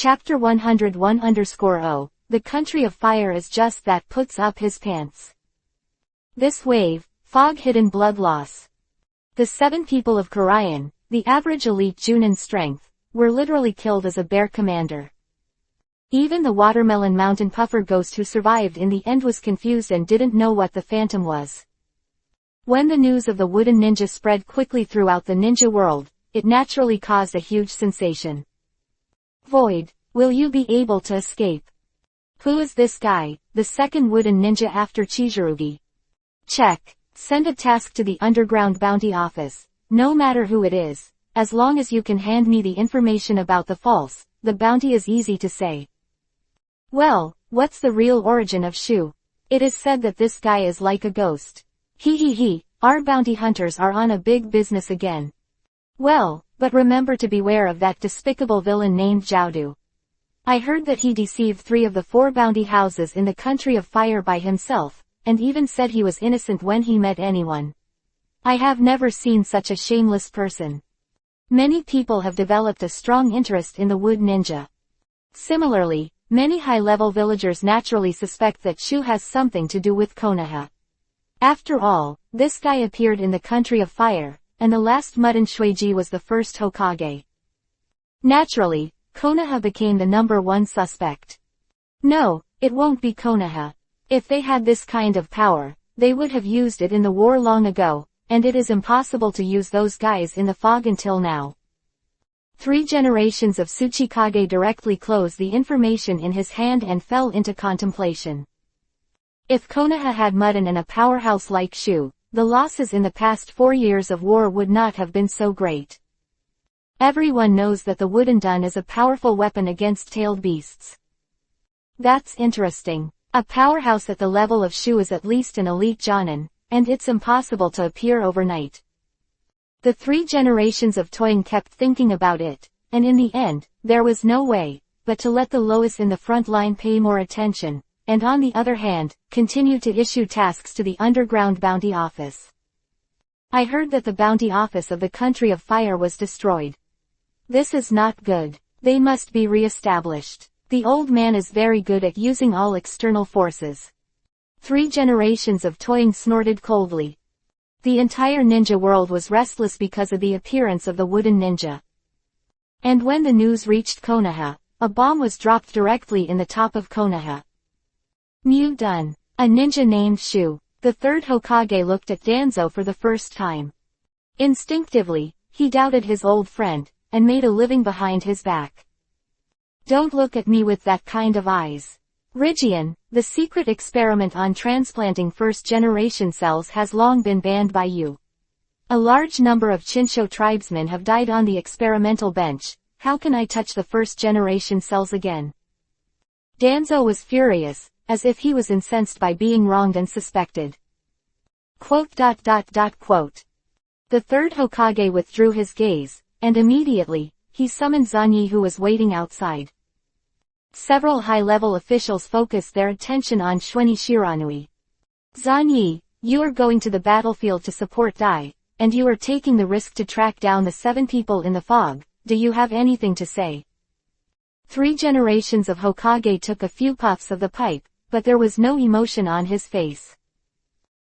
Chapter 101-0, the country of fire is just that puts up his pants. This wave, fog-hidden blood loss. The 7 people of Korean, the average elite Junin strength, were literally killed as a bear commander. Even the watermelon mountain puffer ghost who survived in the end was confused and didn't know what the phantom was. When the news of the wooden ninja spread quickly throughout the ninja world, it naturally caused a huge sensation. Void, will you be able to escape? Who is this guy, the second wooden ninja after Chizurugi? Check. Send a task to the underground bounty office, no matter who it is, as long as you can hand me the information about the false, the bounty is easy to say. Well, what's the real origin of Shu? It is said that this guy is like a ghost. He, our bounty hunters are on a big business again. Well, but remember to beware of that despicable villain named Jiaodu. I heard that he deceived 3 of the 4 bounty houses in the country of fire by himself, and even said he was innocent when he met anyone. I have never seen such a shameless person. Many people have developed a strong interest in the wood ninja. Similarly, many high-level villagers naturally suspect that Shu has something to do with Konoha. After all, this guy appeared in the country of fire, and the last Muden Shueiji was the first Hokage. Naturally, Konoha became the #1 suspect. No, it won't be Konoha. If they had this kind of power, they would have used it in the war long ago, and it is impossible to use those guys in the fog until now. 3 generations of Tsuchikage directly closed the information in his hand and fell into contemplation. If Konoha had Muden and a powerhouse like Shu, the losses in the past 4 years of war would not have been so great. Everyone knows that the wooden dun is a powerful weapon against tailed beasts. That's interesting. A powerhouse at the level of Shu is at least an elite jonin, and it's impossible to appear overnight. The 3 generations of Toyin kept thinking about it, and in the end, there was no way but to let the lowest in the front line pay more attention, and on the other hand, continue to issue tasks to the underground bounty office. I heard that the bounty office of the country of fire was destroyed. This is not good. They must be re-established. The old man is very good at using all external forces. 3 generations of Toyin snorted coldly. The entire ninja world was restless because of the appearance of the wooden ninja. And when the news reached Konoha, a bomb was dropped directly in the top of Konoha. Muden, a ninja named Shu, the 3rd Hokage, looked at Danzo for the first time. Instinctively, he doubted his old friend, and made a living behind his back. Don't look at me with that kind of eyes. Rigian, the secret experiment on transplanting first-generation cells has long been banned by you. A large number of Chinsho tribesmen have died on the experimental bench. How can I touch the first-generation cells again? Danzo was furious, as if he was incensed by being wronged and suspected. Quote. The 3rd Hokage withdrew his gaze, and immediately, he summoned Zanyi, who was waiting outside. Several high-level officials focused their attention on Shueni Shiranui. Zanyi, you are going to the battlefield to support Dai, and you are taking the risk to track down the 7 people in the fog. Do you have anything to say? 3 generations of Hokage took a few puffs of the pipe, but there was no emotion on his face.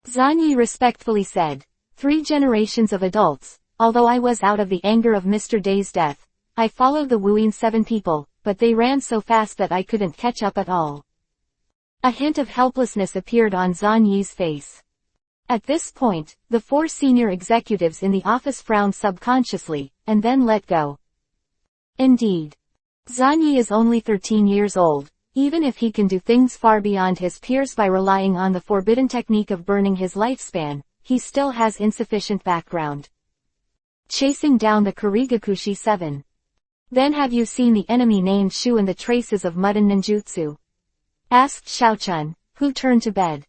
Zanyi respectfully said, 3 generations of adults. Although I was out of the anger of Mr. Day's death, I followed the Wuin 7 people, but they ran so fast that I couldn't catch up at all. A hint of helplessness appeared on Zanyi's face. At this point, the 4 senior executives in the office frowned subconsciously, and then let go. Indeed. Zanyi is only 13 years old, even if he can do things far beyond his peers by relying on the forbidden technique of burning his lifespan, he still has insufficient background. Chasing down the Kurigakushi 7. Then have you seen the enemy named Shu and the traces of Muden ninjutsu? Asked Xiaochun, who turned to bed.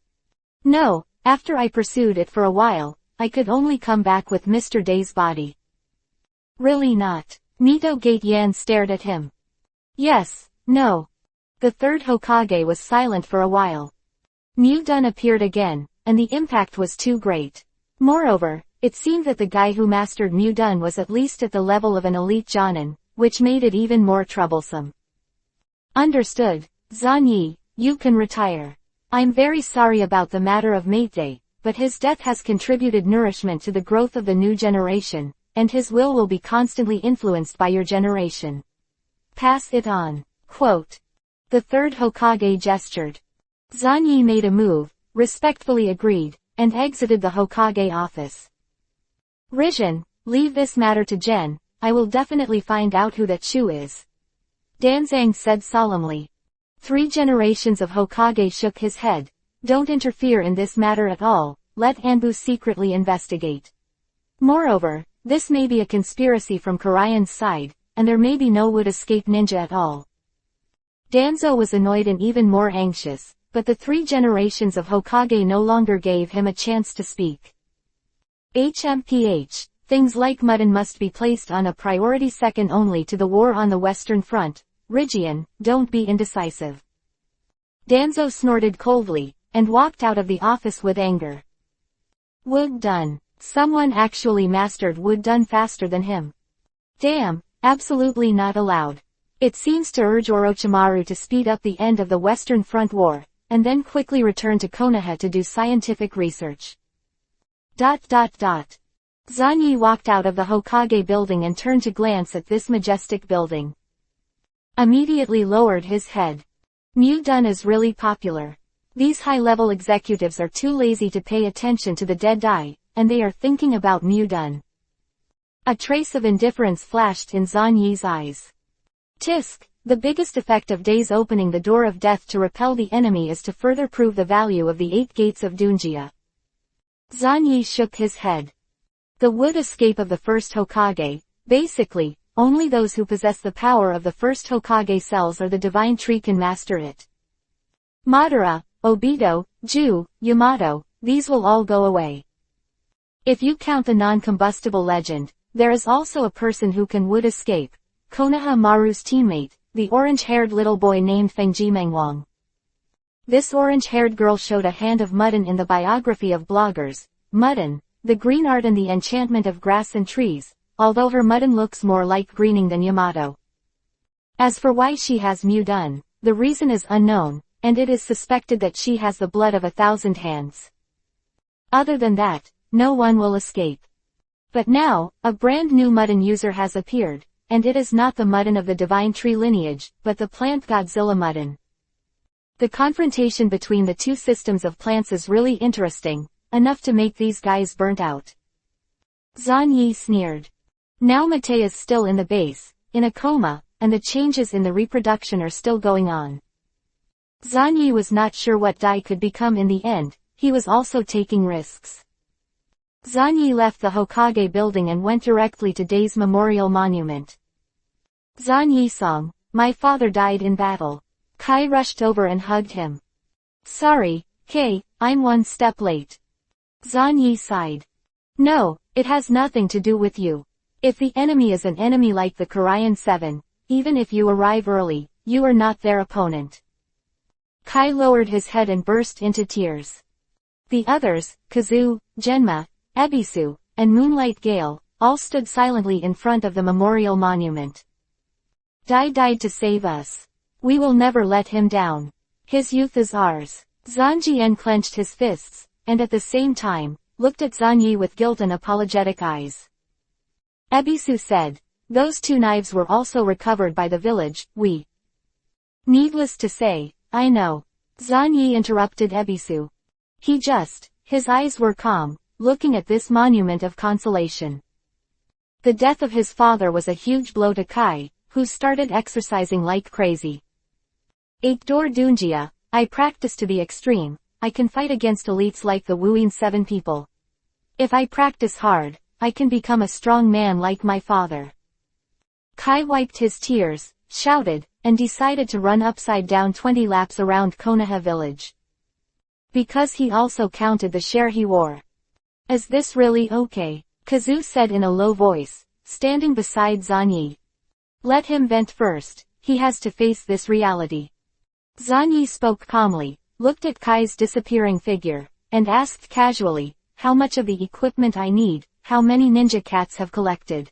No, after I pursued it for a while, I could only come back with Mr. Day's body. Really not. Nito Gateyan stared at him. Yes, no. The 3rd Hokage was silent for a while. Muden appeared again, and the impact was too great. Moreover, it seemed that the guy who mastered Muden was at least at the level of an elite jonin, which made it even more troublesome. Understood, Zanyi, you can retire. I'm very sorry about the matter of Meitei, but his death has contributed nourishment to the growth of the new generation, and his will be constantly influenced by your generation. Pass it on. Quote. The third Hokage gestured. Zanyi made a move, respectfully agreed, and exited the Hokage office. Rizhen, leave this matter to Gen, I will definitely find out who that Shu is. Danzang said solemnly. 3 generations of Hokage shook his head. Don't interfere in this matter at all, let Anbu secretly investigate. Moreover, this may be a conspiracy from Karayan's side, and there may be no wood escape ninja at all. Danzo was annoyed and even more anxious, but the 3 generations of Hokage no longer gave him a chance to speak. HMPH, things like Mudden must be placed on a priority second only to the war on the Western Front. Rigian, don't be indecisive. Danzo snorted coldly, and walked out of the office with anger. Wood done. Someone actually mastered wood done faster than him. Damn, absolutely not allowed. It seems to urge Orochimaru to speed up the end of the Western Front War, and then quickly return to Konoha to do scientific research. Zanyi walked out of the Hokage building and turned to glance at this majestic building. Immediately lowered his head. Mu-dun is really popular. These high-level executives are too lazy to pay attention to the dead Dai, and they are thinking about Mu-dun. A trace of indifference flashed in Zanyi's eyes. Tisk, the biggest effect of Dai's opening the door of death to repel the enemy is to further prove the value of the 8 gates of Dunjia. Zanyi shook his head. The wood escape of the first Hokage, basically, only those who possess the power of the first Hokage cells or the divine tree can master it. Madara, Obito, Ju, Yamato, these will all go away. If you count the non-combustible legend, there is also a person who can wood escape, Konoha Maru's teammate, the orange-haired little boy named Fengji Mengwang. This orange-haired girl showed a hand of Mudden in the biography of bloggers, Mudden, the green art and the enchantment of grass and trees, although her Mudden looks more like greening than Yamato. As for why she has Mu-dun, the reason is unknown, and it is suspected that she has the blood of 1,000 hands. Other than that, no one will escape. But now, a brand new Mudden user has appeared, and it is not the Mudden of the divine tree lineage, but the plant Godzilla Mudden. The confrontation between the two systems of plants is really interesting, enough to make these guys burnt out. Zanyi sneered. Now Mate is still in the base, in a coma, and the changes in the reproduction are still going on. Zanyi was not sure what Dai could become in the end, he was also taking risks. Zanyi left the Hokage building and went directly to Dai's memorial monument. Zanyi-san, my father died in battle. Kai rushed over and hugged him. Sorry, Kei, I'm 1 step late. Zanyi sighed. No, it has nothing to do with you. If the enemy is an enemy like the Karayan 7, even if you arrive early, you are not their opponent. Kai lowered his head and burst into tears. The others, Kazu, Genma, Ebisu, and Moonlight Gale, all stood silently in front of the memorial monument. Dai died to save us. We will never let him down. His youth is ours. Zanjian clenched his fists, and at the same time, looked at Zanyi with guilt and apologetic eyes. Ebisu said, those 2 knives were also recovered by the village, Needless to say, I know. Zanyi interrupted Ebisu. His eyes were calm, looking at this monument of consolation. The death of his father was a huge blow to Kai, who started exercising like crazy. Aikdor Dunjia, I practice to the extreme, I can fight against elites like the Wuin 7 people. If I practice hard, I can become a strong man like my father. Kai wiped his tears, shouted, and decided to run upside down 20 laps around Konoha village. Because he also counted the share he wore. Is this really okay? Kazu said in a low voice, standing beside Zanyi. Let him vent first, he has to face this reality. Zanyi spoke calmly, looked at Kai's disappearing figure, and asked casually, how much of the equipment I need, how many ninja cats have collected?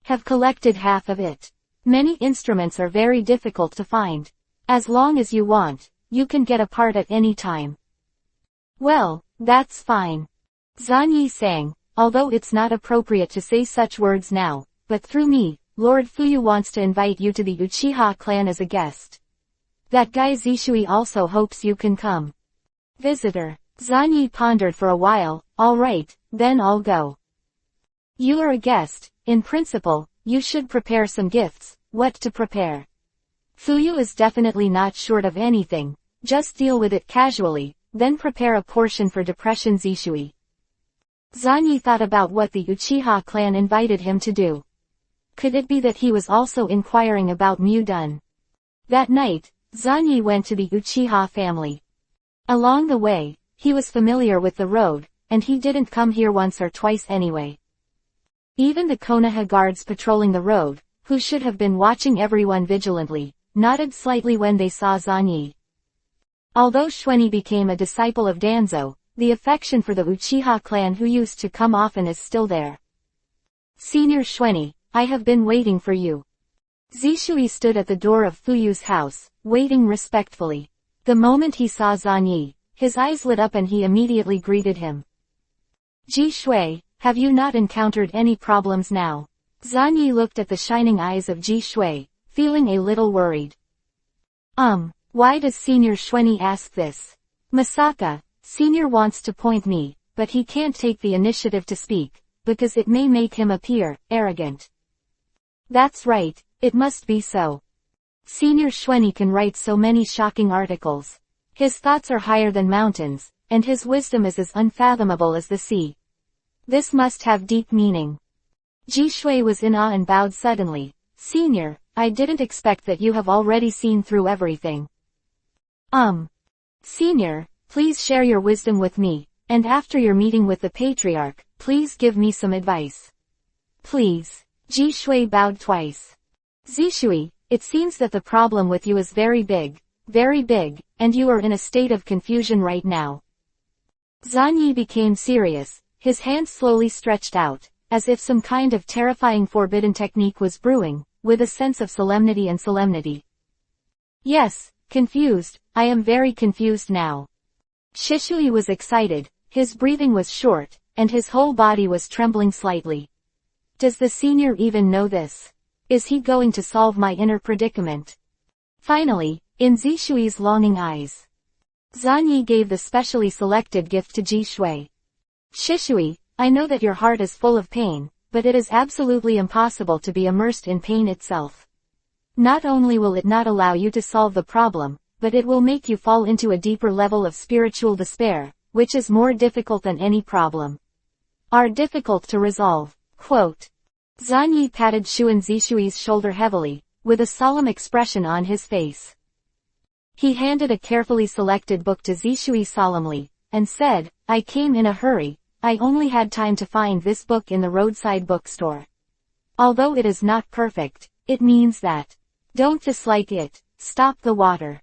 Have collected half of it. Many instruments are very difficult to find. As long as you want, you can get a part at any time. Well, that's fine. Zanyi sang, although it's not appropriate to say such words now, but through me, Lord Fuyu wants to invite you to the Uchiha clan as a guest. That guy Zishui also hopes you can come. Visitor. Zanyi pondered for a while. Alright, then I'll go. You are a guest. In principle, you should prepare some gifts. What to prepare? Fuyu is definitely not short of anything. Just deal with it casually, then prepare a portion for depression Zishui. Zanyi thought about what the Uchiha clan invited him to do. Could it be that he was also inquiring about Mudun? That night, Zanyi went to the Uchiha family. Along the way, he was familiar with the road, and he didn't come here once or twice anyway. Even the Konoha guards patrolling the road, who should have been watching everyone vigilantly, nodded slightly when they saw Zanyi. Although Xuanyi became a disciple of Danzo, the affection for the Uchiha clan who used to come often is still there. Senior Xuanyi, I have been waiting for you. Zishui stood at the door of Fuyu's house, waiting respectfully. The moment he saw Zanyi, his eyes lit up and he immediately greeted him. Ji Shui, have you not encountered any problems now? Zanyi looked at the shining eyes of Ji Shui, feeling a little worried. Why does Senior Xuanyi ask this? Masaka, Senior wants to point me, but he can't take the initiative to speak, because it may make him appear arrogant. That's right, it must be so. Senior Xuanyi can write so many shocking articles. His thoughts are higher than mountains, and his wisdom is as unfathomable as the sea. This must have deep meaning. Ji Shui was in awe and bowed suddenly. Senior, I didn't expect that you have already seen through everything. Senior, please share your wisdom with me, and after your meeting with the patriarch, please give me some advice. Please. Ji Shui bowed twice. Zishui, it seems that the problem with you is very big, and you are in a state of confusion right now. Zanyi became serious, his hands slowly stretched out, as if some kind of terrifying forbidden technique was brewing, with a sense of solemnity. Yes, confused, I am very confused now. Shishui was excited, his breathing was short, and his whole body was trembling slightly. Does the senior even know this? Is he going to solve my inner predicament? Finally, in Zishui's longing eyes, Zanyi gave the specially selected gift to Ji Shui. Shishui, I know that your heart is full of pain, but it is absolutely impossible to be immersed in pain itself. Not only will it not allow you to solve the problem, but it will make you fall into a deeper level of spiritual despair, which is more difficult than any problem. Are difficult to resolve. Quote. Zanyi patted Shuan Zishui's shoulder heavily, with a solemn expression on his face. He handed a carefully selected book to Zishui solemnly, and said, I came in a hurry, I only had time to find this book in the roadside bookstore. Although it is not perfect, it means that. Don't dislike it, stop the water.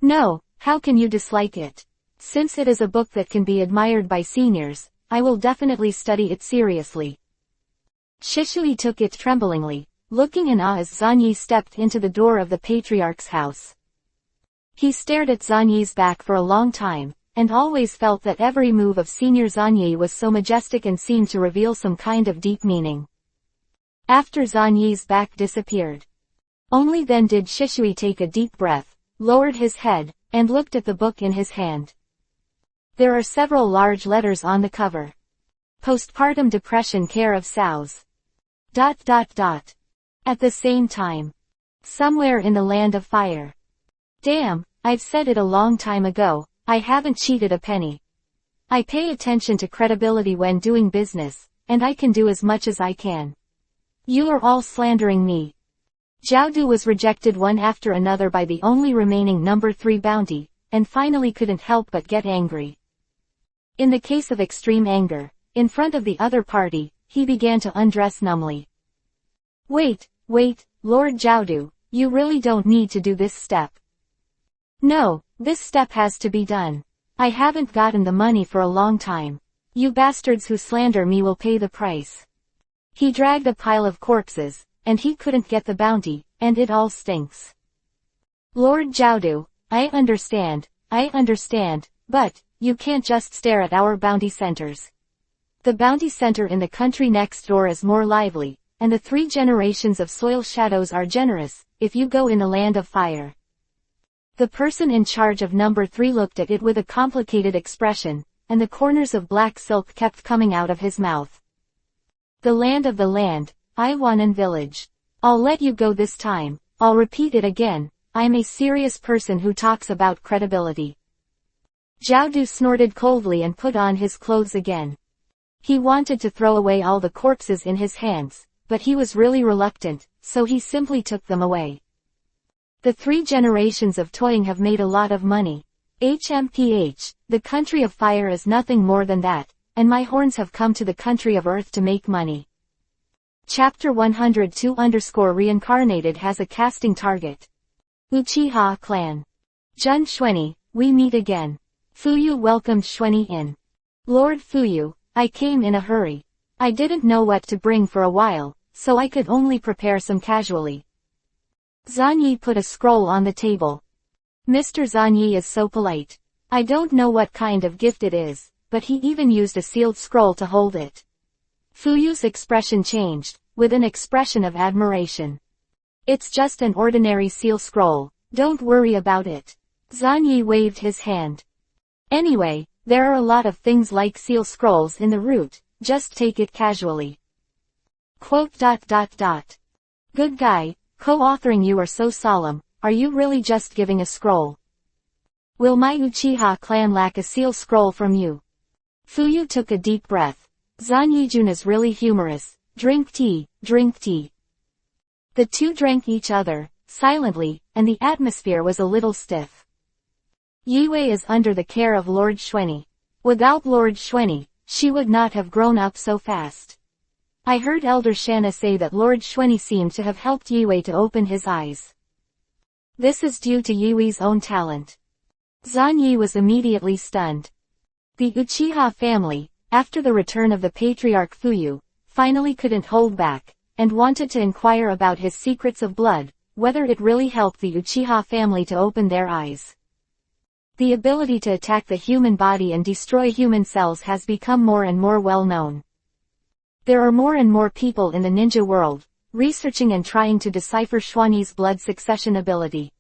No, how can you dislike it? Since it is a book that can be admired by seniors, I will definitely study it seriously. Shishui took it tremblingly, looking in awe as Zanyi stepped into the door of the patriarch's house. He stared at Zanyi's back for a long time, and always felt that every move of Senior Zanyi was so majestic and seemed to reveal some kind of deep meaning. After Zanyi's back disappeared, only then did Shishui take a deep breath, lowered his head, and looked at the book in his hand. There are several large letters on the cover. Postpartum depression care of Sows. ... At the same time. Somewhere in the land of fire. Damn, I've said it a long time ago, I haven't cheated a penny. I pay attention to credibility when doing business, and I can do as much as I can. You are all slandering me. Jiaodu was rejected one after another by the only remaining number 3 bounty, and finally couldn't help but get angry. In the case of extreme anger, in front of the other party, he began to undress numbly. Wait, Lord Jiaodu, you really don't need to do this step. No, this step has to be done. I haven't gotten the money for a long time. You bastards who slander me will pay the price. He dragged a pile of corpses, and he couldn't get the bounty, and it all stinks. Lord Jiaodu, I understand, but, you can't just stare at our bounty centers. The bounty center in the country next door is more lively, and the 3 generations of soil shadows are generous, if you go in the land of fire. The person in charge of number 3 looked at it with a complicated expression, and the corners of black silk kept coming out of his mouth. The land of the land, Iwanan village. I'll let you go this time, I'll repeat it again, I'm a serious person who talks about credibility. Jiaodu snorted coldly and put on his clothes again. He wanted to throw away all the corpses in his hands, but he was really reluctant, so he simply took them away. The 3 generations of toying have made a lot of money. HMPH, the country of fire is nothing more than that, and my horns have come to the country of earth to make money. Chapter 102-Reincarnated has a casting target. Uchiha Clan. Jun Xuanyi, we meet again. Fuyu welcomed Xuanyi in. Lord Fuyu, I came in a hurry. I didn't know what to bring for a while, so I could only prepare some casually. Zanyi put a scroll on the table. Mr. Zanyi is so polite. I don't know what kind of gift it is, but he even used a sealed scroll to hold it. Fuyu's expression changed, with an expression of admiration. It's just an ordinary seal scroll, don't worry about it. Zanyi waved his hand. Anyway, there are a lot of things like seal scrolls in the route, just take it casually. Quote. Good guy, co-authoring you are so solemn, are you really just giving a scroll? Will my Uchiha clan lack a seal scroll from you? Fuyu took a deep breath. Zanyijun is really humorous. Drink tea, drink tea. The two drank each other, silently, and the atmosphere was a little stiff. Yiwei is under the care of Lord Xuanyi. Without Lord Xuanyi, she would not have grown up so fast. I heard Elder Shanna say that Lord Xuanyi seemed to have helped Yiwei to open his eyes. This is due to Yiwei's own talent. Zanyi was immediately stunned. The Uchiha family, after the return of the patriarch Fuyu, finally couldn't hold back, and wanted to inquire about his secrets of blood, whether it really helped the Uchiha family to open their eyes. The ability to attack the human body and destroy human cells has become more and more well known. There are more and more people in the ninja world, researching and trying to decipher Xuanyi's blood succession ability.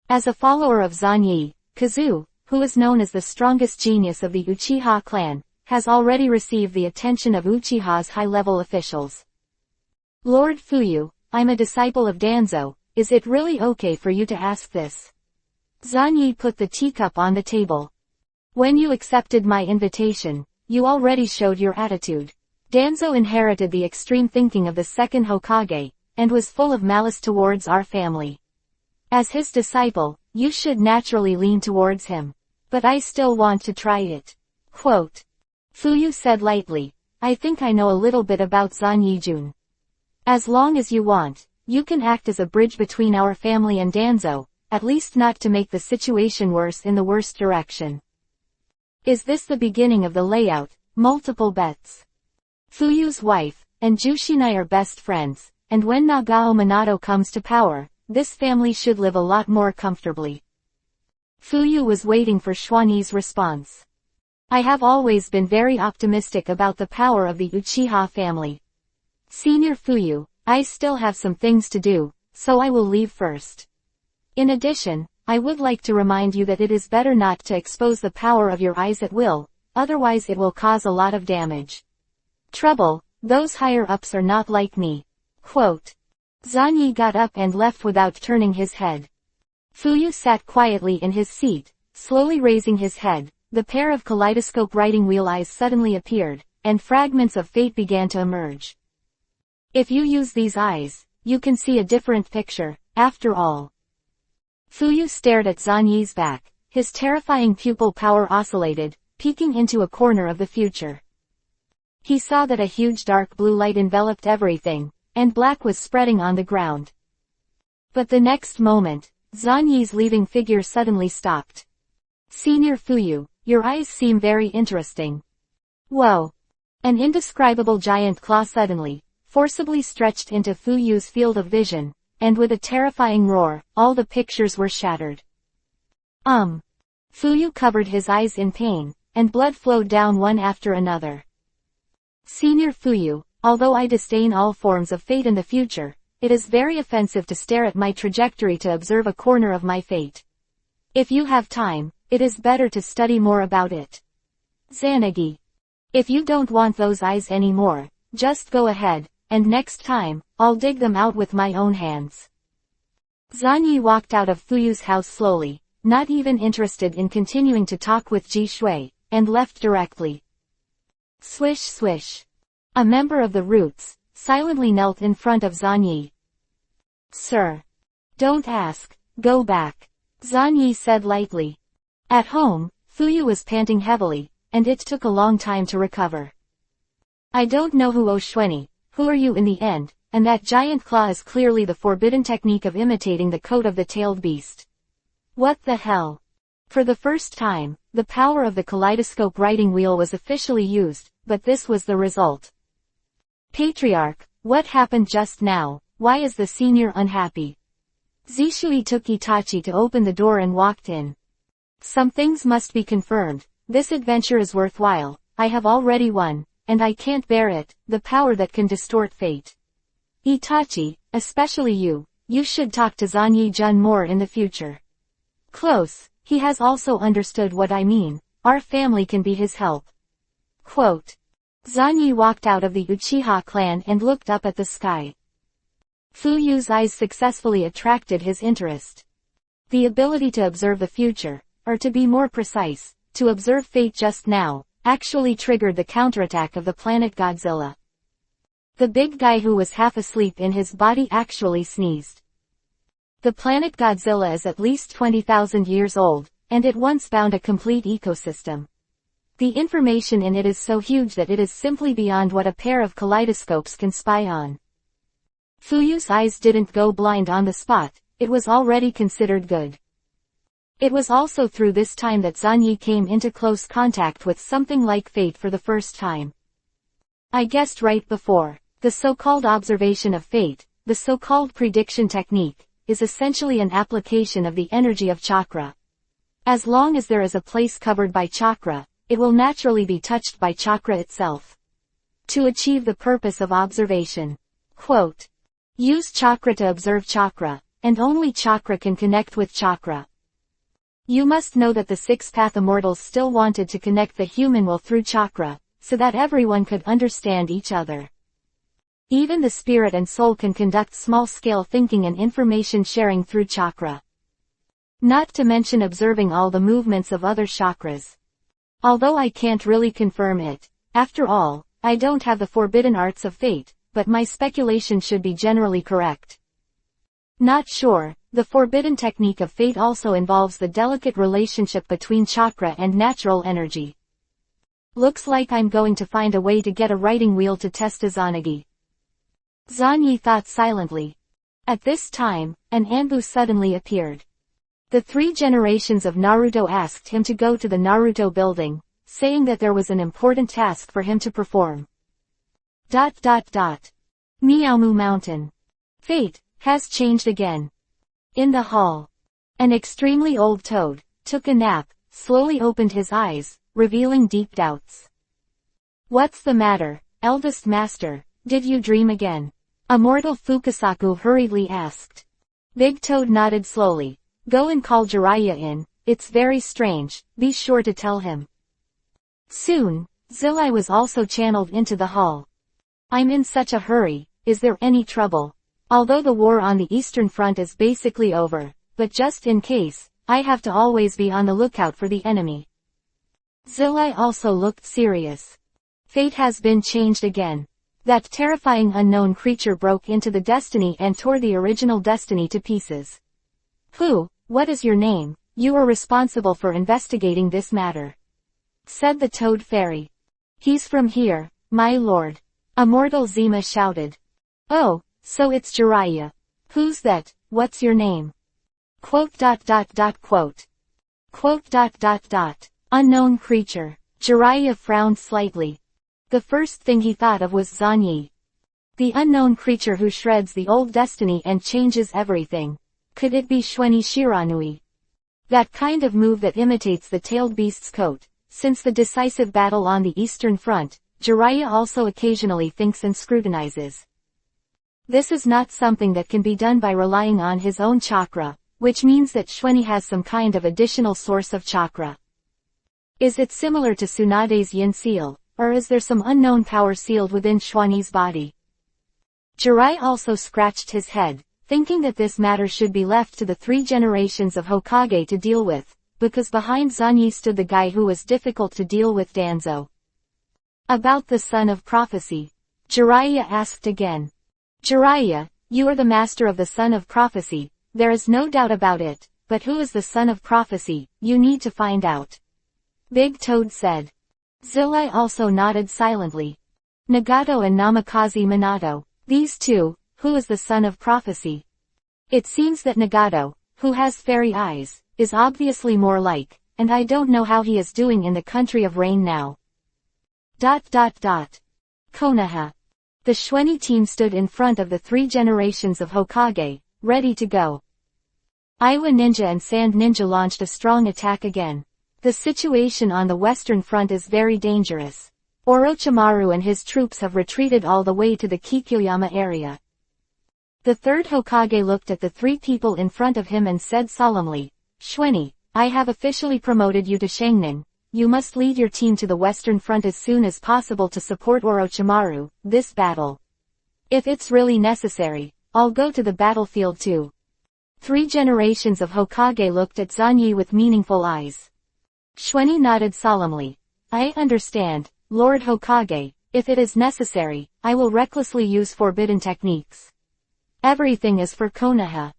As a follower of Zanyi, Kazu, who is known as the strongest genius of the Uchiha clan, has already received the attention of Uchiha's high-level officials. Lord Fuyu, I'm a disciple of Danzo, is it really okay for you to ask this? Zanyi put the teacup on the table. When you accepted my invitation, you already showed your attitude. Danzo inherited the extreme thinking of the second Hokage, and was full of malice towards our family. As his disciple, you should naturally lean towards him. But I still want to try it. Quote. Fuyu said lightly, I think I know a little bit about Zanyijun. As long as you want, you can act as a bridge between our family and Danzo, at least not to make the situation worse in the worst direction. Is this the beginning of the layout? Multiple bets. Fuyu's wife, and Jushinai are best friends, and when Nagao Minato comes to power, this family should live a lot more comfortably. Fuyu was waiting for Xuanyi's response. I have always been very optimistic about the power of the Uchiha family. Senior Fuyu, I still have some things to do, so I will leave first. In addition, I would like to remind you that it is better not to expose the power of your eyes at will, otherwise it will cause a lot of damage. Trouble, those higher-ups are not like me. Quote. Zanyi got up and left without turning his head. Fuyu sat quietly in his seat, slowly raising his head. The pair of kaleidoscope writing wheel eyes suddenly appeared, and fragments of fate began to emerge. If you use these eyes, you can see a different picture, after all. Fuyu stared at Zanyi's back, his terrifying pupil power oscillated, peeking into a corner of the future. He saw that a huge dark blue light enveloped everything, and black was spreading on the ground. But the next moment, Zanyi's leaving figure suddenly stopped. Senior Fuyu, your eyes seem very interesting. Whoa! An indescribable giant claw suddenly, forcibly stretched into Fuyu's field of vision, and with a terrifying roar, all the pictures were shattered. Fuyu covered his eyes in pain, and blood flowed down one after another. Senior Fuyu, although I disdain all forms of fate in the future, it is very offensive to stare at my trajectory to observe a corner of my fate. If you have time, it is better to study more about it. Zanagi. If you don't want those eyes anymore, just go ahead, and next time, I'll dig them out with my own hands. Zanyi walked out of Fuyu's house slowly, not even interested in continuing to talk with Ji Shui, and left directly. Swish swish. A member of the Roots silently knelt in front of Zanyi. Sir. Don't ask, go back. Zanyi said lightly. At home, Fuyu was panting heavily, and it took a long time to recover. I don't know who Oshweni, who are you in the end, and that giant claw is clearly the forbidden technique of imitating the coat of the tailed beast. What the hell? For the first time, the power of the kaleidoscope writing wheel was officially used, but this was the result. Patriarch, what happened just now? Why is the senior unhappy? Zishui took Itachi to open the door and walked in. Some things must be confirmed. This adventure is worthwhile. I have already won, and I can't bear it, the power that can distort fate. Itachi, especially you should talk to Zanyi-jun more in the future. Close, he has also understood what I mean, our family can be his help. Quote. Zanyi walked out of the Uchiha clan and looked up at the sky. Fuyu's eyes successfully attracted his interest. The ability to observe the future, or to be more precise, to observe fate just now, actually triggered the counterattack of the planet Godzilla. The big guy who was half asleep in his body actually sneezed. The planet Godzilla is at least 20,000 years old, and it once bound a complete ecosystem. The information in it is so huge that it is simply beyond what a pair of kaleidoscopes can spy on. Fuyu's eyes didn't go blind on the spot, it was already considered good. It was also through this time that Zanyi came into close contact with something like fate for the first time. I guessed right before. The so-called observation of fate, the so-called prediction technique, is essentially an application of the energy of chakra. As long as there is a place covered by chakra, it will naturally be touched by chakra itself. To achieve the purpose of observation. Quote. Use chakra to observe chakra, and only chakra can connect with chakra. You must know that the six-path immortals still wanted to connect the human will through chakra, so that everyone could understand each other. Even the spirit and soul can conduct small-scale thinking and information sharing through chakra. Not to mention observing all the movements of other chakras. Although I can't really confirm it, after all, I don't have the forbidden arts of fate, but my speculation should be generally correct. Not sure, the forbidden technique of fate also involves the delicate relationship between chakra and natural energy. Looks like I'm going to find a way to get a writing wheel to test Izanagi. Zanyi thought silently. At this time, an Anbu suddenly appeared. The 3 generations of Naruto asked him to go to the Naruto building, saying that there was an important task for him to perform. Miaomu Mountain. Fate has changed again. In the hall. An extremely old toad took a nap, slowly opened his eyes, revealing deep doubts. What's the matter, eldest master, did you dream again? Immortal Fukasaku hurriedly asked. Big Toad nodded slowly. Go and call Jiraiya in, it's very strange, be sure to tell him. Soon, Zilai was also channeled into the hall. I'm in such a hurry, is there any trouble? Although the war on the Eastern Front is basically over, but just in case, I have to always be on the lookout for the enemy. Zilai also looked serious. Fate has been changed again. That terrifying unknown creature broke into the destiny and tore the original destiny to pieces. Who, what is your name? You are responsible for investigating this matter. Said the Toad Fairy. He's from here, my lord. Immortal Zima shouted. Oh, so it's Jiraiya. Who's that, what's your name? Quote. Unknown creature. Jiraiya frowned slightly. The first thing he thought of was Zanyi. The unknown creature who shreds the old destiny and changes everything. Could it be Shweni Shiranui? That kind of move that imitates the tailed beast's coat. Since the decisive battle on the Eastern Front, Jiraiya also occasionally thinks and scrutinizes. This is not something that can be done by relying on his own chakra, which means that Shweni has some kind of additional source of chakra. Is it similar to Tsunade's yin seal, or is there some unknown power sealed within Shweni's body? Jiraiya also scratched his head, thinking that this matter should be left to the 3 generations of Hokage to deal with, because behind Zanyi stood the guy who was difficult to deal with, Danzo. About the Son of Prophecy? Jiraiya asked again. Jiraiya, you are the master of the Son of Prophecy, there is no doubt about it, but who is the Son of Prophecy, you need to find out. Big Toad said. Zillai also nodded silently. Nagato and Namikaze Minato, these two, who is the Son of Prophecy? It seems that Nagato, who has fairy eyes, is obviously more like, and I don't know how he is doing in the country of rain now. Konoha. The Shweni team stood in front of the 3 generations of Hokage, ready to go. Iwa Ninja and Sand Ninja launched a strong attack again. The situation on the Western Front is very dangerous. Orochimaru and his troops have retreated all the way to the Kikyoyama area. The 3rd Hokage looked at the 3 people in front of him and said solemnly, Shweni, I have officially promoted you to Shangnin. You must lead your team to the Western Front as soon as possible to support Orochimaru, this battle. If it's really necessary, I'll go to the battlefield too. 3 generations of Hokage looked at Zanyi with meaningful eyes. Shweni nodded solemnly. I understand, Lord Hokage, if it is necessary, I will recklessly use forbidden techniques. Everything is for Konoha.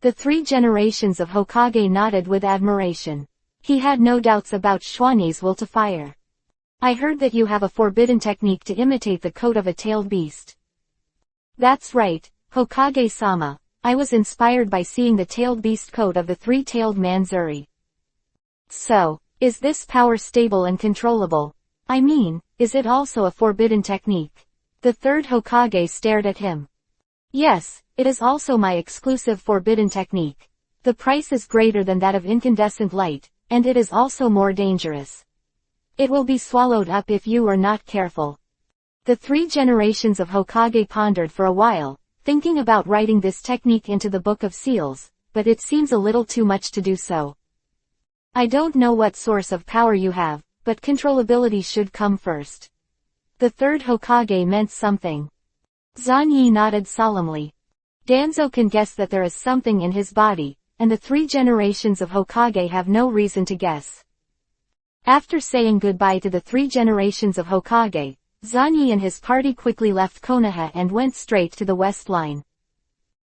The 3 generations of Hokage nodded with admiration. He had no doubts about Shweni's will to fire. I heard that you have a forbidden technique to imitate the coat of a tailed beast. That's right, Hokage-sama. I was inspired by seeing the tailed beast coat of the 3-tailed Manzuri. So, is this power stable and controllable? I mean, is it also a forbidden technique? The 3rd Hokage stared at him. Yes, it is also my exclusive forbidden technique. The price is greater than that of incandescent light, and it is also more dangerous. It will be swallowed up if you are not careful. The 3 generations of Hokage pondered for a while, thinking about writing this technique into the Book of Seals, but it seems a little too much to do so. I don't know what source of power you have, but controllability should come first. The 3rd Hokage meant something. Zanyi nodded solemnly. Danzo can guess that there is something in his body, and the 3 generations of Hokage have no reason to guess. After saying goodbye to the 3 generations of Hokage, Zanyi and his party quickly left Konoha and went straight to the west line.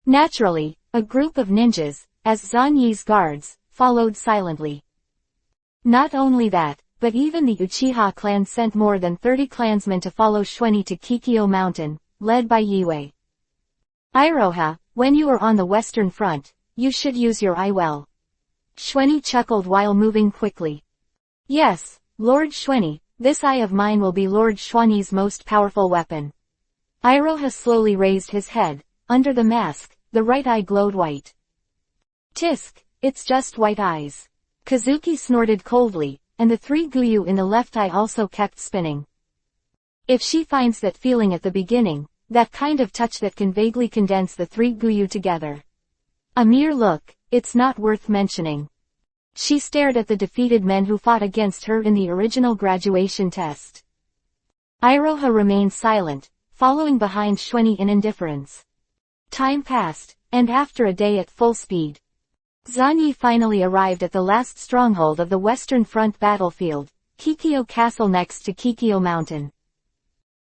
Naturally, a group of ninjas, as Zanyi's guards, followed silently. Not only that, but even the Uchiha clan sent more than 30 clansmen to follow Shweni to Kikyo Mountain, led by Yue. Iroha, when you are on the Western Front, you should use your eye well. Shweni chuckled while moving quickly. Yes, Lord Shweni, this eye of mine will be Lord Shweni's most powerful weapon. Iroha slowly raised his head. Under the mask, the right eye glowed white. Tisk, it's just white eyes. Kazuki snorted coldly, and the 3 Guyu in the left eye also kept spinning. If she finds that feeling at the beginning, that kind of touch that can vaguely condense the 3 Guyu together. A mere look, it's not worth mentioning. She stared at the defeated men who fought against her in the original graduation test. Iroha remained silent, following behind Shweni in indifference. Time passed, and after a day at full speed, Zanyi finally arrived at the last stronghold of the Western Front battlefield, Kikyo Castle next to Kikyo Mountain.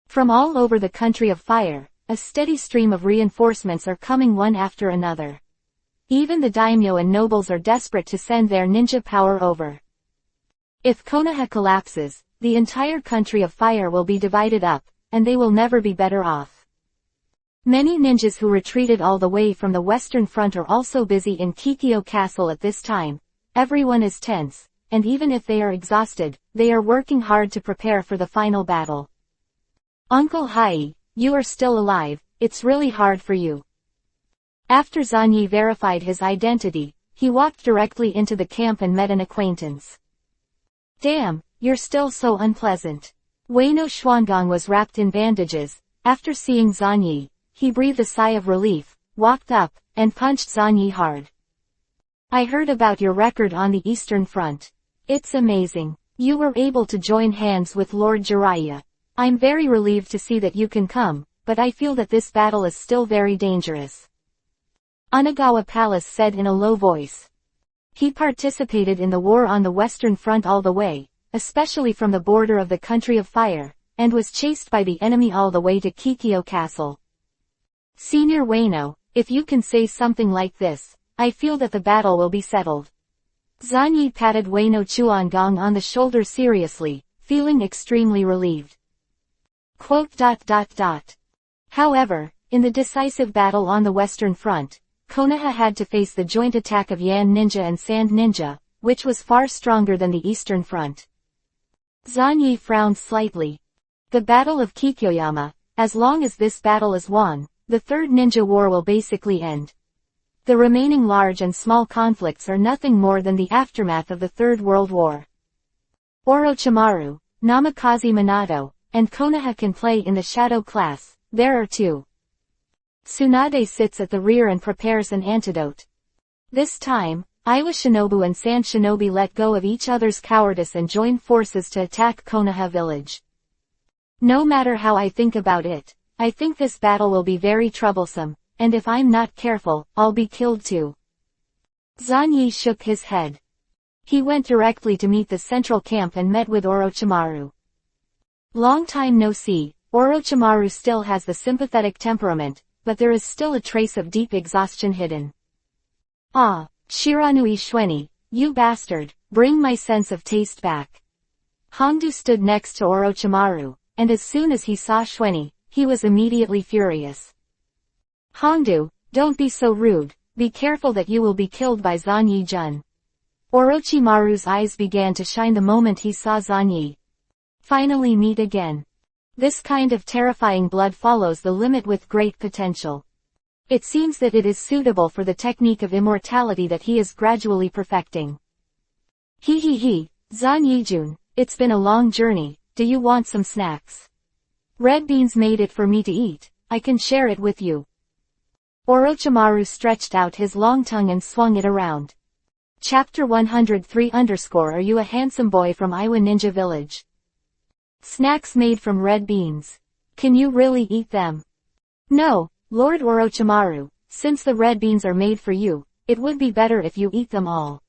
From all over the country of fire, a steady stream of reinforcements are coming one after another. Even the daimyo and nobles are desperate to send their ninja power over. If Konoha collapses, the entire country of fire will be divided up, and they will never be better off. Many ninjas who retreated all the way from the Western Front are also busy in Kikyo Castle at this time. Everyone is tense, and even if they are exhausted, they are working hard to prepare for the final battle. Uncle Hai, you are still alive, it's really hard for you. After Zanyi verified his identity, he walked directly into the camp and met an acquaintance. Damn, you're still so unpleasant. Ueno Xuangong was wrapped in bandages. After seeing Zanyi, he breathed a sigh of relief, walked up, and punched Zanyi hard. I heard about your record on the Eastern Front. It's amazing. You were able to join hands with Lord Jiraiya. I'm very relieved to see that you can come, but I feel that this battle is still very dangerous. Onagawa Palace said in a low voice. He participated in the war on the Western Front all the way, especially from the border of the Country of Fire, and was chased by the enemy all the way to Kikyo Castle. Senior Ueno, if you can say something like this, I feel that the battle will be settled. Zanyi patted Ueno Chuangong on the shoulder seriously, feeling extremely relieved. However, in the decisive battle on the Western Front, Konoha had to face the joint attack of Yan Ninja and Sand Ninja, which was far stronger than the Eastern Front. Zanyi frowned slightly. The Battle of Kikyoyama, as long as this battle is won, the Third Ninja War will basically end. The remaining large and small conflicts are nothing more than the aftermath of the Third World War. Orochimaru, Namikaze Minato, and Konoha can play in the Shadow class. There are two. Tsunade sits at the rear and prepares an antidote. This time, Iwa Shinobu and Sand Shinobi let go of each other's cowardice and join forces to attack Konoha village. No matter how I think about it, I think this battle will be very troublesome, and if I'm not careful, I'll be killed too. Zanyi shook his head. He went directly to meet the central camp and met with Orochimaru. Long time no see, Orochimaru still has the sympathetic temperament, but there is still a trace of deep exhaustion hidden. Ah, Shiranui Shweni, you bastard, bring my sense of taste back. Hongdu stood next to Orochimaru, and as soon as he saw Shweni, he was immediately furious. Hongdu, don't be so rude, be careful that you will be killed by Zanyi-jun. Orochimaru's eyes began to shine the moment he saw Zanyi. Finally meet again. This kind of terrifying blood follows the limit with great potential. It seems that it is suitable for the technique of immortality that he is gradually perfecting. Zanyi-jun, it's been a long journey, do you want some snacks? Red beans made it for me to eat, I can share it with you. Orochimaru stretched out his long tongue and swung it around. Chapter 103 _ Are you a handsome boy from Iwa Ninja Village? Snacks made from red beans. Can you really eat them? No, Lord Orochimaru, since the red beans are made for you, it would be better if you eat them all.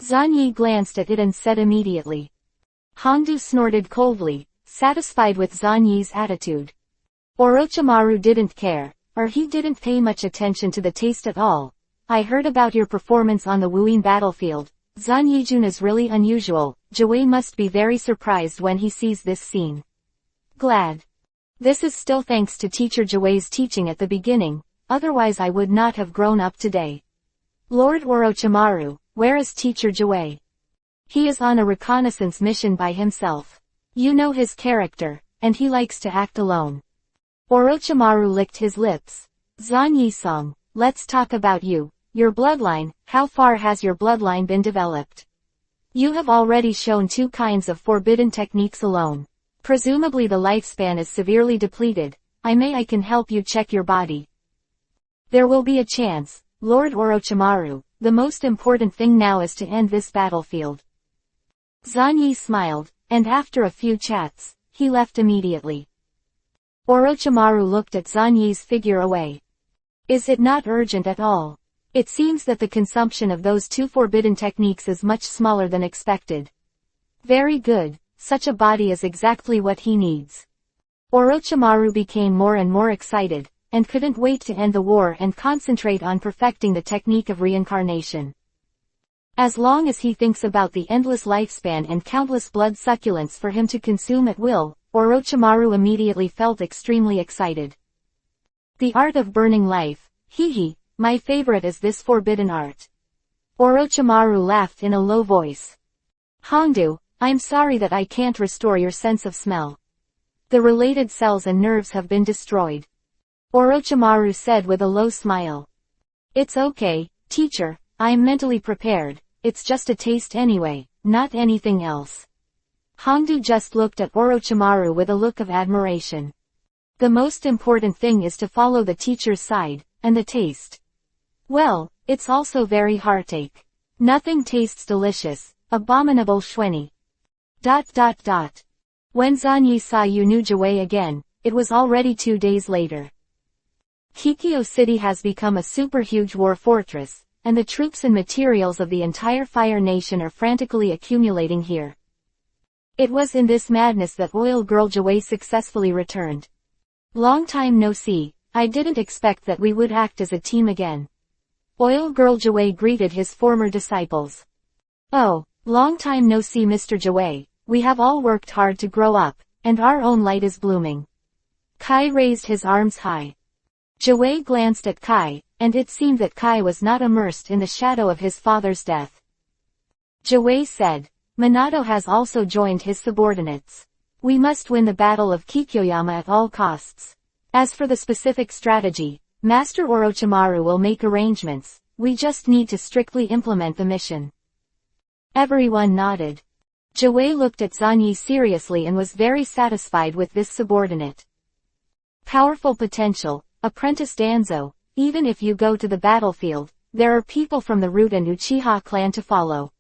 Zanyi glanced at it and said immediately. Hongdu snorted coldly, satisfied with Zanyi's attitude. Orochimaru didn't care, or he didn't pay much attention to the taste at all. I heard about your performance on the Wuyin battlefield. Zanyi-jun is really unusual. Jiwei must be very surprised when he sees this scene. Glad. This is still thanks to Teacher Jiwei's teaching at the beginning, otherwise I would not have grown up today. Lord Orochimaru, where is Teacher Jiwei? He is on a reconnaissance mission by himself. You know his character, and he likes to act alone. Orochimaru licked his lips. Zanyi-san, let's talk about you. Your bloodline, how far has your bloodline been developed? You have already shown two kinds of forbidden techniques alone. Presumably the lifespan is severely depleted. I can help you check your body. There will be a chance, Lord Orochimaru. The most important thing now is to end this battlefield. Zanyi smiled, and after a few chats, he left immediately. Orochimaru looked at Zanyi's figure away. Is it not urgent at all? It seems that the consumption of those two forbidden techniques is much smaller than expected. Very good, such a body is exactly what he needs. Orochimaru became more and more excited, and couldn't wait to end the war and concentrate on perfecting the technique of reincarnation. As long as he thinks about the endless lifespan and countless blood succulents for him to consume at will, Orochimaru immediately felt extremely excited. The art of burning life, my favorite is this forbidden art. Orochimaru laughed in a low voice. Hongdu, I'm sorry that I can't restore your sense of smell. The related cells and nerves have been destroyed. Orochimaru said with a low smile. It's okay, teacher, I am mentally prepared, it's just a taste anyway, not anything else. Hongdu just looked at Orochimaru with a look of admiration. The most important thing is to follow the teacher's side, and the taste. Well, it's also very heartache. Nothing tastes delicious, abominable shweni. When Zanyi saw Yunujiwei again, it was already 2 days later. Kikyo City has become a super huge war fortress, and the troops and materials of the entire Fire Nation are frantically accumulating here. It was in this madness that Oil Girl Jiwei successfully returned. Long time no see, I didn't expect that we would act as a team again. Oil Girl Jiwei greeted his former disciples. Oh, long time no see Mr. Jiwei, we have all worked hard to grow up, and our own light is blooming. Kai raised his arms high. Jiwei glanced at Kai, and it seemed that Kai was not immersed in the shadow of his father's death. Jiwei said, Minato has also joined his subordinates. We must win the Battle of Kikyoyama at all costs. As for the specific strategy, Master Orochimaru will make arrangements, we just need to strictly implement the mission. Everyone nodded. Jiwei looked at Zanyi seriously and was very satisfied with this subordinate. Powerful potential, Apprentice Danzo, even if you go to the battlefield, there are people from the Root and Uchiha clan to follow.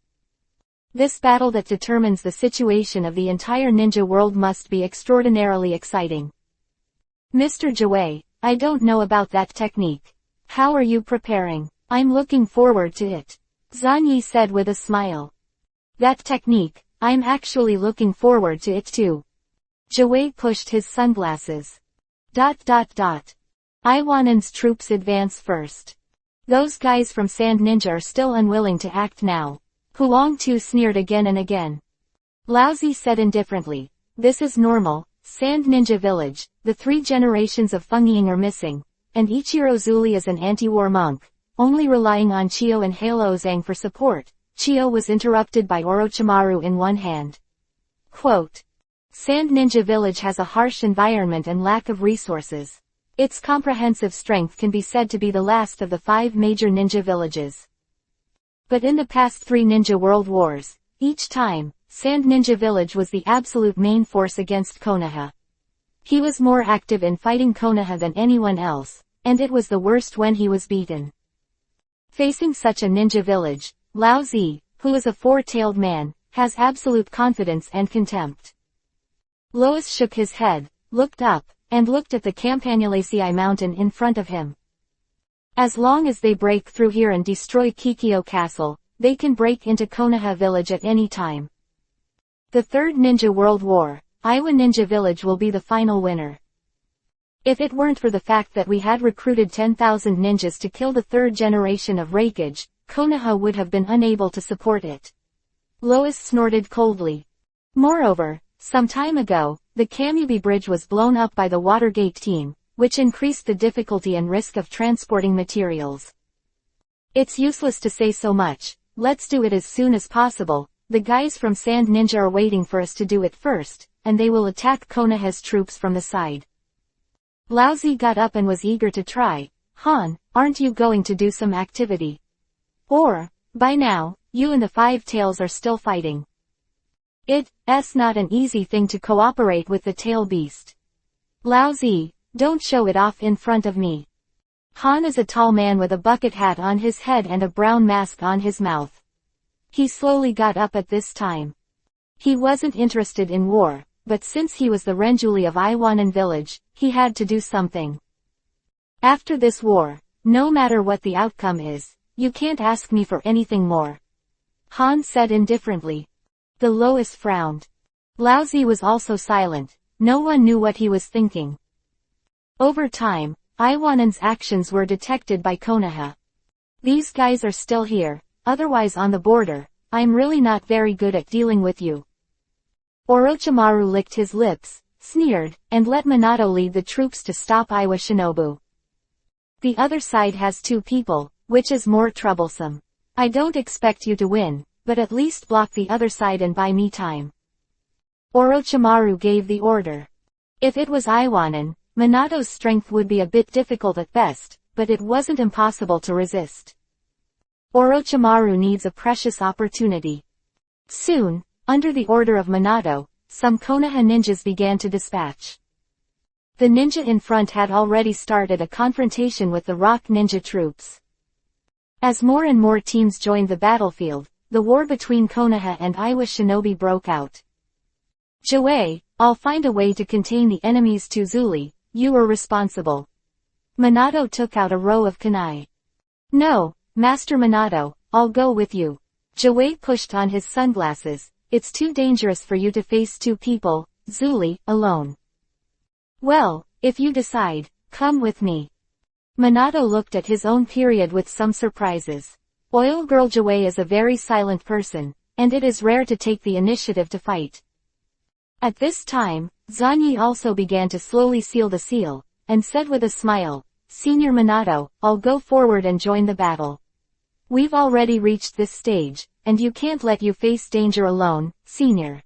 This battle that determines the situation of the entire ninja world must be extraordinarily exciting. Mr. Jiwei, I don't know about that technique. How are you preparing? I'm looking forward to it. Zanyi said with a smile. That technique, I'm actually looking forward to it too. Jiwei pushed his sunglasses. Iwanen's troops advance first. Those guys from Sand Ninja are still unwilling to act now. Huang Tu sneered again and again. Laozi said indifferently, this is normal, Sand Ninja Village, the 3 generations of Fengying are missing, and Ichiro Zuli is an anti-war monk, only relying on Chio and Halozang for support. Chio was interrupted by Orochimaru in one hand. Quote, Sand Ninja Village has a harsh environment and lack of resources. Its comprehensive strength can be said to be the last of the 5 major ninja villages. But in the past 3 ninja world wars, each time, Sand Ninja Village was the absolute main force against Konoha. He was more active in fighting Konoha than anyone else, and it was the worst when he was beaten. Facing such a ninja village, Lao Zi, who is a 4-tailed man, has absolute confidence and contempt. Lois shook his head, looked up, and looked at the Campanulaceae mountain in front of him. As long as they break through here and destroy Kikyo Castle, they can break into Konoha village at any time. The Third Ninja World War, Iwa Ninja Village will be the final winner. If it weren't for the fact that we had recruited 10,000 ninjas to kill the 3rd generation of Raikage, Konoha would have been unable to support it. Lois snorted coldly. Moreover, some time ago, the Kamubi Bridge was blown up by the Watergate team, which increased the difficulty and risk of transporting materials. It's useless to say so much, let's do it as soon as possible, the guys from Sand Ninja are waiting for us to do it first, and they will attack Konoha's troops from the side. Laozi got up and was eager to try. Han, aren't you going to do some activity? Or, by now, you and the 5 tails are still fighting. It's not an easy thing to cooperate with the tail beast. Laozi, don't show it off in front of me. Han is a tall man with a bucket hat on his head and a brown mask on his mouth. He slowly got up at this time. He wasn't interested in war, but since he was the Renjuli of Iwanan village, he had to do something. After this war, no matter what the outcome is, you can't ask me for anything more. Han said indifferently. The Lois frowned. Laozi was also silent, no one knew what he was thinking. Over time, Iwanan's actions were detected by Konoha. These guys are still here, otherwise on the border, I'm really not very good at dealing with you. Orochimaru licked his lips, sneered, and let Minato lead the troops to stop Iwa Shinobu. The other side has 2 people, which is more troublesome. I don't expect you to win, but at least block the other side and buy me time. Orochimaru gave the order. If it was Iwanan, Minato's strength would be a bit difficult at best, but it wasn't impossible to resist. Orochimaru needs a precious opportunity. Soon, under the order of Minato, some Konoha ninjas began to dispatch. The ninja in front had already started a confrontation with the rock ninja troops. As more and more teams joined the battlefield, the war between Konoha and Iwa shinobi broke out. Joey, I'll find a way to contain the enemies to Zuli, you are responsible. Minato took out a row of kunai. No, Master Minato, I'll go with you. Joey pushed on his sunglasses, it's too dangerous for you to face two people, Zuli, alone. Well, if you decide, come with me. Minato looked at his own period with some surprises. Oil Girl Joey is a very silent person, and it is rare to take the initiative to fight. At this time, Zanyi also began to slowly seal the seal, and said with a smile, Senior Minato, I'll go forward and join the battle. We've already reached this stage, and you can't let you face danger alone, Senior.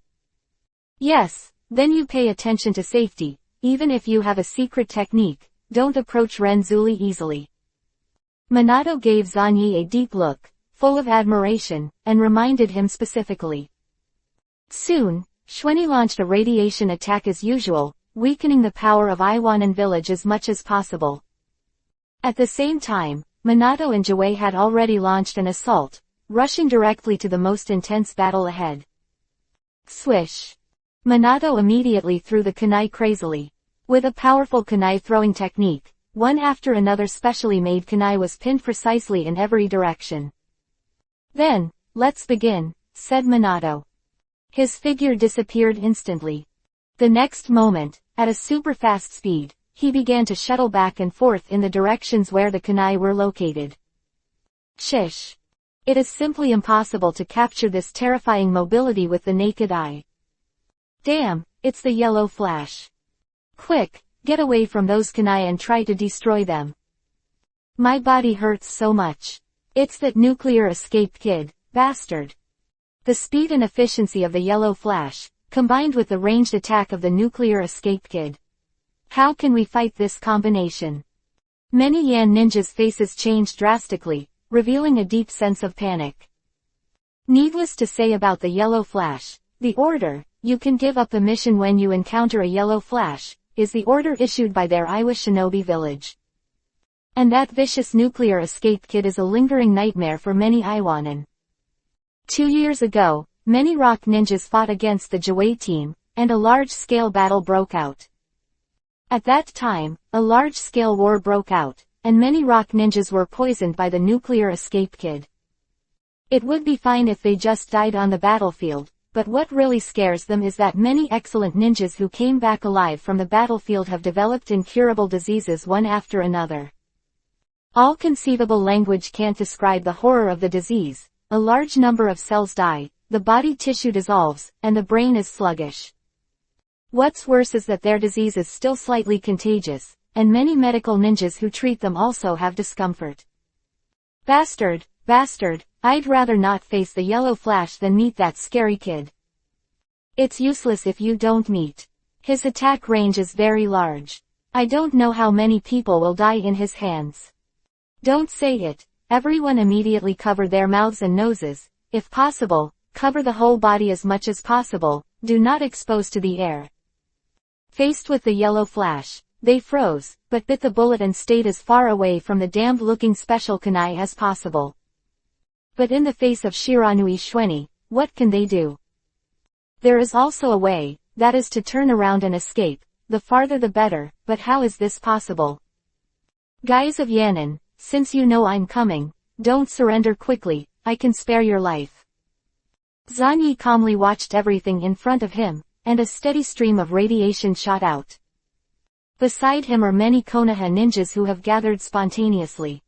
Yes, then you pay attention to safety. Even if you have a secret technique, don't approach Renzuli easily. Minato gave Zanyi a deep look, full of admiration, and reminded him specifically. Soon, Schwenny launched a radiation attack as usual, weakening the power of Iwanan village as much as possible. At the same time, Minato and Joey had already launched an assault, rushing directly to the most intense battle ahead. Swish! Minato immediately threw the kunai crazily. With a powerful kunai throwing technique, one after another specially made kunai was pinned precisely in every direction. Then, let's begin, said Minato. His figure disappeared instantly. The next moment, at a super fast speed, he began to shuttle back and forth in the directions where the kunai were located. Shish! It is simply impossible to capture this terrifying mobility with the naked eye. Damn, it's the yellow flash. Quick, get away from those kunai and try to destroy them. My body hurts so much. It's that nuclear escape kid, bastard. The speed and efficiency of the yellow flash, combined with the ranged attack of the nuclear escape kid. How can we fight this combination? Many Yan ninjas' faces changed drastically, revealing a deep sense of panic. Needless to say about the yellow flash, the order, you can give up the mission when you encounter a yellow flash, is the order issued by their Iwa shinobi village. And that vicious nuclear escape kid is a lingering nightmare for many Iwanan. 2 years ago, many rock ninjas fought against the Joey team, and a large-scale battle broke out. At that time, a large-scale war broke out, and many rock ninjas were poisoned by the nuclear escape kid. It would be fine if they just died on the battlefield, but what really scares them is that many excellent ninjas who came back alive from the battlefield have developed incurable diseases one after another. All conceivable language can't describe the horror of the disease. A large number of cells die, the body tissue dissolves, and the brain is sluggish. What's worse is that their disease is still slightly contagious, and many medical ninjas who treat them also have discomfort. Bastard, I'd rather not face the yellow flash than meet that scary kid. It's useless if you don't meet. His attack range is very large. I don't know how many people will die in his hands. Don't say it. Everyone immediately cover their mouths and noses. If possible, cover the whole body as much as possible. Do not expose to the air. Faced with the yellow flash, they froze, but bit the bullet and stayed as far away from the damned-looking special kunai as possible. But in the face of Shiranui Schwenny, what can they do? There is also a way, that is to turn around and escape, the farther the better, but how is this possible? Guys of Yannin, since you know I'm coming, don't surrender quickly, I can spare your life. Zanyi calmly watched everything in front of him, and a steady stream of radiation shot out. Beside him are many Konoha ninjas who have gathered spontaneously.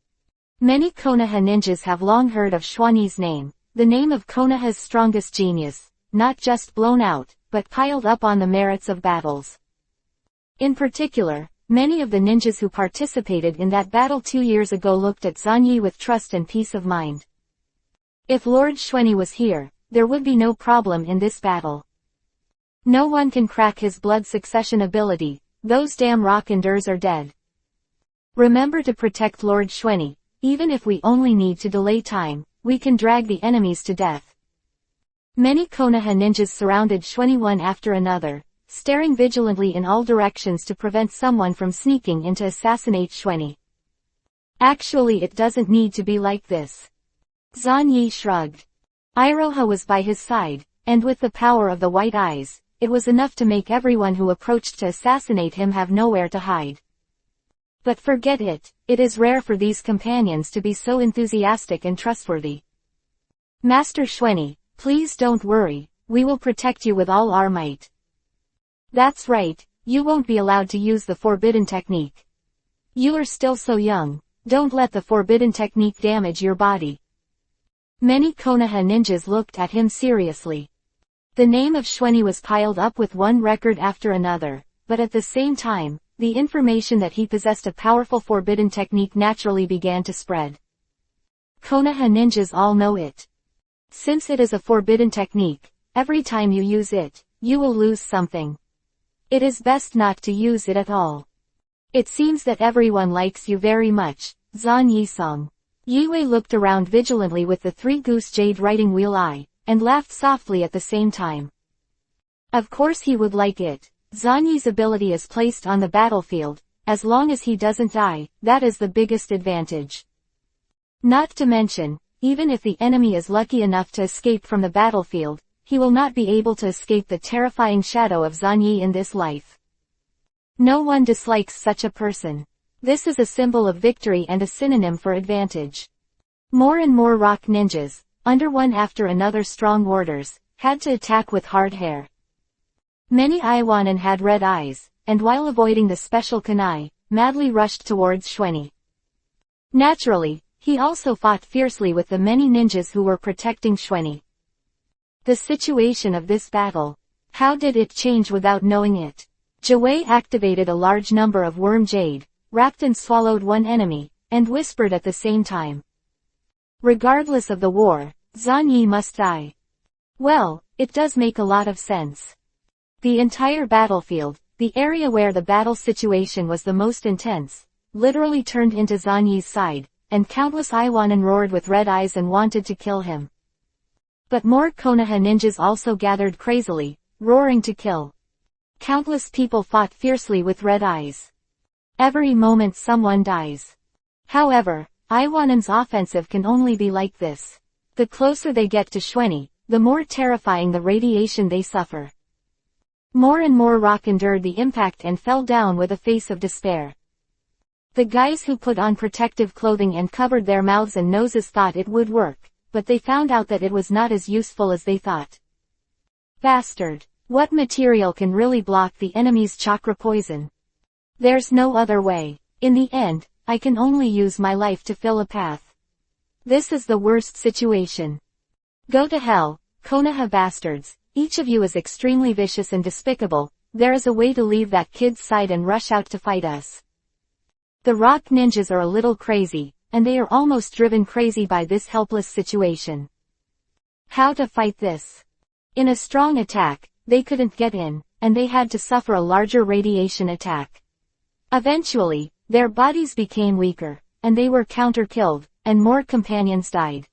Many Konoha ninjas have long heard of Schwanni's name, the name of Konoha's strongest genius, not just blown out, but piled up on the merits of battles. In particular, many of the ninjas who participated in that battle 2 years ago looked at Zanyi with trust and peace of mind. If Lord Schwenny was here, there would be no problem in this battle. No one can crack his blood succession ability, those damn rockanders are dead. Remember to protect Lord Schwenny. Even if we only need to delay time, we can drag the enemies to death. Many Konoha ninjas surrounded Schwenny one after another, staring vigilantly in all directions to prevent someone from sneaking in to assassinate Schwenny. Actually, it doesn't need to be like this. Zanyi shrugged. Iroha was by his side, and with the power of the white eyes, it was enough to make everyone who approached to assassinate him have nowhere to hide. But forget it, it is rare for these companions to be so enthusiastic and trustworthy. Master Schwenny, please don't worry, we will protect you with all our might. That's right, you won't be allowed to use the forbidden technique. You are still so young, don't let the forbidden technique damage your body. Many Konoha ninjas looked at him seriously. The name of Schwenny was piled up with one record after another, but at the same time, the information that he possessed a powerful forbidden technique naturally began to spread. Konoha ninjas all know it. Since it is a forbidden technique, every time you use it, you will lose something. It is best not to use it at all. It seems that everyone likes you very much, Zan Yisong. Yue looked around vigilantly with the three-goose jade writing wheel eye, and laughed softly at the same time. Of course he would like it. Zanyi's ability is placed on the battlefield. As long as he doesn't die, that is the biggest advantage. Not to mention, even if the enemy is lucky enough to escape from the battlefield, he will not be able to escape the terrifying shadow of Zanyi in this life. No one dislikes such a person. This is a symbol of victory and a synonym for advantage. More and more rock ninjas, under one after another strong orders, had to attack with hard hair. Many Iwanan had red eyes, and while avoiding the special kunai, madly rushed towards Schwenny. Naturally, he also fought fiercely with the many ninjas who were protecting Schwenny. The situation of this battle. How did it change without knowing it? Jiwei activated a large number of worm jade, wrapped and swallowed one enemy, and whispered at the same time. Regardless of the war, Zanyi must die. Well, it does make a lot of sense. The entire battlefield, the area where the battle situation was the most intense, literally turned into Zanyi's side, and countless Iwanan roared with red eyes and wanted to kill him. But more Konoha ninjas also gathered crazily, roaring to kill. Countless people fought fiercely with red eyes. Every moment someone dies. However, Iwanan's offensive can only be like this. The closer they get to Schwenny, the more terrifying the radiation they suffer. More and more rock endured the impact and fell down with a face of despair. The guys who put on protective clothing and covered their mouths and noses thought it would work, but they found out that it was not as useful as they thought. Bastard! What material can really block the enemy's chakra poison? There's no other way. In the end, I can only use my life to fill a path. This is the worst situation. Go to hell, Konoha bastards. Each of you is extremely vicious and despicable. There is a way to leave that kid's side and rush out to fight us. The rock ninjas are a little crazy, and they are almost driven crazy by this helpless situation. How to fight this? In a strong attack, they couldn't get in, and they had to suffer a larger radiation attack. Eventually, their bodies became weaker, and they were counter-killed, and more companions died.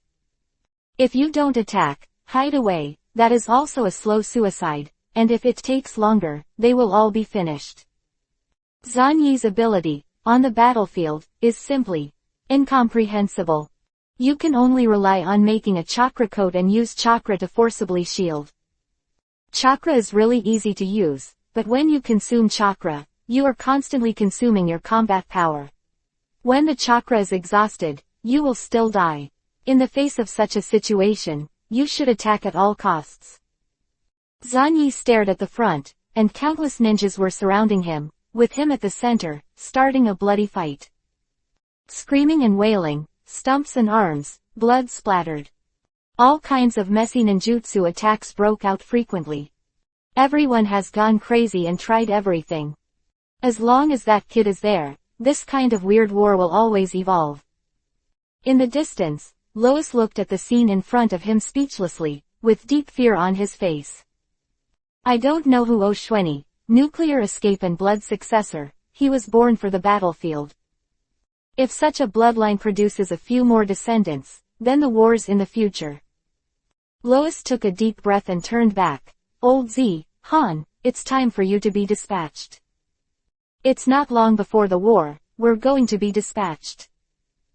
If you don't attack, hide away, that is also a slow suicide, and if it takes longer, they will all be finished. Zanyi's ability, on the battlefield, is simply incomprehensible. You can only rely on making a chakra coat and use chakra to forcibly shield. Chakra is really easy to use, but when you consume chakra, you are constantly consuming your combat power. When the chakra is exhausted, you will still die. In the face of such a situation, you should attack at all costs. Zanyi stared at the front, and countless ninjas were surrounding him, with him at the center, starting a bloody fight. Screaming and wailing, stumps and arms, blood splattered. All kinds of messy ninjutsu attacks broke out frequently. Everyone has gone crazy and tried everything. As long as that kid is there, this kind of weird war will always evolve. In the distance, Lois looked at the scene in front of him speechlessly, with deep fear on his face. I don't know who Schwenny, nuclear escape and blood successor, he was born for the battlefield. If such a bloodline produces a few more descendants, then the wars in the future. Lois took a deep breath and turned back. Old Z, Han, it's time for you to be dispatched. It's not long before the war, we're going to be dispatched.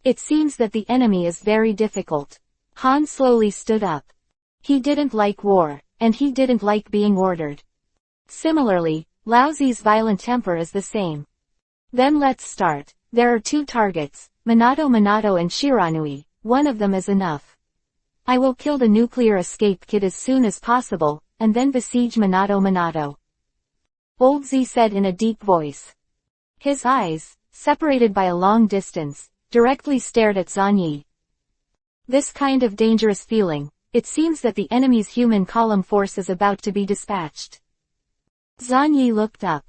It seems that the enemy is very difficult. Han slowly stood up. He didn't like war, and he didn't like being ordered. Similarly, Lao Zi's violent temper is the same. Then let's start. There are 2 targets, Minato and Shiranui, one of them is enough. I will kill the nuclear escape kid as soon as possible, and then besiege Minato. Old Z said in a deep voice. His eyes, separated by a long distance, directly stared at Zanyi. This kind of dangerous feeling, it seems that the enemy's human column force is about to be dispatched. Zanyi looked up.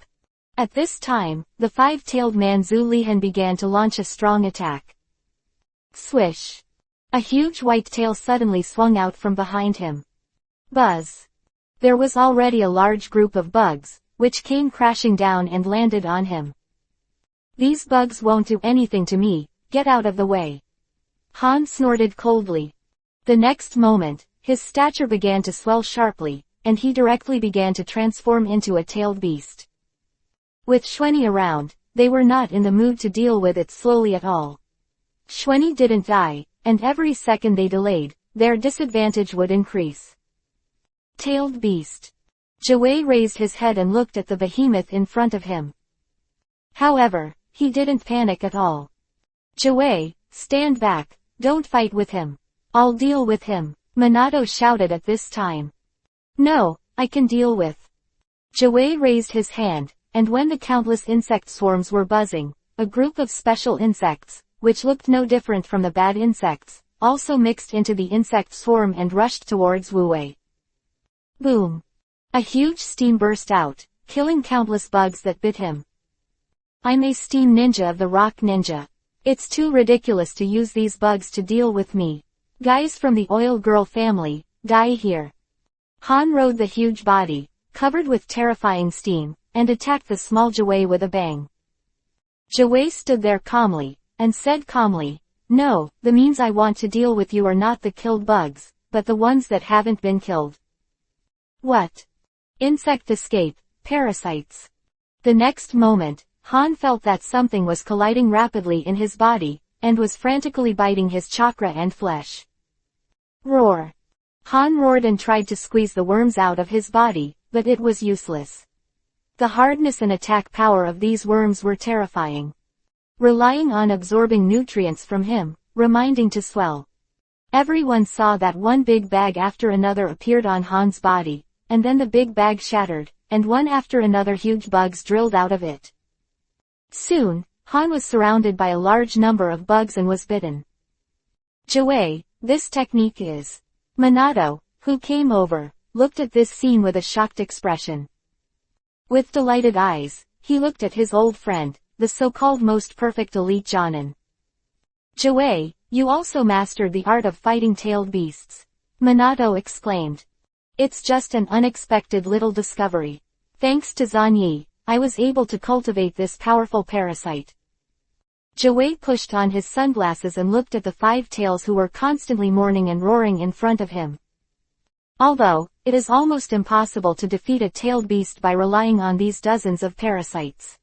At this time, the 5-tailed man Zhu Lihan began to launch a strong attack. Swish! A huge white tail suddenly swung out from behind him. Buzz! There was already a large group of bugs, which came crashing down and landed on him. These bugs won't do anything to me, get out of the way. Han snorted coldly. The next moment, his stature began to swell sharply, and he directly began to transform into a tailed beast. With Xuanyi around, they were not in the mood to deal with it slowly at all. Xuanyi didn't die, and every second they delayed, their disadvantage would increase. Tailed beast. Jiwei raised his head and looked at the behemoth in front of him. However, he didn't panic at all. Jiwei, stand back, don't fight with him. I'll deal with him, Minato shouted at this time. No, I can deal with. Jiwei raised his hand, and when the countless insect swarms were buzzing, a group of special insects, which looked no different from the bad insects, also mixed into the insect swarm and rushed towards Wu Wei. Boom! A huge steam burst out, killing countless bugs that bit him. I'm a steam ninja of the rock ninja. It's too ridiculous to use these bugs to deal with me. Guys from the oil girl family, die here. Han rode the huge body, covered with terrifying steam, and attacked the small Jiwei with a bang. Jiwei stood there calmly, and said calmly, no, the means I want to deal with you are not the killed bugs, but the ones that haven't been killed. What? Insect escape, parasites. The next moment, Han felt that something was colliding rapidly in his body, and was frantically biting his chakra and flesh. Roar! Han roared and tried to squeeze the worms out of his body, but it was useless. The hardness and attack power of these worms were terrifying. Relying on absorbing nutrients from him, reminding to swell. Everyone saw that one big bag after another appeared on Han's body, and then the big bag shattered, and one after another huge bugs drilled out of it. Soon, Han was surrounded by a large number of bugs and was bitten. Jiwei, this technique is. Minato, who came over, looked at this scene with a shocked expression. With delighted eyes, he looked at his old friend, the so-called most perfect elite Jonin. Jiwei, you also mastered the art of fighting tailed beasts. Minato exclaimed. It's just an unexpected little discovery. Thanks to Zanyi, I was able to cultivate this powerful parasite. Jiwei pushed on his sunglasses and looked at the 5 tails who were constantly mourning and roaring in front of him. Although, it is almost impossible to defeat a tailed beast by relying on these dozens of parasites.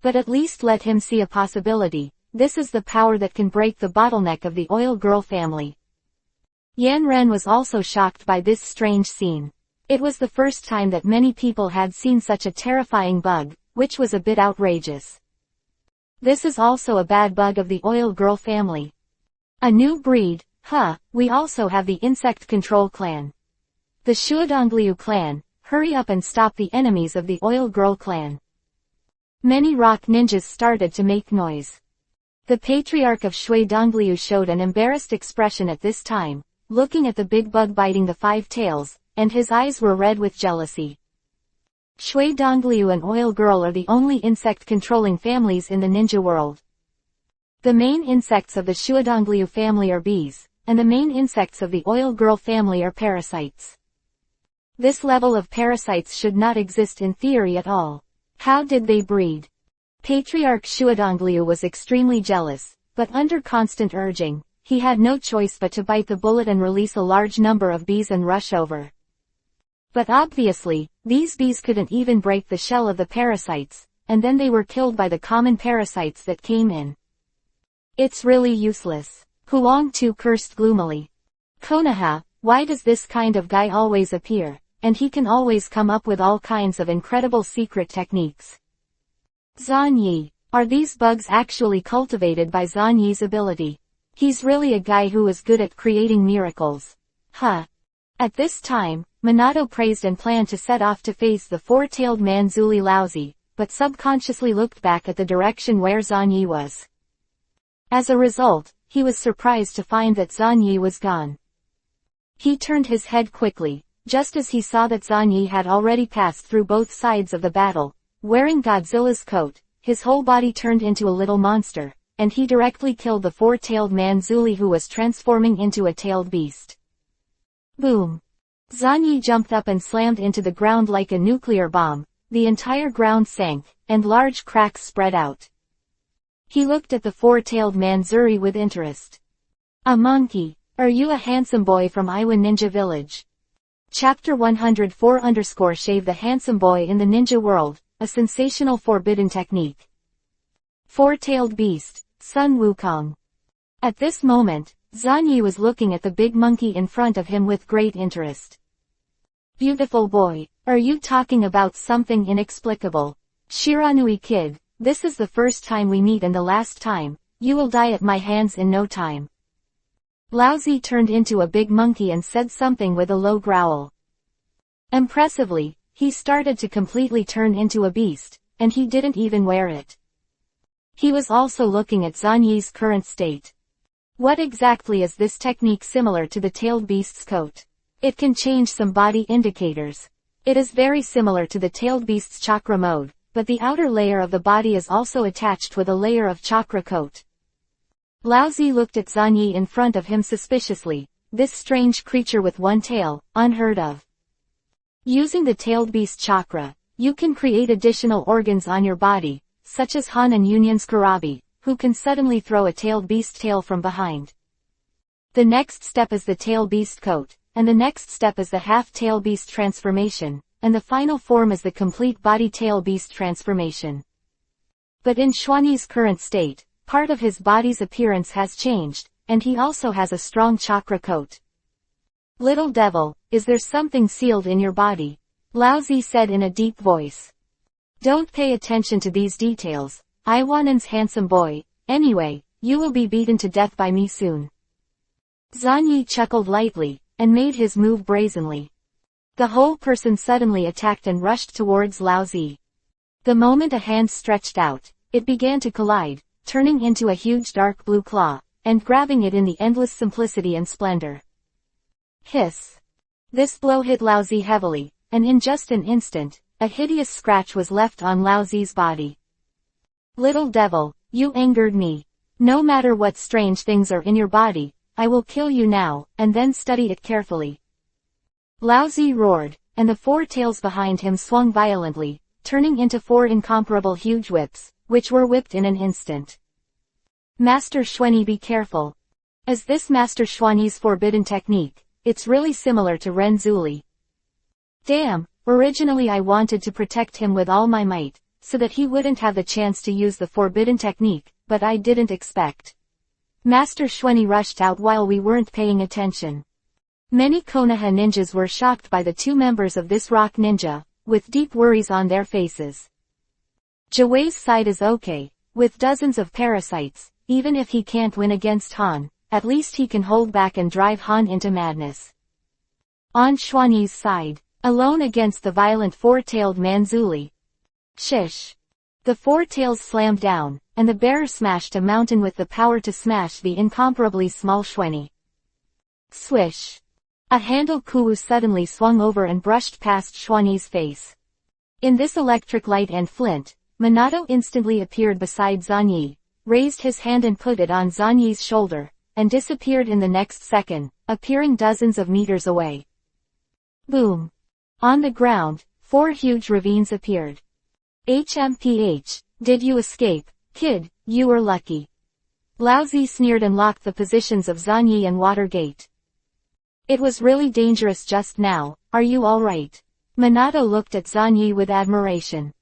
But at least let him see a possibility. This is the power that can break the bottleneck of the oil girl family. Yan Ren was also shocked by this strange scene. It was the first time that many people had seen such a terrifying bug, which was a bit outrageous. This is also a bad bug of the oil girl family. A new breed, we also have the insect control clan. The Shuadongliu clan, hurry up and stop the enemies of the oil girl clan. Many rock ninjas started to make noise. The patriarch of Shuadongliu showed an embarrassed expression at this time, looking at the big bug biting the 5 tails, and his eyes were red with jealousy. Shuadongliu and Oil Girl are the only insect-controlling families in the ninja world. The main insects of the Shuadongliu family are bees, and the main insects of the Oil Girl family are parasites. This level of parasites should not exist in theory at all. How did they breed? Patriarch Shuadongliu was extremely jealous, but under constant urging, he had no choice but to bite the bullet and release a large number of bees and rush over. But obviously, these bees couldn't even break the shell of the parasites, and then they were killed by the common parasites that came in. It's really useless. Huang Tu cursed gloomily. Konoha, why does this kind of guy always appear, and he can always come up with all kinds of incredible secret techniques? Zhan Yi, are these bugs actually cultivated by Zhan Yi's ability? He's really a guy who is good at creating miracles. Huh. At this time, Minato praised and planned to set off to face the four-tailed man Zuli Laozi, but subconsciously looked back at the direction where Zhan Yi was. As a result, he was surprised to find that Zhan Yi was gone. He turned his head quickly, just as he saw that Zhan Yi had already passed through both sides of the battle. Wearing Godzilla's coat, his whole body turned into a little monster, and he directly killed the four-tailed man Zuli, who was transforming into a tailed beast. Boom! Zhan Yi jumped up and slammed into the ground like a nuclear bomb. The entire ground sank, and large cracks spread out. He looked at the four-tailed man Zuri with interest. A monkey, are you a handsome boy from Iwan Ninja Village? Chapter 104_Shave the handsome boy in the ninja world, a sensational forbidden technique. Four-tailed beast, Sun Wukong. At this moment, Zhan Yi was looking at the big monkey in front of him with great interest. Beautiful boy, are you talking about something inexplicable? Shiranui kid, this is the first time we meet and the last time. You will die at my hands in no time. Laozi turned into a big monkey and said something with a low growl. Impressively, he started to completely turn into a beast, and he didn't even wear it. He was also looking at Zhan Yi's current state. What exactly is this technique similar to the tailed beast's coat? It can change some body indicators. It is very similar to the tailed beast's chakra mode, but the outer layer of the body is also attached with a layer of chakra coat. Laozi looked at Zhan Yi in front of him suspiciously. This strange creature with one tail, unheard of. Using the tailed beast chakra, you can create additional organs on your body, such as Han and Union's Kurabi, who can suddenly throw a tailed beast tail from behind. The next step is the tail beast coat, and the next step is the half-tail beast transformation, and the final form is the complete body tail beast transformation. But in Xuanyi's current state, part of his body's appearance has changed, and he also has a strong chakra coat. Little devil, is there something sealed in your body? Laozi said in a deep voice. Don't pay attention to these details, Iwanen's handsome boy. Anyway, you will be beaten to death by me soon. Zhan Yi chuckled lightly, and made his move brazenly. The whole person suddenly attacked and rushed towards Laozi. The moment a hand stretched out, it began to collide, turning into a huge dark blue claw, and grabbing it in the endless simplicity and splendor. Hiss! This blow hit Laozi heavily, and in just an instant, a hideous scratch was left on Laozi's body. Little devil, you angered me. No matter what strange things are in your body, I will kill you now, and then study it carefully. Laozi roared, and the four tails behind him swung violently, turning into four incomparable huge whips, which were whipped in an instant. Master Xuanyi, be careful. As this Master Xuanyi's forbidden technique, it's really similar to Ren Zuli. Damn, originally I wanted to protect him with all my might, so that he wouldn't have the chance to use the forbidden technique, but I didn't expect. Master Xuanyi rushed out while we weren't paying attention. Many Konoha ninjas were shocked by the two members of this rock ninja, with deep worries on their faces. Jiwei's side is okay, with dozens of parasites. Even if he can't win against Han, at least he can hold back and drive Han into madness. On Xuanyi's side, alone against the violent four-tailed man Zuli. Shish! The four tails slammed down, and the bearer smashed a mountain with the power to smash the incomparably small Xuanyi. Swish! A handle Kuwu suddenly swung over and brushed past Xuanyi's face. In this electric light and flint, Minato instantly appeared beside Zhan Yi, raised his hand and put it on Zhan Yi's shoulder, and disappeared in the next second, appearing dozens of meters away. Boom! On the ground, 4 huge ravines appeared. HMPH, did you escape, kid? You were lucky. Laozi sneered and locked the positions of Zanyi and Watergate. It was really dangerous just now, are you alright? Minato looked at Zanyi with admiration.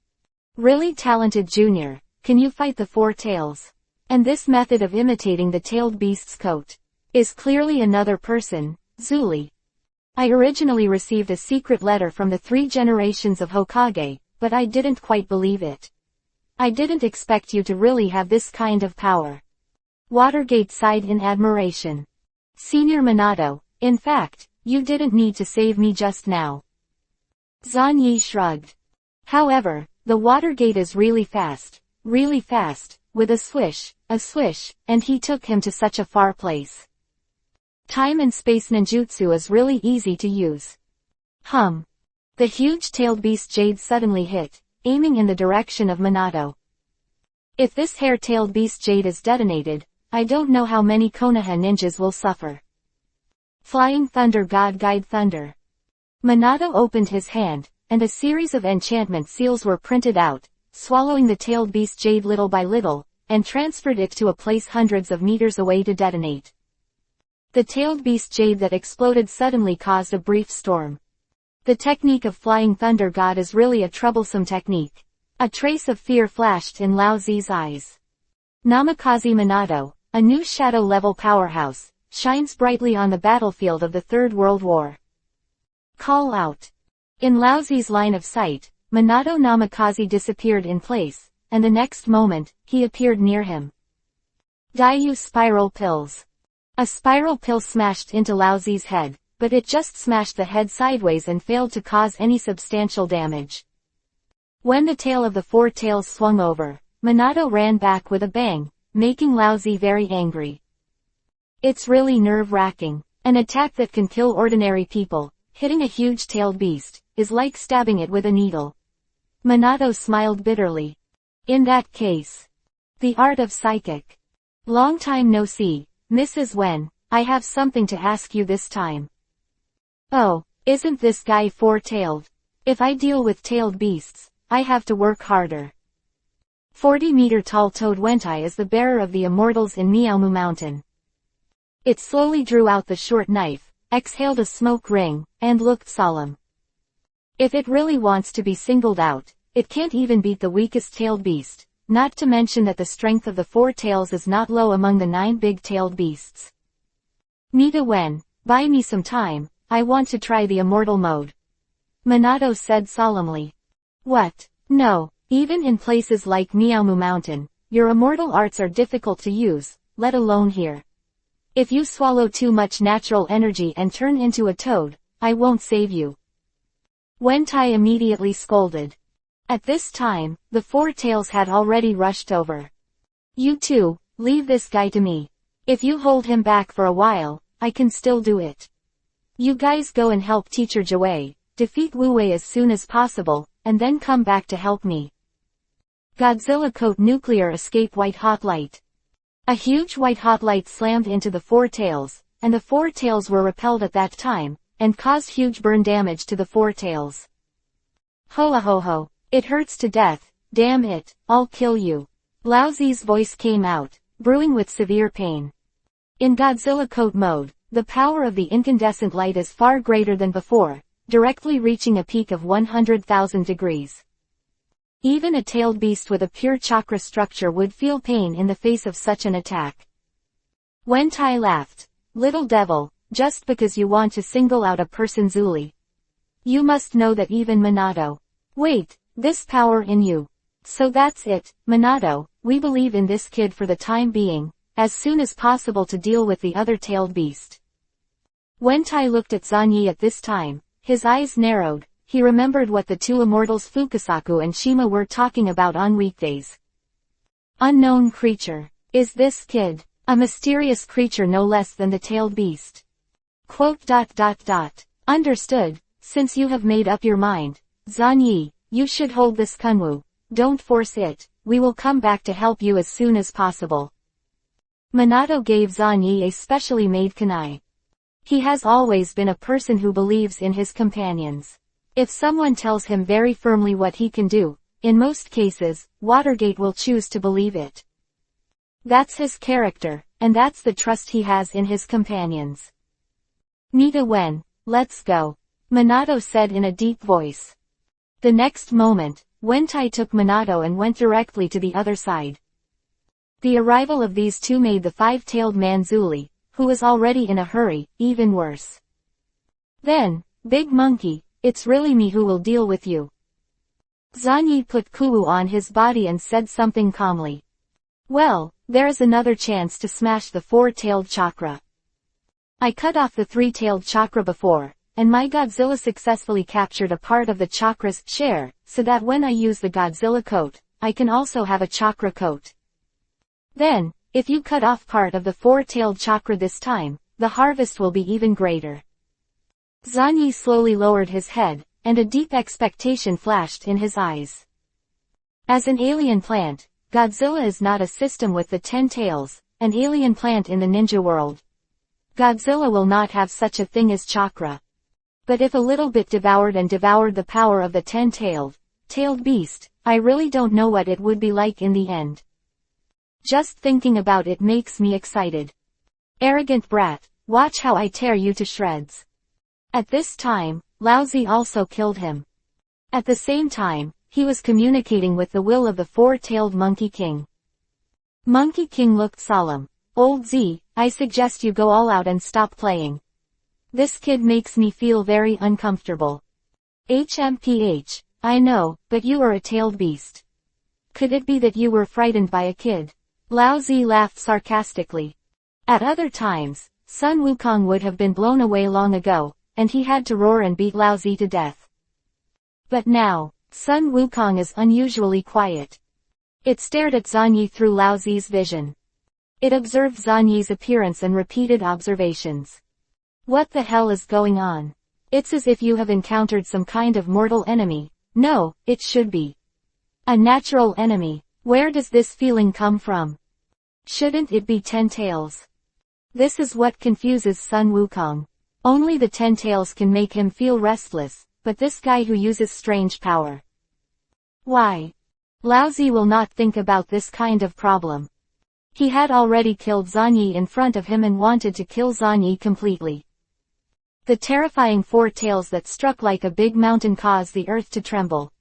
Really talented junior, can you fight the 4 tails? And this method of imitating the tailed beast's coat is clearly another person, Zuli. I originally received a secret letter from the 3 generations of Hokage, but I didn't quite believe it. I didn't expect you to really have this kind of power. Watergate sighed in admiration. Senior Minato, in fact, you didn't need to save me just now. Zanyi shrugged. However, the Watergate is really fast, with a swish, and he took him to such a far place. Time and space ninjutsu is really easy to use. The huge-tailed beast Jade suddenly hit, aiming in the direction of Minato. If this hair-tailed beast Jade is detonated, I don't know how many Konoha ninjas will suffer. Flying Thunder God Guide Thunder. Minato opened his hand, and a series of enchantment seals were printed out, swallowing the tailed beast Jade little by little, and transferred it to a place hundreds of meters away to detonate. The tailed beast Jade that exploded suddenly caused a brief storm. The technique of Flying Thunder God is really a troublesome technique. A trace of fear flashed in Lao Zi's eyes. Namikaze Minato, a new shadow-level powerhouse, shines brightly on the battlefield of the Third World War. Call out. In Lao Zi's line of sight, Minato Namikaze disappeared in place, and the next moment, he appeared near him. Daiyu Spiral Pills. A spiral pill smashed into Lao Zi's head, but it just smashed the head sideways and failed to cause any substantial damage. When the tail of the 4 tails swung over, Minato ran back with a bang, making Lao Zi very angry. It's really nerve-wracking. An attack that can kill ordinary people, hitting a huge-tailed beast, is like stabbing it with a needle. Minato smiled bitterly. In that case. The art of psychic. Long time no see, Mrs. Wen, I have something to ask you this time. Oh, isn't this guy 4-tailed? If I deal with tailed beasts, I have to work harder. 40-meter-tall Toad Wentai is the bearer of the immortals in Miaomu Mountain. It slowly drew out the short knife, exhaled a smoke ring, and looked solemn. If it really wants to be singled out, it can't even beat the weakest tailed beast, not to mention that the strength of the 4 tails is not low among the 9 big-tailed beasts. Nita Wen, buy me some time, I want to try the immortal mode. Minato said solemnly. What? No, even in places like Miaomu Mountain, your immortal arts are difficult to use, let alone here. If you swallow too much natural energy and turn into a toad, I won't save you. Wentai immediately scolded. At this time, the 4 tails had already rushed over. You two, leave this guy to me. If you hold him back for a while, I can still do it. You guys go and help Teacher Jiwei, defeat Wu Wei as soon as possible, and then come back to help me. Godzilla Coat Nuclear Escape White Hot Light. A huge white hot light slammed into the 4 tails, and the 4 tails were repelled at that time, and caused huge burn damage to the 4 tails. Ho ho ho. It hurts to death, damn it, I'll kill you. Lao Zi's voice came out, brewing with severe pain. In Godzilla Coat mode, the power of the incandescent light is far greater than before, directly reaching a peak of 100,000 degrees. Even a tailed beast with a pure chakra structure would feel pain in the face of such an attack. Wentai laughed. Little devil, just because you want to single out a person Zuli. You must know that even Minato. Wait. This power in you. So that's it, Minato, we believe in this kid for the time being, as soon as possible to deal with the other tailed beast. Wentai looked at Zanyi at this time, his eyes narrowed, he remembered what the 2 immortals Fukasaku and Shima were talking about on weekdays. Unknown creature. Is this kid a mysterious creature no less than the tailed beast? Understood, since you have made up your mind, Zanyi. You should hold this kunwu. Don't force it, we will come back to help you as soon as possible. Minato gave Zanyi a specially made kunai. He has always been a person who believes in his companions. If someone tells him very firmly what he can do, in most cases, Watergate will choose to believe it. That's his character, and that's the trust he has in his companions. Nita Wen, let's go, Minato said in a deep voice. The next moment, Wentai took Minato and went directly to the other side. The arrival of these two made the five-tailed man Zuli, who was already in a hurry, even worse. Then, Big Monkey, it's really me who will deal with you. Zanyi put Kuwu on his body and said something calmly. Well, there is another chance to smash the four-tailed chakra. I cut off the three-tailed chakra before, and my Godzilla successfully captured a part of the chakra's share, so that when I use the Godzilla coat, I can also have a chakra coat. Then, if you cut off part of the four-tailed chakra this time, the harvest will be even greater. Zanyi slowly lowered his head, and a deep expectation flashed in his eyes. As an alien plant, Godzilla is not a system with the 10 tails, an alien plant in the ninja world. Godzilla will not have such a thing as chakra. But if a little bit devoured the power of the 10-tailed beast, I really don't know what it would be like in the end. Just thinking about it makes me excited. Arrogant brat, watch how I tear you to shreds. At this time, Laozi also killed him. At the same time, he was communicating with the will of the four-tailed Monkey King. Monkey King looked solemn. Old Z, I suggest you go all out and stop playing. This kid makes me feel very uncomfortable. HMPH, I know, but you are a tailed beast. Could it be that you were frightened by a kid? Laozi laughed sarcastically. At other times, Sun Wukong would have been blown away long ago, and he had to roar and beat Laozi to death. But now, Sun Wukong is unusually quiet. It stared at Zanyi through Laozi's vision. It observed Zanyi's appearance and repeated observations. What the hell is going on? It's as if you have encountered some kind of mortal enemy. No, it should be a natural enemy. Where does this feeling come from? Shouldn't it be 10 tails? This is what confuses Sun Wukong. Only the 10 tails can make him feel restless, but this guy who uses strange power. Why? Laozi will not think about this kind of problem. He had already killed Zanyi in front of him and wanted to kill Zanyi completely. The terrifying four tails that struck like a big mountain caused the earth to tremble.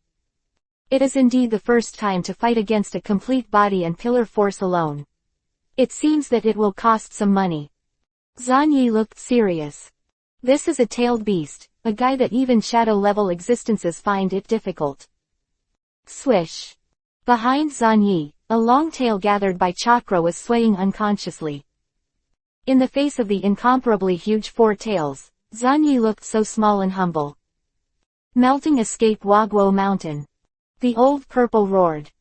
It is indeed the first time to fight against a complete body and pillar force alone. It seems that it will cost some money. Zanyi looked serious. This is a tailed beast, a guy that even shadow-level existences find it difficult. Swish. Behind Zanyi, a long tail gathered by chakra was swaying unconsciously. In the face of the incomparably huge four tails, Zanyi looked so small and humble. Melting escape Wagwo Mountain. The old purple roared.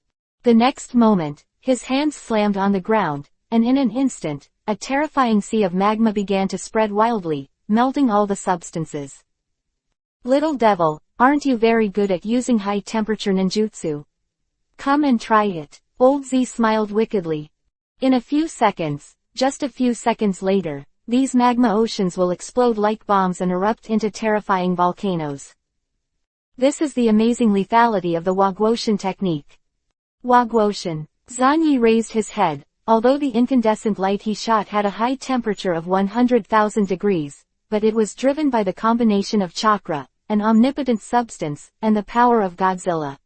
The next moment, his hands slammed on the ground, and in an instant, a terrifying sea of magma began to spread wildly, melting all the substances. Little devil, aren't you very good at using high-temperature ninjutsu? Come and try it. Old Z smiled wickedly. In a few seconds, just a few seconds later, these magma oceans will explode like bombs and erupt into terrifying volcanoes. This is the amazing lethality of the Wagwoshin technique. Wagwoshin. Zanyi raised his head. Although the incandescent light he shot had a high temperature of 100,000 degrees, but it was driven by the combination of chakra, an omnipotent substance, and the power of Godzilla.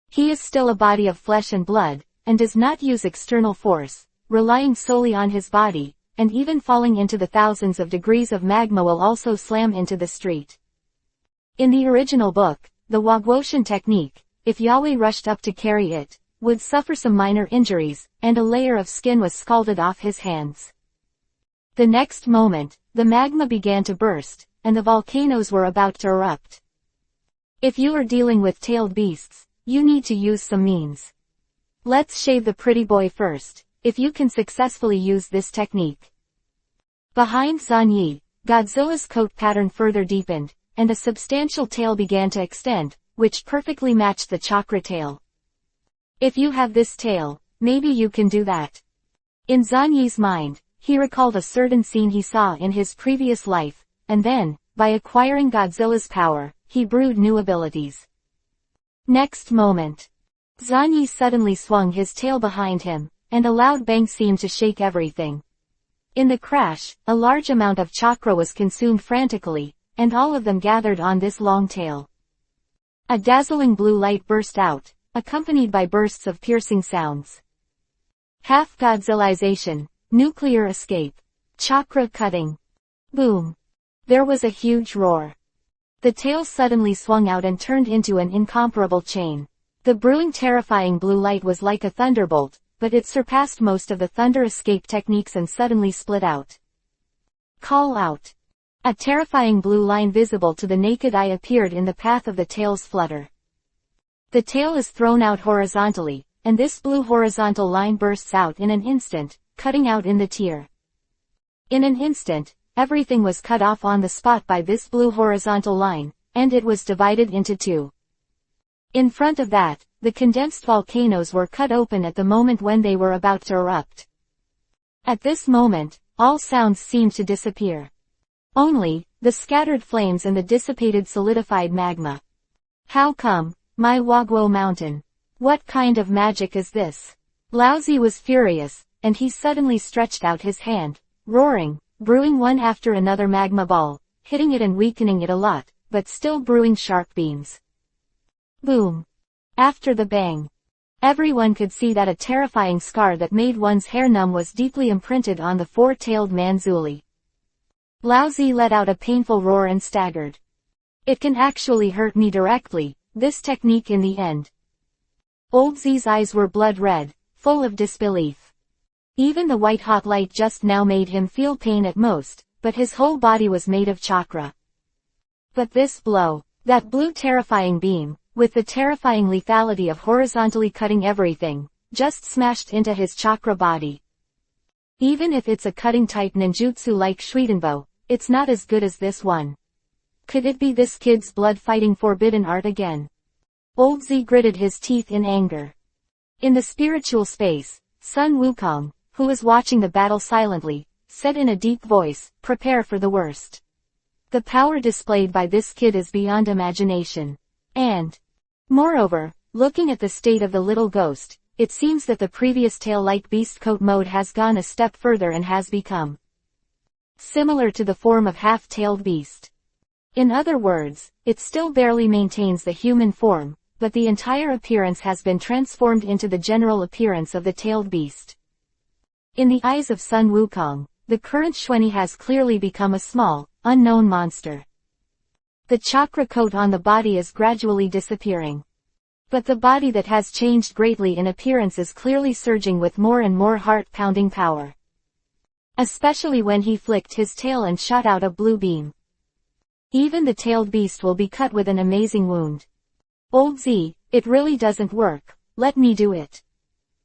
He is still a body of flesh and blood, and does not use external force, relying solely on his body, and even falling into the thousands of degrees of magma will also slam into the street. In the original book, the Wagwoshin technique, if Yahweh rushed up to carry it, would suffer some minor injuries, and a layer of skin was scalded off his hands. The next moment, the magma began to burst, and the volcanoes were about to erupt. If you are dealing with tailed beasts, you need to use some means. Let's shave the pretty boy first, if you can successfully use this technique. Behind Zanyi, Godzilla's coat pattern further deepened, and a substantial tail began to extend, which perfectly matched the chakra tail. If you have this tail, maybe you can do that. In Zanyi's mind, he recalled a certain scene he saw in his previous life, and then, by acquiring Godzilla's power, he brewed new abilities. Next moment, Zanyi suddenly swung his tail behind him, and a loud bang seemed to shake everything. In the crash, a large amount of chakra was consumed frantically, and all of them gathered on this long tail. A dazzling blue light burst out, accompanied by bursts of piercing sounds. Half-Godzillization, nuclear escape, chakra cutting. Boom. There was a huge roar. The tail suddenly swung out and turned into an incomparable chain. The brewing terrifying blue light was like a thunderbolt, but it surpassed most of the thunder escape techniques and suddenly split out. Call out. A terrifying blue line visible to the naked eye appeared in the path of the tail's flutter. The tail is thrown out horizontally, and this blue horizontal line bursts out in an instant, cutting out in the tear. In an instant, everything was cut off on the spot by this blue horizontal line, and it was divided into two. In front of that, the condensed volcanoes were cut open at the moment when they were about to erupt. At this moment, all sounds seemed to disappear. Only, the scattered flames and the dissipated solidified magma. How come, my Wagwo mountain? What kind of magic is this? Laozi was furious, and he suddenly stretched out his hand, roaring, brewing one after another magma ball, hitting it and weakening it a lot, but still brewing sharp beams. Boom. After the bang, everyone could see that a terrifying scar that made one's hair numb was deeply imprinted on the four-tailed Manzuli. Laozi let out a painful roar and staggered. It can actually hurt me directly, this technique in the end. Old Z's eyes were blood red, full of disbelief. Even the white-hot light just now made him feel pain at most, but his whole body was made of chakra. But this blow, that blue terrifying beam, with the terrifying lethality of horizontally cutting everything, just smashed into his chakra body. Even if it's a cutting-type ninjutsu like Shuidenbo, it's not as good as this one. Could it be this kid's blood-fighting forbidden art again? Old Z gritted his teeth in anger. In the spiritual space, Sun Wukong, who was watching the battle silently, said in a deep voice, "Prepare for the worst. The power displayed by this kid is beyond imagination. And, moreover, looking at the state of the little ghost, it seems that the previous tail-like beast coat mode has gone a step further and has become similar to the form of half-tailed beast. In other words, it still barely maintains the human form, but the entire appearance has been transformed into the general appearance of the tailed beast." In the eyes of Sun Wukong, the current Xuanyi has clearly become a small, unknown monster. The chakra coat on the body is gradually disappearing. But the body that has changed greatly in appearance is clearly surging with more and more heart-pounding power. Especially when he flicked his tail and shot out a blue beam. Even the tailed beast will be cut with an amazing wound. Old Z, it really doesn't work, let me do it.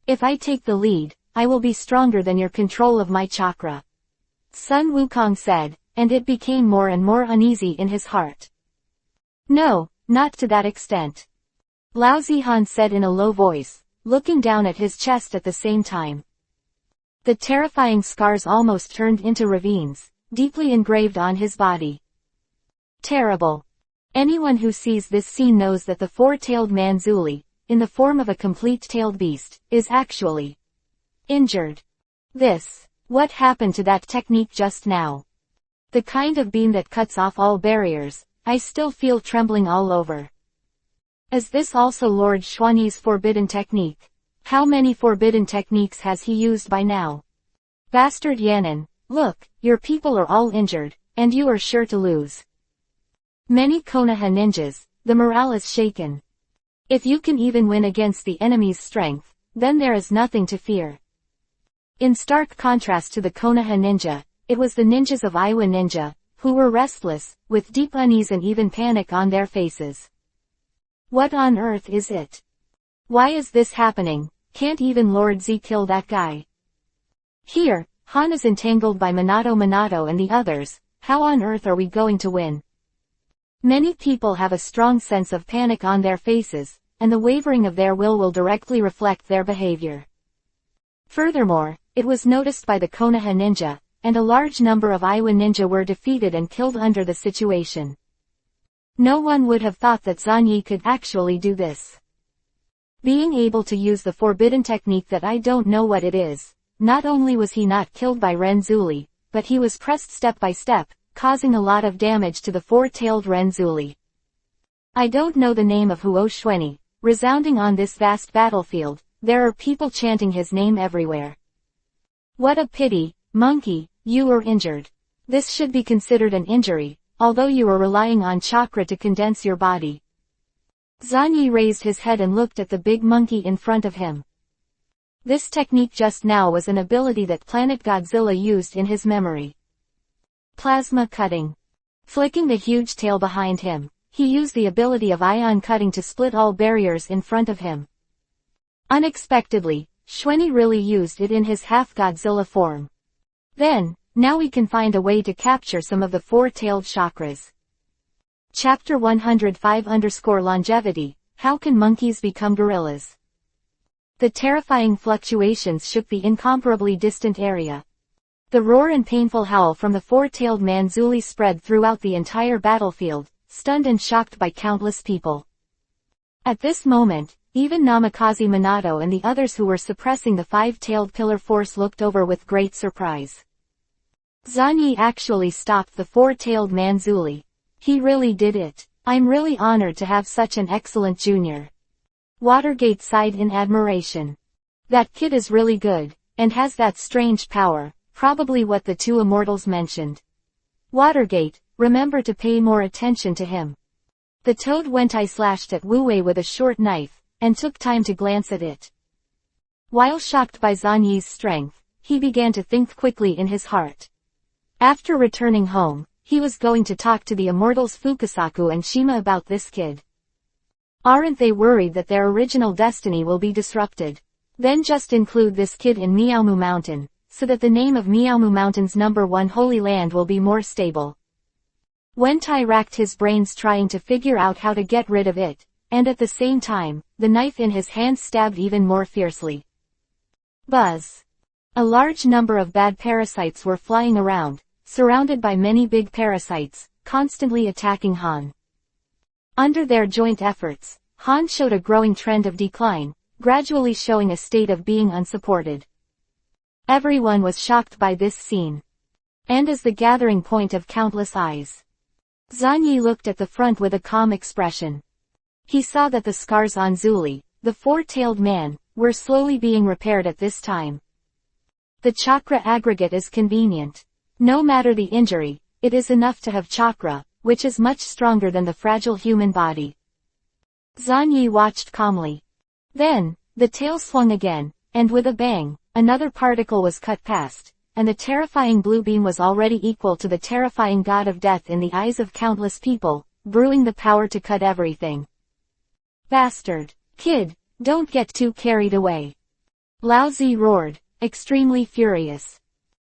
If I take the lead, I will be stronger than your control of my chakra. Sun Wukong said, and it became more and more uneasy in his heart. No, not to that extent. Lao Zihan said in a low voice, looking down at his chest at the same time. The terrifying scars almost turned into ravines, deeply engraved on his body. Terrible. Anyone who sees this scene knows that the four-tailed Manzuli, in the form of a complete tailed beast, is actually injured. What happened to that technique just now? The kind of beam that cuts off all barriers, I still feel trembling all over. Is this also Lord Xuanyi's forbidden technique? How many forbidden techniques has he used by now? Bastard Yanin, look, your people are all injured, and you are sure to lose. Many Konoha ninjas, the morale is shaken. If you can even win against the enemy's strength, then there is nothing to fear. In stark contrast to the Konoha ninja, it was the ninjas of Iwa Ninja, who were restless, with deep unease and even panic on their faces. What on earth is it? Why is this happening? Can't even Lord Z kill that guy? Here, Han is entangled by Minato and the others, how on earth are we going to win? Many people have a strong sense of panic on their faces, and the wavering of their will directly reflect their behavior. Furthermore, it was noticed by the Konoha ninja, and a large number of Iwa ninja were defeated and killed under the situation. No one would have thought that Zanyi could actually do this. Being able to use the forbidden technique that I don't know what it is, not only was he not killed by Renzuli, but he was pressed step by step, causing a lot of damage to the four-tailed Renzuli. I don't know the name of Huo Xuanyi, resounding on this vast battlefield, there are people chanting his name everywhere. What a pity, monkey, you were injured. This should be considered an injury, although you are relying on chakra to condense your body. Zanyi raised his head and looked at the big monkey in front of him. This technique just now was an ability that Planet Godzilla used in his memory. Plasma cutting. Flicking the huge tail behind him, he used the ability of ion cutting to split all barriers in front of him. Unexpectedly, Xuanyi really used it in his half-Godzilla form. Then, now we can find a way to capture some of the four-tailed chakras. Chapter 105-Longevity, How Can Monkeys Become Gorillas? The terrifying fluctuations shook the incomparably distant area. The roar and painful howl from the four-tailed Manzuli spread throughout the entire battlefield, stunned and shocked by countless people. At this moment, even Namikaze Minato and the others who were suppressing the five-tailed pillar force looked over with great surprise. Zanyi actually stopped the four-tailed Manzuli. He really did it. I'm really honored to have such an excellent junior. Watergate sighed in admiration. That kid is really good, and has that strange power, probably what the two immortals mentioned. Watergate, remember to pay more attention to him. The toad Wentai slashed at Wu Wei with a short knife, and took time to glance at it. While shocked by Zanyi's strength, he began to think quickly in his heart. After returning home, he was going to talk to the immortals Fukasaku and Shima about this kid. Aren't they worried that their original destiny will be disrupted? Then just include this kid in Miaomu Mountain, so that the name of Miaomu Mountain's #1 Holy Land will be more stable. Wentai racked his brains trying to figure out how to get rid of it, and at the same time, the knife in his hand stabbed even more fiercely. Buzz! A large number of bad parasites were flying around, surrounded by many big parasites, constantly attacking Han. Under their joint efforts, Han showed a growing trend of decline, gradually showing a state of being unsupported. Everyone was shocked by this scene. And as the gathering point of countless eyes, Zanyi looked at the front with a calm expression. He saw that the scars on Zuli, the four-tailed man, were slowly being repaired at this time. The chakra aggregate is convenient. No matter the injury, it is enough to have chakra, which is much stronger than the fragile human body. Zanyi watched calmly. Then, the tail swung again, and with a bang, another particle was cut past, and the terrifying blue beam was already equal to the terrifying god of death in the eyes of countless people, brewing the power to cut everything. Bastard! Kid, don't get too carried away. Lao Zi roared, extremely furious.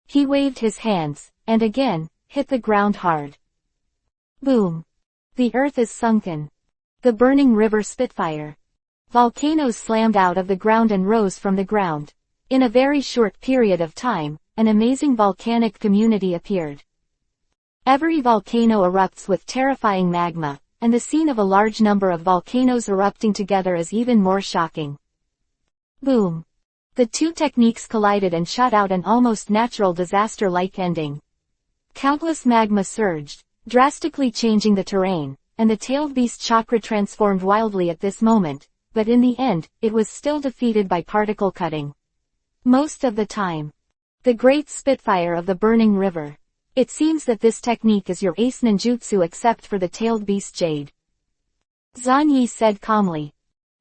He waved his hands, and again, hit the ground hard. Boom! The earth is sunken. The burning river Spitfire. Volcanoes slammed out of the ground and rose from the ground. In a very short period of time, an amazing volcanic community appeared. Every volcano erupts with terrifying magma, and the scene of a large number of volcanoes erupting together is even more shocking. Boom! The two techniques collided and shot out an almost natural disaster-like ending. Countless magma surged, drastically changing the terrain, and the tailed beast chakra transformed wildly at this moment, but in the end, it was still defeated by particle cutting. Most of the time. The great Spitfire of the burning river. It seems that this technique is your ace ninjutsu except for the tailed beast Jade. Zanyi said calmly.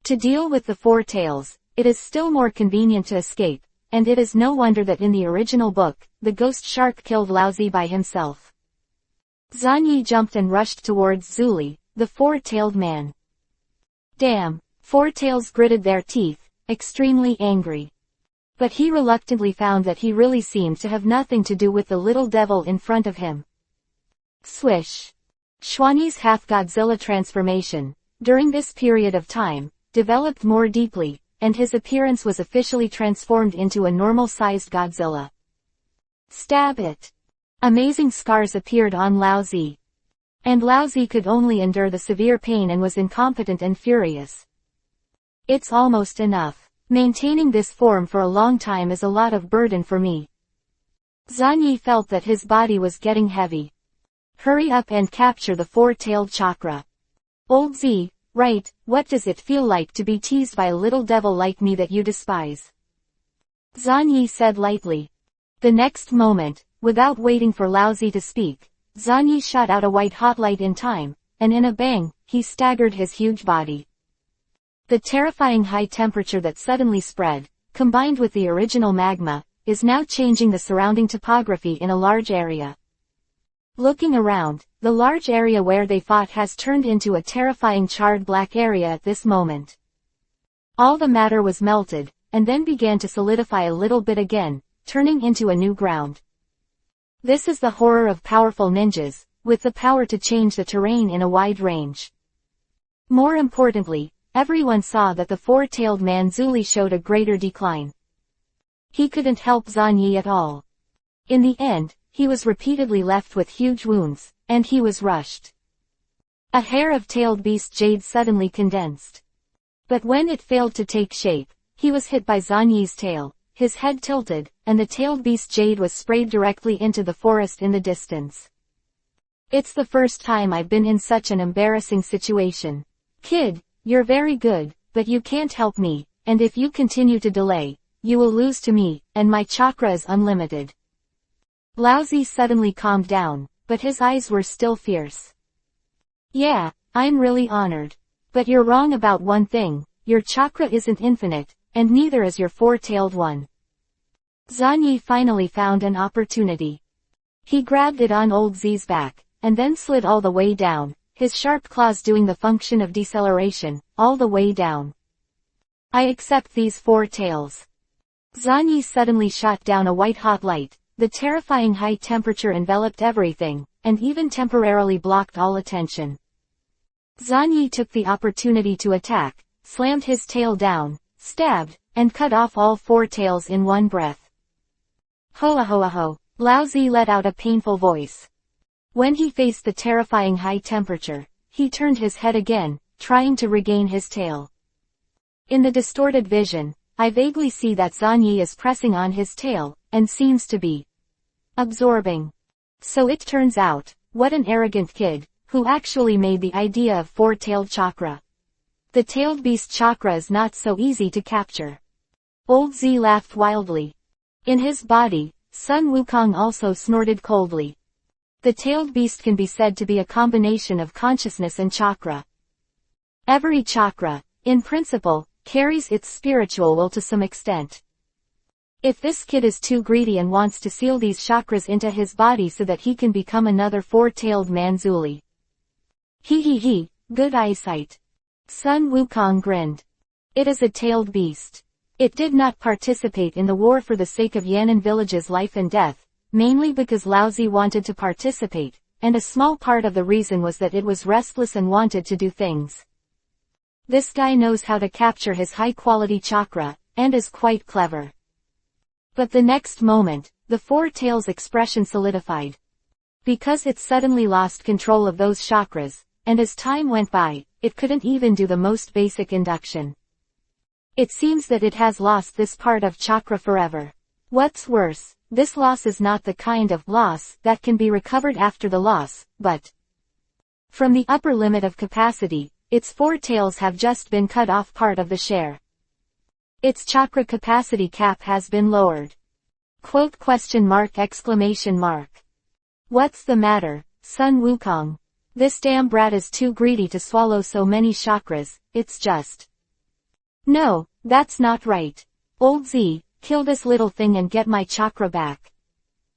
To deal with the four tails, it is still more convenient to escape, and it is no wonder that in the original book, the ghost shark killed Laozi by himself. Zanyi jumped and rushed towards Zuli, the four-tailed man. Damn! Four Tails gritted their teeth, extremely angry. But he reluctantly found that he really seemed to have nothing to do with the little devil in front of him. Swish! Xuanyi's half-Godzilla transformation, during this period of time, developed more deeply, and his appearance was officially transformed into a normal-sized Godzilla. Stab it. Amazing scars appeared on Lao Zi. And Lao Zi could only endure the severe pain and was incompetent and furious. It's almost enough. Maintaining this form for a long time is a lot of burden for me. Zanyi felt that his body was getting heavy. Hurry up and capture the four-tailed chakra. Old Z, right, what does it feel like to be teased by a little devil like me that you despise? Zanyi said lightly. The next moment, without waiting for Lao Zi to speak, Zanyi shot out a white-hot light in time, and in a bang, he staggered his huge body. The terrifying high temperature that suddenly spread, combined with the original magma, is now changing the surrounding topography in a large area. Looking around, the large area where they fought has turned into a terrifying charred black area at this moment. All the matter was melted, and then began to solidify a little bit again, turning into a new ground. This is the horror of powerful ninjas, with the power to change the terrain in a wide range. More importantly, everyone saw that the four-tailed man Zuli showed a greater decline. He couldn't help Zanyi at all. In the end, he was repeatedly left with huge wounds, and he was rushed. A hair of tailed beast jade suddenly condensed. But when it failed to take shape, he was hit by Zanyi's tail, his head tilted, and the tailed beast jade was sprayed directly into the forest in the distance. It's the first time I've been in such an embarrassing situation. Kid, you're very good, but you can't help me, and if you continue to delay, you will lose to me, and my chakra is unlimited. Lao Zi suddenly calmed down, but his eyes were still fierce. Yeah, I'm really honored. But you're wrong about one thing, your chakra isn't infinite, and neither is your four-tailed one. Zanyi finally found an opportunity. He grabbed it on old Z's back, and then slid all the way down, his sharp claws doing the function of deceleration, all the way down. I accept these four tails. Zanyi suddenly shot down a white-hot light. The terrifying high temperature enveloped everything, and even temporarily blocked all attention. Zanyi took the opportunity to attack, slammed his tail down, stabbed, and cut off all four tails in one breath. Ho-a-ho-a-ho, Lao Zi let out a painful voice. When he faced the terrifying high temperature, he turned his head again, trying to regain his tail. In the distorted vision, I vaguely see that Zanyi is pressing on his tail, and seems to be absorbing. So it turns out, what an arrogant kid, who actually made the idea of four-tailed chakra. The tailed beast chakra is not so easy to capture. Old Z laughed wildly. In his body, Sun Wukong also snorted coldly. The tailed beast can be said to be a combination of consciousness and chakra. Every chakra, in principle, carries its spiritual will to some extent. If this kid is too greedy and wants to seal these chakras into his body so that he can become another four-tailed Manzuli. He, good eyesight. Sun Wukong grinned. It is a tailed beast. It did not participate in the war for the sake of Yan'an village's life and death, mainly because Lao Zi wanted to participate, and a small part of the reason was that it was restless and wanted to do things. This guy knows how to capture his high-quality chakra, and is quite clever. But the next moment, the four tails expression solidified. Because it suddenly lost control of those chakras, and as time went by, it couldn't even do the most basic induction. It seems that it has lost this part of chakra forever. What's worse, this loss is not the kind of loss that can be recovered after the loss, but from the upper limit of capacity, its four tails have just been cut off part of the share. Its chakra capacity cap has been lowered. Quote ? What's the matter, Sun Wukong? This damn brat is too greedy to swallow so many chakras, it's just. No, that's not right. Old Z, kill this little thing and get my chakra back.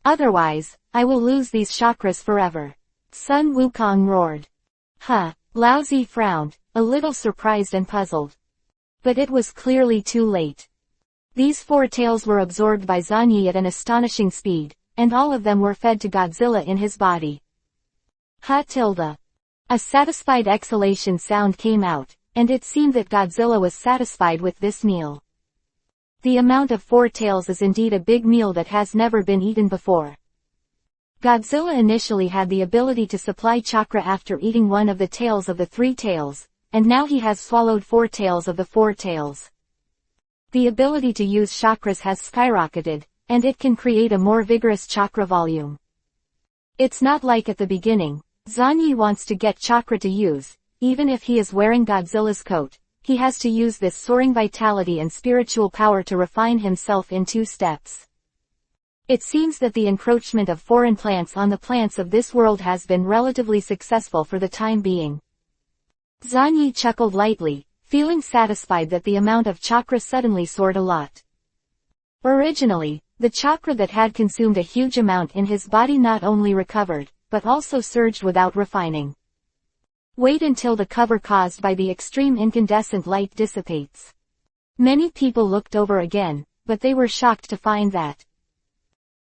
Otherwise, I will lose these chakras forever. Sun Wukong roared. Huh. Lao Zi frowned, a little surprised and puzzled. But it was clearly too late. These four tails were absorbed by Zanyi at an astonishing speed, and all of them were fed to Godzilla in his body. Ha-tilde. A satisfied exhalation sound came out, and it seemed that Godzilla was satisfied with this meal. The amount of 4 tails is indeed a big meal that has never been eaten before. Godzilla initially had the ability to supply chakra after eating one of the tails of the 3 tails, and now he has swallowed 4 tails of the 4 tails. The ability to use chakras has skyrocketed, and it can create a more vigorous chakra volume. It's not like at the beginning. Zanyi wants to get chakra to use, even if he is wearing Godzilla's coat, he has to use this soaring vitality and spiritual power to refine himself in 2 steps. It seems that the encroachment of foreign plants on the plants of this world has been relatively successful for the time being. Zanyi chuckled lightly, feeling satisfied that the amount of chakra suddenly soared a lot. Originally, the chakra that had consumed a huge amount in his body not only recovered, but also surged without refining. Wait until the cover caused by the extreme incandescent light dissipates. Many people looked over again, but they were shocked to find that.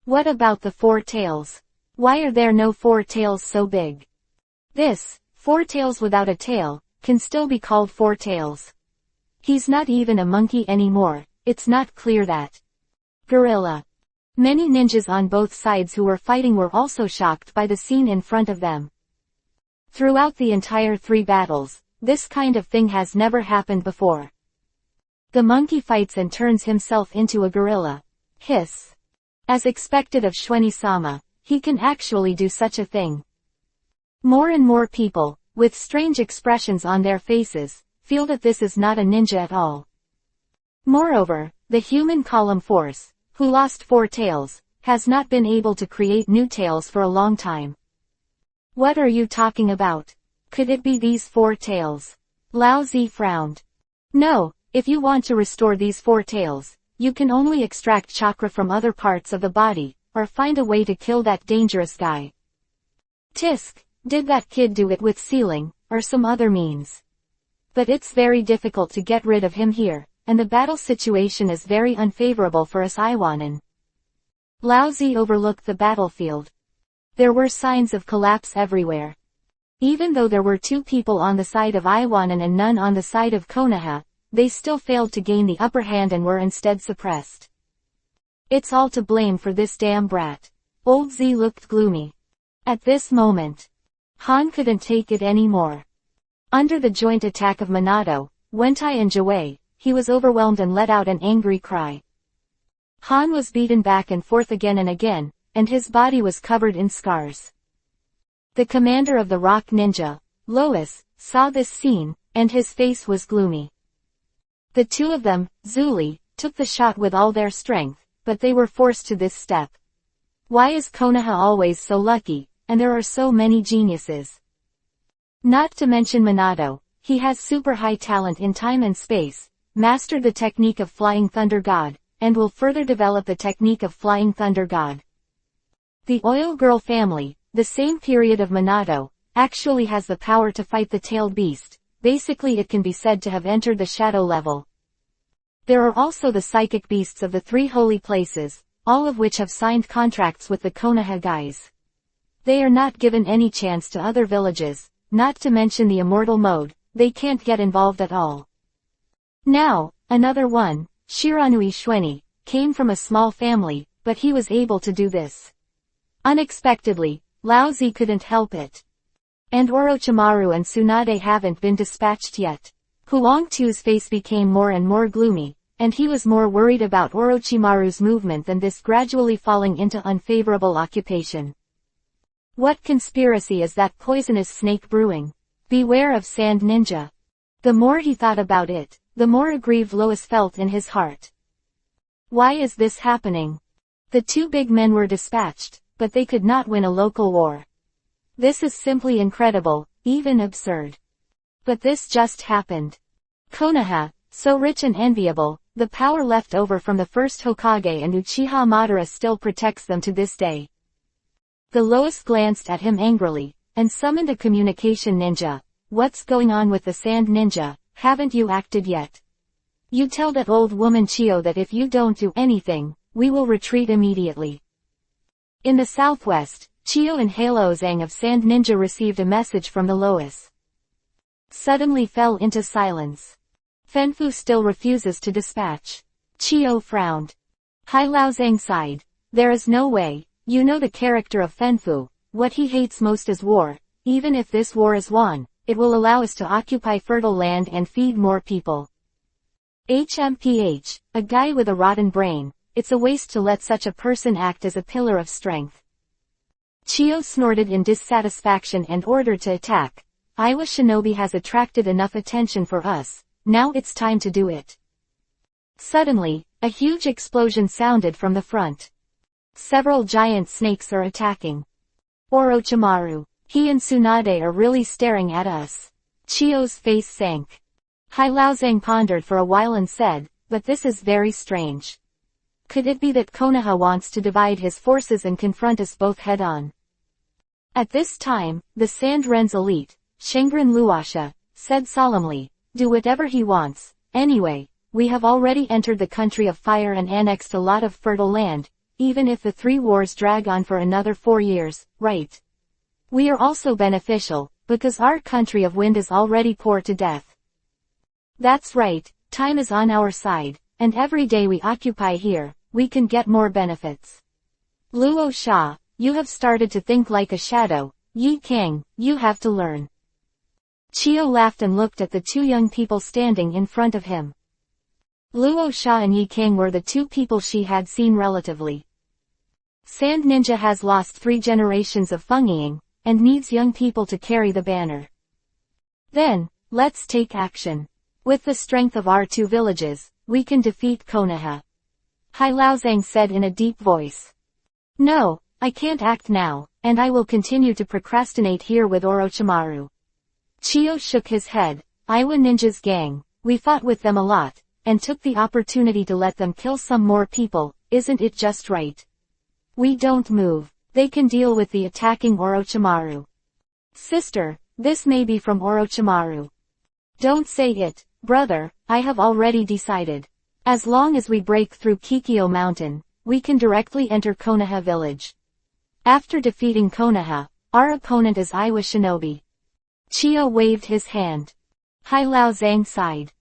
What about the 4 tails? Why are there no 4 tails so big? This, 4 tails without a tail, can still be called 4 tails. He's not even a monkey anymore, it's not clear that. Gorilla. Many ninjas on both sides who were fighting were also shocked by the scene in front of them. Throughout the entire 3 battles, this kind of thing has never happened before. The monkey fights and turns himself into a gorilla. Hiss. As expected of Shueni-sama, he can actually do such a thing. More and more people, with strange expressions on their faces, feel that this is not a ninja at all. Moreover, the human column force, who lost 4 tails, has not been able to create new tails for a long time. What are you talking about? Could it be these 4 tails? Lao Zi frowned. No, if you want to restore these 4 tails, you can only extract chakra from other parts of the body, or find a way to kill that dangerous guy. Tisk, did that kid do it with sealing, or some other means? But it's very difficult to get rid of him here, and the battle situation is very unfavorable for us Iwanan. Lao Zi overlooked the battlefield. There were signs of collapse everywhere. Even though there were 2 people on the side of Iwanan and none on the side of Konoha, they still failed to gain the upper hand and were instead suppressed. It's all to blame for this damn brat. Old Z looked gloomy. At this moment, Han couldn't take it anymore. Under the joint attack of Minato, Wentai and Jawei, he was overwhelmed and let out an angry cry. Han was beaten back and forth again and again, and his body was covered in scars. The commander of the Rock Ninja, Lois, saw this scene, and his face was gloomy. The 2 of them, Zuli, took the shot with all their strength, but they were forced to this step. Why is Konoha always so lucky, and there are so many geniuses? Not to mention Minato, he has super high talent in time and space, mastered the technique of Flying Thunder God, and will further develop the technique of Flying Thunder God. The Oil Girl family, the same period of Minato, actually has the power to fight the tailed beast. Basically it can be said to have entered the shadow level. There are also the psychic beasts of the 3 holy places, all of which have signed contracts with the Konoha guys. They are not given any chance to other villages, not to mention the immortal mode, they can't get involved at all. Now, another one, Shiranui Shueni, came from a small family, but he was able to do this. Unexpectedly, Lao Zi couldn't help it. And Orochimaru and Tsunade haven't been dispatched yet. Huang Tu's face became more and more gloomy, and he was more worried about Orochimaru's movement than this gradually falling into unfavorable occupation. What conspiracy is that poisonous snake brewing? Beware of Sand Ninja. The more he thought about it, the more aggrieved Lois felt in his heart. Why is this happening? The 2 big men were dispatched, but they could not win a local war. This is simply incredible, even absurd. But this just happened. Konoha, so rich and enviable, the power left over from the first Hokage and Uchiha Madara still protects them to this day. The Lois glanced at him angrily, and summoned a communication ninja. What's going on with the Sand Ninja? Haven't you acted yet? You tell that old woman Chio that if you don't do anything, we will retreat immediately. In the southwest, Chio and Halozang of Sand Ninja received a message from the Lois. Suddenly fell into silence. Fenfu still refuses to dispatch. Chiyo frowned. Hai Laozang sighed. There is no way. You know the character of Fenfu. What he hates most is war. Even if this war is won, it will allow us to occupy fertile land and feed more people. HMPH, a guy with a rotten brain. It's a waste to let such a person act as a pillar of strength. Chiyo snorted in dissatisfaction and ordered to attack. Iwa Shinobi has attracted enough attention for us. Now it's time to do it. Suddenly, a huge explosion sounded from the front. Several giant snakes are attacking. Orochimaru, he and Tsunade are really staring at us. Chiyo's face sank. Hai Laozang pondered for a while and said, but this is very strange. Could it be that Konoha wants to divide his forces and confront us both head-on? At this time, the Sand Ren's elite, Shengren Luasha, said solemnly, do whatever he wants. Anyway, we have already entered the country of fire and annexed a lot of fertile land, even if the 3 wars drag on for another 4 years, right? We are also beneficial, because our country of wind is already poor to death. That's right, time is on our side, and every day we occupy here, we can get more benefits. Luo Sha, you have started to think like a shadow. Yi Kang, you have to learn. Chiyo laughed and looked at the 2 young people standing in front of him. Luo Sha and Yi Kang were the 2 people she had seen relatively. Sand Ninja has lost 3 generations of Fengyiang, and needs young people to carry the banner. Then, let's take action. With the strength of our 2 villages, we can defeat Konoha. Hai Laozang said in a deep voice. No, I can't act now, and I will continue to procrastinate here with Orochimaru. Chiyo shook his head. Iwa Ninja's gang, we fought with them a lot, and took the opportunity to let them kill some more people, isn't it just right? We don't move. They can deal with the attacking Orochimaru. Sister, this may be from Orochimaru. Don't say it, brother, I have already decided. As long as we break through Kikyo Mountain, we can directly enter Konoha village. After defeating Konoha, our opponent is Iwa Shinobi. Chiyo waved his hand. Hai Laozang sighed.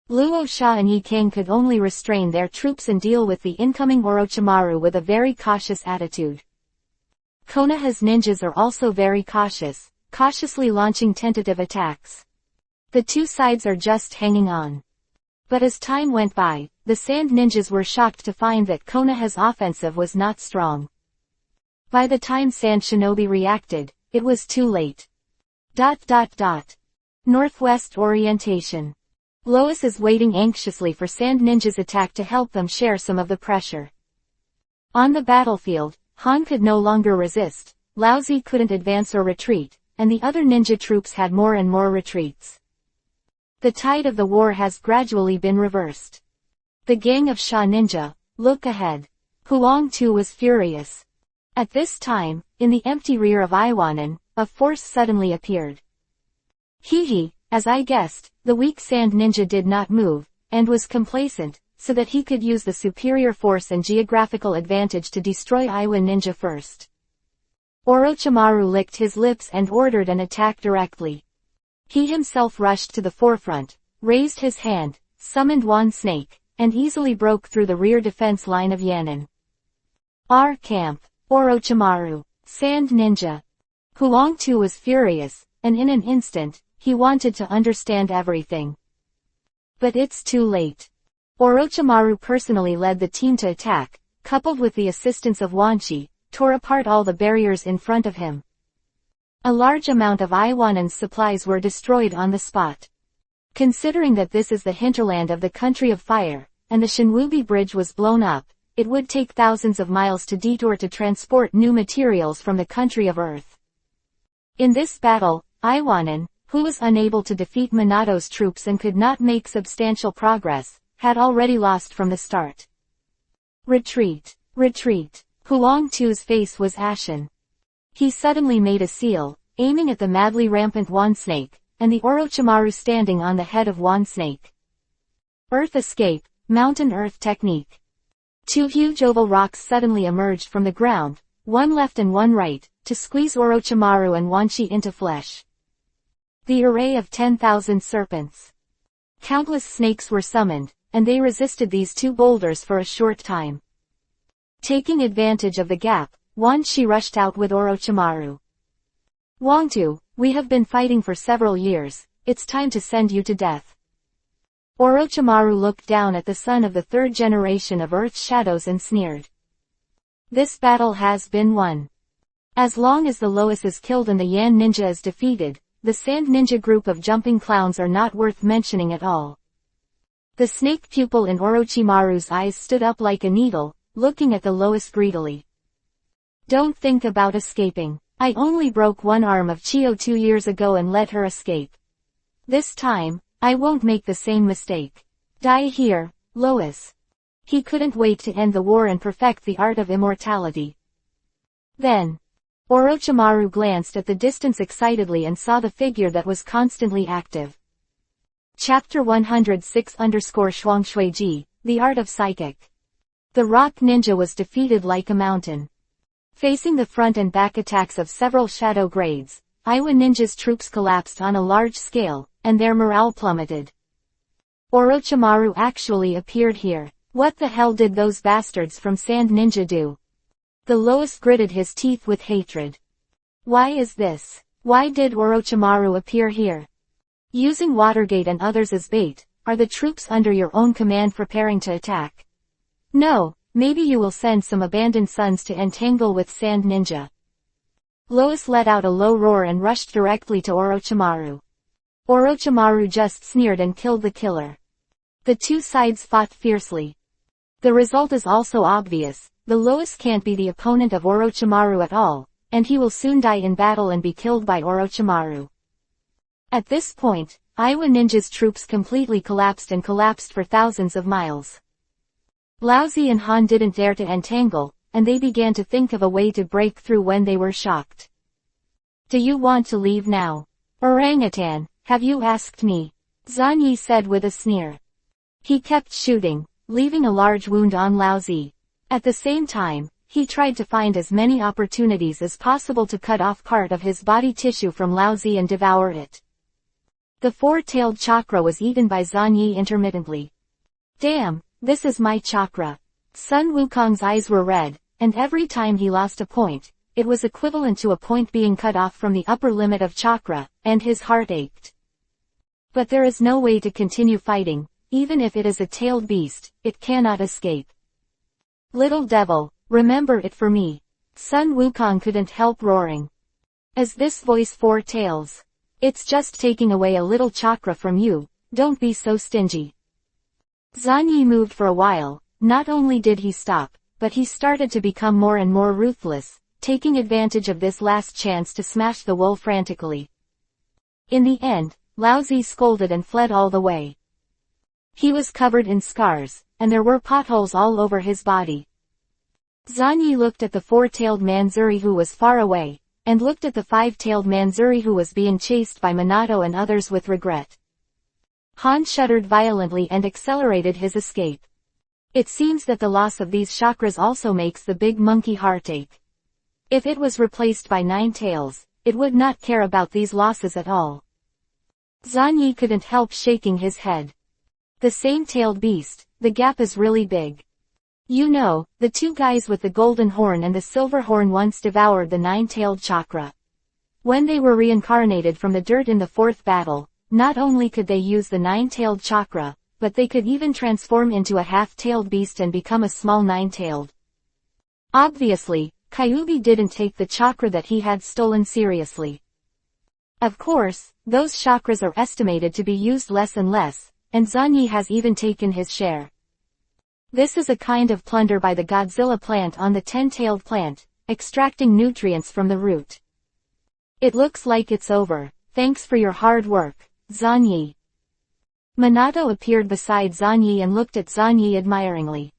Luo Sha and Yi Kang could only restrain their troops and deal with the incoming Orochimaru with a very cautious attitude. Konoha's ninjas are also very cautious, cautiously launching tentative attacks. The 2 sides are just hanging on. But as time went by, the Sand Ninjas were shocked to find that Konoha's offensive was not strong. By the time Sand Shinobi reacted, it was too late. Northwest orientation. Lois is waiting anxiously for Sand Ninja's attack to help them share some of the pressure. On the battlefield, Han could no longer resist, Laozi couldn't advance or retreat, and the other ninja troops had more and more retreats. The tide of the war has gradually been reversed. The gang of Sha Ninja, look ahead. Huang Tu was furious. At this time, in the empty rear of Iwanan, a force suddenly appeared. Hee, as I guessed, the weak Sand Ninja did not move, and was complacent, so that he could use the superior force and geographical advantage to destroy Iwa Ninja first. Orochimaru licked his lips and ordered an attack directly. He himself rushed to the forefront, raised his hand, summoned one snake, and easily broke through the rear defense line of Yannan. Our camp, Orochimaru, Sand Ninja. Huang Tu was furious, and in an instant, he wanted to understand everything. But it's too late. Orochimaru personally led the team to attack, coupled with the assistance of Wanshi, tore apart all the barriers in front of him. A large amount of Iwanan's supplies were destroyed on the spot. Considering that this is the hinterland of the country of fire, and the Shinwubi bridge was blown up, it would take thousands of miles to detour to transport new materials from the country of earth. In this battle, Iwanan, who was unable to defeat Minato's troops and could not make substantial progress, had already lost from the start. Retreat! Retreat! Huang Tu's face was ashen. He suddenly made a seal, aiming at the madly rampant Wan Snake, and the Orochimaru standing on the head of Wan Snake. Earth escape, mountain earth technique. 2 huge oval rocks suddenly emerged from the ground, one left and one right, to squeeze Orochimaru and Wanshi into flesh. The array of 10,000 serpents. Countless snakes were summoned, and they resisted these two boulders for a short time. Taking advantage of the gap, Wanshi rushed out with Orochimaru. Wangtu, we have been fighting for several years, it's time to send you to death. Orochimaru looked down at the son of the third generation of Earth's shadows and sneered. This battle has been won. As long as the Lois is killed and the Yan ninja is defeated, the Sand Ninja group of jumping clowns are not worth mentioning at all. The snake pupil in Orochimaru's eyes stood up like a needle, looking at the Lois greedily. Don't think about escaping. I only broke one arm of Chio 2 years ago and let her escape. This time, I won't make the same mistake. Die here, Lois. He couldn't wait to end the war and perfect the art of immortality. Then, Orochimaru glanced at the distance excitedly and saw the figure that was constantly active. Chapter 106-Shuangshuiji, The Art of Psychic. The rock ninja was defeated like a mountain. Facing the front and back attacks of several shadow grades, Iwa ninja's troops collapsed on a large scale, and their morale plummeted. Orochimaru actually appeared here. What the hell did those bastards from Sand Ninja do? The Lois gritted his teeth with hatred. Why is this? Why did Orochimaru appear here? Using Watergate and others as bait, are the troops under your own command preparing to attack? No, maybe you will send some abandoned sons to entangle with Sand Ninja. Lois let out a low roar and rushed directly to Orochimaru. Orochimaru just sneered and killed the killer. The two sides fought fiercely. The result is also obvious, the Lois can't be the opponent of Orochimaru at all, and he will soon die in battle and be killed by Orochimaru. At this point, Iwa ninja's troops completely collapsed for thousands of miles. Laozi and Han didn't dare to entangle, and they began to think of a way to break through when they were shocked. Do you want to leave now? Orangutan, have you asked me? Zanyi said with a sneer. He kept shooting, leaving a large wound on Laozi. At the same time, he tried to find as many opportunities as possible to cut off part of his body tissue from Laozi and devour it. The four-tailed chakra was eaten by Zanyi intermittently. Damn, this is my chakra. Sun Wukong's eyes were red, and every time he lost a point, it was equivalent to a point being cut off from the upper limit of chakra, and his heart ached. But there is no way to continue fighting. Even if it is a tailed beast, it cannot escape. Little devil, remember it for me. Sun Wukong couldn't help roaring. As this voice foretells. It's just taking away a little chakra from you, don't be so stingy. Zanyi moved for a while. Not only did he stop, but he started to become more and more ruthless, taking advantage of this last chance to smash the wool frantically. In the end, Laozi scolded and fled all the way. He was covered in scars, and there were potholes all over his body. Zanyi looked at the four-tailed Manzuri who was far away, and looked at the five-tailed Manzuri who was being chased by Minato and others with regret. Han shuddered violently and accelerated his escape. It seems that the loss of these chakras also makes the big monkey heartache. If it was replaced by 9 tails, it would not care about these losses at all. Zanyi couldn't help shaking his head. The same-tailed beast, the gap is really big. You know, the two guys with the golden horn and the silver horn once devoured the 9-tailed chakra. When they were reincarnated from the dirt in the 4th battle, not only could they use the 9-tailed chakra, but they could even transform into a half-tailed beast and become a small 9-tailed. Obviously, Kyuubi didn't take the chakra that he had stolen seriously. Of course, those chakras are estimated to be used less and less, and Zanyi has even taken his share. This is a kind of plunder by the Godzilla plant on the 10-tailed plant, extracting nutrients from the root. It looks like it's over. Thanks for your hard work, Zanyi. Minato appeared beside Zanyi and looked at Zanyi admiringly.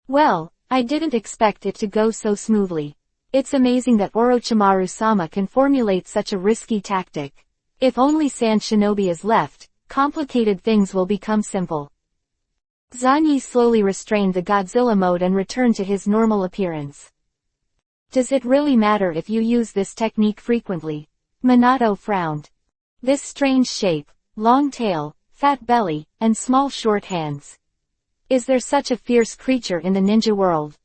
Well, I didn't expect it to go so smoothly. It's amazing that Orochimaru-sama can formulate such a risky tactic. If only Sand Shinobi is left, complicated things will become simple. Zanyi slowly restrained the Godzilla mode and returned to his normal appearance. Does it really matter if you use this technique frequently? Minato frowned. This strange shape, long tail, fat belly, and small short hands. Is there such a fierce creature in the ninja world?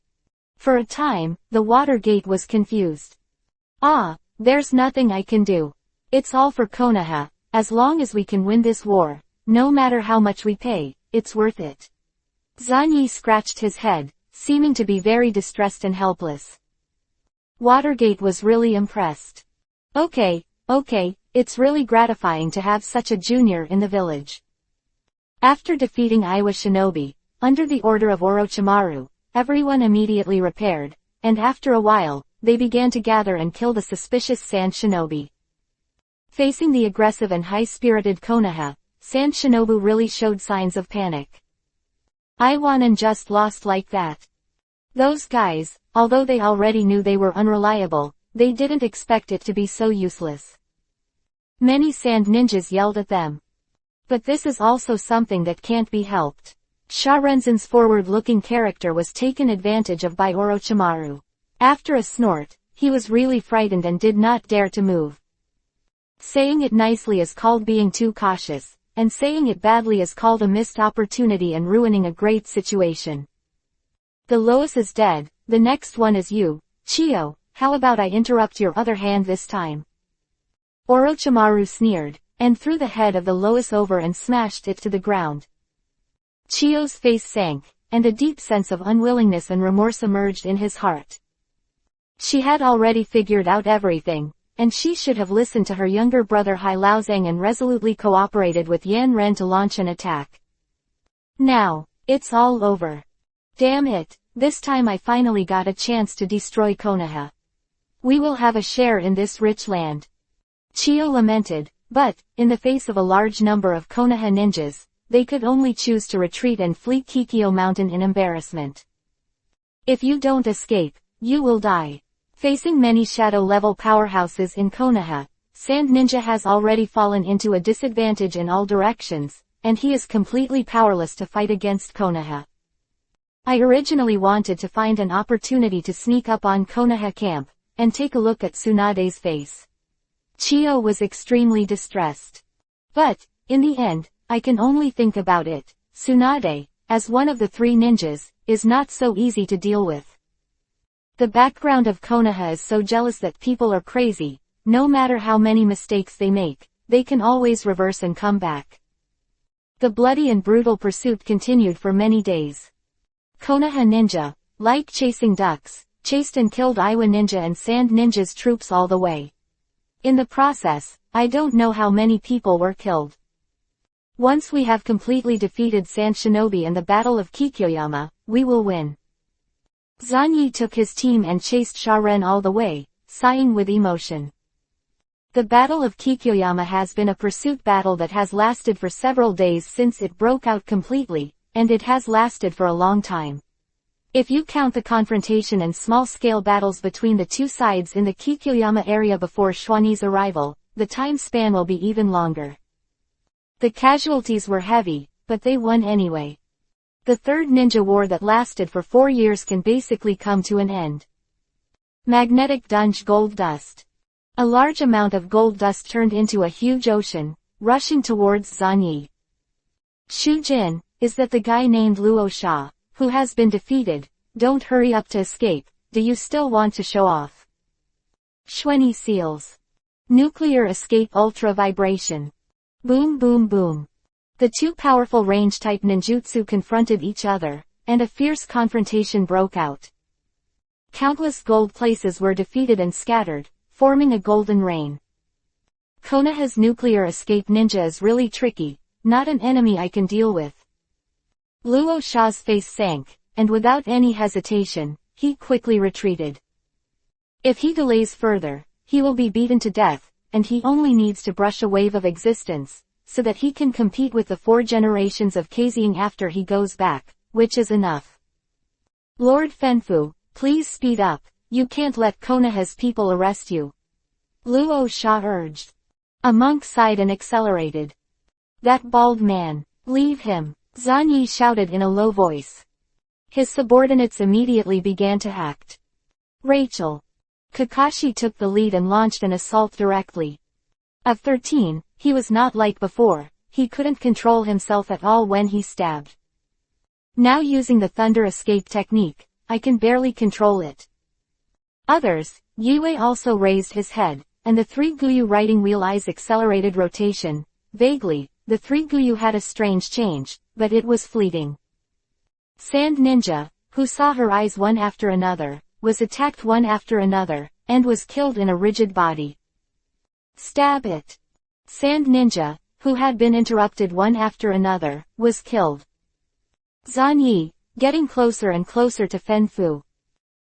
For a time, the Water Gate was confused. Ah, there's nothing I can do. It's all for Konoha. As long as we can win this war, no matter how much we pay, it's worth it. Zanyi scratched his head, seeming to be very distressed and helpless. Watergate was really impressed. Okay, it's really gratifying to have such a junior in the village. After defeating Iwa Shinobi, under the order of Orochimaru, everyone immediately repaired, and after a while, they began to gather and kill the suspicious Sand Shinobi. Facing the aggressive and high-spirited Konoha, Sand Shinobu really showed signs of panic. Iwanan just lost like that. Those guys, although they already knew they were unreliable, they didn't expect it to be so useless. Many sand ninjas yelled at them. But this is also something that can't be helped. Sharenzen's forward-looking character was taken advantage of by Orochimaru. After a snort, he was really frightened and did not dare to move. Saying it nicely is called being too cautious, and saying it badly is called a missed opportunity and ruining a great situation. The Lois is dead, the next one is you, Chiyo. How about I interrupt your other hand this time? Orochimaru sneered, and threw the head of the Lois over and smashed it to the ground. Chiyo's face sank, and a deep sense of unwillingness and remorse emerged in his heart. She had already figured out everything, and she should have listened to her younger brother Hai Laozang and resolutely cooperated with Yan Ren to launch an attack. Now, it's all over. Damn it, this time I finally got a chance to destroy Konoha. We will have a share in this rich land. Chiyo lamented, but, in the face of a large number of Konoha ninjas, they could only choose to retreat and flee Kikyo Mountain in embarrassment. If you don't escape, you will die. Facing many shadow-level powerhouses in Konoha, Sand Ninja has already fallen into a disadvantage in all directions, and he is completely powerless to fight against Konoha. I originally wanted to find an opportunity to sneak up on Konoha camp, and take a look at Tsunade's face. Chiyo was extremely distressed. But, in the end, I can only think about it. Tsunade, as one of the three ninjas, is not so easy to deal with. The background of Konoha is so jealous that people are crazy. No matter how many mistakes they make, they can always reverse and come back. The bloody and brutal pursuit continued for many days. Konoha ninja, like chasing ducks, chased and killed Iwa ninja and Sand ninja's troops all the way. In the process, I don't know how many people were killed. Once we have completely defeated Sand Shinobi and the Battle of Kikyoyama, we will win. Zanyi took his team and chased Sharen all the way, sighing with emotion. The Battle of Kikyoyama has been a pursuit battle that has lasted for several days since it broke out completely, and it has lasted for a long time. If you count the confrontation and small-scale battles between the two sides in the Kikyoyama area before Xuani's arrival, the time span will be even longer. The casualties were heavy, but they won anyway. The Third Ninja War that lasted for 4 years can basically come to an end. Magnetic Dunge Gold Dust. A large amount of gold dust turned into a huge ocean, rushing towards Zanyi. Shujin, is that the guy named Luo Sha, who has been defeated? Don't hurry up to escape, do you still want to show off? Xuani Seals. Nuclear Escape Ultra Vibration. Boom boom boom. The two powerful range-type ninjutsu confronted each other, and a fierce confrontation broke out. Countless gold places were defeated and scattered, forming a golden rain. Konoha's nuclear escape ninja is really tricky, not an enemy I can deal with. Luo Sha's face sank, and without any hesitation, he quickly retreated. If he delays further, he will be beaten to death, and he only needs to brush a wave of existence, so that he can compete with the 4 generations of Kazing after he goes back, which is enough. Lord Fenfu, please speed up, you can't let Konoha's people arrest you. Luo Sha urged. A monk sighed and accelerated. That bald man, leave him, Zanyi shouted in a low voice. His subordinates immediately began to act. Rachel. Kakashi took the lead and launched an assault directly. Of 13, he was not like before, he couldn't control himself at all when he stabbed. Now using the thunder escape technique, I can barely control it. Others, Yue also raised his head, and the three Guyu riding wheel eyes accelerated rotation. Vaguely, the three Guyu had a strange change, but it was fleeting. Sand Ninja, who saw her eyes one after another, was attacked one after another, and was killed in a rigid body. Stab it! Sand Ninja, who had been interrupted one after another, was killed. Zanyi, getting closer and closer to Fenfu.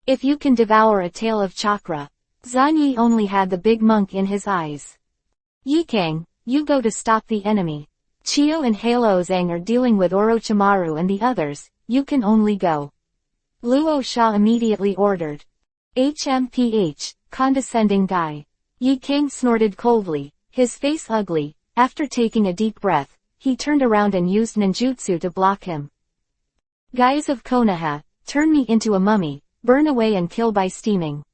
If you can devour a tail of chakra. Zanyi only had the big monk in his eyes. Yikang, you go to stop the enemy. Chio and Halozang are dealing with Orochimaru and the others, you can only go. Luo Sha immediately ordered. HMPH, condescending guy. Yikang snorted coldly, his face ugly. After taking a deep breath, he turned around and used ninjutsu to block him. Guys of Konoha, turn me into a mummy, burn away and kill by steaming.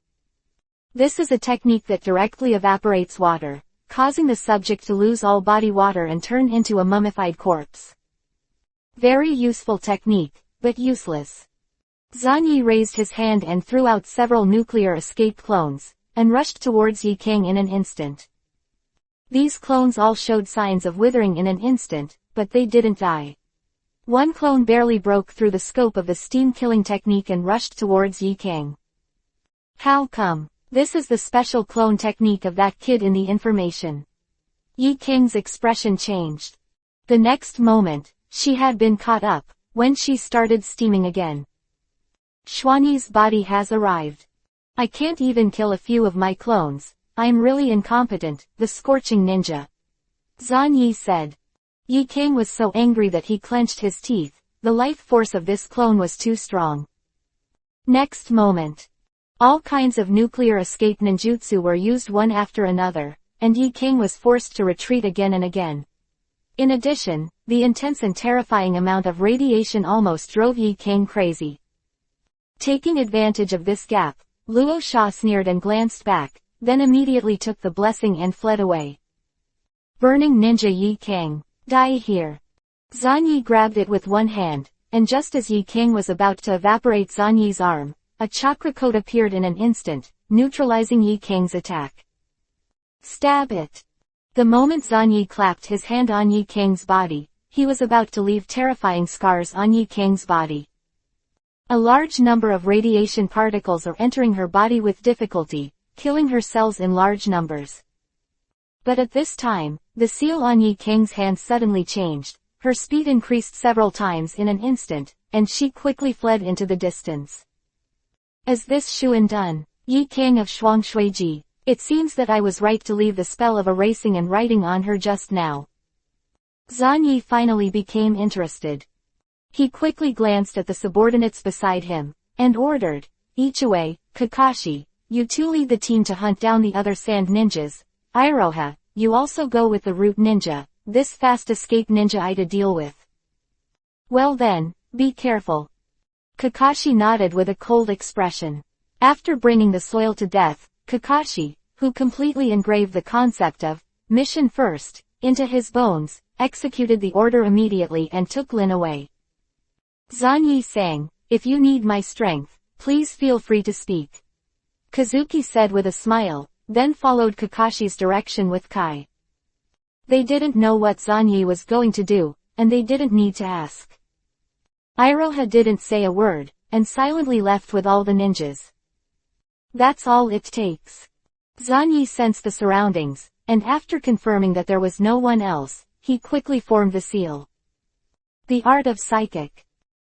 This is a technique that directly evaporates water, causing the subject to lose all body water and turn into a mummified corpse. Very useful technique, but useless. Zanyi raised his hand and threw out several nuclear escape clones, and rushed towards Yikang in an instant. These clones all showed signs of withering in an instant, but they didn't die. One clone barely broke through the scope of the steam-killing technique and rushed towards Yikang. How come? This is the special clone technique of that kid in the information. Yikang's expression changed. The next moment, she had been caught up, when she started steaming again. Xuanyi's body has arrived. I can't even kill a few of my clones, I'm really incompetent, the scorching ninja. Zanyi said. Yikang was so angry that he clenched his teeth, the life force of this clone was too strong. Next moment. All kinds of nuclear escape ninjutsu were used one after another, and Yikang was forced to retreat again and again. In addition, the intense and terrifying amount of radiation almost drove Yikang crazy. Taking advantage of this gap, Luo Sha sneered and glanced back, then immediately took the blessing and fled away. Burning Ninja Yikang, die here. Zanyi grabbed it with one hand, and just as Yikang was about to evaporate Zanyi's arm, a chakra code appeared in an instant, neutralizing Yikang's attack. Stab it. The moment Zanyi clapped his hand on Yikang's body, he was about to leave terrifying scars on Yikang's body. A large number of radiation particles are entering her body with difficulty, killing her cells in large numbers. But at this time, the seal on Yikang's hand suddenly changed, her speed increased several times in an instant, and she quickly fled into the distance. Is this Shuan done? Yikang of Shuangshuiji, it seems that I was right to leave the spell of erasing and writing on her just now. Zanyi finally became interested. He quickly glanced at the subordinates beside him, and ordered, Ichue, Kakashi, you two lead the team to hunt down the other sand ninjas. Iroha, you also go with the root ninja, this fast escape ninja I to deal with. Well then, be careful. Kakashi nodded with a cold expression. After bringing the soil to death, Kakashi, who completely engraved the concept of mission first into his bones, executed the order immediately and took Lin away. Zanyi sang, if you need my strength, please feel free to speak. Kazuki said with a smile, then followed Kakashi's direction with Kai. They didn't know what Zanyi was going to do, and they didn't need to ask. Iroha didn't say a word, and silently left with all the ninjas. That's all it takes. Zanyi sensed the surroundings, and after confirming that there was no one else, he quickly formed the seal. The Art of Psychic.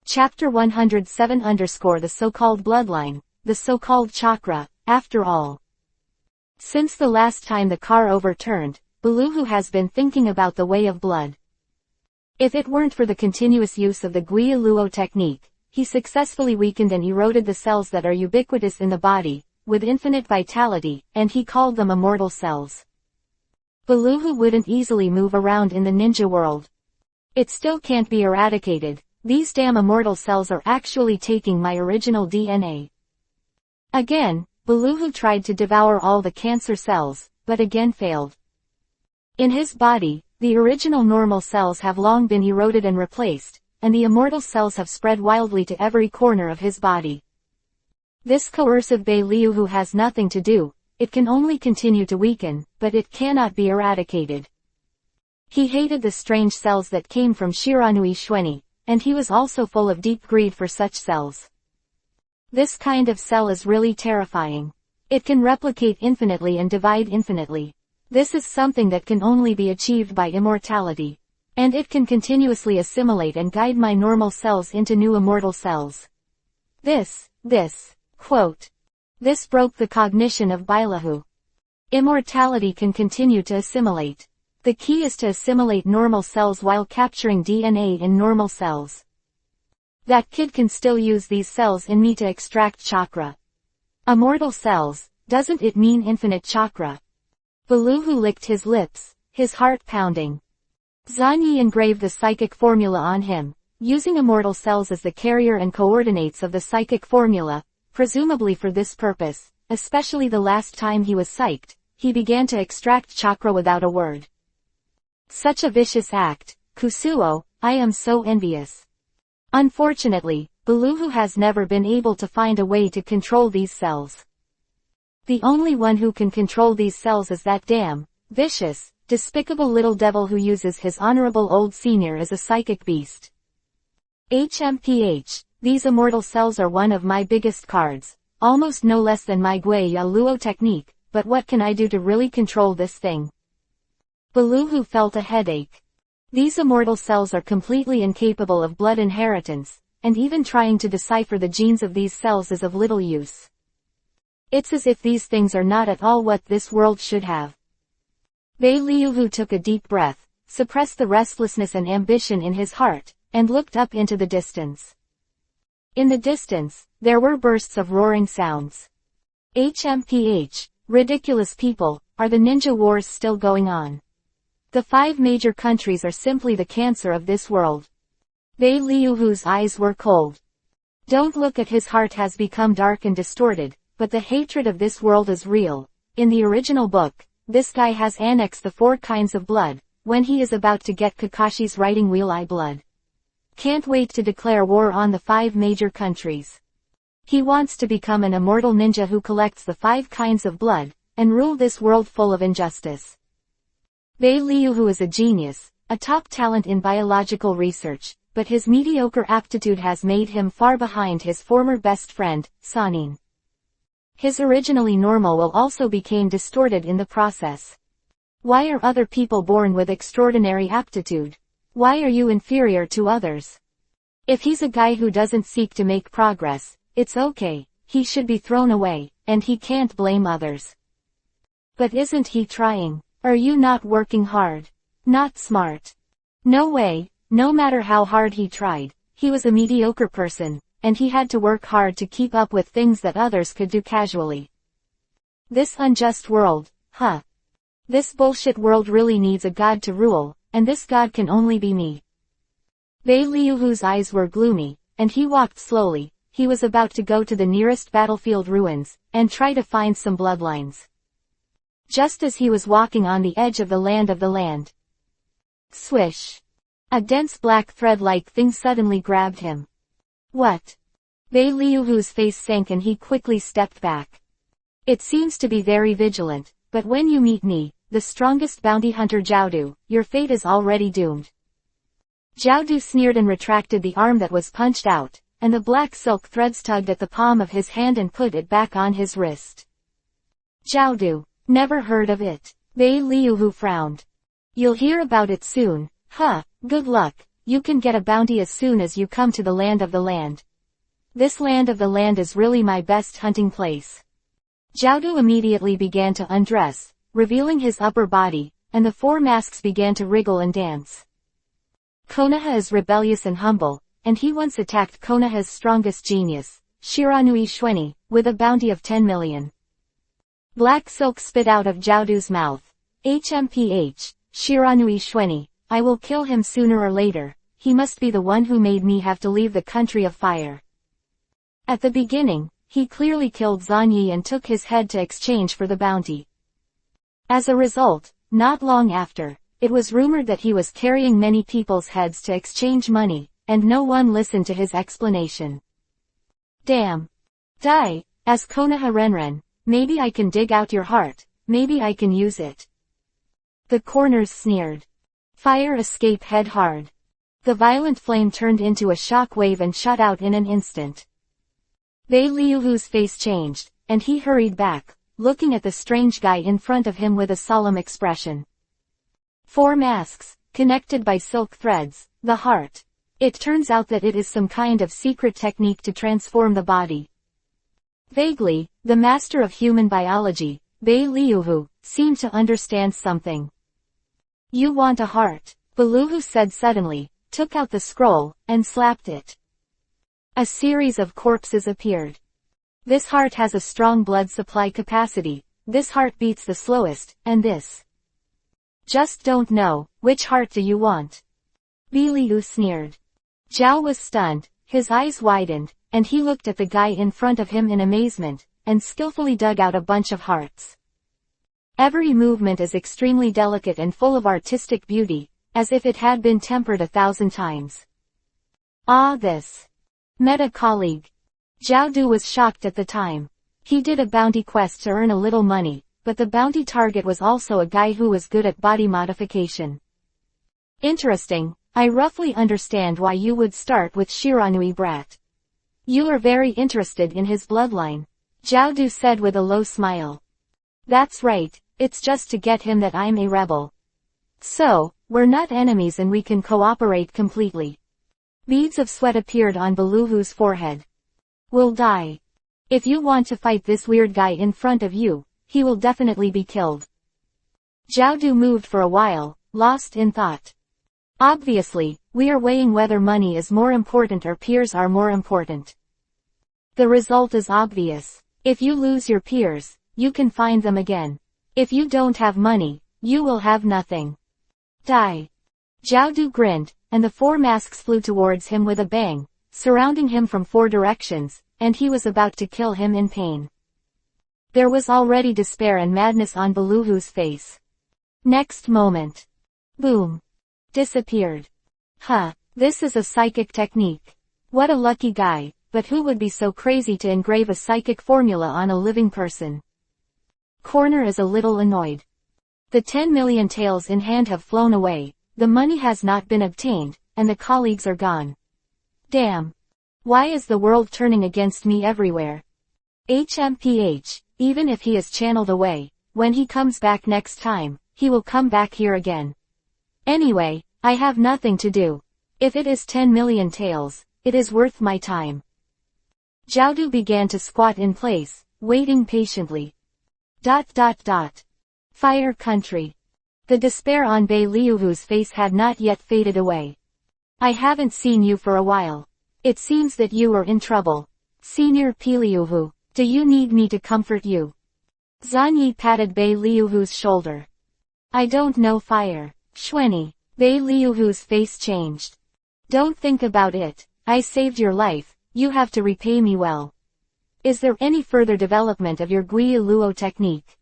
Chapter 107 _ the so-called bloodline, the so-called chakra, after all. Since the last time the car overturned, Beluhu has been thinking about the way of blood. If it weren't for the continuous use of the Guia Luo technique, he successfully weakened and eroded the cells that are ubiquitous in the body, with infinite vitality, and he called them immortal cells. Beluhu wouldn't easily move around in the ninja world. It still can't be eradicated. These damn immortal cells are actually taking my original DNA. Again, Beluhu tried to devour all the cancer cells, but again failed. In his body, the original normal cells have long been eroded and replaced, and the immortal cells have spread wildly to every corner of his body. This coercive Bei Liu who has nothing to do, it can only continue to weaken, but it cannot be eradicated. He hated the strange cells that came from Shiranui Xuanyi, and he was also full of deep greed for such cells. This kind of cell is really terrifying. It can replicate infinitely and divide infinitely. This is something that can only be achieved by immortality. And it can continuously assimilate and guide my normal cells into new immortal cells. This broke the cognition of Bailahu. Immortality can continue to assimilate. The key is to assimilate normal cells while capturing DNA in normal cells. That kid can still use these cells in me to extract chakra. Immortal cells, doesn't it mean infinite chakra? Bailahu licked his lips, his heart pounding. Zanyi engraved the psychic formula on him, using immortal cells as the carrier and coordinates of the psychic formula, presumably for this purpose, especially the last time he was psyched, he began to extract chakra without a word. Such a vicious act, Kusuo, I am so envious. Unfortunately, Bailahu has never been able to find a way to control these cells. The only one who can control these cells is that damn, vicious, despicable little devil who uses his honorable old senior as a psychic beast. HMPH, these immortal cells are one of my biggest cards, almost no less than my Gui Ya Luo technique, but what can I do to really control this thing? Bailahu felt a headache. These immortal cells are completely incapable of blood inheritance, and even trying to decipher the genes of these cells is of little use. It's as if these things are not at all what this world should have. Bei Liu took a deep breath, suppressed the restlessness and ambition in his heart, and looked up into the distance. In the distance, there were bursts of roaring sounds. HMPH, ridiculous people, are the ninja wars still going on? The 5 major countries are simply the cancer of this world. Bei Liu's eyes were cold. Don't look at his heart has become dark and distorted, but the hatred of this world is real. In the original book, this guy has annexed the 4 kinds of blood, when he is about to get Kakashi's writing wheel eye blood. Can't wait to declare war on the 5 major countries. He wants to become an immortal ninja who collects the 5 kinds of blood, and rule this world full of injustice. Bei Liu is a genius, a top talent in biological research, but his mediocre aptitude has made him far behind his former best friend, Sanin. His originally normal will also became distorted in the process. Why are other people born with extraordinary aptitude? Why are you inferior to others? If he's a guy who doesn't seek to make progress, it's okay, he should be thrown away, and he can't blame others. But isn't he trying? Are you not working hard? Not smart? No way, no matter how hard he tried, he was a mediocre person, and he had to work hard to keep up with things that others could do casually. This unjust world, huh? This bullshit world really needs a god to rule, and this god can only be me. Bei Liu's eyes were gloomy, and he walked slowly. He was about to go to the nearest battlefield ruins, and try to find some bloodlines. Just as he was walking on the edge of the land. Swish! A dense black thread-like thing suddenly grabbed him. What? Bei Liu's face sank and he quickly stepped back. It seems to be very vigilant, but when you meet me, the strongest bounty hunter Jiaodu, your fate is already doomed. Jiaodu sneered and retracted the arm that was punched out, and the black silk threads tugged at the palm of his hand and put it back on his wrist. Jiaodu. Never heard of it. Bei Liu frowned. You'll hear about it soon, huh, good luck, you can get a bounty as soon as you come to the land of the land. This land of the land is really my best hunting place. Jiaodu immediately began to undress, revealing his upper body, and the 4 masks began to wriggle and dance. Konoha is rebellious and humble, and he once attacked Konoha's strongest genius, Shiranui Xuanyi, with a bounty of 10 million. Black silk spit out of Jiaodu's mouth. HMPH, Shiranui Xuanyi, I will kill him sooner or later, he must be the one who made me have to leave the country of fire. At the beginning, he clearly killed Zanyi and took his head to exchange for the bounty. As a result, not long after, it was rumored that he was carrying many people's heads to exchange money, and no one listened to his explanation. Damn. Die, as Konoha Renren, maybe I can dig out your heart, maybe I can use it. The corners sneered. Fire escape head hard. The violent flame turned into a shock wave and shot out in an instant. Bei Liuhu's face changed, and he hurried back, looking at the strange guy in front of him with a solemn expression. 4 masks, connected by silk threads, the heart. It turns out that it is some kind of secret technique to transform the body. Vaguely, the master of human biology, Bei Liuhu, seemed to understand something. You want a heart, Beluhu said suddenly, took out the scroll, and slapped it. A series of corpses appeared. This heart has a strong blood supply capacity, this heart beats the slowest, and this. Just don't know, which heart do you want? Bei Liu sneered. Zhao was stunned, his eyes widened, and he looked at the guy in front of him in amazement, and skillfully dug out a bunch of hearts. Every movement is extremely delicate and full of artistic beauty, as if it had been tempered 1,000 times. Ah, this. Met a colleague. Zhao Du was shocked at the time. He did a bounty quest to earn a little money, but the bounty target was also a guy who was good at body modification. Interesting, I roughly understand why you would start with Shiranui Brat. You are very interested in his bloodline, Zhao Du said with a low smile. That's right, it's just to get him that I'm a rebel. So, we're not enemies and we can cooperate completely. Beads of sweat appeared on Beluhu's forehead. We'll die. If you want to fight this weird guy in front of you, he will definitely be killed. Zhao Du moved for a while, lost in thought. Obviously, we are weighing whether money is more important or peers are more important. The result is obvious. If you lose your peers, you can find them again. If you don't have money, you will have nothing. Die. Zhao Du grinned, and the 4 masks flew towards him with a bang, surrounding him from 4 directions, and he was about to kill him in pain. There was already despair and madness on Beluhu's face. Next moment. Boom. Disappeared. Huh, this is a psychic technique. What a lucky guy, but who would be so crazy to engrave a psychic formula on a living person? Corner is a little annoyed. The 10 million taels in hand have flown away, the money has not been obtained, and the colleagues are gone. Damn. Why is the world turning against me everywhere? HMPH, even if he is channeled away, when he comes back next time, he will come back here again. Anyway, I have nothing to do. If it is 10 million taels, it is worth my time. Zhao Du began to squat in place, waiting patiently. ... Fire country. The despair on Bei Liuhu's face had not yet faded away. I haven't seen you for a while. It seems that you are in trouble. Senior Bei Liuhu, do you need me to comfort you? Zhanyi patted Bei Liuhu's shoulder. I don't know fire. Xuanyi. Bei Liuhu's face changed. Don't think about it, I saved your life, you have to repay me well. Is there any further development of your Guiyi Luo technique?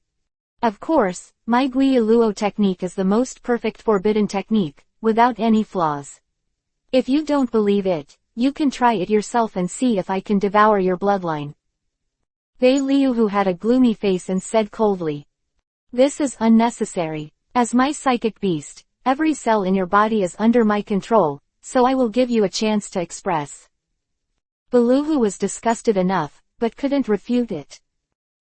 Of course, my Guiyi Luo technique is the most perfect forbidden technique, without any flaws. If you don't believe it, you can try it yourself and see if I can devour your bloodline. Bei Liuhu had a gloomy face and said coldly. This is unnecessary. As my psychic beast, every cell in your body is under my control, so I will give you a chance to express. Beluhu was disgusted enough, but couldn't refute it.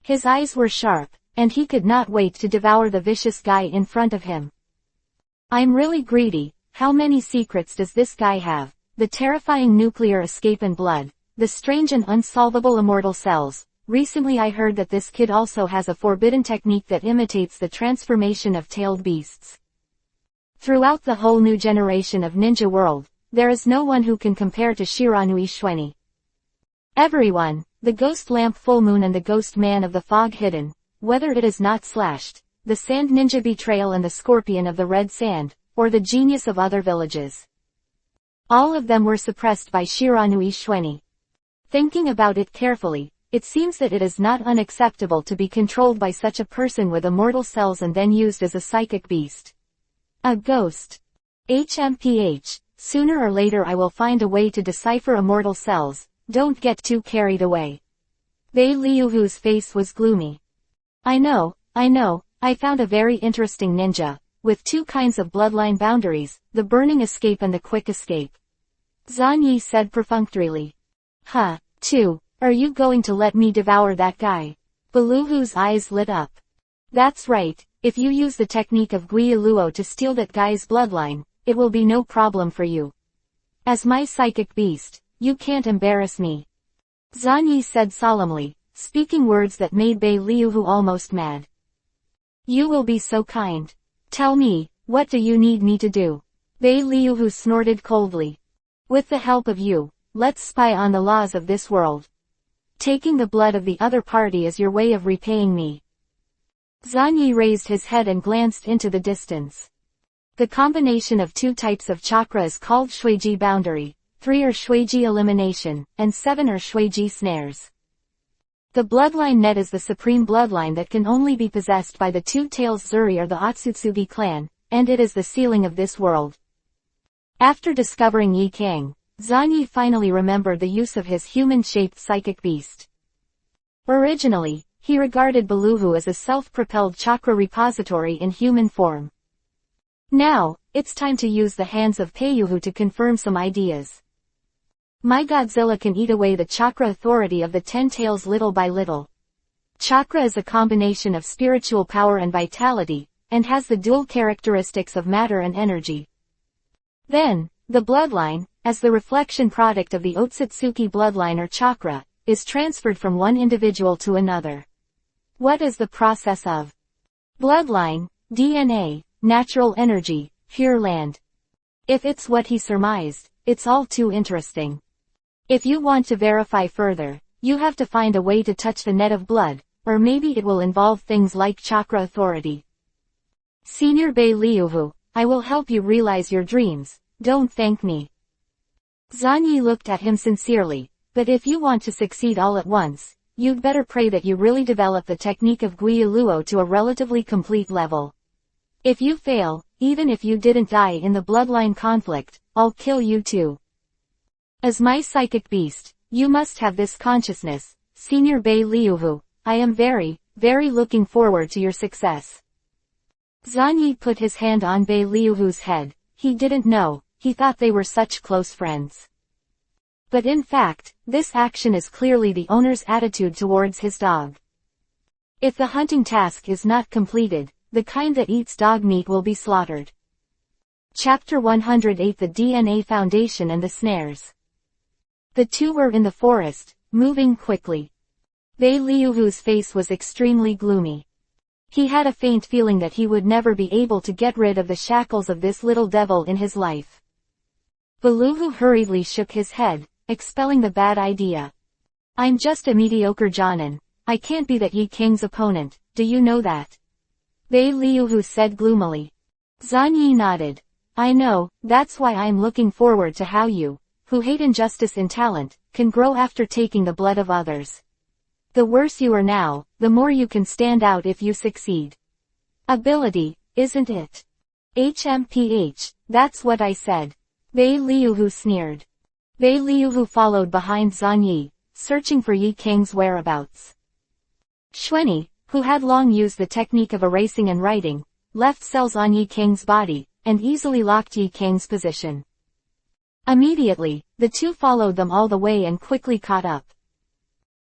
His eyes were sharp, and he could not wait to devour the vicious guy in front of him. I'm really greedy. How many secrets does this guy have? The terrifying nuclear escape and blood, the strange and unsolvable immortal cells. Recently I heard that this kid also has a forbidden technique that imitates the transformation of tailed beasts. Throughout the whole new generation of ninja world, there is no one who can compare to Shiranui Xuanyi. Everyone, the ghost lamp full moon and the ghost man of the fog hidden, whether it is not slashed, the sand ninja betrayal and the scorpion of the red sand, or the genius of other villages. All of them were suppressed by Shiranui Xuanyi. Thinking about it carefully, it seems that it is not unacceptable to be controlled by such a person with immortal cells and then used as a psychic beast. A ghost. HMPH, sooner or later I will find a way to decipher immortal cells, don't get too carried away. Bei Liuhu's face was gloomy. I know, I found a very interesting ninja, with two kinds of bloodline boundaries, the burning escape and the quick escape. Zhan Yi said perfunctorily. Huh, two, are you going to let me devour that guy? Beluhu's eyes lit up. That's right, if you use the technique of Guiluo to steal that guy's bloodline, it will be no problem for you. As my psychic beast, you can't embarrass me. Zhan Yi said solemnly, speaking words that made Bei Liuhu almost mad. You will be so kind. Tell me, what do you need me to do? Bei Liuhu snorted coldly. With the help of you, let's spy on the laws of this world. Taking the blood of the other party is your way of repaying me. Zhan Yi raised his head and glanced into the distance. The combination of two types of chakra is called Shuiji boundary, 3 are Shuiji elimination, and 7 are Shuiji snares. The bloodline net is the supreme bloodline that can only be possessed by the Two Tails Zuri or the Otsutsugi clan, and it is the ceiling of this world. After discovering Yi Kang, Zhan Yi finally remembered the use of his human-shaped psychic beast. Originally, he regarded Beluhu as a self-propelled chakra repository in human form. Now, it's time to use the hands of Peiyuhu to confirm some ideas. My Godzilla can eat away the chakra authority of the 10 tails little by little. Chakra is a combination of spiritual power and vitality, and has the dual characteristics of matter and energy. Then, the bloodline, as the reflection product of the Otsutsuki bloodline or chakra, is transferred from one individual to another. What is the process of bloodline, DNA, natural energy, pure land? If it's what he surmised, it's all too interesting. If you want to verify further, you have to find a way to touch the net of blood, or maybe it will involve things like chakra authority. Senior Bei Liuhu, I will help you realize your dreams, don't thank me. Zhan Yi looked at him sincerely, but if you want to succeed all at once, you'd better pray that you really develop the technique of Guiluo to a relatively complete level. If you fail, even if you didn't die in the bloodline conflict, I'll kill you too. As my psychic beast, you must have this consciousness, Senior Bei Liuhu, I am very, very looking forward to your success. Zhan Yi put his hand on Bei Liuhu's head. He didn't know, he thought they were such close friends. But in fact, this action is clearly the owner's attitude towards his dog. If the hunting task is not completed, the kind that eats dog meat will be slaughtered. Chapter 108 The DNA Foundation and the Snares. The two were in the forest, moving quickly. Bei Liuhu's face was extremely gloomy. He had a faint feeling that he would never be able to get rid of the shackles of this little devil in his life. Beluhu hurriedly shook his head, expelling the bad idea. I'm just a mediocre Jonin. I can't be that Yi Kang's opponent, do you know that? Bei Liuhu said gloomily. Zhan Yi nodded. I know, that's why I'm looking forward to how you, who hate injustice in talent, can grow after taking the blood of others. The worse you are now, the more you can stand out if you succeed. Ability, isn't it? HMPH, that's what I said. Bei Liuhu sneered. Bei Liuhu followed behind Zhan Yi, searching for Yi Kang's whereabouts. Xuanyi, who had long used the technique of erasing and writing, left cells on Yi Kang's body, and easily locked Yi Kang's position. Immediately, the two followed them all the way and quickly caught up.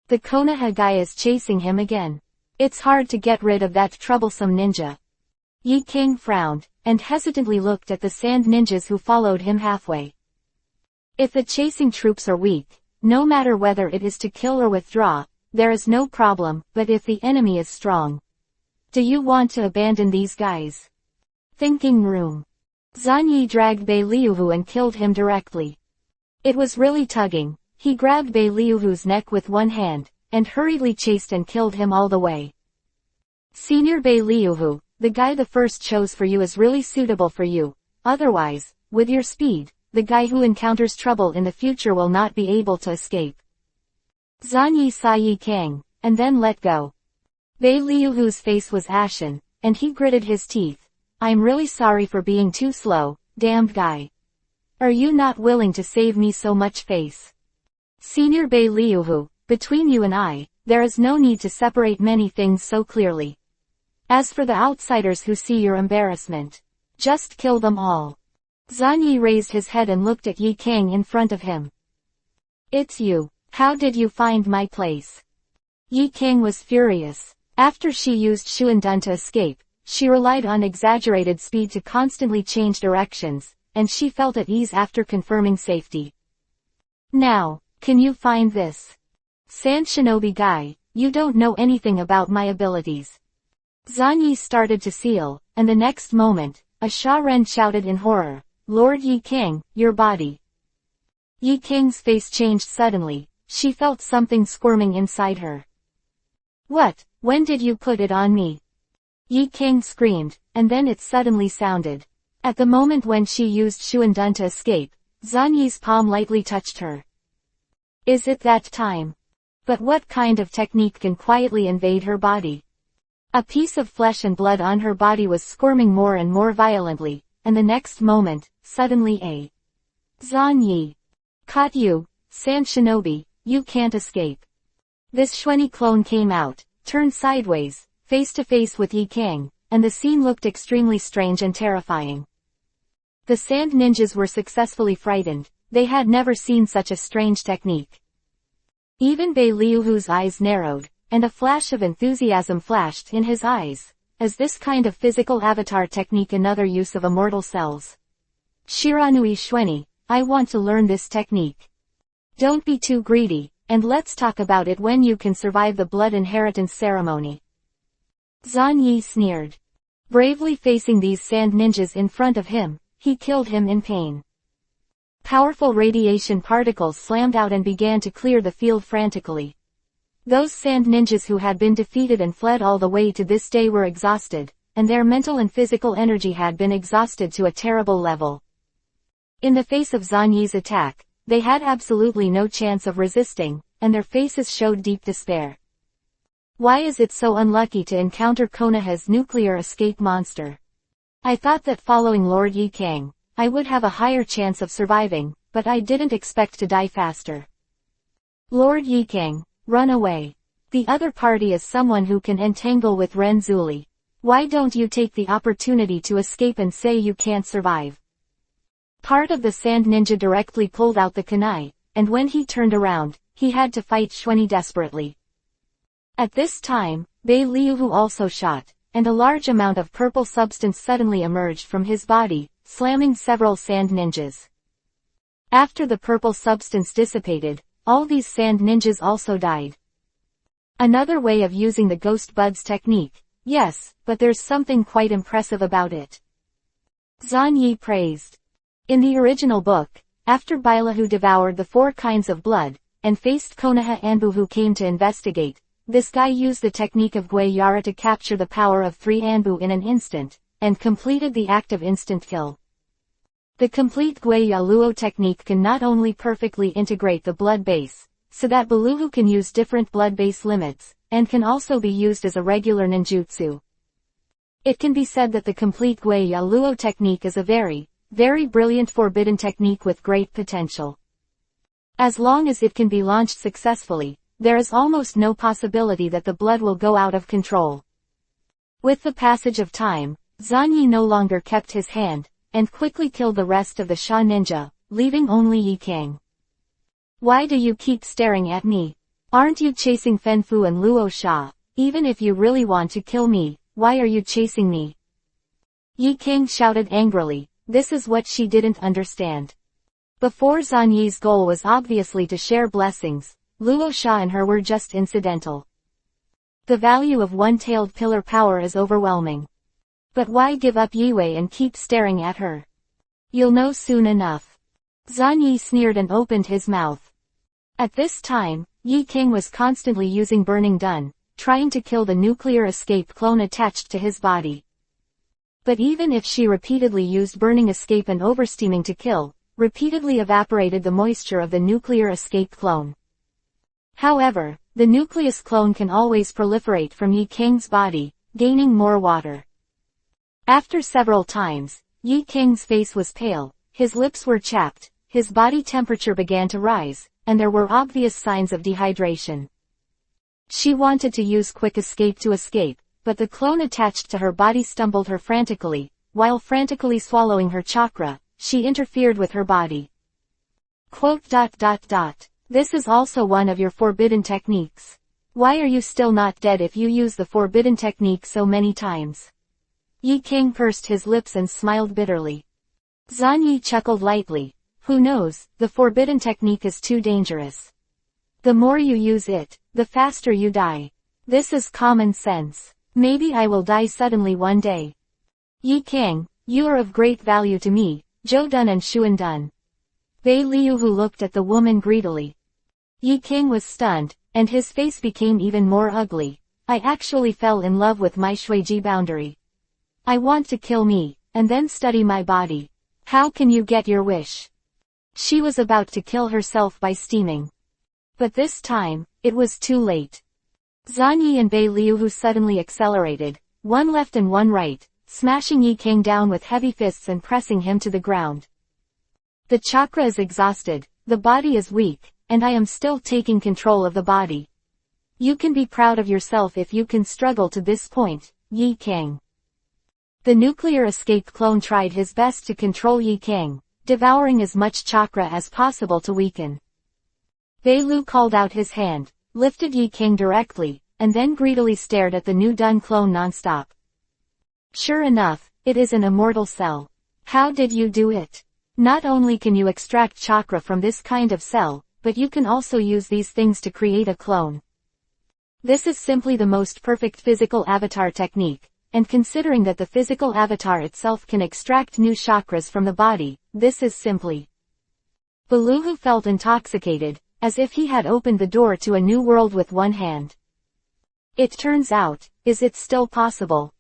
The Konoha guy is chasing him again. It's hard to get rid of that troublesome ninja. Yi Kang frowned, and hesitantly looked at the sand ninjas who followed him halfway. If the chasing troops are weak, no matter whether it is to kill or withdraw, there is no problem, but if the enemy is strong. Do you want to abandon these guys? Thinking room. Zhan Yi dragged Bei Liuhu and killed him directly. It was really tugging. He grabbed Bei Liuhu's neck with one hand, and hurriedly chased and killed him all the way. Senior Bei Liuhu, the guy the first chose for you is really suitable for you. Otherwise, with your speed, the guy who encounters trouble in the future will not be able to escape. Zhan Yi saw Yi Kang, and then let go. Bei Liuhu's face was ashen, and he gritted his teeth. I'm really sorry for being too slow, damned guy. Are you not willing to save me so much face? Senior Bei Liuhu, between you and I, there is no need to separate many things so clearly. As for the outsiders who see your embarrassment, just kill them all. Zhan Yi raised his head and looked at Yi Kang in front of him. It's you. How did you find my place? Yi Kang was furious. After she used Xuandun to escape, she relied on exaggerated speed to constantly change directions, and she felt at ease after confirming safety. Now, can you find this? Sand Shinobi guy, you don't know anything about my abilities. Zhan Yi started to seal, and the next moment, a Sha Ren shouted in horror, Lord Yi Kang, your body. Yi Kang's face changed suddenly, she felt something squirming inside her. What, when did you put it on me? Yi Kang screamed, and then it suddenly sounded. At the moment when she used Xuandun to escape, Zhan Yi's palm lightly touched her. Is it that time? But what kind of technique can quietly invade her body? A piece of flesh and blood on her body was squirming more and more violently, and the next moment, suddenly a Zhan Yi. Caught you, Sand Shinobi, you can't escape. This Xuanyi clone came out, turned sideways, face to face with Yi Kang, and the scene looked extremely strange and terrifying. The sand ninjas were successfully frightened, they had never seen such a strange technique. Even Bei Liuhu's eyes narrowed, and a flash of enthusiasm flashed in his eyes. Is this kind of physical avatar technique another use of immortal cells? Shiranui Xuanyi, I want to learn this technique. Don't be too greedy, and let's talk about it when you can survive the blood inheritance ceremony. Zhan Yi sneered. Bravely facing these sand ninjas in front of him, he killed him in pain. Powerful radiation particles slammed out and began to clear the field frantically. Those sand ninjas who had been defeated and fled all the way to this day were exhausted, and their mental and physical energy had been exhausted to a terrible level. In the face of Zhan Yi's attack, they had absolutely no chance of resisting, and their faces showed deep despair. Why is it so unlucky to encounter Konoha's nuclear escape monster? I thought that following Lord Yi Kang, I would have a higher chance of surviving, but I didn't expect to die faster. Lord Yi Kang, run away. The other party is someone who can entangle with Ren Zuli. Why don't you take the opportunity to escape and say you can't survive? Part of the sand ninja directly pulled out the kunai, and when he turned around, he had to fight Xuanyi desperately. At this time, Bei Liuhu also shot, and a large amount of purple substance suddenly emerged from his body, slamming several sand ninjas. After the purple substance dissipated, all these sand ninjas also died. Another way of using the ghost buds technique, yes, but there's something quite impressive about it. Zhan Yi praised. In the original book, after Bailahu devoured the 4 kinds of blood, and faced Konoha Anbu who came to investigate, this guy used the technique of Gui Yara to capture the power of 3 Anbu in an instant, and completed the act of instant kill. The complete Gui Yaluo technique can not only perfectly integrate the blood base, so that Baluhu can use different blood base limits, and can also be used as a regular ninjutsu. It can be said that the complete Gui Yaluo technique is a very, very brilliant forbidden technique with great potential. As long as it can be launched successfully, there is almost no possibility that the blood will go out of control. With the passage of time, Zhan Yi no longer kept his hand, and quickly killed the rest of the Sha ninja, leaving only Yi Kang. Why do you keep staring at me? Aren't you chasing Fenfu and Luo Sha? Even if you really want to kill me, why are you chasing me? Yi Kang shouted angrily. This is what she didn't understand. Before Zhan Yi's goal was obviously to share blessings, Luo Sha and her were just incidental. The value of one-tailed pillar power is overwhelming. But why give up Yiwei and keep staring at her? You'll know soon enough. Zhan Yi sneered and opened his mouth. At this time, Yi Kang was constantly using Burning Dun, trying to kill the nuclear escape clone attached to his body. But even if she repeatedly used Burning Escape and Oversteaming to kill, repeatedly evaporated the moisture of the nuclear escape clone. However, the nucleus clone can always proliferate from Yi Kang's body, gaining more water. After several times, Yi Kang's face was pale, his lips were chapped, his body temperature began to rise, and there were obvious signs of dehydration. She wanted to use quick escape to escape, but the clone attached to her body stumbled her frantically. While frantically swallowing her chakra, she interfered with her body. Quote, "This is also one of your forbidden techniques. Why are you still not dead if you use the forbidden technique so many times?" Yi King pursed his lips and smiled bitterly. Zan Yi chuckled lightly. Who knows, the forbidden technique is too dangerous. The more you use it, the faster you die. This is common sense. Maybe I will die suddenly one day. Yi King, you are of great value to me, Zhou Dun and Xuan Dun. Bei Liuhu looked at the woman greedily. Yi King was stunned, and his face became even more ugly. I actually fell in love with my Shuiji boundary. I want to kill me, and then study my body. How can you get your wish? She was about to kill herself by steaming. But this time, it was too late. Zan Yi and Bei Liuhu suddenly accelerated, one left and one right, smashing Yi King down with heavy fists and pressing him to the ground. The chakra is exhausted, the body is weak, and I am still taking control of the body. You can be proud of yourself if you can struggle to this point, Yi King. The nuclear escape clone tried his best to control Yi King, devouring as much chakra as possible to weaken. Bei Lu called out his hand, lifted Yi King directly, and then greedily stared at the new Dun clone nonstop. Sure enough, it is an immortal cell. How did you do it? Not only can you extract chakra from this kind of cell, but you can also use these things to create a clone. This is simply the most perfect physical avatar technique, and considering that the physical avatar itself can extract new chakras from the body, this is simply. Beluhu felt intoxicated, as if he had opened the door to a new world with one hand. It turns out, is it still possible?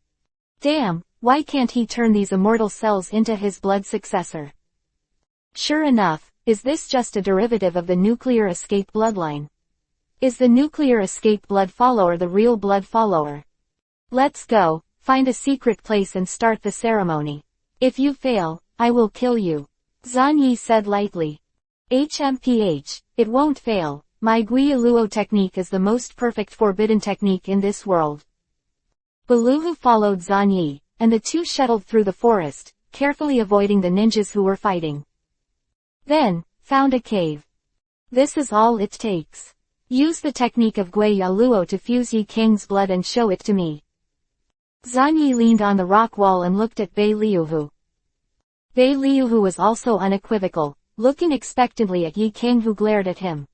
Damn, why can't he turn these immortal cells into his blood successor? Sure enough, is this just a derivative of the nuclear escape bloodline? Is the nuclear escape blood follower the real blood follower? Let's go, find a secret place and start the ceremony. If you fail, I will kill you. Zan Yi said lightly. HMPH, it won't fail. My Guiya Luo technique is the most perfect forbidden technique in this world. Beluhu followed Zan Yi, and the two shuttled through the forest, carefully avoiding the ninjas who were fighting. Then, found a cave. This is all it takes. Use the technique of Guiya Luo to fuse Yi King's blood and show it to me. Zan Yi leaned on the rock wall and looked at Bei Liuhu. Bei Liuhu was also unequivocal, looking expectantly at Yi King who glared at him.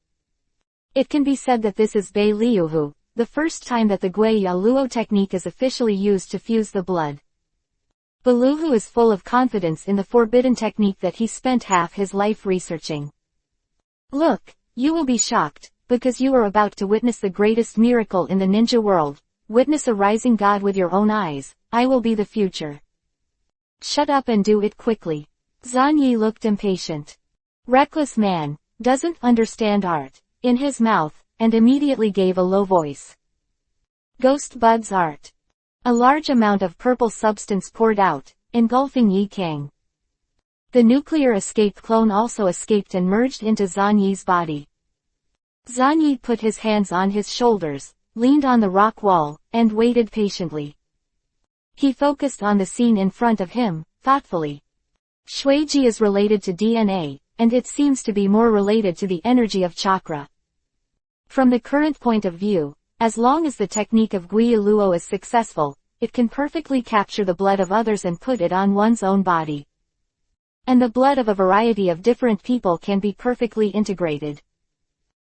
It can be said that this is Bei Liuhu, the first time that the Guiya Luo technique is officially used to fuse the blood. Beluhu is full of confidence in the forbidden technique that he spent half his life researching. Look, you will be shocked, because you are about to witness the greatest miracle in the ninja world. Witness a rising god with your own eyes. I will be the future. Shut up and do it quickly. Zan Yi looked impatient. Reckless man, doesn't understand art, in his mouth, and immediately gave a low voice. Ghost Bud's art. A large amount of purple substance poured out, engulfing Yi King. The nuclear escape clone also escaped and merged into Zan Yi's body. Zan Yi put his hands on his shoulders, leaned on the rock wall, and waited patiently. He focused on the scene in front of him, thoughtfully. Shuiji is related to DNA, and it seems to be more related to the energy of chakra. From the current point of view, as long as the technique of Guiya Luo is successful, it can perfectly capture the blood of others and put it on one's own body. And the blood of a variety of different people can be perfectly integrated.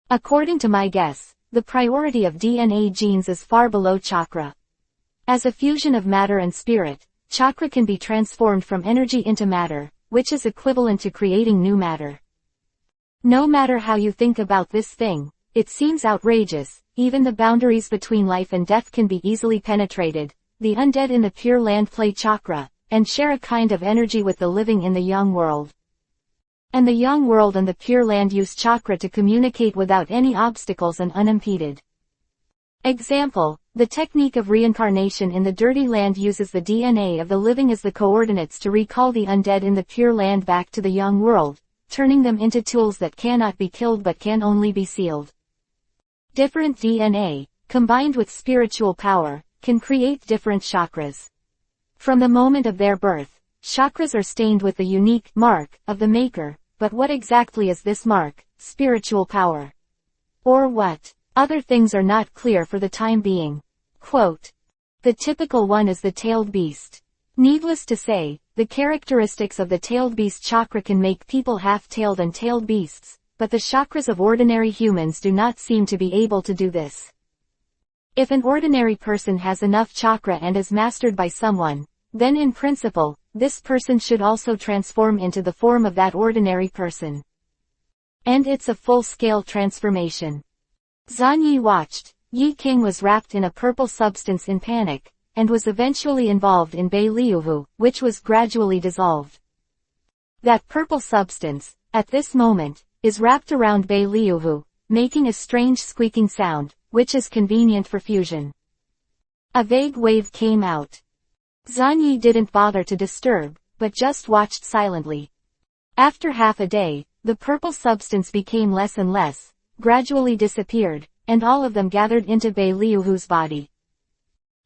According to my guess, the priority of DNA genes is far below chakra. As a fusion of matter and spirit, chakra can be transformed from energy into matter, which is equivalent to creating new matter. No matter how you think about this thing, it seems outrageous. Even the boundaries between life and death can be easily penetrated. The undead in the Pure Land play chakra, and share a kind of energy with the living in the young world. And the young world and the Pure Land use chakra to communicate without any obstacles and unimpeded. Example, the technique of reincarnation in the dirty land uses the DNA of the living as the coordinates to recall the undead in the pure land back to the young world, turning them into tools that cannot be killed but can only be sealed. Different DNA, combined with spiritual power, can create different chakras. From the moment of their birth, chakras are stained with the unique mark of the maker, but what exactly is this mark, spiritual power? Or what? Other things are not clear for the time being. Quote. The typical one is the tailed beast. Needless to say, the characteristics of the tailed beast chakra can make people half-tailed and tailed beasts, but the chakras of ordinary humans do not seem to be able to do this. If an ordinary person has enough chakra and is mastered by someone, then in principle, this person should also transform into the form of that ordinary person. And it's a full-scale transformation. Zan Yi watched. Yi King was wrapped in a purple substance in panic, and was eventually involved in Bei Liuhu, which was gradually dissolved. That purple substance, at this moment, is wrapped around Bei Liuhu, making a strange squeaking sound, which is convenient for fusion. A vague wave came out. Zan Yi didn't bother to disturb, but just watched silently. After half a day, the purple substance became less and less, gradually disappeared, and all of them gathered into Bei Liuhu's body.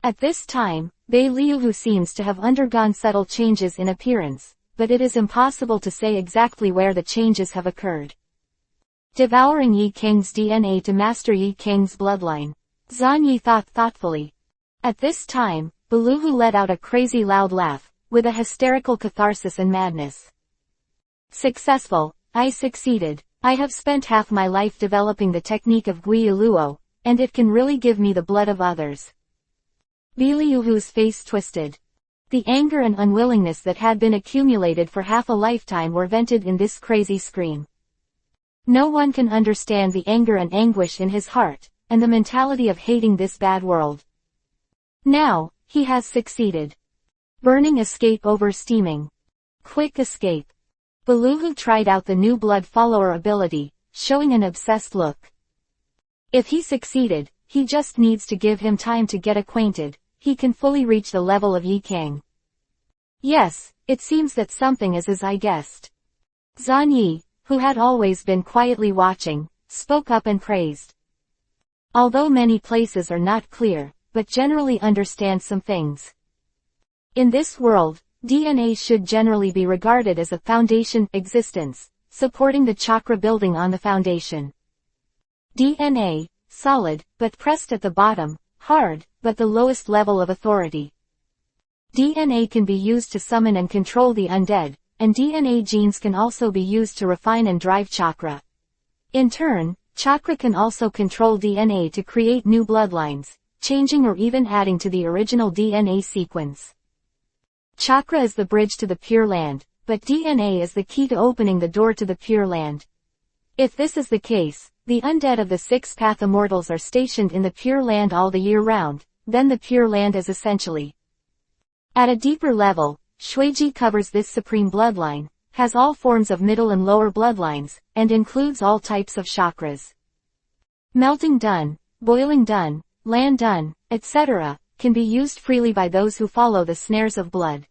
At this time, Bei Liuhu seems to have undergone subtle changes in appearance, but it is impossible to say exactly where the changes have occurred. Devouring Yi King's DNA to master Yi King's bloodline. Zan Yi thought thoughtfully. At this time, Beluhu let out a crazy loud laugh, with a hysterical catharsis and madness. Successful, I succeeded. I have spent half my life developing the technique of Guiluo, and it can really give me the blood of others. Biliuhu's face twisted. The anger and unwillingness that had been accumulated for half a lifetime were vented in this crazy scream. No one can understand the anger and anguish in his heart, and the mentality of hating this bad world. Now, he has succeeded. Burning escape over steaming. Quick escape. Beluhu tried out the new blood follower ability, showing an obsessed look. If he succeeded, he just needs to give him time to get acquainted, he can fully reach the level of Yi King. Yes, it seems that something is as I guessed. Zan Yi, who had always been quietly watching, spoke up and praised. Although many places are not clear, but generally understand some things. In this world, DNA should generally be regarded as a foundation existence, supporting the chakra building on the foundation. DNA, solid, but pressed at the bottom, hard, but the lowest level of authority. DNA can be used to summon and control the undead, and DNA genes can also be used to refine and drive chakra. In turn, chakra can also control DNA to create new bloodlines, changing or even adding to the original DNA sequence. Chakra is the bridge to the Pure Land, but DNA is the key to opening the door to the Pure Land. If this is the case, the undead of the Six Path Immortals are stationed in the Pure Land all the year round, then the Pure Land is essentially. At a deeper level, Shuiji covers this supreme bloodline, has all forms of middle and lower bloodlines, and includes all types of chakras. Melting done, boiling done, land done, etc., can be used freely by those who follow the snares of blood.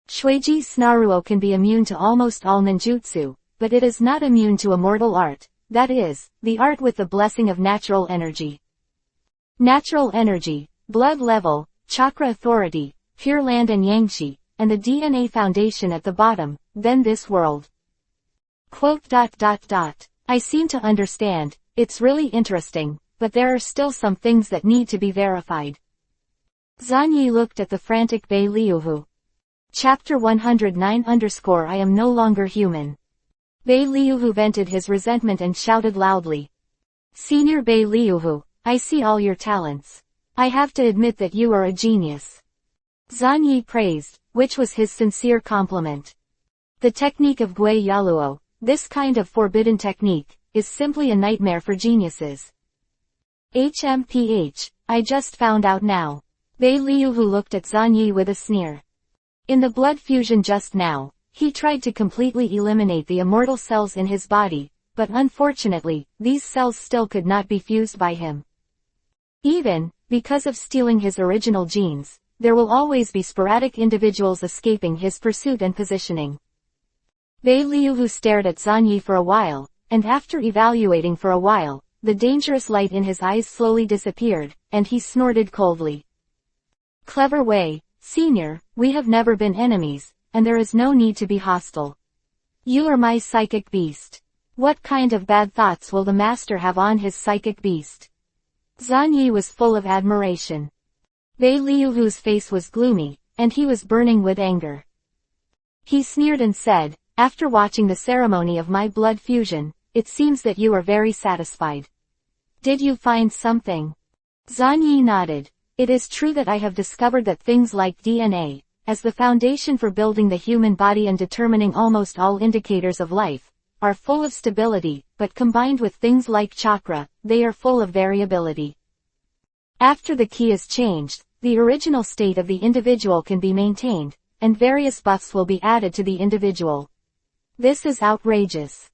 Shuiji's Snaruo can be immune to almost all ninjutsu, but it is not immune to immortal art, that is, the art with the blessing of natural energy. Natural energy, blood level, chakra authority, Pure Land and Yangshi, and the DNA foundation at the bottom, then this world. Quote. I seem to understand, it's really interesting, but there are still some things that need to be verified. Zan Yi looked at the frantic Bei Liuhu. Chapter 109 I am no longer human. Bei Liuhu vented his resentment and shouted loudly. Senior Bei Liuhu, I see all your talents. I have to admit that you are a genius. Zan Yi praised, which was his sincere compliment. The technique of Gui Yaluo, this kind of forbidden technique, is simply a nightmare for geniuses. HMPH, I just found out now. Bei Liuhu looked at Zan Yi with a sneer. In the blood fusion just now, he tried to completely eliminate the immortal cells in his body, but unfortunately, these cells still could not be fused by him. Even, because of stealing his original genes, there will always be sporadic individuals escaping his pursuit and positioning. Bei Liuhu stared at Zhan Yi for a while, and after evaluating for a while, the dangerous light in his eyes slowly disappeared, and he snorted coldly. Clever Wei, Senior, we have never been enemies, and there is no need to be hostile. You are my psychic beast. What kind of bad thoughts will the master have on his psychic beast? Zhan Yi was full of admiration. Bei Liuhu's face was gloomy, and he was burning with anger. He sneered and said, after watching the ceremony of my blood fusion, it seems that you are very satisfied. Did you find something? Zhan Yi nodded. It is true that I have discovered that things like DNA, as the foundation for building the human body and determining almost all indicators of life, are full of stability, but combined with things like chakra, they are full of variability. After the key is changed, the original state of the individual can be maintained, and various buffs will be added to the individual. This is outrageous.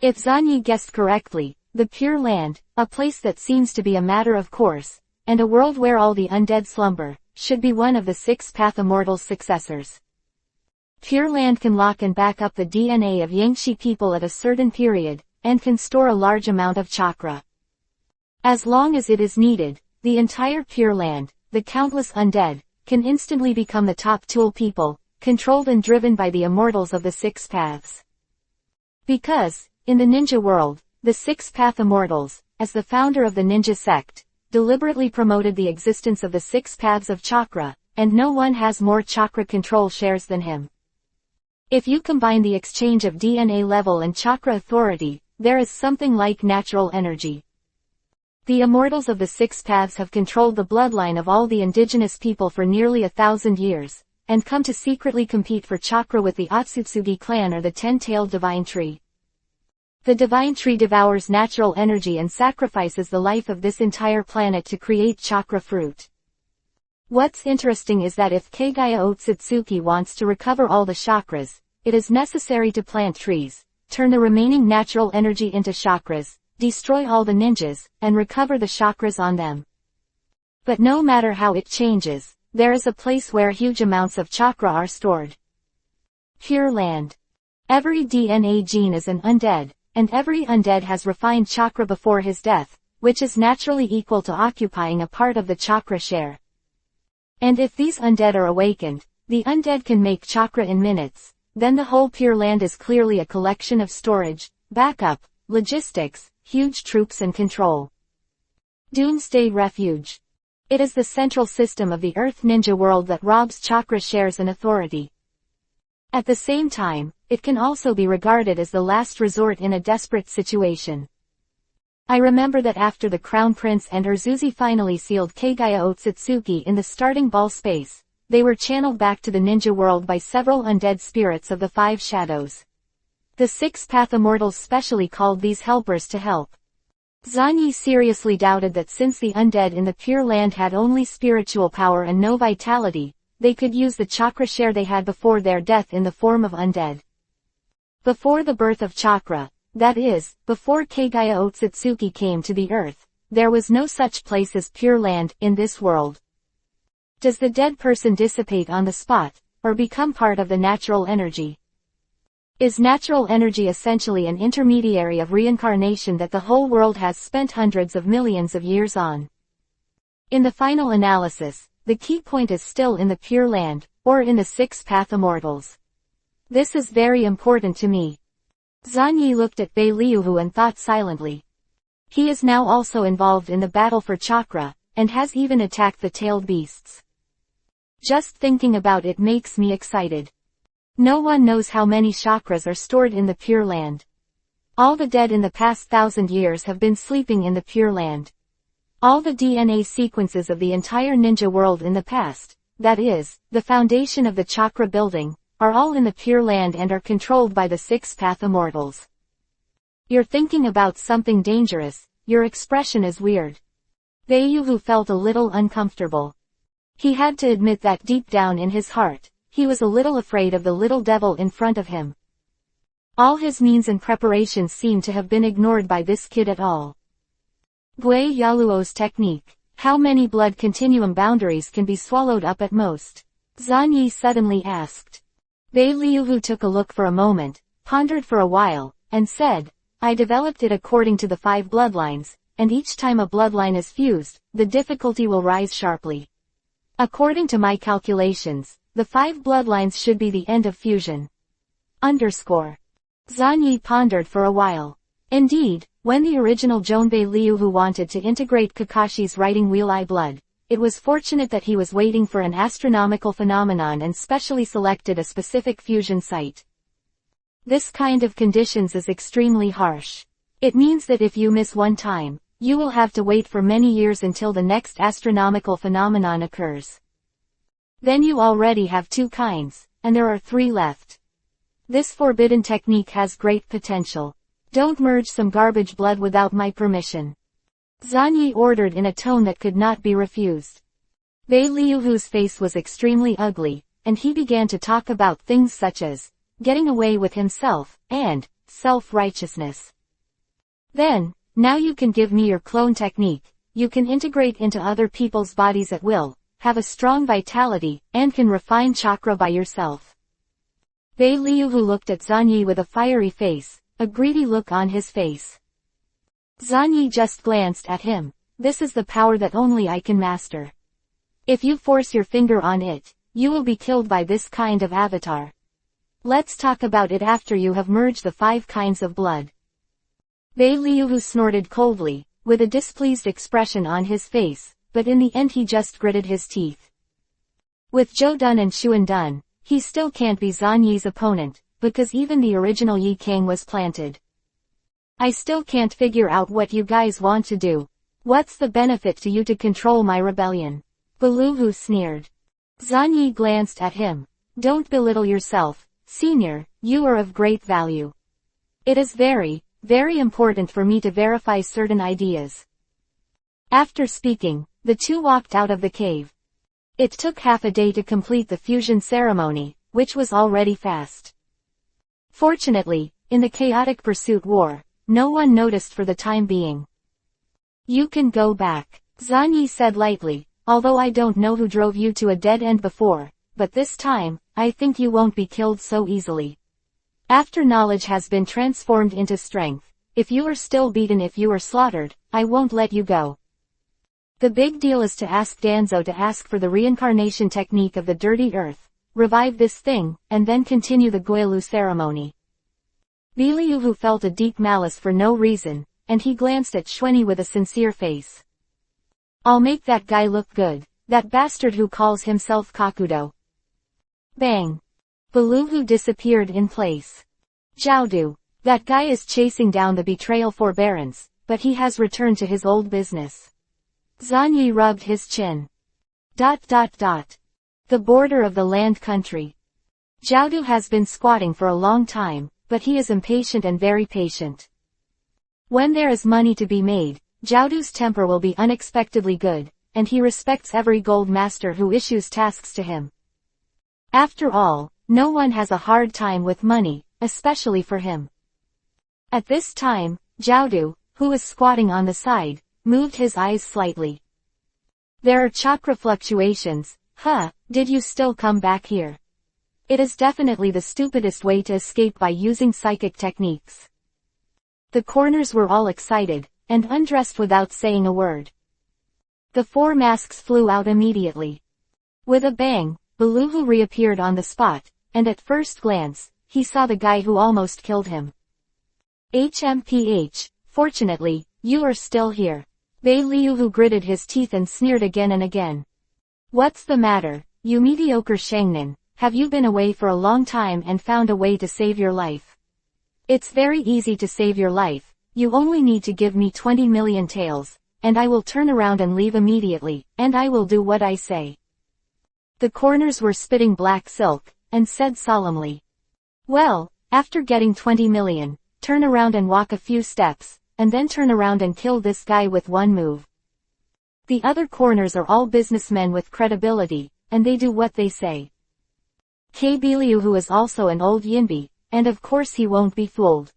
If Zhan Yi guessed correctly, the Pure Land, a place that seems to be a matter of course, and a world where all the undead slumber, should be one of the Six-Path Immortals' successors. Pure Land can lock and back up the DNA of Yangshi people at a certain period, and can store a large amount of chakra. As long as it is needed, the entire Pure Land, the countless undead, can instantly become the top tool people, controlled and driven by the immortals of the Six Paths. Because, in the ninja world, the Six-Path Immortals, as the founder of the ninja sect, deliberately promoted the existence of the six paths of chakra, and no one has more chakra control shares than him. If you combine the exchange of DNA level and chakra authority, there is something like natural energy. The immortals of the six paths have controlled the bloodline of all the indigenous people for nearly 1,000 years, and come to secretly compete for chakra with the Otsutsugi clan or the 10-tailed divine tree. The divine tree devours natural energy and sacrifices the life of this entire planet to create chakra fruit. What's interesting is that if Kagaya Otsutsuki wants to recover all the chakras, it is necessary to plant trees, turn the remaining natural energy into chakras, destroy all the ninjas, and recover the chakras on them. But no matter how it changes, there is a place where huge amounts of chakra are stored. Pure Land. Every DNA gene is an undead, and every undead has refined chakra before his death, which is naturally equal to occupying a part of the chakra share. And if these undead are awakened, the undead can make chakra in minutes, then the whole Pure Land is clearly a collection of storage, backup, logistics, huge troops and control. Doomsday Refuge. It is the central system of the Earth ninja world that robs chakra shares and authority. At the same time, it can also be regarded as the last resort in a desperate situation. I remember that after the Crown Prince and Urzuzi finally sealed Kagaya Otsutsuki in the starting ball space, they were channeled back to the ninja world by several undead spirits of the Five Shadows. The Six-Path Immortals specially called these helpers to help. Zhan Yi seriously doubted that since the undead in the Pure Land had only spiritual power and no vitality, they could use the chakra share they had before their death in the form of undead. Before the birth of chakra, that is, before Kagaya Otsutsuki came to the earth, there was no such place as Pure Land in this world. Does the dead person dissipate on the spot, or become part of the natural energy? Is natural energy essentially an intermediary of reincarnation that the whole world has spent hundreds of millions of years on? In the final analysis, the key point is still in the Pure Land, or in the Six-Path Immortals. This is very important to me. Zhan Yi looked at Bei Liuhu and thought silently. He is now also involved in the battle for chakra, and has even attacked the tailed beasts. Just thinking about it makes me excited. No one knows how many chakras are stored in the Pure Land. All the dead in the past 1,000 years have been sleeping in the Pure Land. All the DNA sequences of the entire ninja world in the past, that is, the foundation of the chakra building, are all in the Pure Land and are controlled by the Six-Path Immortals. You're thinking about something dangerous, your expression is weird. Bei Liuhu felt a little uncomfortable. He had to admit that deep down in his heart, he was a little afraid of the little devil in front of him. All his means and preparations seemed to have been ignored by this kid at all. Gui Yaluo's technique, How many blood continuum boundaries can be swallowed up at most? Zhan Yi suddenly asked. Bei Liuhu took a look for a moment, pondered for a while, and said, I developed it according to the 5 bloodlines, and each time a bloodline is fused, the difficulty will rise sharply. According to my calculations, the 5 bloodlines should be the end of fusion. Zhan Yi pondered for a while. Indeed, when the original Jonbei Liuhu wanted to integrate Kakashi's writing wheel eye blood, it was fortunate that he was waiting for an astronomical phenomenon and specially selected a specific fusion site. This kind of conditions is extremely harsh. It means that if you miss one time, you will have to wait for many years until the next astronomical phenomenon occurs. Then you already have 2 kinds, and there are 3 left. This forbidden technique has great potential. Don't merge some garbage blood without my permission. Zhan Yi ordered in a tone that could not be refused. Bei Liuhu's face was extremely ugly, and he began to talk about things such as getting away with himself, and self-righteousness. Then, now you can give me your clone technique, you can integrate into other people's bodies at will, have a strong vitality, and can refine chakra by yourself. Bei Liuhu looked at Zhan Yi with a fiery face, a greedy look on his face. Zhan Yi just glanced at him. This is the power that only I can master. If you force your finger on it, you will be killed by this kind of avatar. Let's talk about it after you have merged the 5 kinds of blood. Bei Liuhu snorted coldly, with a displeased expression on his face, but in the end he just gritted his teeth. With Zhou Dun and Xuan Dun, he still can't be Zhan Yi's opponent, because even the original Yi King was planted. I still can't figure out what you guys want to do. What's the benefit to you to control my rebellion? Beluhu sneered. Zhan Yi glanced at him. Don't belittle yourself, senior, you are of great value. It is very, very important for me to verify certain ideas. After speaking, the 2 walked out of the cave. It took half a day to complete the fusion ceremony, which was already fast. Fortunately, in the chaotic pursuit war, no one noticed for the time being. You can go back, Zhan Yi said lightly, although I don't know who drove you to a dead end before, but this time, I think you won't be killed so easily. After knowledge has been transformed into strength, if you are still beaten, if you are slaughtered, I won't let you go. The big deal is to ask Danzo to ask for the reincarnation technique of the dirty earth, revive this thing, and then continue the Guilu ceremony. Bei Liuhu felt a deep malice for no reason, and he glanced at Xuanyi with a sincere face. I'll make that guy look good, that bastard who calls himself Kakudo. Bang! Beluhu disappeared in place. Zhaodu, that guy is chasing down the betrayal forbearance, but he has returned to his old business. Zhan Yi rubbed his chin. The border of the land country. Zhaodu has been squatting for a long time, but he is impatient and very patient. When there is money to be made, Zhaodu's temper will be unexpectedly good, and he respects every gold master who issues tasks to him. After all, no one has a hard time with money, especially for him. At this time, Zhaodu, who was squatting on the side, moved his eyes slightly. There are chakra fluctuations. Did you still come back here? It is definitely the stupidest way to escape by using psychic techniques. The corners were all excited, and undressed without saying a word. The 4 masks flew out immediately. With a bang, Beluhu reappeared on the spot, and at first glance, he saw the guy who almost killed him. HMPH, fortunately, you are still here. Bei Liuhu gritted his teeth and sneered again and again. What's the matter, you mediocre Shangnan? Have you been away for a long time and found a way to save your life? It's very easy to save your life, you only need to give me 20 million taels, and I will turn around and leave immediately, and I will do what I say. The corners were spitting black silk, and said solemnly. Well, after getting 20 million, turn around and walk a few steps, and then turn around and kill this guy with one move. The other corners are all businessmen with credibility, and they do what they say. Biliu, who is also an old Yinbi, and of course he won't be fooled.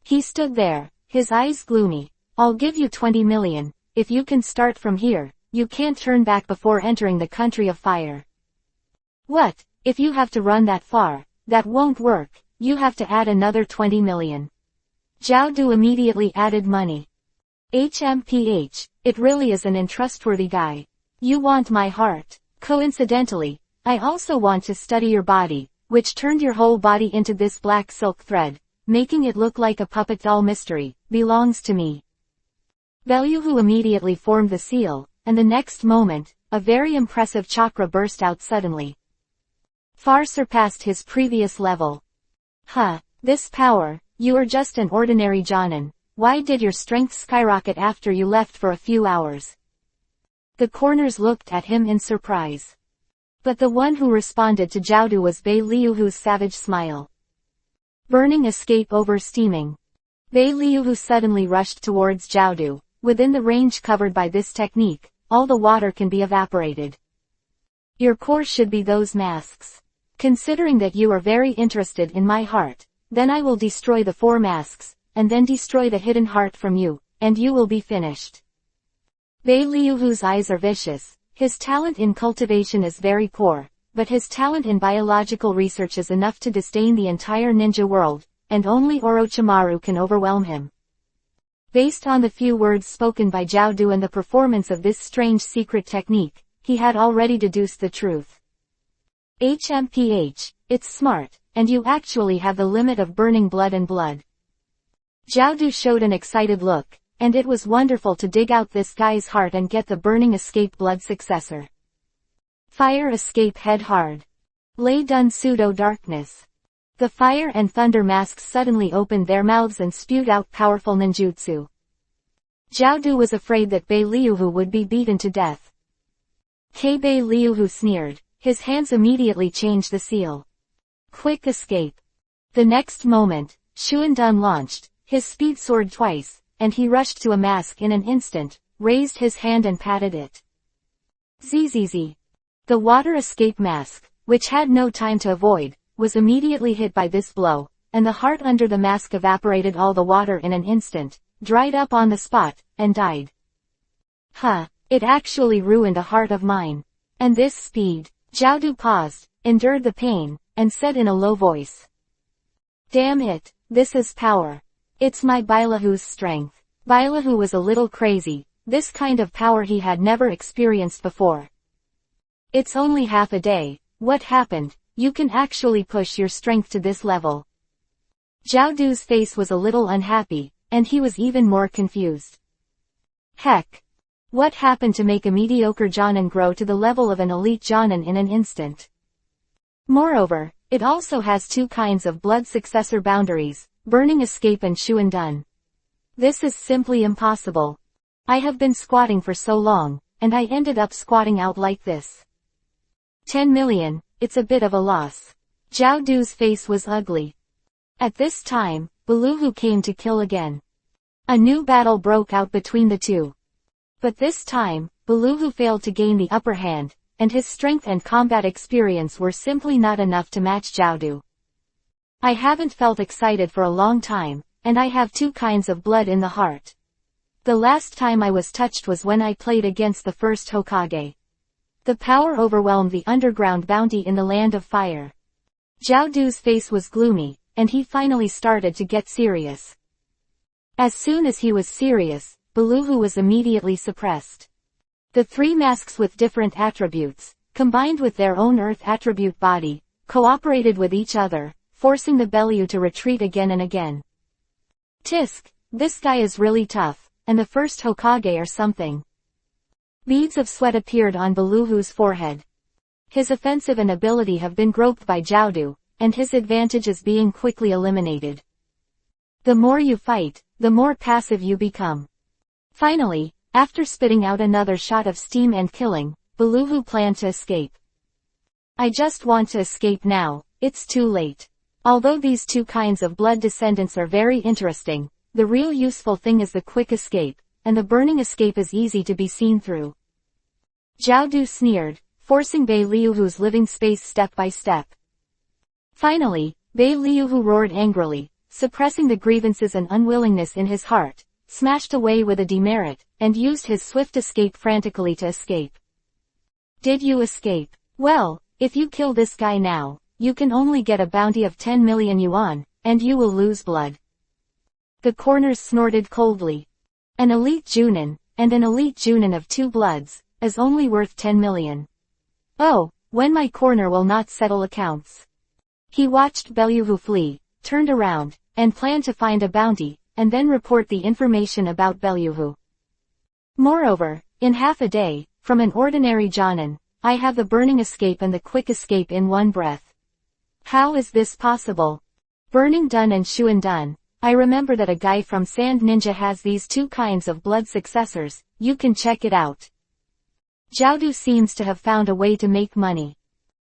He stood there, his eyes gloomy. I'll give you 20 million, if you can start from here, you can't turn back before entering the country of fire. What, if you have to run that far? That won't work, you have to add another 20 million. Zhao Du immediately added money. It really is an untrustworthy guy. You want my heart. Coincidentally, I also want to study your body, which turned your whole body into this black silk thread, making it look like a puppet doll. Mystery, belongs to me. Beliuhu immediately formed the seal, and the next moment, a very impressive chakra burst out suddenly. Far surpassed his previous level. This power, you are just an ordinary Jonin. Why did your strength skyrocket after you left for a few hours? The corners looked at him in surprise. But the one who responded to Zhao Du was Bei Liuhu's savage smile. Burning escape over steaming. Bei Liuhu suddenly rushed towards Zhao Du. Within the range covered by this technique, all the water can be evaporated. Your core should be those masks. Considering that you are very interested in my heart, then I will destroy the 4 masks, and then destroy the hidden heart from you, and you will be finished. Bei Liuhu's eyes are vicious. His talent in cultivation is very poor, but his talent in biological research is enough to disdain the entire ninja world, and only Orochimaru can overwhelm him. Based on the few words spoken by Zhao Du and the performance of this strange secret technique, he had already deduced the truth. It's smart, and you actually have the limit of burning blood and blood. Zhao Du showed an excited look, and it was wonderful to dig out this guy's heart and get the burning escape blood successor. Fire escape head hard. Lay done pseudo darkness. The fire and thunder masks suddenly opened their mouths and spewed out powerful ninjutsu. Zhao Du was afraid that Bei Liuhu would be beaten to death. Bei Liuhu sneered. His hands immediately changed the seal. Quick escape. The next moment, Xuandun launched. His speed soared twice, and he rushed to a mask in an instant, raised his hand and patted it. Zzz. The water escape mask, which had no time to avoid, was immediately hit by this blow, and the heart under the mask evaporated all the water in an instant, dried up on the spot, and died. It actually ruined a heart of mine. And this speed. Zhao Du paused, endured the pain, and said in a low voice. Damn it, this is power. It's my Bailahu's strength. Bailahu was a little crazy, this kind of power he had never experienced before. It's only half a day, what happened? You can actually push your strength to this level. Zhao Du's face was a little unhappy, and he was even more confused. Heck! What happened to make a mediocre Jonin grow to the level of an elite Jonin in an instant? Moreover, it also has 2 kinds of blood successor boundaries, burning escape and Xuandun. This is simply impossible. I have been squatting for so long, and I ended up squatting out like this. 10 million, it's a bit of a loss. Zhao Du's face was ugly. At this time, Beliuhu came to kill again. A new battle broke out between the two. But this time, Beliuhu failed to gain the upper hand, and his strength and combat experience were simply not enough to match Zhao Du. I haven't felt excited for a long time, and I have 2 kinds of blood in the heart. The last time I was touched was when I played against the first Hokage. The power overwhelmed the underground bounty in the land of fire. Zhao Du's face was gloomy, and he finally started to get serious. As soon as he was serious, Beliuhu was immediately suppressed. The 3 masks with different attributes, combined with their own earth attribute body, cooperated with each other, forcing the Beliu to retreat again and again. Tisk, this guy is really tough, and the first Hokage or something. Beads of sweat appeared on Beliuhu's forehead. His offensive and ability have been groped by Zhao Du, and his advantage is being quickly eliminated. The more you fight, the more passive you become. Finally, after spitting out another shot of steam and killing, Beliuhu planned to escape. I just want to escape now, it's too late. Although these 2 kinds of blood descendants are very interesting, the real useful thing is the quick escape, and the burning escape is easy to be seen through. Zhao Du sneered, forcing Bei Liuhu's living space step by step. Finally, Bei Liuhu roared angrily, suppressing the grievances and unwillingness in his heart. smashed away with a demerit, and used his swift escape frantically to escape. Did you escape? Well, if you kill this guy now, you can only get a bounty of 10 million yuan, and you will lose blood. The corners snorted coldly. An elite Junin, and an elite Junin of 2 bloods, is only worth 10 million. Oh, when my corner will not settle accounts. He watched Belyuhu flee, turned around, and planned to find a bounty, and then report the information about Belyuhu. Moreover, in half a day, from an ordinary Jonin, I have the burning escape and the quick escape in one breath. How is this possible? Burning Dun and Shuan Dun. I remember that a guy from Sand Ninja has these 2 kinds of blood successors, you can check it out. Jiaodu seems to have found a way to make money.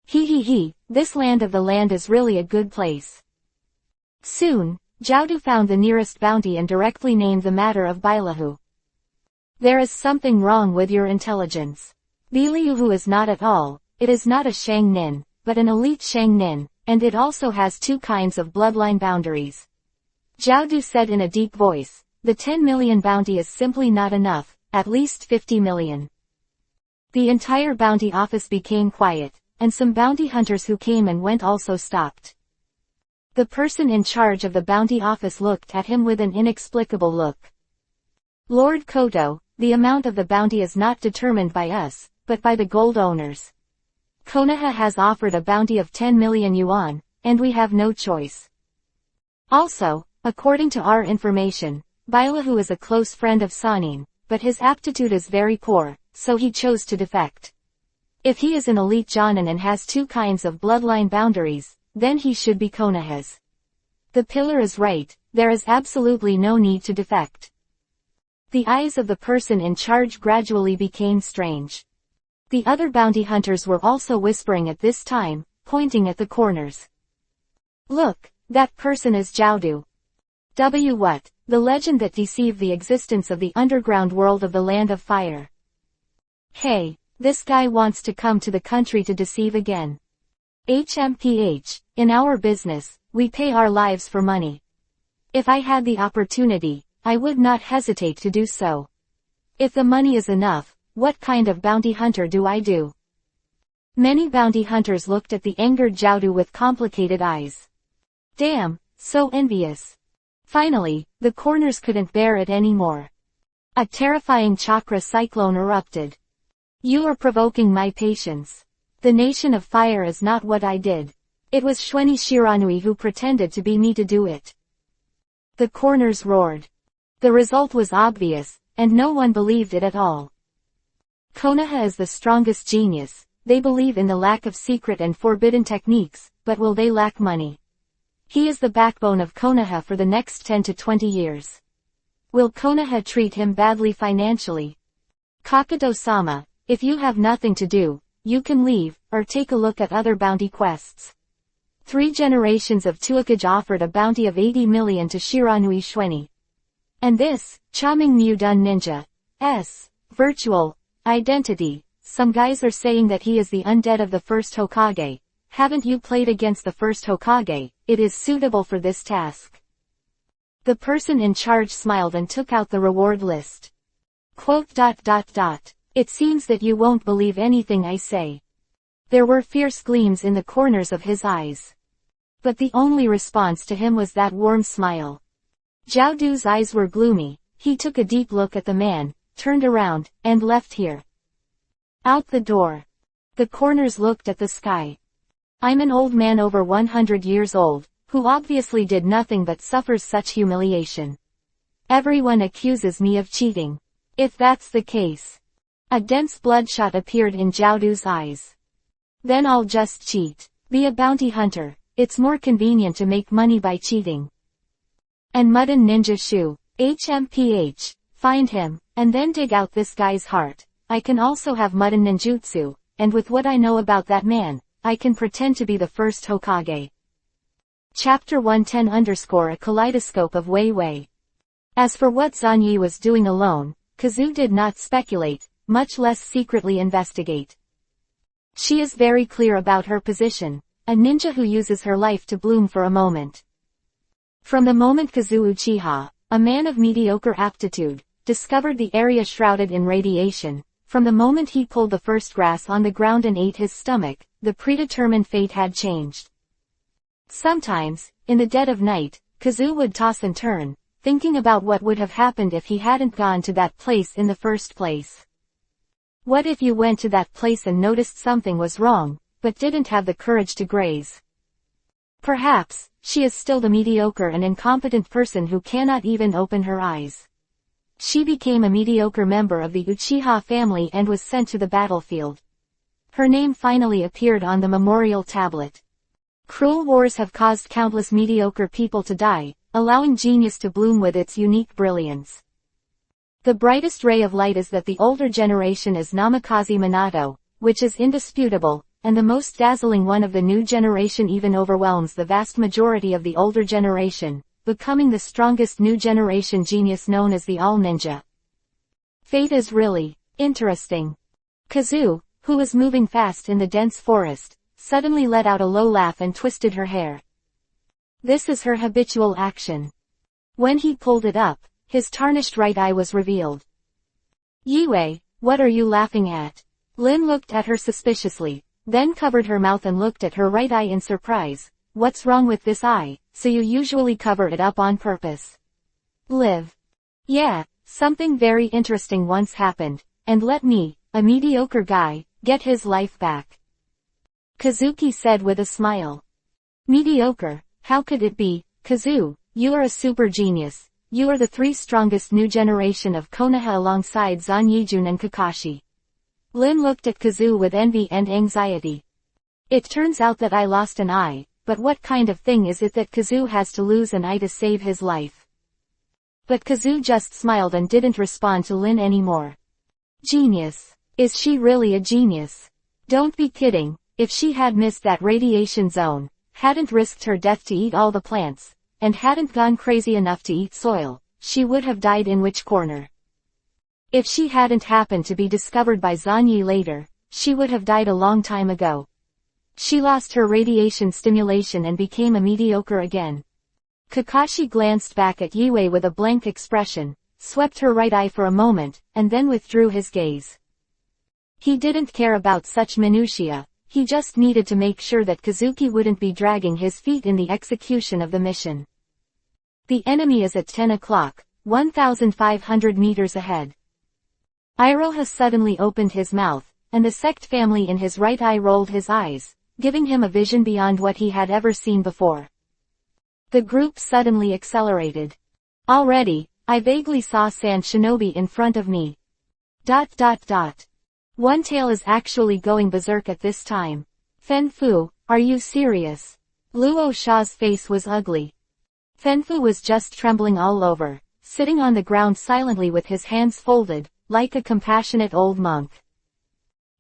He, this land of the land is really a good place. Soon, Jiaodu found the nearest bounty and directly named the matter of Belyuhu. There is something wrong with your intelligence. Belyuhu is not at all, it is not a Shang Nin, but an elite Shang Nin, and it also has 2 kinds of bloodline boundaries. Jiaodu said in a deep voice, the 10 million bounty is simply not enough, at least 50 million. The entire bounty office became quiet, and some bounty hunters who came and went also stopped. The person in charge of the bounty office looked at him with an inexplicable look. Lord Koto, the amount of the bounty is not determined by us, but by the gold owners. Konoha has offered a bounty of 10 million yuan, and we have no choice. Also, according to our information, Belyuhu is a close friend of Sanin, but his aptitude is very poor, so he chose to defect. If he is an elite Jonin and has 2 kinds of bloodline boundaries, then he should be Konoha's. The pillar is right, there is absolutely no need to defect. The eyes of the person in charge gradually became strange. The other bounty hunters were also whispering at this time, pointing at the corners. Look, that person is Jiaodu. What? The legend that deceived the existence of the underground world of the Land of Fire. Hey, this guy wants to come to the country to deceive again. HMPH, in our business, we pay our lives for money. If I had the opportunity, I would not hesitate to do so. If the money is enough, what kind of bounty hunter do I do? Many bounty hunters looked at the angered Jiaodu with complicated eyes. Damn, so envious. Finally, the corners couldn't bear it anymore. A terrifying chakra cyclone erupted. You are provoking my patience. The Nation of Fire is not what I did. It was Xuanyi Shiranui who pretended to be me to do it. The corners roared. The result was obvious, and no one believed it at all. Konoha is the strongest genius, they believe in the lack of secret and forbidden techniques, but will they lack money? He is the backbone of Konoha for the next 10 to 20 years. Will Konoha treat him badly financially? Kakato-sama, if you have nothing to do, you can leave, or take a look at other bounty quests. 3 generations of Tuakage offered a bounty of 80 million to Shiranui Xuanyi. And this, Chaming Mu Dun Ninja. Virtual identity. Some guys are saying that he is the undead of the first Hokage. Haven't you played against the first Hokage? It is suitable for this task. The person in charge smiled and took out the reward list. It seems that you won't believe anything I say. There were fierce gleams in the corners of his eyes. But the only response to him was that warm smile. Jiaodu's eyes were gloomy, he took a deep look at the man, turned around, and left here. Out the door. The corners looked at the sky. I'm an old man over 100 years old, who obviously did nothing but suffers such humiliation. Everyone accuses me of cheating. If that's the case. A dense bloodshot appeared in Jiaodu's eyes. Then I'll just cheat. Be a bounty hunter, it's more convenient to make money by cheating. And Mudden Ninja Shu. HMPH. Find him, and then dig out this guy's heart. I can also have Mudden Ninjutsu, and with what I know about that man, I can pretend to be the first Hokage. Chapter 110 _ A Kaleidoscope of Wei Wei. As for what Zanyi was doing alone, Kazu did not speculate, much less secretly investigate. She is very clear about her position, a ninja who uses her life to bloom for a moment. From the moment Kazu Uchiha, a man of mediocre aptitude, discovered the area shrouded in radiation. From the moment he pulled the first grass on the ground and ate his stomach, the predetermined fate had changed. Sometimes, in the dead of night, Kazu would toss and turn, thinking about what would have happened if he hadn't gone to that place in the first place. What if you went to that place and noticed something was wrong, but didn't have the courage to graze? Perhaps, she is still the mediocre and incompetent person who cannot even open her eyes. She became a mediocre member of the Uchiha family and was sent to the battlefield. Her name finally appeared on the memorial tablet. Cruel wars have caused countless mediocre people to die, allowing genius to bloom with its unique brilliance. The brightest ray of light is that the older generation is Namikaze Minato, which is indisputable, and the most dazzling one of the new generation even overwhelms the vast majority of the older generation, becoming the strongest new generation genius known as the All-Ninja. Fate is really interesting. Kazu, who was moving fast in the dense forest, suddenly let out a low laugh and twisted her hair. This is her habitual action. When he pulled it up, his tarnished right eye was revealed. Yue, what are you laughing at? Lin looked at her suspiciously, then covered her mouth and looked at her right eye in surprise. What's wrong with this eye? So you usually cover it up on purpose. Liv. Yeah, something very interesting once happened, and let me, a mediocre guy, get his life back. Kazuki said with a smile. Mediocre, how could it be? Kazu, you are a super genius. You are the three strongest new generation of Konoha alongside Zanyijun and Kakashi. Lin looked at Kazu with envy and anxiety. It turns out that I lost an eye, but what kind of thing is it that Kazu has to lose an eye to save his life? But Kazu just smiled and didn't respond to Lin anymore. Genius. Is she really a genius? Don't be kidding. If she had missed that radiation zone, hadn't risked her death to eat all the plants, and hadn't gone crazy enough to eat soil, she would have died in which corner? If she hadn't happened to be discovered by Zanyi later, she would have died a long time ago. She lost her radiation stimulation and became a mediocre again. Kakashi glanced back at Yue with a blank expression, swept her right eye for a moment, and then withdrew his gaze. He didn't care about such minutiae. He just needed to make sure that Kazuki wouldn't be dragging his feet in the execution of the mission. The enemy is at 10 o'clock, 1,500 meters ahead. Iroha suddenly opened his mouth, and the sect family in his right eye rolled his eyes, giving him a vision beyond what he had ever seen before. The group suddenly accelerated. Already, I vaguely saw Sand Shinobi in front of me. ... One tail is actually going berserk at this time. Fenfu, are you serious? Luo Sha's face was ugly. Fenfu was just trembling all over, sitting on the ground silently with his hands folded, like a compassionate old monk.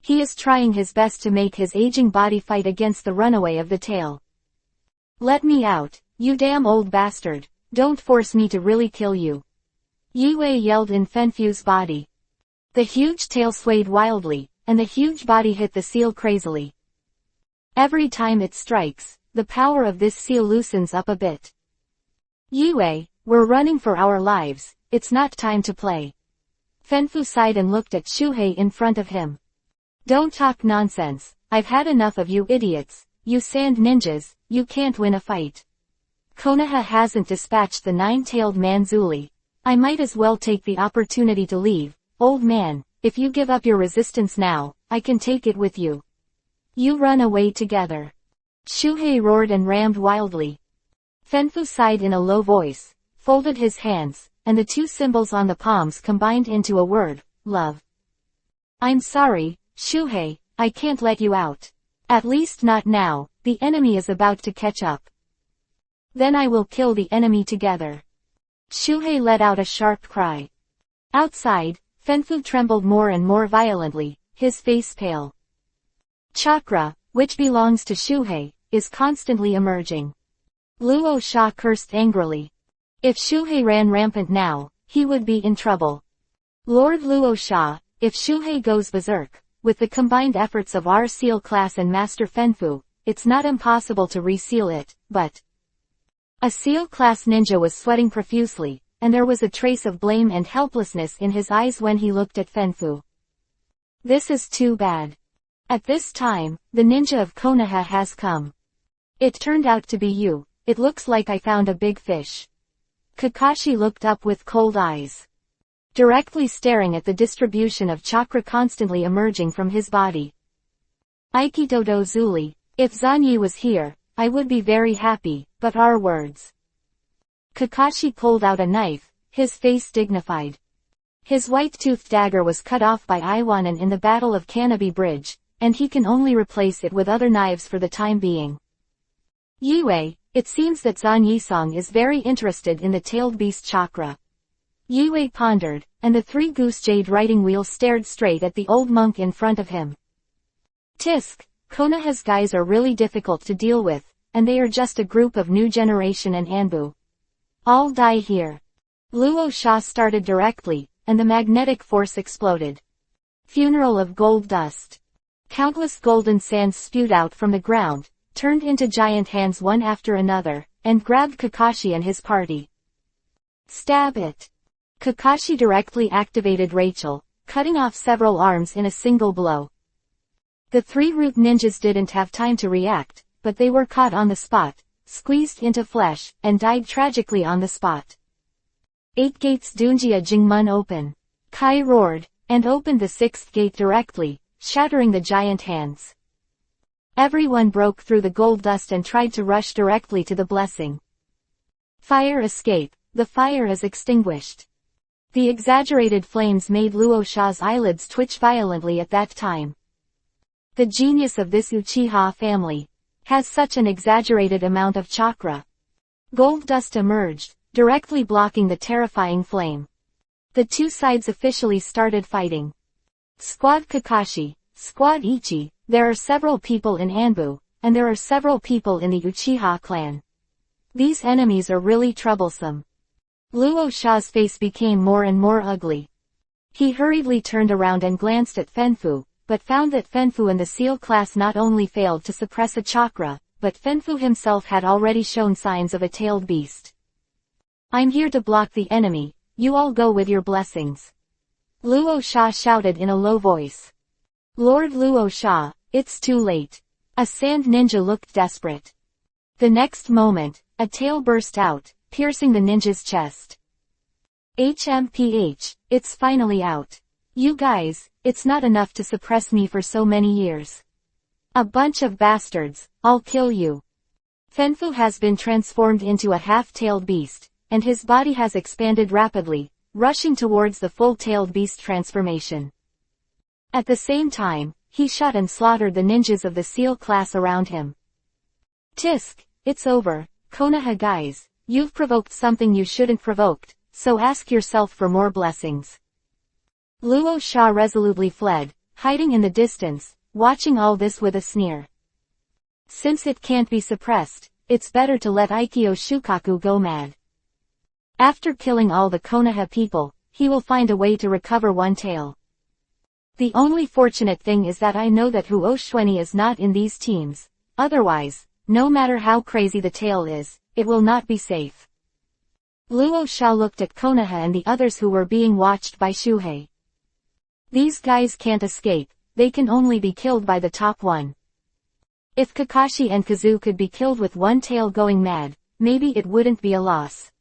He is trying his best to make his aging body fight against the runaway of the tail. Let me out, you damn old bastard, don't force me to really kill you. Yue yelled in Fenfu's body. The huge tail swayed wildly, and the huge body hit the seal crazily. Every time it strikes, the power of this seal loosens up a bit. Yue, we're running for our lives, it's not time to play. Fenfu sighed and looked at Shuhei in front of him. Don't talk nonsense, I've had enough of you idiots, you sand ninjas, you can't win a fight. Konoha hasn't dispatched the nine-tailed Manzuli. I might as well take the opportunity to leave. Old man, if you give up your resistance now, I can take it with you. You run away together. Shuhei roared and rammed wildly. Fenfu sighed in a low voice, folded his hands, and the two symbols on the palms combined into a word, love. I'm sorry, Shuhei, I can't let you out. At least not now, the enemy is about to catch up. Then I will kill the enemy together. Shuhei let out a sharp cry. Outside, Fenfu trembled more and more violently, his face pale. Chakra, which belongs to Shuhei, is constantly emerging. Luo Sha cursed angrily. If Shuhei ran rampant now, he would be in trouble. Lord Luo Sha, if Shuhei goes berserk, with the combined efforts of our seal class and Master Fenfu, it's not impossible to reseal it, but... A seal class ninja was sweating profusely, and there was a trace of blame and helplessness in his eyes when he looked at Fanfu. This is too bad. At this time, the ninja of Konoha has come. It turned out to be you. It looks like I found a big fish. Kakashi looked up with cold eyes, directly staring at the distribution of chakra constantly emerging from his body. Aikitodo Zuli, if Zanyi was here, I would be very happy, but our words. Kakashi pulled out a knife, his face dignified. His white-toothed dagger was cut off by Iwanan in the Battle of Kanabi Bridge, and he can only replace it with other knives for the time being. Yue, it seems that Zan Yisong is very interested in the tailed beast chakra. Yue pondered, and the three goose jade riding wheels stared straight at the old monk in front of him. Tisk, Konoha's guys are really difficult to deal with, and they are just a group of new generation and Anbu. All die here. Luo Sha started directly, and the magnetic force exploded. Funeral of gold dust. Countless golden sands spewed out from the ground, turned into giant hands one after another, and grabbed Kakashi and his party. Stab it. Kakashi directly activated Rachel, cutting off several arms in a single blow. The three root ninjas didn't have time to react, but they were caught on the spot, squeezed into flesh, and died tragically on the spot. 8 gates Dunjia Jingmun open. Kai roared, and opened the 6th gate directly, shattering the giant hands. Everyone broke through the gold dust and tried to rush directly to the blessing. Fire escape, the fire is extinguished. The exaggerated flames made Luo Sha's eyelids twitch violently at that time. The genius of this Uchiha family has such an exaggerated amount of chakra. Gold dust emerged, directly blocking the terrifying flame. The two sides officially started fighting. Squad Kakashi, Squad Ichi, there are several people in Anbu, and there are several people in the Uchiha clan. These enemies are really troublesome. Luo Sha's face became more and more ugly. He hurriedly turned around and glanced at Fanfu, but found that Fanfu and the seal class not only failed to suppress a chakra, but Fanfu himself had already shown signs of a tailed beast. I'm here to block the enemy, you all go with your blessings. Luo Sha shouted in a low voice. Lord Luo Sha, it's too late. A sand ninja looked desperate. The next moment, a tail burst out, piercing the ninja's chest. HMPH, it's finally out. You guys, it's not enough to suppress me for so many years. A bunch of bastards, I'll kill you. Fanfu has been transformed into a half-tailed beast, and his body has expanded rapidly, rushing towards the full-tailed beast transformation. At the same time, he shot and slaughtered the ninjas of the seal class around him. Tisk, it's over, Konoha guys, you've provoked something you shouldn't provoked, so ask yourself for more blessings. Luo Sha resolutely fled, hiding in the distance, watching all this with a sneer. Since it can't be suppressed, it's better to let Aikyo Shukaku go mad. After killing all the Konoha people, he will find a way to recover one tail. The only fortunate thing is that I know that Huoshweni is not in these teams, otherwise, no matter how crazy the tail is, it will not be safe. Luo Sha looked at Konoha and the others who were being watched by Shuhei. These guys can't escape, they can only be killed by the top one. If Kakashi and Kazu could be killed with one tail going mad, maybe it wouldn't be a loss.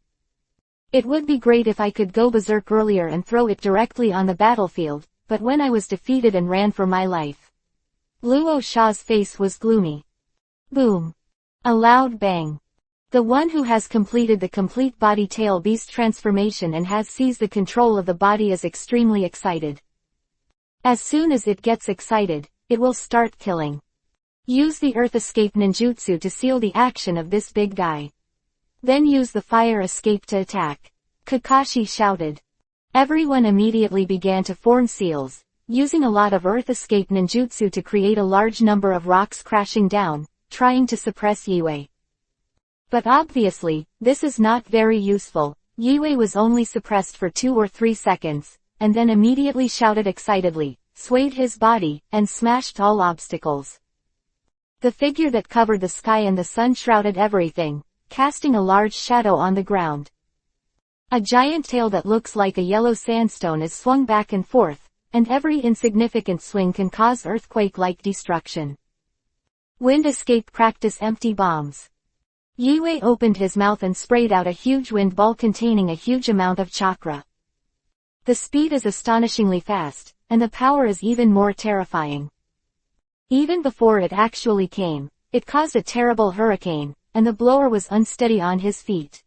It would be great if I could go berserk earlier and throw it directly on the battlefield, but when I was defeated and ran for my life. Luo Sha's face was gloomy. Boom. A loud bang. The one who has completed the complete body tail beast transformation and has seized the control of the body is extremely excited. As soon as it gets excited, it will start killing. Use the earth escape ninjutsu to seal the action of this big guy. Then use the fire escape to attack. Kakashi shouted. Everyone immediately began to form seals, using a lot of earth escape ninjutsu to create a large number of rocks crashing down, trying to suppress Yue. But obviously, this is not very useful. Yue was only suppressed for 2 or 3 seconds, and then immediately shouted excitedly, swayed his body, and smashed all obstacles. The figure that covered the sky and the sun shrouded everything, casting a large shadow on the ground. A giant tail that looks like a yellow sandstone is swung back and forth, and every insignificant swing can cause earthquake-like destruction. Wind escape practice empty bombs. Yue opened his mouth and sprayed out a huge wind ball containing a huge amount of chakra. The speed is astonishingly fast, and the power is even more terrifying. Even before it actually came, it caused a terrible hurricane, and the blower was unsteady on his feet.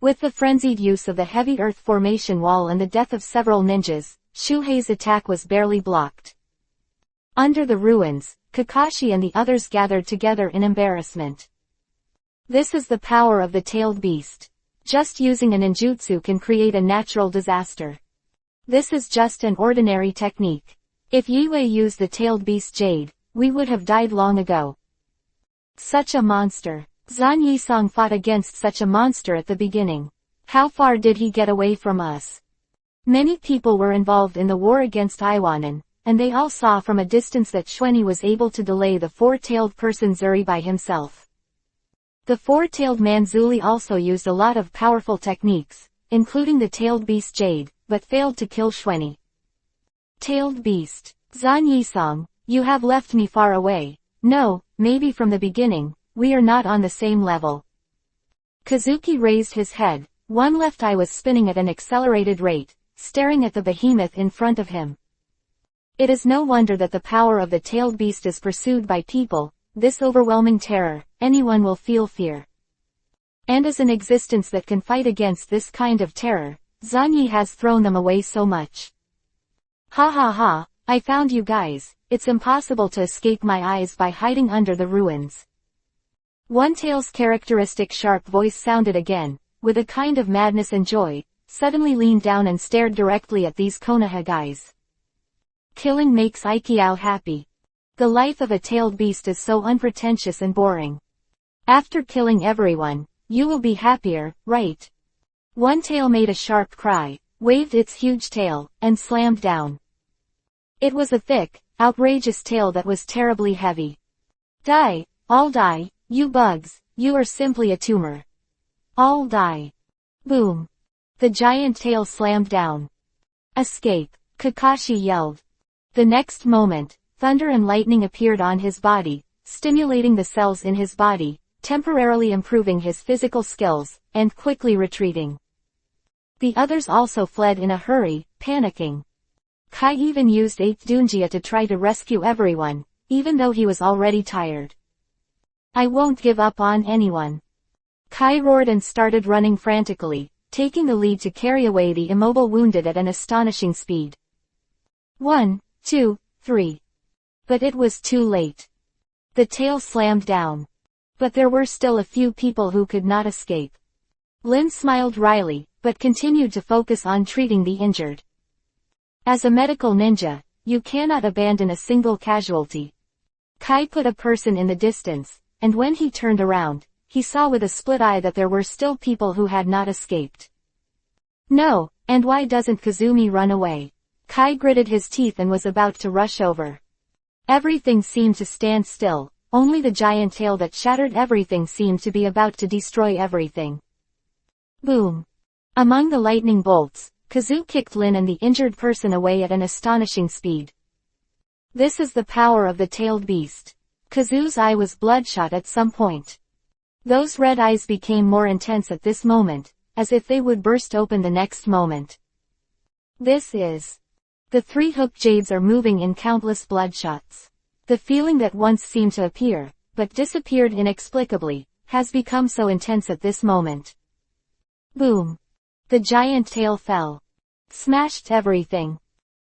With the frenzied use of the heavy earth formation wall and the death of several ninjas, Shuhei's attack was barely blocked. Under the ruins, Kakashi and the others gathered together in embarrassment. This is the power of the tailed beast. Just using a ninjutsu can create a natural disaster. This is just an ordinary technique. If Yue used the tailed beast Jade, we would have died long ago. Such a monster. Zan Yisong fought against such a monster at the beginning. How far did he get away from us? Many people were involved in the war against Iwanan, and they all saw from a distance that Xuanyi was able to delay the four-tailed person Zuri by himself. The four-tailed man Zuli also used a lot of powerful techniques, including the tailed beast Jade, but failed to kill Xuanyi. Tailed beast. Zan Yisong, you have left me far away. No, maybe from the beginning, we are not on the same level. Kazuki raised his head, one left eye was spinning at an accelerated rate, staring at the behemoth in front of him. It is no wonder that the power of the tailed beast is pursued by people, this overwhelming terror, anyone will feel fear. And as an existence that can fight against this kind of terror, Zanyi has thrown them away so much. Ha ha ha, I found you guys, it's impossible to escape my eyes by hiding under the ruins. One Tail's characteristic sharp voice sounded again, with a kind of madness and joy, suddenly leaned down and stared directly at these Konoha guys. Killing makes Aikiao happy. The life of a tailed beast is so unpretentious and boring. After killing everyone, you will be happier, right? One Tail made a sharp cry, waved its huge tail, and slammed down. It was a thick, outrageous tail that was terribly heavy. Die, all die. You bugs, you are simply a tumor. All die. Boom. The giant tail slammed down. Escape, Kakashi yelled. The next moment, thunder and lightning appeared on his body, stimulating the cells in his body, temporarily improving his physical skills, and quickly retreating. The others also fled in a hurry, panicking. Kai even used 8th Dunjia to try to rescue everyone, even though he was already tired. I won't give up on anyone. Kai roared and started running frantically, taking the lead to carry away the immobile wounded at an astonishing speed. 1, 2, 3. But it was too late. The tail slammed down. But there were still a few people who could not escape. Lin smiled wryly, but continued to focus on treating the injured. As a medical ninja, you cannot abandon a single casualty. Kai put a person in the distance, and when he turned around, he saw with a split eye that there were still people who had not escaped. No, and why doesn't Kazumi run away? Kai gritted his teeth and was about to rush over. Everything seemed to stand still, only the giant tail that shattered everything seemed to be about to destroy everything. Boom. Among the lightning bolts, Kazu kicked Lin and the injured person away at an astonishing speed. This is the power of the tailed beast. Kazu's eye was bloodshot at some point. Those red eyes became more intense at this moment, as if they would burst open the next moment. This is. The three hook jades are moving in countless bloodshots. The feeling that once seemed to appear, but disappeared inexplicably, has become so intense at this moment. Boom. The giant tail fell. Smashed everything.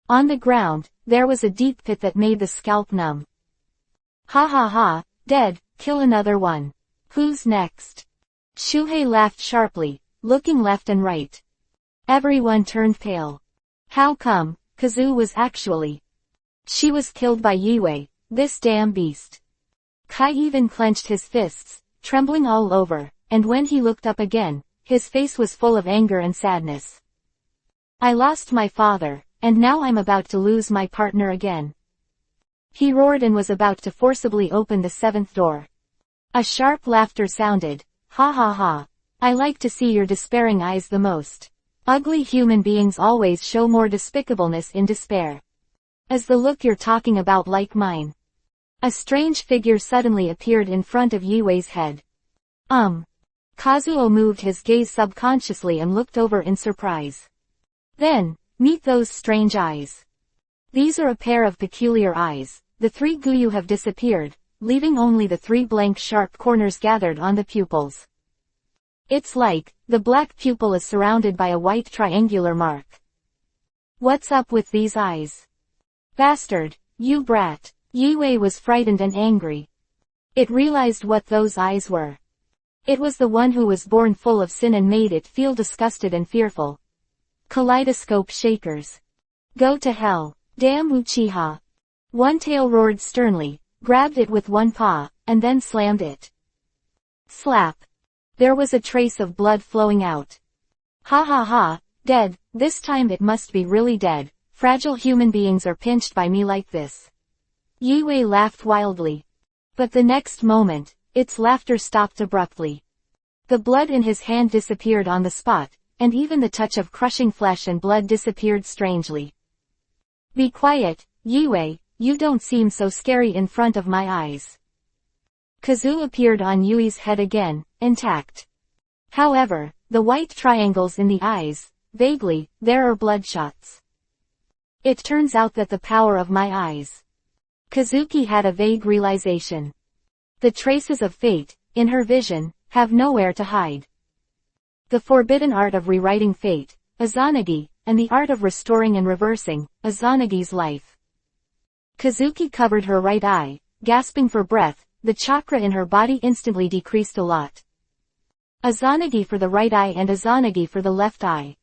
On the ground, there was a deep pit that made the scalp numb. Ha ha ha, dead, kill another one. Who's next? Shuhei laughed sharply, looking left and right. Everyone turned pale. How come? Kazu was actually. She was killed by Yue, this damn beast. Kai even clenched his fists, trembling all over, and when he looked up again, his face was full of anger and sadness. I lost my father, and now I'm about to lose my partner again. He roared and was about to forcibly open the seventh door. A sharp laughter sounded. Ha ha ha. I like to see your despairing eyes the most. Ugly human beings always show more despicableness in despair. Is the look you're talking about like mine? A strange figure suddenly appeared in front of Yui's head. Kazuo moved his gaze subconsciously and looked over in surprise. Then, meet those strange eyes. These are a pair of peculiar eyes. The 3 guyu have disappeared, leaving only the 3 blank sharp corners gathered on the pupils. It's like, the black pupil is surrounded by a white triangular mark. What's up with these eyes? Bastard, you brat. Yue was frightened and angry. It realized what those eyes were. It was the one who was born full of sin and made it feel disgusted and fearful. Kaleidoscope shakers. Go to hell. Damn Uchiha. One Tail roared sternly, grabbed it with one paw, and then slammed it. Slap. There was a trace of blood flowing out. Ha ha ha, dead, this time it must be really dead. Fragile human beings are pinched by me like this. Yue laughed wildly. But the next moment, its laughter stopped abruptly. The blood in his hand disappeared on the spot, and even the touch of crushing flesh and blood disappeared strangely. Be quiet, Yue, you don't seem so scary in front of my eyes. Kazu appeared on Yui's head again, intact. However, the white triangles in the eyes, vaguely, there are bloodshots. It turns out that the power of my eyes. Kazuki had a vague realization. The traces of fate, in her vision, have nowhere to hide. The forbidden art of rewriting fate, Izanagi, and the art of restoring and reversing, Izanagi's life. Kazuki covered her right eye, gasping for breath, the chakra in her body instantly decreased a lot. Izanagi for the right eye and Izanagi for the left eye.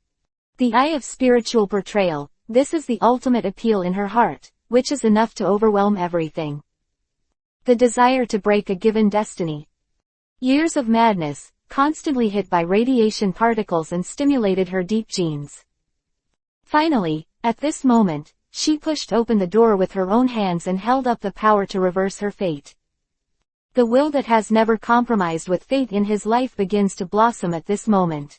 The eye of spiritual portrayal, this is the ultimate appeal in her heart, which is enough to overwhelm everything. The desire to break a given destiny. Years of madness, constantly hit by radiation particles and stimulated her deep genes. Finally, at this moment, she pushed open the door with her own hands and held up the power to reverse her fate. The will that has never compromised with fate in his life begins to blossom at this moment.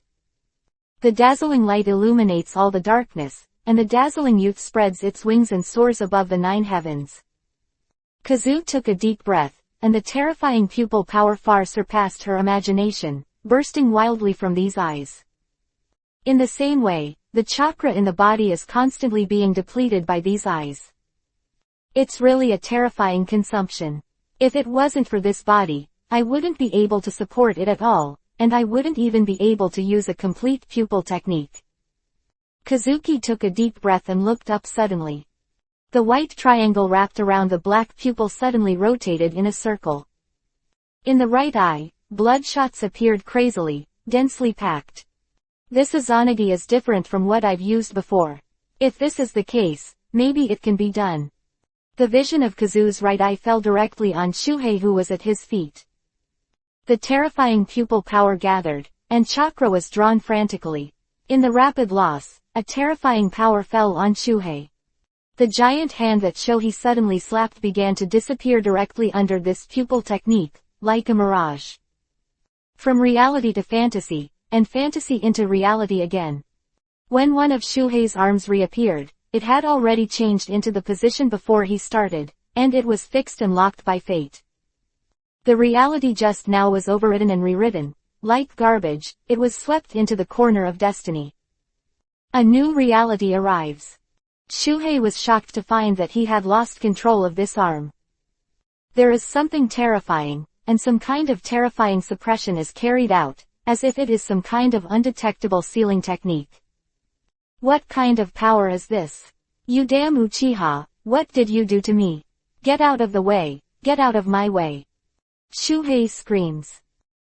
The dazzling light illuminates all the darkness, and the dazzling youth spreads its wings and soars above the 9 heavens. Kazu took a deep breath, and the terrifying pupil power far surpassed her imagination, bursting wildly from these eyes. In the same way, the chakra in the body is constantly being depleted by these eyes. It's really a terrifying consumption. If it wasn't for this body, I wouldn't be able to support it at all, and I wouldn't even be able to use a complete pupil technique. Kazuki took a deep breath and looked up suddenly. The white triangle wrapped around the black pupil suddenly rotated in a circle. In the right eye, bloodshots appeared crazily, densely packed. This Izanagi is different from what I've used before. If this is the case, maybe it can be done. The vision of Kazu's right eye fell directly on Shuhei, who was at his feet. The terrifying pupil power gathered, and chakra was drawn frantically. In the rapid loss, a terrifying power fell on Shuhei. The giant hand that Shohei suddenly slapped began to disappear directly under this pupil technique, like a mirage. From reality to fantasy, and fantasy into reality again. When one of Shuhei's arms reappeared, it had already changed into the position before he started, and it was fixed and locked by fate. The reality just now was overwritten and rewritten. Like garbage, it was swept into the corner of destiny. A new reality arrives. Shuhei was shocked to find that he had lost control of this arm. There is something terrifying, and some kind of terrifying suppression is carried out, as if it is some kind of undetectable sealing technique. What kind of power is this? You damn Uchiha, what did you do to me? Get out of the way, get out of my way. Shuhei screams.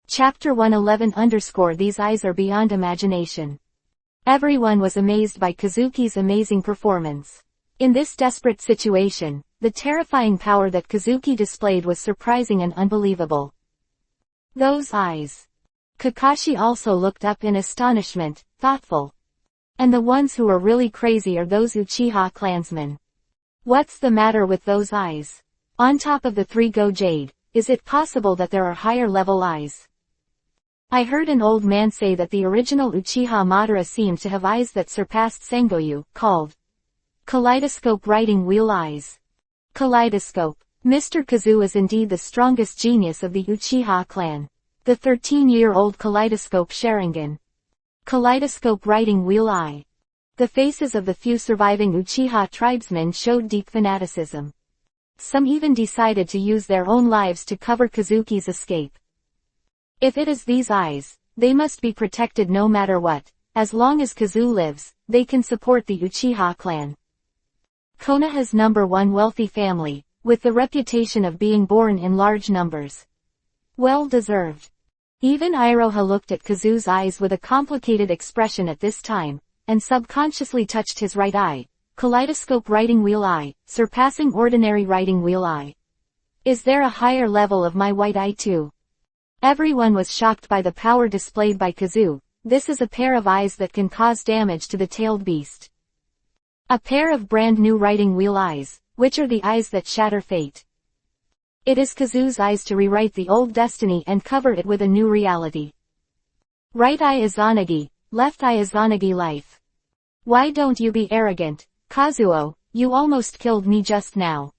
Chapter 111 _ these eyes are beyond imagination. Everyone was amazed by Kazuki's amazing performance. In this desperate situation, the terrifying power that Kazuki displayed was surprising and unbelievable. Those eyes. Kakashi also looked up in astonishment, thoughtful. And the ones who are really crazy are those Uchiha clansmen. What's the matter with those eyes? On top of the 3 Go Jade, is it possible that there are higher level eyes? I heard an old man say that the original Uchiha Madara seemed to have eyes that surpassed Sengoyu, called kaleidoscope writing wheel eyes. Kaleidoscope. Mr. Kazu is indeed the strongest genius of the Uchiha clan. The 13-year-old kaleidoscope Sharingan. Kaleidoscope writing wheel eye. The faces of the few surviving Uchiha tribesmen showed deep fanaticism. Some even decided to use their own lives to cover Kazuki's escape. If it is these eyes, they must be protected no matter what. As long as Kazu lives, they can support the Uchiha clan. Konoha's #1 wealthy family, with the reputation of being born in large numbers. Well deserved. Even Iroha looked at Kazu's eyes with a complicated expression at this time, and subconsciously touched his right eye. Kaleidoscope writing wheel eye, surpassing ordinary writing wheel eye. Is there a higher level of my white eye too? Everyone was shocked by the power displayed by Kazu. This is a pair of eyes that can cause damage to the tailed beast. A pair of brand new writing wheel eyes, which are the eyes that shatter fate. It is Kazu's eyes to rewrite the old destiny and cover it with a new reality. Right eye Izanagi, left eye Izanagi life. Why don't you be arrogant, Kazuo, you almost killed me just now.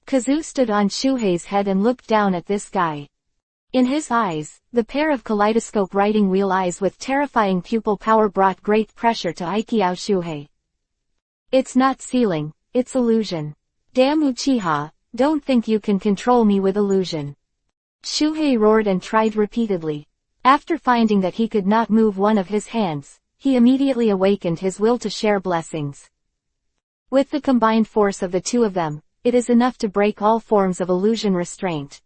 Kazu stood on Shuhei's head and looked down at this guy. In his eyes, the pair of kaleidoscope writing wheel eyes with terrifying pupil power brought great pressure to Aikiao Shuhei. It's not ceiling, it's illusion. Damn Uchiha, don't think you can control me with illusion. Shuhei roared and tried repeatedly. After finding that he could not move one of his hands, he immediately awakened his will to share blessings. With the combined force of the two of them, it is enough to break all forms of illusion restraint.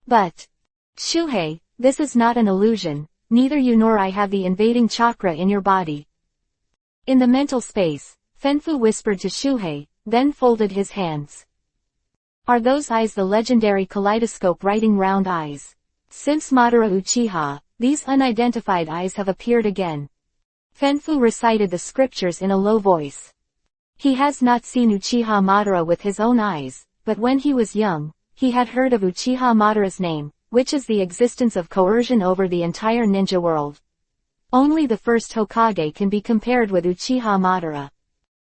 But Shuhei, this is not an illusion, neither you nor I have the invading chakra in your body. In the mental space, Fenfu whispered to Shuhei, then folded his hands. Are those eyes the legendary kaleidoscope writing round eyes? Since Madara Uchiha, these unidentified eyes have appeared again. Fenfu recited the scriptures in a low voice. He has not seen Uchiha Madara with his own eyes, but when he was young, he had heard of Uchiha Madara's name, which is the existence of coercion over the entire ninja world. Only the first Hokage can be compared with Uchiha Madara.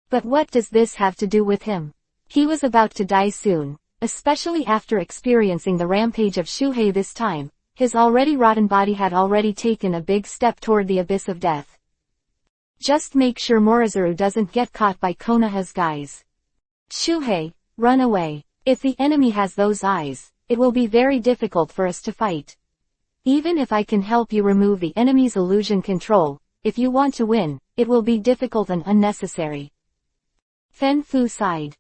But what does this have to do with him? He was about to die soon, especially after experiencing the rampage of Shuhei this time. His already rotten body had already taken a big step toward the abyss of death. Just make sure Morizuru doesn't get caught by Konoha's guys. Shuhei, run away. If the enemy has those eyes, it will be very difficult for us to fight. Even if I can help you remove the enemy's illusion control, if you want to win, it will be difficult and unnecessary. Fenfu sighed.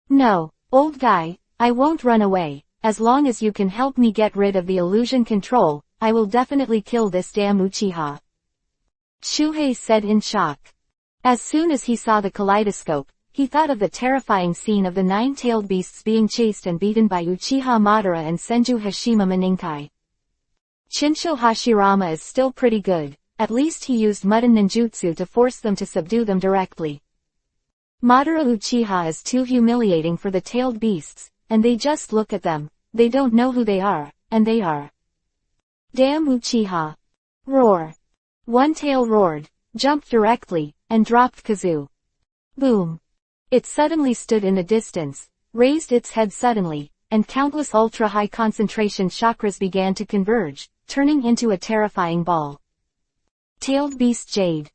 No, old guy, I won't run away. As long as you can help me get rid of the illusion control, I will definitely kill this damn Uchiha. Shuhei said in shock. As soon as he saw the kaleidoscope, he thought of the terrifying scene of the 9-tailed beasts being chased and beaten by Uchiha Madara and Senju Hashima Maninkai. Chinsho Hashirama is still pretty good, at least he used Mudden Ninjutsu to force them to subdue them directly. Madara Uchiha is too humiliating for the tailed beasts, and they just look at them, they don't know who they are, and they are. Damn Uchiha. Roar. One tail roared, jumped directly, and dropped Kazu. Boom. It suddenly stood in the distance, raised its head suddenly, and countless ultra-high concentration chakras began to converge, turning into a terrifying ball. Tailed Beast Jade.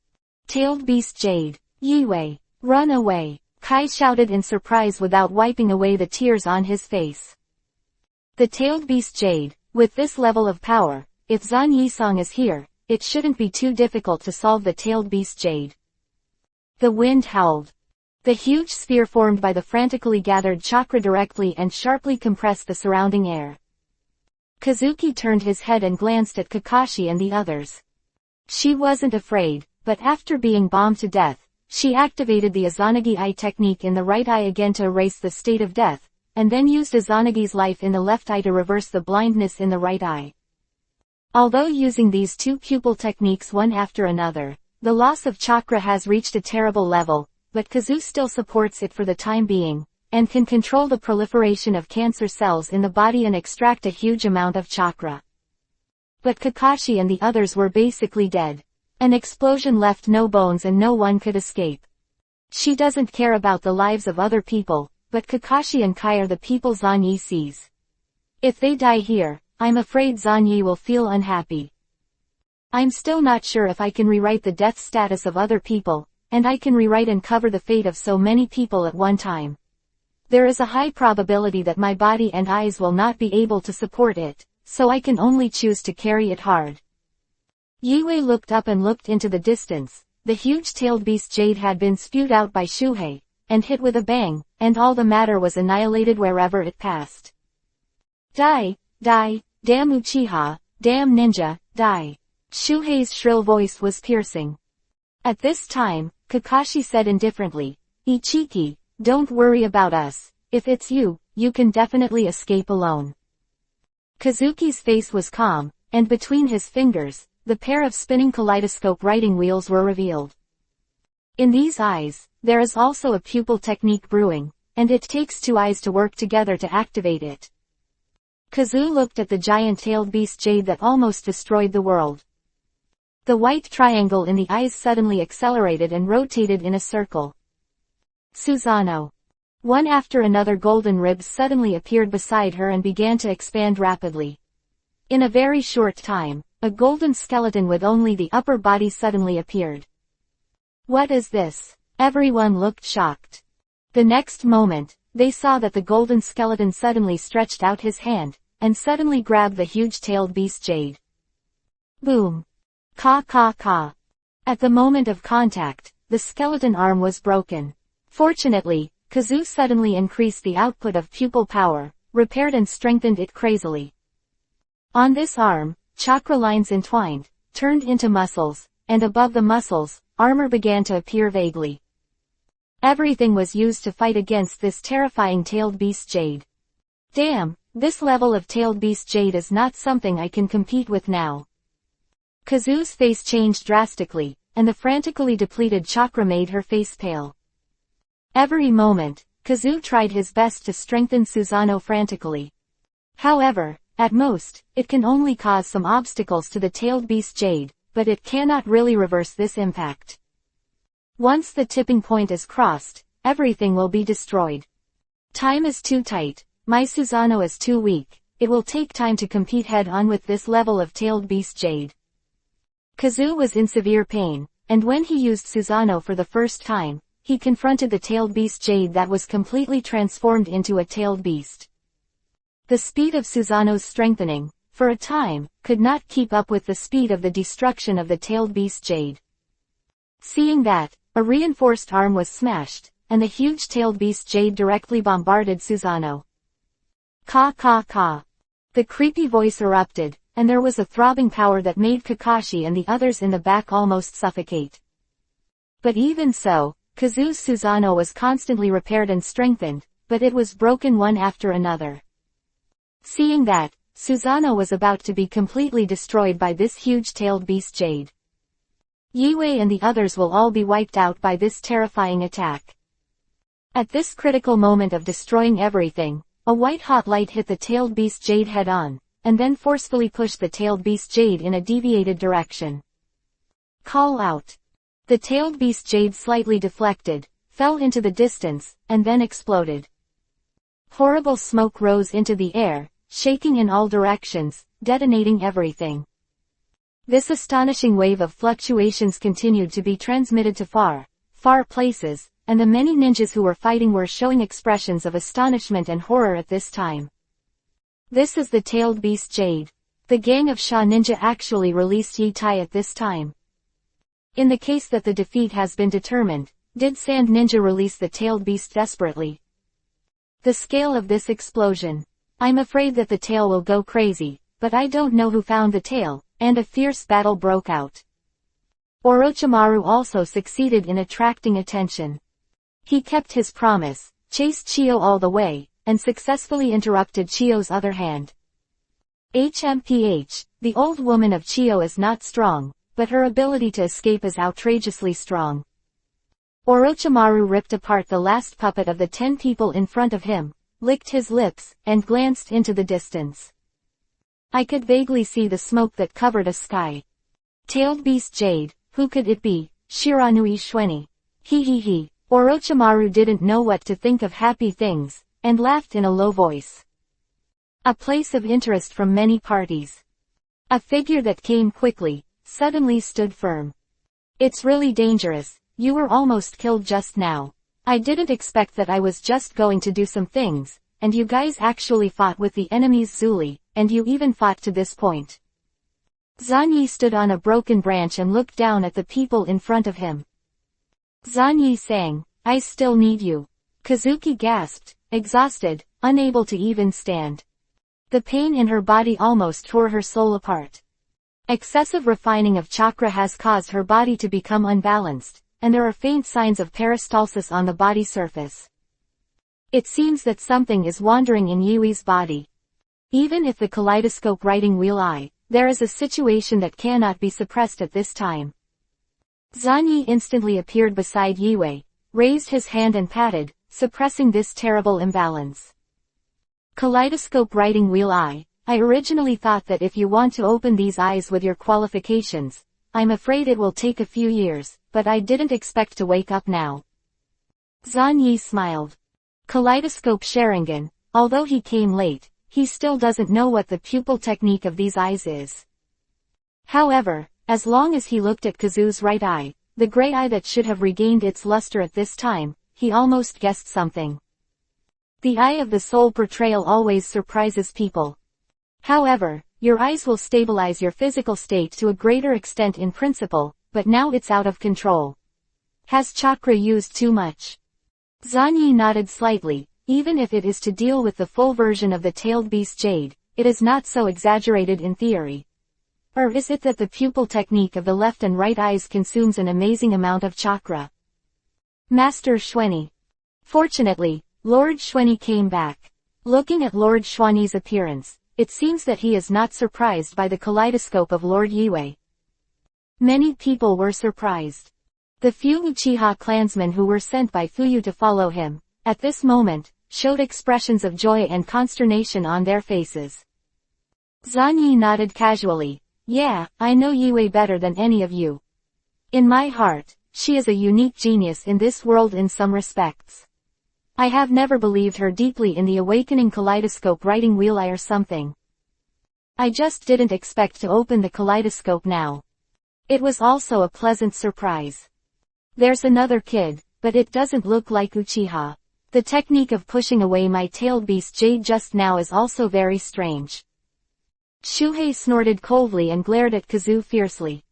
Tailed Beast Jade. Yiwei. Run away. Kai shouted in surprise without wiping away the tears on his face. The Tailed Beast Jade, with this level of power, if Zan Yisong is here, it shouldn't be too difficult to solve the Tailed Beast Jade. The wind howled. The huge sphere formed by the frantically gathered chakra directly and sharply compressed the surrounding air. Kazuki turned his head and glanced at Kakashi and the others. She wasn't afraid, but after being bombed to death, she activated the Izanagi eye technique in the right eye again to erase the state of death, and then used Izanagi's life in the left eye to reverse the blindness in the right eye. Although using these two pupil techniques one after another, the loss of chakra has reached a terrible level, but Kazu still supports it for the time being, and can control the proliferation of cancer cells in the body and extract a huge amount of chakra. But Kakashi and the others were basically dead. An explosion left no bones and no one could escape. She doesn't care about the lives of other people, but Kakashi and Kai are the people Zanyi sees. If they die here, I'm afraid Zanyi will feel unhappy. I'm still not sure if I can rewrite the death status of other people, and I can rewrite and cover the fate of so many people at one time. There is a high probability that my body and eyes will not be able to support it, so I can only choose to carry it hard. Yue looked up and looked into the distance. The huge-tailed beast Jade had been spewed out by Shuhei, and hit with a bang, and all the matter was annihilated wherever it passed. Die, die, damn Uchiha, damn ninja, die. Shuhei's shrill voice was piercing. At this time, Kakashi said indifferently, Ichiki, don't worry about us. If it's you, you can definitely escape alone. Kazuki's face was calm, and between his fingers, the pair of spinning kaleidoscope writing wheels were revealed. In these eyes, there is also a pupil technique brewing, and it takes two eyes to work together to activate it. Kazu looked at the giant-tailed beast Jade that almost destroyed the world. The white triangle in the eyes suddenly accelerated and rotated in a circle. Susanoo. One after another golden ribs suddenly appeared beside her and began to expand rapidly. In a very short time, a golden skeleton with only the upper body suddenly appeared. What is this? Everyone looked shocked. The next moment, they saw that the golden skeleton suddenly stretched out his hand, and suddenly grabbed the huge-tailed beast Jade. Boom! Ka ka ka. At the moment of contact, the skeleton arm was broken. Fortunately, Kazu suddenly increased the output of pupil power, repaired and strengthened it crazily. On this arm, chakra lines entwined, turned into muscles, and above the muscles, armor began to appear vaguely. Everything was used to fight against this terrifying tailed beast Jade. Damn, this level of tailed beast Jade is not something I can compete with now. Kazu's face changed drastically, and the frantically depleted chakra made her face pale. Every moment, Kazu tried his best to strengthen Susanoo frantically. However, at most, it can only cause some obstacles to the tailed beast Jade, but it cannot really reverse this impact. Once the tipping point is crossed, everything will be destroyed. Time is too tight, my Susanoo is too weak, it will take time to compete head-on with this level of tailed beast Jade. Kazu was in severe pain, and when he used Susanoo for the first time, he confronted the tailed beast Jade that was completely transformed into a tailed beast. The speed of Susanoo's strengthening, for a time, could not keep up with the speed of the destruction of the tailed beast Jade. Seeing that, a reinforced arm was smashed, and the huge tailed beast Jade directly bombarded Susanoo. Ka ka ka. The creepy voice erupted, and there was a throbbing power that made Kakashi and the others in the back almost suffocate. But even so, Kazu's Susanoo was constantly repaired and strengthened, but it was broken one after another. Seeing that, Susanoo was about to be completely destroyed by this huge-tailed beast Jade. Yue and the others will all be wiped out by this terrifying attack. At this critical moment of destroying everything, a white-hot light hit the tailed beast Jade head-on, and then forcefully pushed the tailed beast Jade in a deviated direction. Call out. The tailed beast Jade slightly deflected, fell into the distance, and then exploded. Horrible smoke rose into the air, shaking in all directions, detonating everything. This astonishing wave of fluctuations continued to be transmitted to far, far places, and the many ninjas who were fighting were showing expressions of astonishment and horror at this time. This is the tailed beast Jade. The gang of Sha Ninja actually released Yi Tai at this time. In the case that the defeat has been determined, did Sand Ninja release the tailed beast desperately? The scale of this explosion. I'm afraid that the tail will go crazy, but I don't know who found the tail, and a fierce battle broke out. Orochimaru also succeeded in attracting attention. He kept his promise, chased Chiyo all the way, and successfully interrupted Chiyo's other hand. HMPH, the old woman of Chiyo is not strong, but her ability to escape is outrageously strong. Orochimaru ripped apart the last puppet of the 10 people in front of him, licked his lips, and glanced into the distance. I could vaguely see the smoke that covered a sky. Tailed beast Jade, who could it be? Shiranui Shweni. He. Orochimaru didn't know what to think of happy things, and laughed in a low voice. A place of interest from many parties. A figure that came quickly, suddenly stood firm. It's really dangerous, you were almost killed just now. I didn't expect that. I was just going to do some things, and you guys actually fought with the enemy's Zuli, and you even fought to this point. Zanyi stood on a broken branch and looked down at the people in front of him. Zanyi sang, I still need you. Kazuki gasped, exhausted, unable to even stand. The pain in her body almost tore her soul apart. Excessive refining of chakra has caused her body to become unbalanced, and there are faint signs of peristalsis on the body surface. It seems that something is wandering in Yui's body. Even if the kaleidoscope writing wheel there is a situation that cannot be suppressed at this time. Zanyi instantly appeared beside Yue, raised his hand and patted, suppressing this terrible imbalance. Kaleidoscope writing wheel I originally thought that if you want to open these eyes with your qualifications, I'm afraid it will take a few years, but I didn't expect to wake up now. Zanyi smiled. Kaleidoscope Sharingan, although he came late, he still doesn't know what the pupil technique of these eyes is. However, as long as he looked at Kazu's right eye, the gray eye that should have regained its luster at this time, he almost guessed something. The eye of the soul portrayal always surprises people. However, your eyes will stabilize your physical state to a greater extent in principle, but now it's out of control. Has chakra used too much? Zanyi nodded slightly. Even if it is to deal with the full version of the tailed beast Jade, it is not so exaggerated in theory. Or is it that the pupil technique of the left and right eyes consumes an amazing amount of chakra? Master Shweni. Fortunately, Lord Shweni came back. Looking at Lord Shwani's appearance, it seems that he is not surprised by the kaleidoscope of Lord Yue. Many people were surprised. The few Uchiha clansmen who were sent by Fuyu to follow him, at this moment, showed expressions of joy and consternation on their faces. Zanyi nodded casually. Yeah, I know Yue better than any of you. In my heart, she is a unique genius in this world in some respects. I have never believed her deeply in the awakening kaleidoscope writing wheel or something. I just didn't expect to open the kaleidoscope now. It was also a pleasant surprise. There's another kid, but it doesn't look like Uchiha. The technique of pushing away my tailed beast Jade just now is also very strange. Shuhei snorted coldly and glared at Kazu fiercely.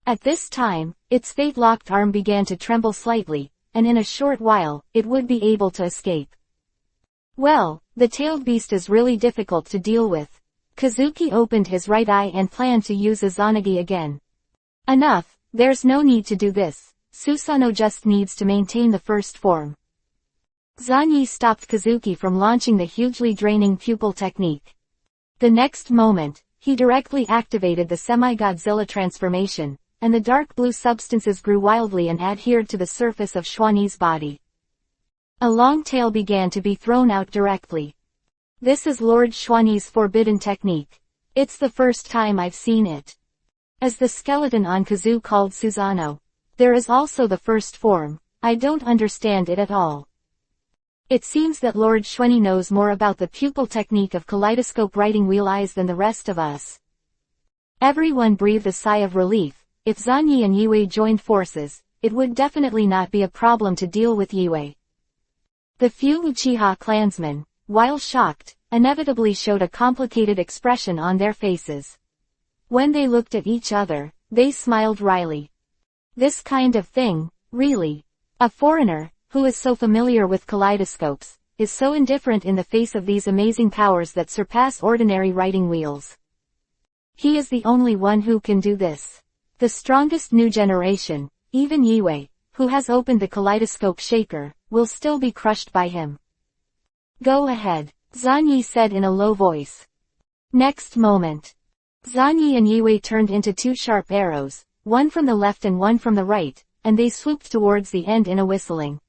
At this time, its fate-locked arm began to tremble slightly, and in a short while, it would be able to escape. Well, the tailed beast is really difficult to deal with. Kazuki opened his right eye and planned to use Izanagi again. Enough, there's no need to do this. Susanoo just needs to maintain the first form. Zanyi stopped Kazuki from launching the hugely draining pupil technique. The next moment, he directly activated the semi-Godzilla transformation, and the dark blue substances grew wildly and adhered to the surface of Shwani's body. A long tail began to be thrown out directly. This is Lord Shwani's forbidden technique. It's the first time I've seen it. As the skeleton on Kazu called Susanoo. There is also the first form. I don't understand it at all. It seems that Lord Shweni knows more about the pupil technique of kaleidoscope writing wheel eyes than the rest of us. Everyone breathed a sigh of relief. If Zanyi and Yue joined forces, it would definitely not be a problem to deal with Yue. The few Uchiha clansmen, while shocked, inevitably showed a complicated expression on their faces. When they looked at each other, they smiled wryly. This kind of thing, really. A foreigner, who is so familiar with kaleidoscopes, is so indifferent in the face of these amazing powers that surpass ordinary writing wheels. He is the only one who can do this. The strongest new generation, even Yue, who has opened the kaleidoscope shaker, will still be crushed by him. Go ahead, Zanyi said in a low voice. Next moment, Zanyi and Yue turned into two sharp arrows, one from the left and one from the right, and they swooped towards the end in a whistling.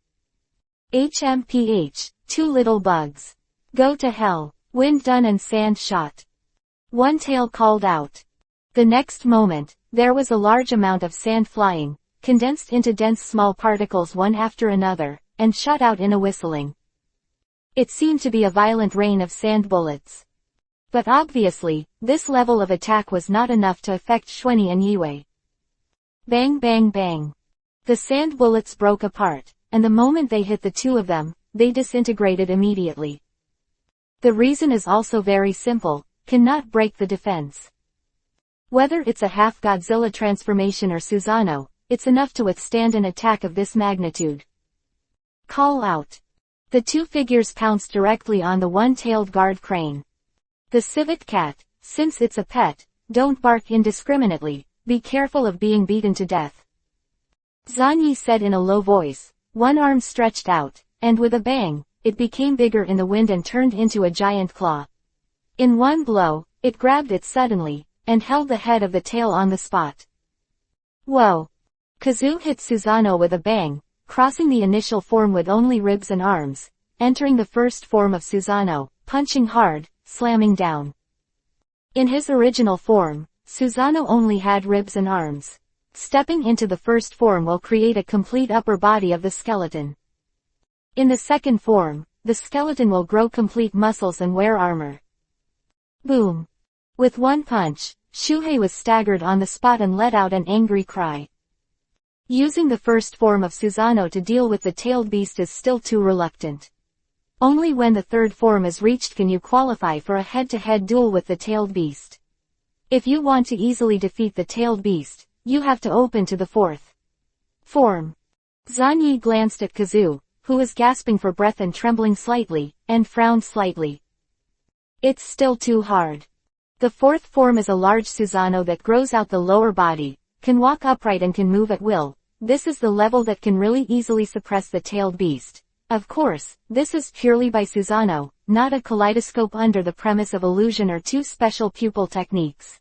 HMPH, two little bugs. Go to hell, wind done and sand shot. One tail called out. The next moment, there was a large amount of sand flying, condensed into dense small particles one after another, and shot out in a whistling. It seemed to be a violent rain of sand bullets. But obviously, this level of attack was not enough to affect Xuanyi and Yiwei. Bang bang bang. The sand bullets broke apart, and the moment they hit the two of them, they disintegrated immediately. The reason is also very simple, cannot break the defense. Whether it's a half Godzilla transformation or Susanoo, it's enough to withstand an attack of this magnitude. Call out. The two figures pounced directly on the one-tailed guard crane. The civet cat, since it's a pet, don't bark indiscriminately, be careful of being beaten to death. Zanyi said in a low voice, one arm stretched out, and with a bang, it became bigger in the wind and turned into a giant claw. In one blow, it grabbed it suddenly, and held the head of the tail on the spot. Whoa! Kazoo hit Susanoo with a bang, crossing the initial form with only ribs and arms, entering the first form of Susanoo, punching hard, slamming down. In his original form, Susanoo only had ribs and arms. Stepping into the first form will create a complete upper body of the skeleton. In the second form, the skeleton will grow complete muscles and wear armor. Boom! With one punch, Shuhei was staggered on the spot and let out an angry cry. Using the first form of Susanoo to deal with the tailed beast is still too reluctant. Only when the third form is reached can you qualify for a head-to-head duel with the tailed beast. If you want to easily defeat the tailed beast, you have to open to the fourth form. Zanyi glanced at Kazoo, who was gasping for breath and trembling slightly, and frowned slightly. It's still too hard. The fourth form is a large Susanoo that grows out the lower body, can walk upright and can move at will. This is the level that can really easily suppress the tailed beast. Of course, this is purely by Susanoo, not a kaleidoscope under the premise of illusion or two special pupil techniques.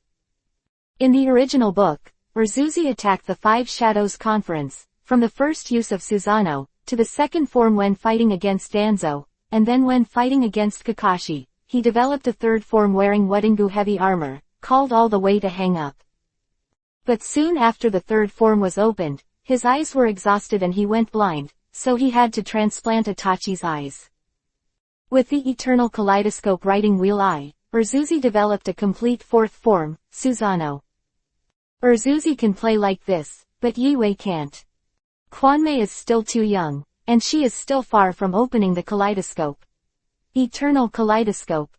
In the original book, Urzuzi attacked the Five Shadows Conference, from the first use of Susanoo, to the second form when fighting against Danzo, and then when fighting against Kakashi, he developed a third form wearing Weddingu heavy armor, called all the way to hang up. But soon after the third form was opened, his eyes were exhausted and he went blind, so he had to transplant Itachi's eyes. With the eternal kaleidoscope writing wheel eye, Urzuzi developed a complete fourth form, Susanoo. Urzuzi can play like this, but Yiwei can't. Kwanmei is still too young, and she is still far from opening the kaleidoscope. Eternal kaleidoscope.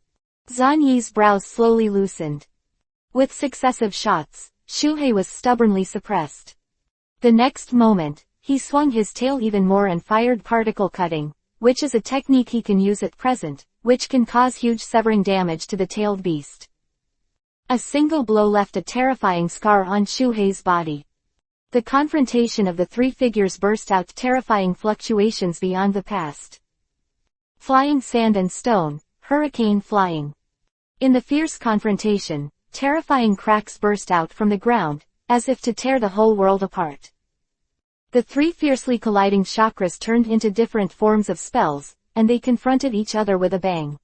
Zanyi's brows slowly loosened. With successive shots, Shuhei was stubbornly suppressed. The next moment, he swung his tail even more and fired particle cutting, which is a technique he can use at present, which can cause huge severing damage to the tailed beast. A single blow left a terrifying scar on Shuhei's body. The confrontation of the three figures burst out terrifying fluctuations beyond the past. Flying sand and stone, hurricane flying. In the fierce confrontation, terrifying cracks burst out from the ground, as if to tear the whole world apart. The three fiercely colliding chakras turned into different forms of spells, and they confronted each other with a bang.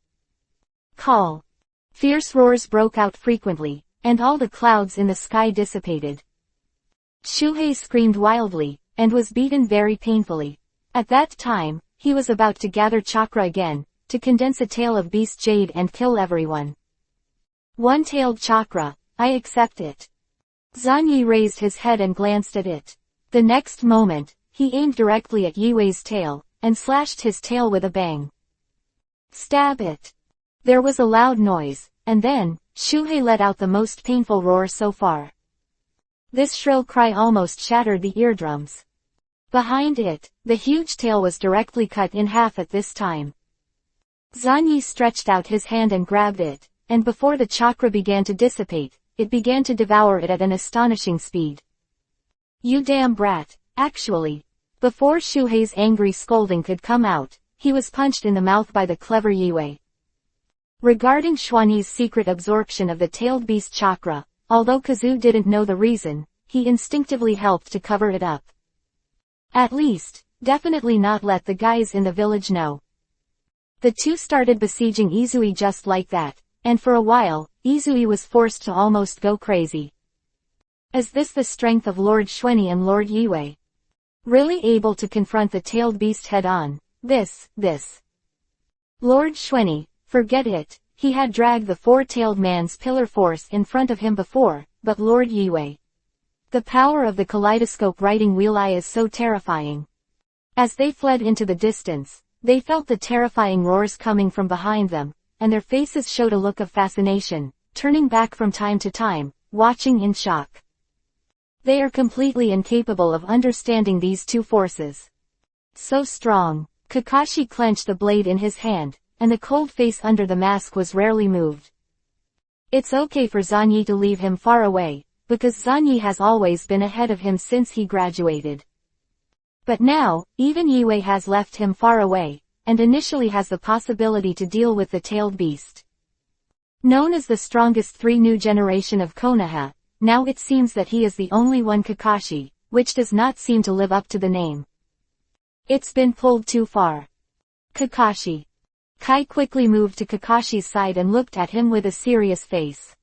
Call. Fierce roars broke out frequently, and all the clouds in the sky dissipated. Shuhei screamed wildly, and was beaten very painfully. At that time, he was about to gather chakra again, to condense a tail of beast jade and kill everyone. One-tailed chakra, I accept it. Zanyi raised his head and glanced at it. The next moment, he aimed directly at Yiwei's tail, and slashed his tail with a bang. Stab it. There was a loud noise, and then, Shuhei let out the most painful roar so far. This shrill cry almost shattered the eardrums. Behind it, the huge tail was directly cut in half at this time. Zanyi stretched out his hand and grabbed it, and before the chakra began to dissipate, it began to devour it at an astonishing speed. You damn brat, actually. Before Shuhei's angry scolding could come out, he was punched in the mouth by the clever Yiwei. Regarding Xuanyi's secret absorption of the tailed beast chakra, although Kazoo didn't know the reason, he instinctively helped to cover it up. At least, definitely not let the guys in the village know. The two started besieging Izui just like that, and for a while, Izui was forced to almost go crazy. Is this the strength of Lord Xuanyi and Lord Yue? Really able to confront the tailed beast head-on? This. Lord Xuanyi, forget it. He had dragged the four-tailed man's pillar force in front of him before, but Lord Yue. The power of the kaleidoscope writing wheel eye is so terrifying. As they fled into the distance, they felt the terrifying roars coming from behind them, and their faces showed a look of fascination, turning back from time to time, watching in shock. They are completely incapable of understanding these two forces. So strong. Kakashi clenched the blade in his hand, and the cold face under the mask was rarely moved. It's okay for Zanyi to leave him far away, because Zanyi has always been ahead of him since he graduated. But now, even Yue has left him far away, and initially has the possibility to deal with the tailed beast. Known as the strongest new generation of Konoha, now it seems that he is the only one Kakashi, which does not seem to live up to the name. It's been pulled too far. Kakashi. Kai quickly moved to Kakashi's side and looked at him with a serious face.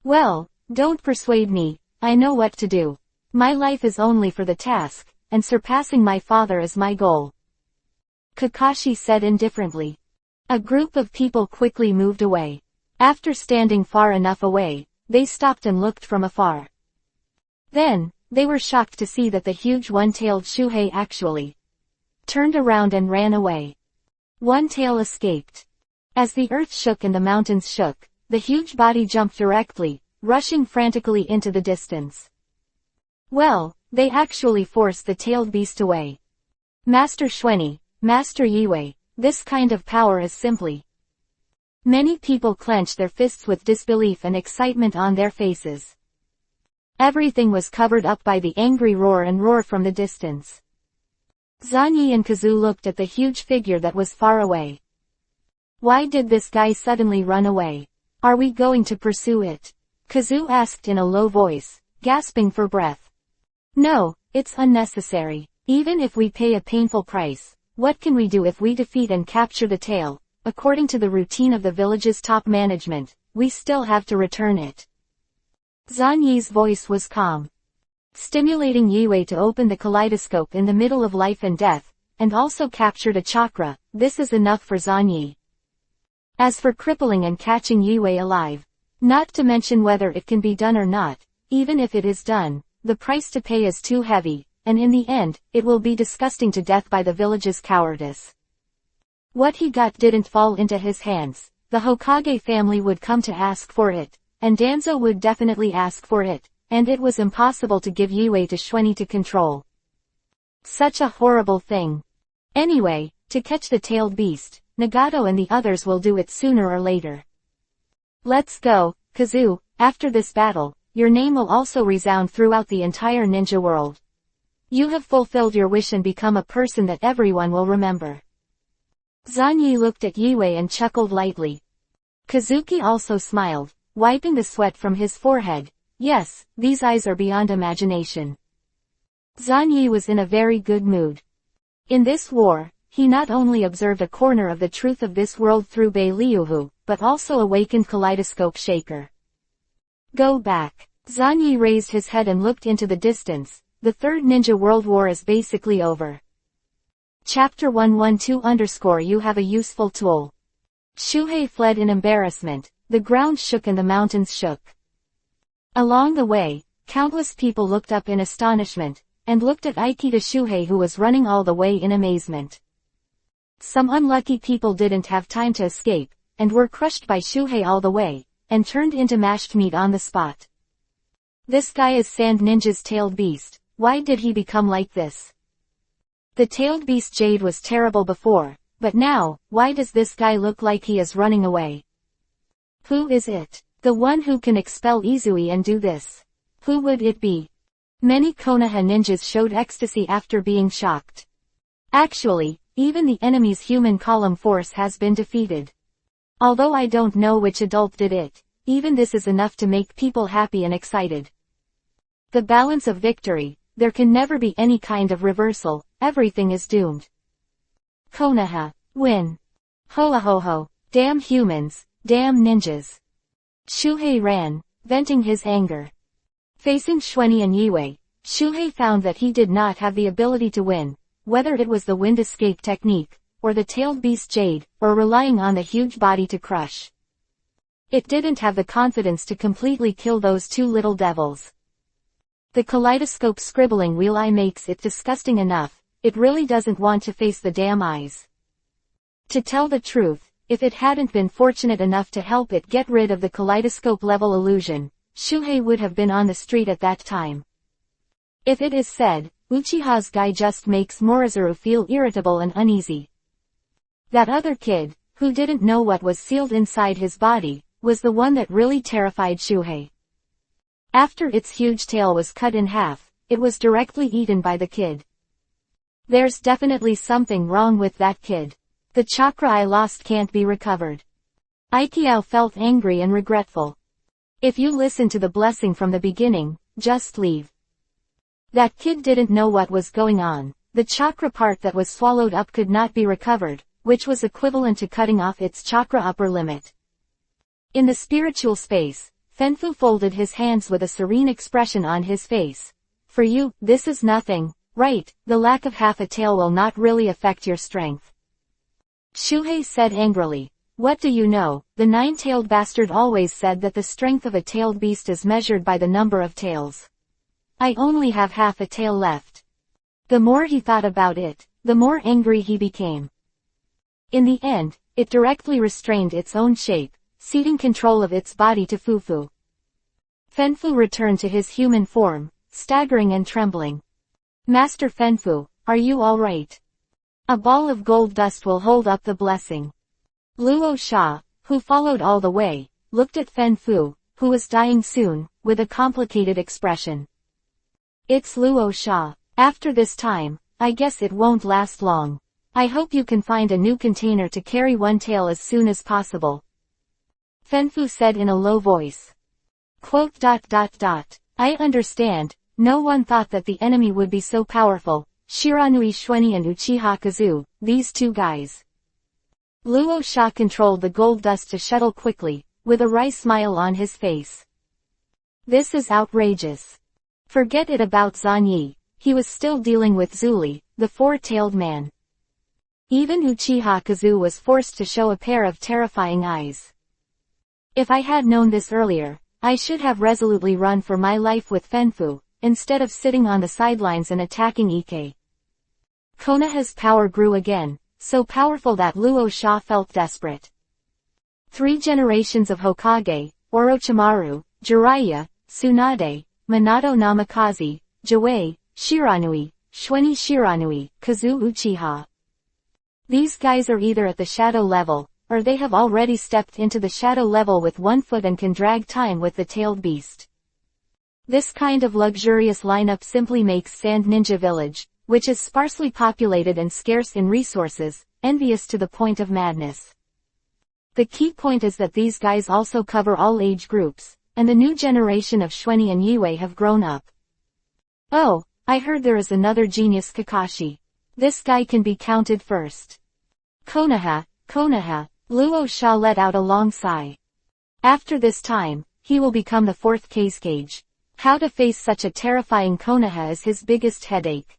Well, don't persuade me, I know what to do. My life is only for the task, and surpassing my father is my goal. Kakashi said indifferently. A group of people quickly moved away. After standing far enough away, they stopped and looked from afar. Then, they were shocked to see that the huge one-tailed Shuhei actually turned around and ran away. One tail escaped. As the earth shook and the mountains shook, the huge body jumped directly, rushing frantically into the distance. Well, they actually forced the tailed beast away. Master Xuanyi, Master Yue, this kind of power is simply... Many people clenched their fists with disbelief and excitement on their faces. Everything was covered up by the angry roar and roar from the distance. Zanyi and Kazu looked at the huge figure that was far away. Why did this guy suddenly run away? Are we going to pursue it? Kazu asked in a low voice, gasping for breath. No, it's unnecessary. Even if we pay a painful price, what can we do if we defeat and capture the tail? According to the routine of the village's top management, we still have to return it. Zanyi's voice was calm. Stimulating Yue to open the kaleidoscope in the middle of life and death, and also captured a chakra, this is enough for Zanyi. As for crippling and catching Yue alive, not to mention whether it can be done or not, even if it is done, the price to pay is too heavy, and in the end, it will be disgusting to death by the village's cowardice. What he got didn't fall into his hands. The Hokage family would come to ask for it, and Danzo would definitely ask for it, and it was impossible to give Yue to Xuanyi to control. Such a horrible thing. Anyway, to catch the tailed beast, Nagato and the others will do it sooner or later. Let's go, Kazu. After this battle, your name will also resound throughout the entire ninja world. You have fulfilled your wish and become a person that everyone will remember. Zanyi looked at Yue and chuckled lightly. Kazuki also smiled, wiping the sweat from his forehead. Yes, these eyes are beyond imagination. Zanyi was in a very good mood. In this war, he not only observed a corner of the truth of this world through Bei Liuhu, but also awakened Kaleidoscope Shaker. Go back. Zanyi raised his head and looked into the distance. The Third Ninja World War is basically over. Chapter 112 You have a useful tool. Shuhei fled in embarrassment, the ground shook and the mountains shook. Along the way, countless people looked up in astonishment, and looked at Aikita Shuhei who was running all the way in amazement. Some unlucky people didn't have time to escape, and were crushed by Shuhei all the way, and turned into mashed meat on the spot. This guy is Sand Ninja's tailed beast. Why did he become like this? The tailed beast Jade was terrible before, but now, why does this guy look like he is running away? Who is it? The one who can expel Izui and do this. Who would it be? Many Konoha ninjas showed ecstasy after being shocked. Actually, even the enemy's human column force has been defeated. Although I don't know which adult did it, even this is enough to make people happy and excited. The balance of victory, there can never be any kind of reversal, everything is doomed. Konoha, win. Ho ho ho, damn humans, damn ninjas. Shuhei ran, venting his anger. Facing Xuanyi and Yue, Shuhei found that he did not have the ability to win, whether it was the wind escape technique, or the tailed beast Jade, or relying on the huge body to crush. It didn't have the confidence to completely kill those two little devils. The kaleidoscope scribbling wheel eye makes it disgusting enough, it really doesn't want to face the damn eyes. To tell the truth, if it hadn't been fortunate enough to help it get rid of the kaleidoscope level illusion, Shuhei would have been on the street at that time. If it is said, Uchiha's guy just makes Morizaru feel irritable and uneasy. That other kid, who didn't know what was sealed inside his body, was the one that really terrified Shuhei. After its huge tail was cut in half, it was directly eaten by the kid. There's definitely something wrong with that kid. The chakra I lost can't be recovered. Aikiao felt angry and regretful. If you listen to the blessing from the beginning, just leave. That kid didn't know what was going on. The chakra part that was swallowed up could not be recovered, which was equivalent to cutting off its chakra upper limit. In the spiritual space, Fanfu folded his hands with a serene expression on his face. For you, this is nothing, right? The lack of half a tail will not really affect your strength. Shuhei said angrily. What do you know? The nine-tailed bastard always said that the strength of a tailed beast is measured by the number of tails. I only have half a tail left. The more he thought about it, the more angry he became. In the end, it directly restrained its own shape, ceding control of its body to Fufu. Fanfu returned to his human form, staggering and trembling. Master Fanfu, are you alright? A ball of gold dust will hold up the blessing. Luo Sha, who followed all the way, looked at Fanfu, who was dying soon, with a complicated expression. It's Luo Sha. After this time, I guess it won't last long. I hope you can find a new container to carry one tail as soon as possible. Fanfu said in a low voice. I understand, no one thought that the enemy would be so powerful, Shiranui Xuanyi and Uchiha Kazu, these two guys. Luo Sha controlled the gold dust to shuttle quickly, with a wry smile on his face. This is outrageous. Forget it about Zanyi, he was still dealing with Zuli, the four-tailed man. Even Uchiha Kazu was forced to show a pair of terrifying eyes. If I had known this earlier, I should have resolutely run for my life with Fanfu, instead of sitting on the sidelines and attacking Ike. Konoha's power grew again, so powerful that Luo Sha felt desperate. 3 generations of Hokage, Orochimaru, Jiraiya, Tsunade, Minato Namikaze, Jouei, Shiranui, Xuanyi Shiranui, Kazu Uchiha. These guys are either at the shadow level, or they have already stepped into the shadow level with 1 foot and can drag time with the tailed beast. This kind of luxurious lineup simply makes Sand Ninja Village, which is sparsely populated and scarce in resources, envious to the point of madness. The key point is that these guys also cover all age groups, and the new generation of Xuanyi and Yue have grown up. Oh, I heard there is another genius Kakashi. This guy can be counted first. Konoha, Luo Sha let out a long sigh. After this time, he will become the 4th cage. How to face such a terrifying Konoha is his biggest headache.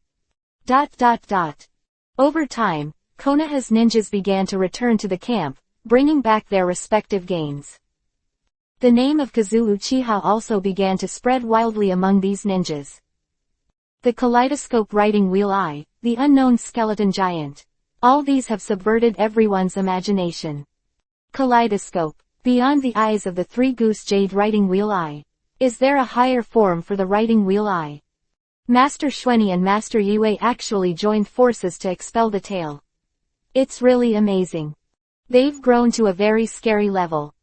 Over time, Konoha's ninjas began to return to the camp, bringing back their respective gains. The name of Kazu Uchiha also began to spread wildly among these ninjas. The kaleidoscope writing wheel eye, the unknown skeleton giant. All these have subverted everyone's imagination. Kaleidoscope. Beyond the eyes of the 3 goose jade writing wheel eye. Is there a higher form for the writing wheel eye? Master Xuanyi and Master Yue actually joined forces to expel the tail. It's really amazing. They've grown to a very scary level.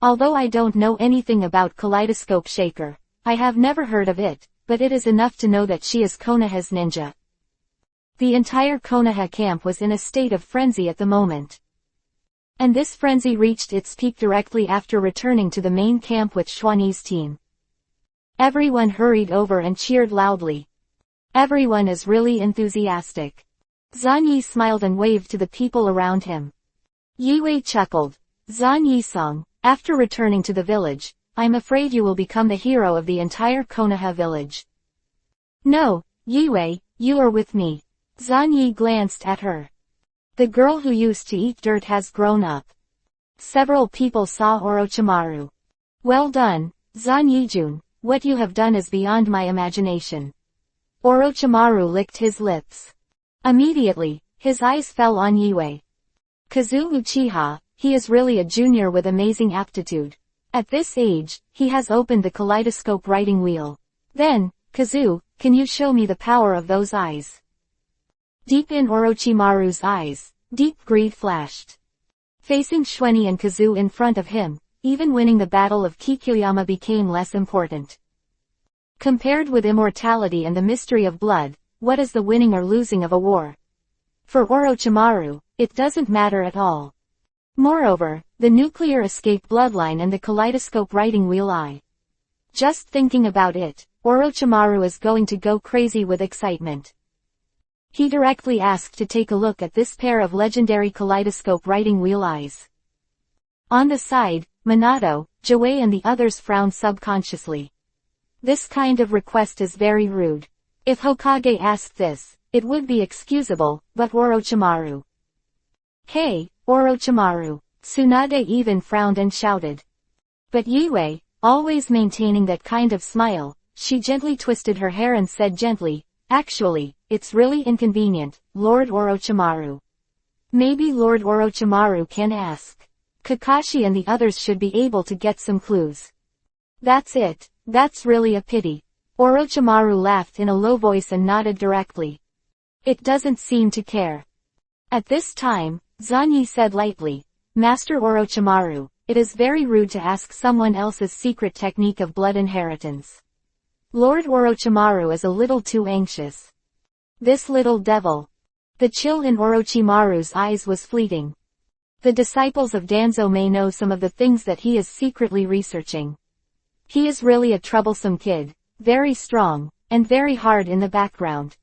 Although I don't know anything about Kaleidoscope Shaker, I have never heard of it, but it is enough to know that she is Konoha's ninja. The entire Konoha camp was in a state of frenzy at the moment. And this frenzy reached its peak directly after returning to the main camp with Xuanyi's team. Everyone hurried over and cheered loudly. Everyone is really enthusiastic. Zanyi smiled and waved to the people around him. Yue chuckled. Zanyi-sung, After returning to the village, I'm afraid you will become the hero of the entire Konoha village. No, Yue, you are with me. Zanyi glanced at her. The girl who used to eat dirt has grown up. Several people saw Orochimaru. Well done, Zanyijun, what you have done is beyond my imagination. Orochimaru licked his lips. Immediately, his eyes fell on Yue. Kazu Uchiha, he is really a junior with amazing aptitude. At this age, he has opened the kaleidoscope writing wheel. Then, Kazu, can you show me the power of those eyes? Deep in Orochimaru's eyes, deep greed flashed. Facing Shueni and Kazu in front of him, even winning the battle of Kikuyama became less important. Compared with immortality and the mystery of blood, what is the winning or losing of a war? For Orochimaru, it doesn't matter at all. Moreover, the nuclear escape bloodline and the kaleidoscope writing wheel eye. Just thinking about it, Orochimaru is going to go crazy with excitement. He directly asked to take a look at this pair of legendary kaleidoscope writing wheel eyes. On the side, Minato, Jouei and the others frowned subconsciously. This kind of request is very rude. If Hokage asked this, it would be excusable, but Orochimaru. Hey, Orochimaru. Tsunade even frowned and shouted. But Yue, always maintaining that kind of smile, she gently twisted her hair and said gently, actually, it's really inconvenient, Lord Orochimaru. Maybe Lord Orochimaru can ask. Kakashi and the others should be able to get some clues. That's it, that's really a pity. Orochimaru laughed in a low voice and nodded directly. It doesn't seem to care. At this time, Zanyi said lightly, Master Orochimaru, it is very rude to ask someone else's secret technique of blood inheritance. Lord Orochimaru is a little too anxious. This little devil. The chill in Orochimaru's eyes was fleeting. The disciples of Danzo may know some of the things that he is secretly researching. He is really a troublesome kid, very strong, and very hard in the background.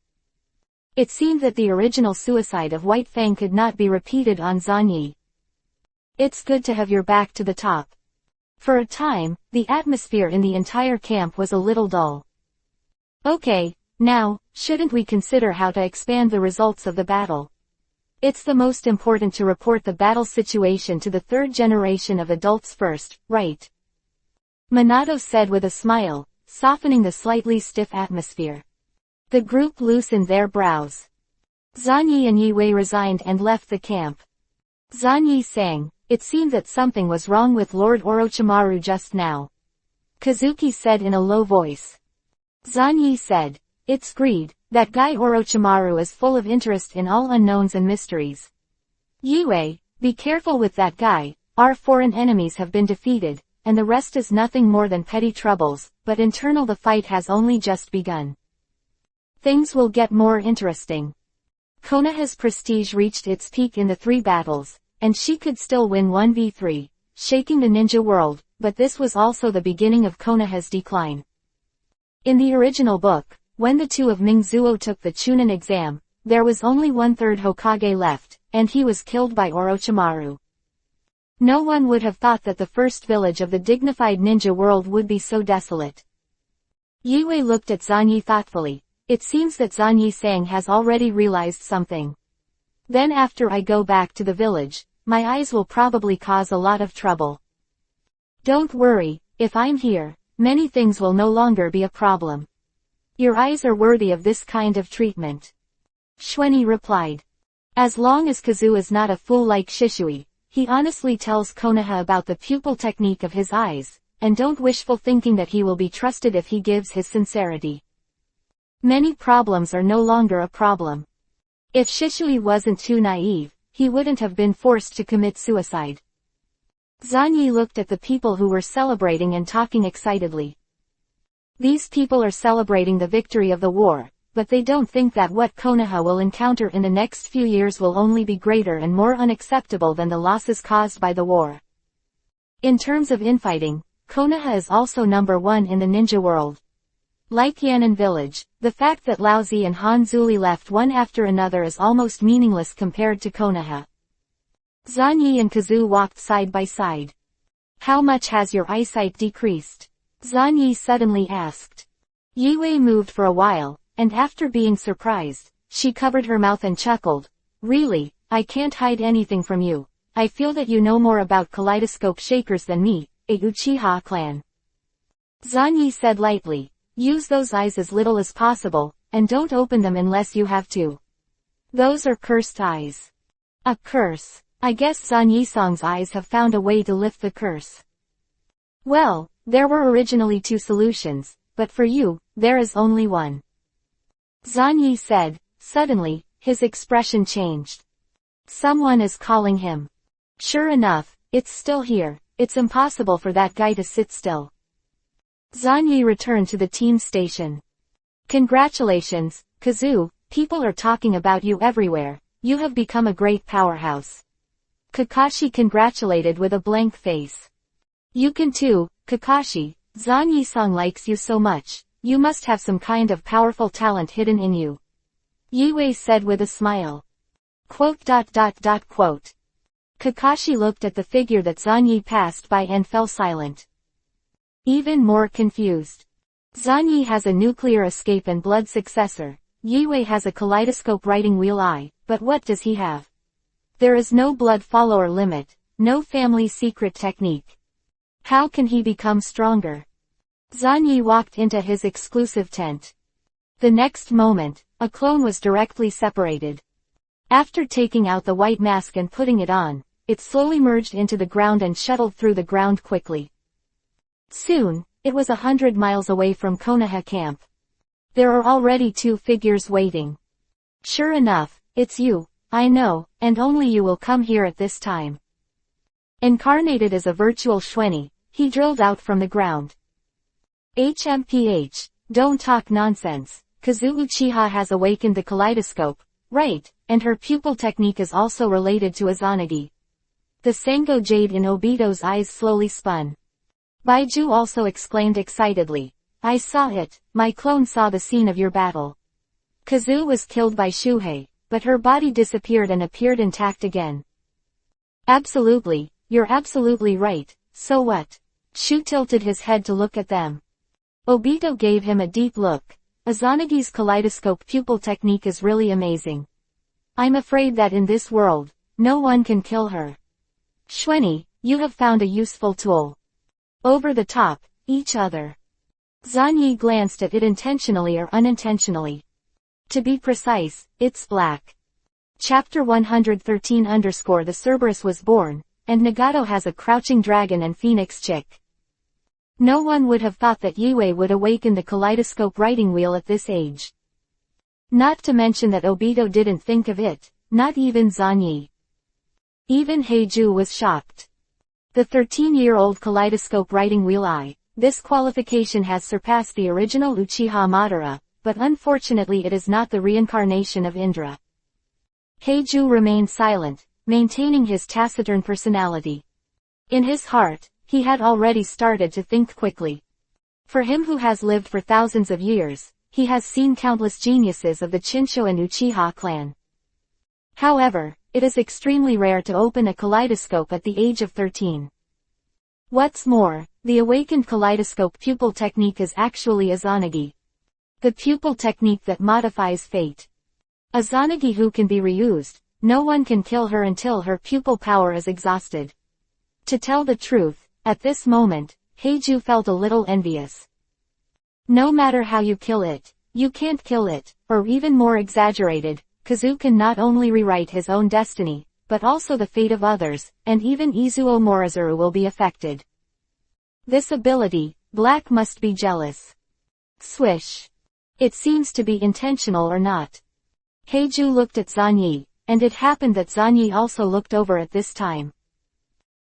It seemed that the original suicide of White Fang could not be repeated on Zanyi. It's good to have your back to the top. For a time, the atmosphere in the entire camp was a little dull. Okay, now, shouldn't we consider how to expand the results of the battle? It's the most important to report the battle situation to the third generation of adults first, right? Minato said with a smile, softening the slightly stiff atmosphere. The group loosened their brows. Zanyi and Yue resigned and left the camp. Zanyi sang, it seemed that something was wrong with Lord Orochimaru just now. Kazuki said in a low voice. Zanyi said, it's greed, that guy Orochimaru is full of interest in all unknowns and mysteries. Yue, be careful with that guy, our foreign enemies have been defeated, and the rest is nothing more than petty troubles, but internal the fight has only just begun. Things will get more interesting. Konoha's prestige reached its peak in the 3 battles, and she could still win 1v3, shaking the ninja world, but this was also the beginning of Konoha's decline. In the original book, when the 2 of Mingzuo took the Chunin exam, there was only 1/3 Hokage left, and he was killed by Orochimaru. No one would have thought that the first village of the dignified ninja world would be so desolate. Yue looked at Zanyi thoughtfully. It seems that Zanyi-san has already realized something. Then after I go back to the village, my eyes will probably cause a lot of trouble. Don't worry, if I'm here, many things will no longer be a problem. Your eyes are worthy of this kind of treatment. Shueni replied. As long as Kazu is not a fool like Shishui, he honestly tells Konoha about the pupil technique of his eyes, and don't wishful thinking that he will be trusted if he gives his sincerity. Many problems are no longer a problem. If Shishui wasn't too naive, he wouldn't have been forced to commit suicide. Zanyi looked at the people who were celebrating and talking excitedly. These people are celebrating the victory of the war, but they don't think that what Konoha will encounter in the next few years will only be greater and more unacceptable than the losses caused by the war. In terms of infighting, Konoha is also number 1 in the ninja world. Like Yan'an village, the fact that Laozi and Hanzuli left one after another is almost meaningless compared to Konoha. Zanyi and Kazu walked side by side. How much has your eyesight decreased? Zanyi suddenly asked. Yue moved for a while, and after being surprised, she covered her mouth and chuckled. Really, I can't hide anything from you. I feel that you know more about kaleidoscope shakers than me, a Uchiha clan. Zanyi said lightly. Use those eyes as little as possible, and don't open them unless you have to. Those are cursed eyes. A curse. I guess Zanyi-sang's eyes have found a way to lift the curse. Well, there were originally 2 solutions, but for you, there is only one. Zanyi said. Suddenly, his expression changed. Someone is calling him. Sure enough, it's still here. It's impossible for that guy to sit still. Zanyi returned to the team station. Congratulations, Kazu, people are talking about you everywhere. You have become a great powerhouse. Kakashi congratulated with a blank face. You can too, Kakashi. Zanyi-san likes you so much. You must have some kind of powerful talent hidden in you. Yue said with a smile. Quote. Kakashi looked at the figure that Zanyi passed by and fell silent. Even more confused. Zanyi has a nuclear escape and blood successor. Yue has a kaleidoscope writing wheel eye, but what does he have? There is no blood follower limit, no family secret technique. How can he become stronger? Zanyi walked into his exclusive tent. The next moment, a clone was directly separated. After taking out the white mask and putting it on, it slowly merged into the ground and shuttled through the ground quickly. Soon, it was 100 miles away from Konoha camp. There are already 2 figures waiting. Sure enough, it's you, I know, and only you will come here at this time. Incarnated as a virtual Shweni, he drilled out from the ground. HMPH, don't talk nonsense. Kazu Uchiha has awakened the kaleidoscope, right, and her pupil technique is also related to Izanagi. The Sango jade in Obito's eyes slowly spun. Baiju also exclaimed excitedly. I saw it, my clone saw the scene of your battle. Kazu was killed by Shuhei, but her body disappeared and appeared intact again. Absolutely, you're absolutely right, so what? Shu tilted his head to look at them. Obito gave him a deep look. Izanagi's kaleidoscope pupil technique is really amazing. I'm afraid that in this world, no one can kill her. Shweni, you have found a useful tool. Over the top, each other. Zanyi glanced at it intentionally or unintentionally. To be precise, it's black. Chapter 113 _ The Cerberus was born, and Nagato has a crouching dragon and phoenix chick. No one would have thought that Yue would awaken the kaleidoscope writing wheel at this age. Not to mention that Obito didn't think of it, not even Zanyi. Even Heiju was shocked. The 13-year-old kaleidoscope writing wheel eye, this qualification has surpassed the original Uchiha Madara, but unfortunately it is not the reincarnation of Indra. Heiju remained silent, maintaining his taciturn personality. In his heart, he had already started to think quickly. For him who has lived for thousands of years, he has seen countless geniuses of the Chinsho and Uchiha clan. However, it is extremely rare to open a kaleidoscope at the age of 13. What's more, the awakened kaleidoscope pupil technique is actually Izanagi. The pupil technique that modifies fate. Izanagi who can be reused, no one can kill her until her pupil power is exhausted. To tell the truth, at this moment, Heiju felt a little envious. No matter how you kill it, you can't kill it, or even more exaggerated, Kazu can not only rewrite his own destiny, but also the fate of others, and even Izuo Morizuru will be affected. This ability, Black must be jealous. Swish. It seems to be intentional or not. Heiju looked at Zanyi, and it happened that Zanyi also looked over at this time.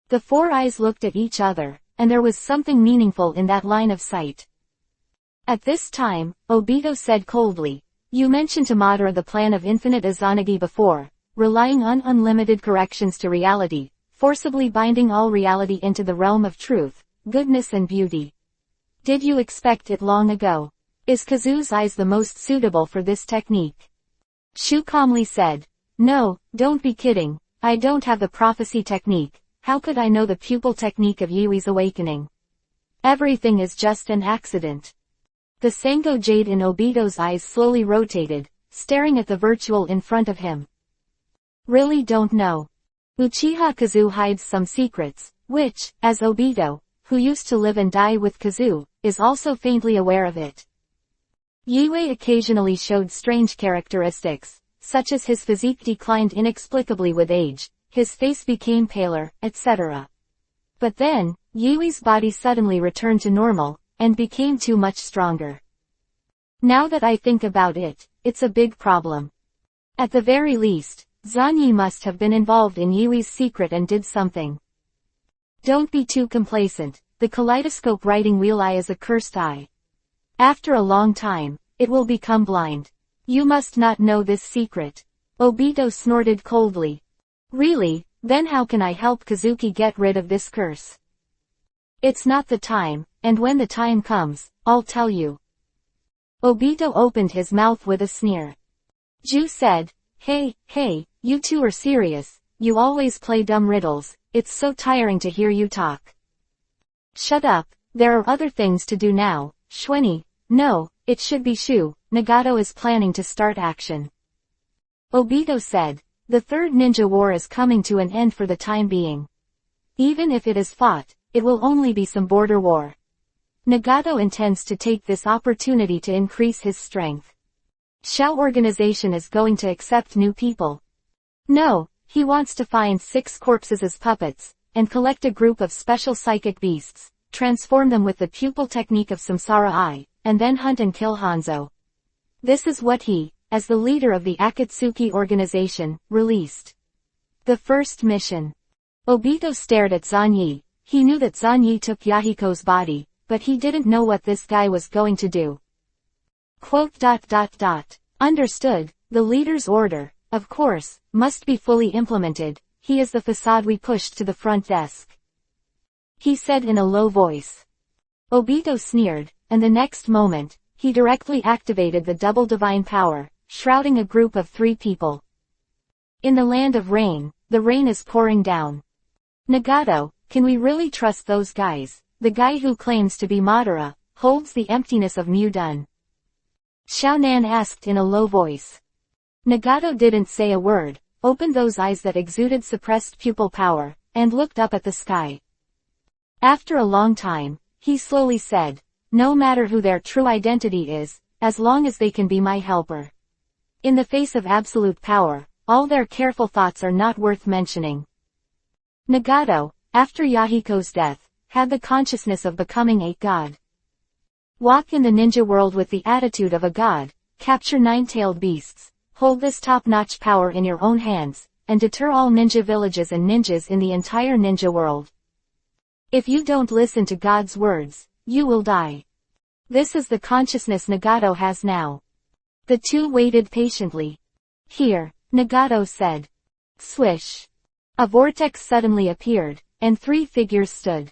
The 4 eyes looked at each other, and there was something meaningful in that line of sight. At this time, Obito said coldly, you mentioned to Madara the plan of infinite Izanagi before, relying on unlimited corrections to reality, forcibly binding all reality into the realm of truth, goodness and beauty. Did you expect it long ago? Is Kazu's eyes the most suitable for this technique? Shu calmly said, no, don't be kidding, I don't have the prophecy technique. how could I know the pupil technique of Yui's awakening? Everything is just an accident. The Sango jade in Obito's eyes slowly rotated, staring at the virtual in front of him. Really don't know. Uchiha Kazu hides some secrets, which, as Obito, who used to live and die with Kazu, is also faintly aware of it. Yui occasionally showed strange characteristics, such as his physique declined inexplicably with age, his face became paler, etc. But then, Yui's body suddenly returned to normal, and became too much stronger. Now that I think about it, it's a big problem. At the very least, Zanyi must have been involved in Yui's secret and did something. Don't be too complacent, the kaleidoscope writing wheel eye is a cursed eye. After a long time, it will become blind. You must not know this secret. Obito snorted coldly. Really, then how can I help Kazuki get rid of this curse? It's not the time, and when the time comes, I'll tell you. Obito opened his mouth with a sneer. Ju said, hey, you two are serious, you always play dumb riddles, it's so tiring to hear you talk. Shut up, there are other things to do now, Shweni. No, it should be Shu, Nagato is planning to start action. Obito said, the third ninja war is coming to an end for the time being. Even if it is fought, it will only be some border war. Nagato intends to take this opportunity to increase his strength. Shao organization is going to accept new people. No, he wants to find 6 corpses as puppets, and collect a group of special psychic beasts, transform them with the pupil technique of Samsara Eye, and then hunt and kill Hanzo. This is what he, as the leader of the Akatsuki organization, released. The first mission. Obito stared at Zanyi. He knew that Zanyi took Yahiko's body, but he didn't know what this guy was going to do. Understood, the leader's order, of course, must be fully implemented. He is the facade we pushed to the front desk. He said in a low voice. Obito sneered, and the next moment, he directly activated the double divine power, shrouding a group of 3 people. In the land of rain, the rain is pouring down. Nagato, can we really trust those guys? The guy who claims to be Madara, holds the emptiness of Mudun. Xiaonan asked in a low voice. Nagato didn't say a word, opened those eyes that exuded suppressed pupil power, and looked up at the sky. After a long time, he slowly said, no matter who their true identity is, as long as they can be my helper. In the face of absolute power, all their careful thoughts are not worth mentioning. Nagato, after Yahiko's death, had the consciousness of becoming a god. Walk in the ninja world with the attitude of a god, capture 9-tailed beasts, hold this top-notch power in your own hands, and deter all ninja villages and ninjas in the entire ninja world. If you don't listen to God's words, you will die. This is the consciousness Nagato has now. The two waited patiently. Here, Nagato said. Swish. A vortex suddenly appeared, and 3 figures stood.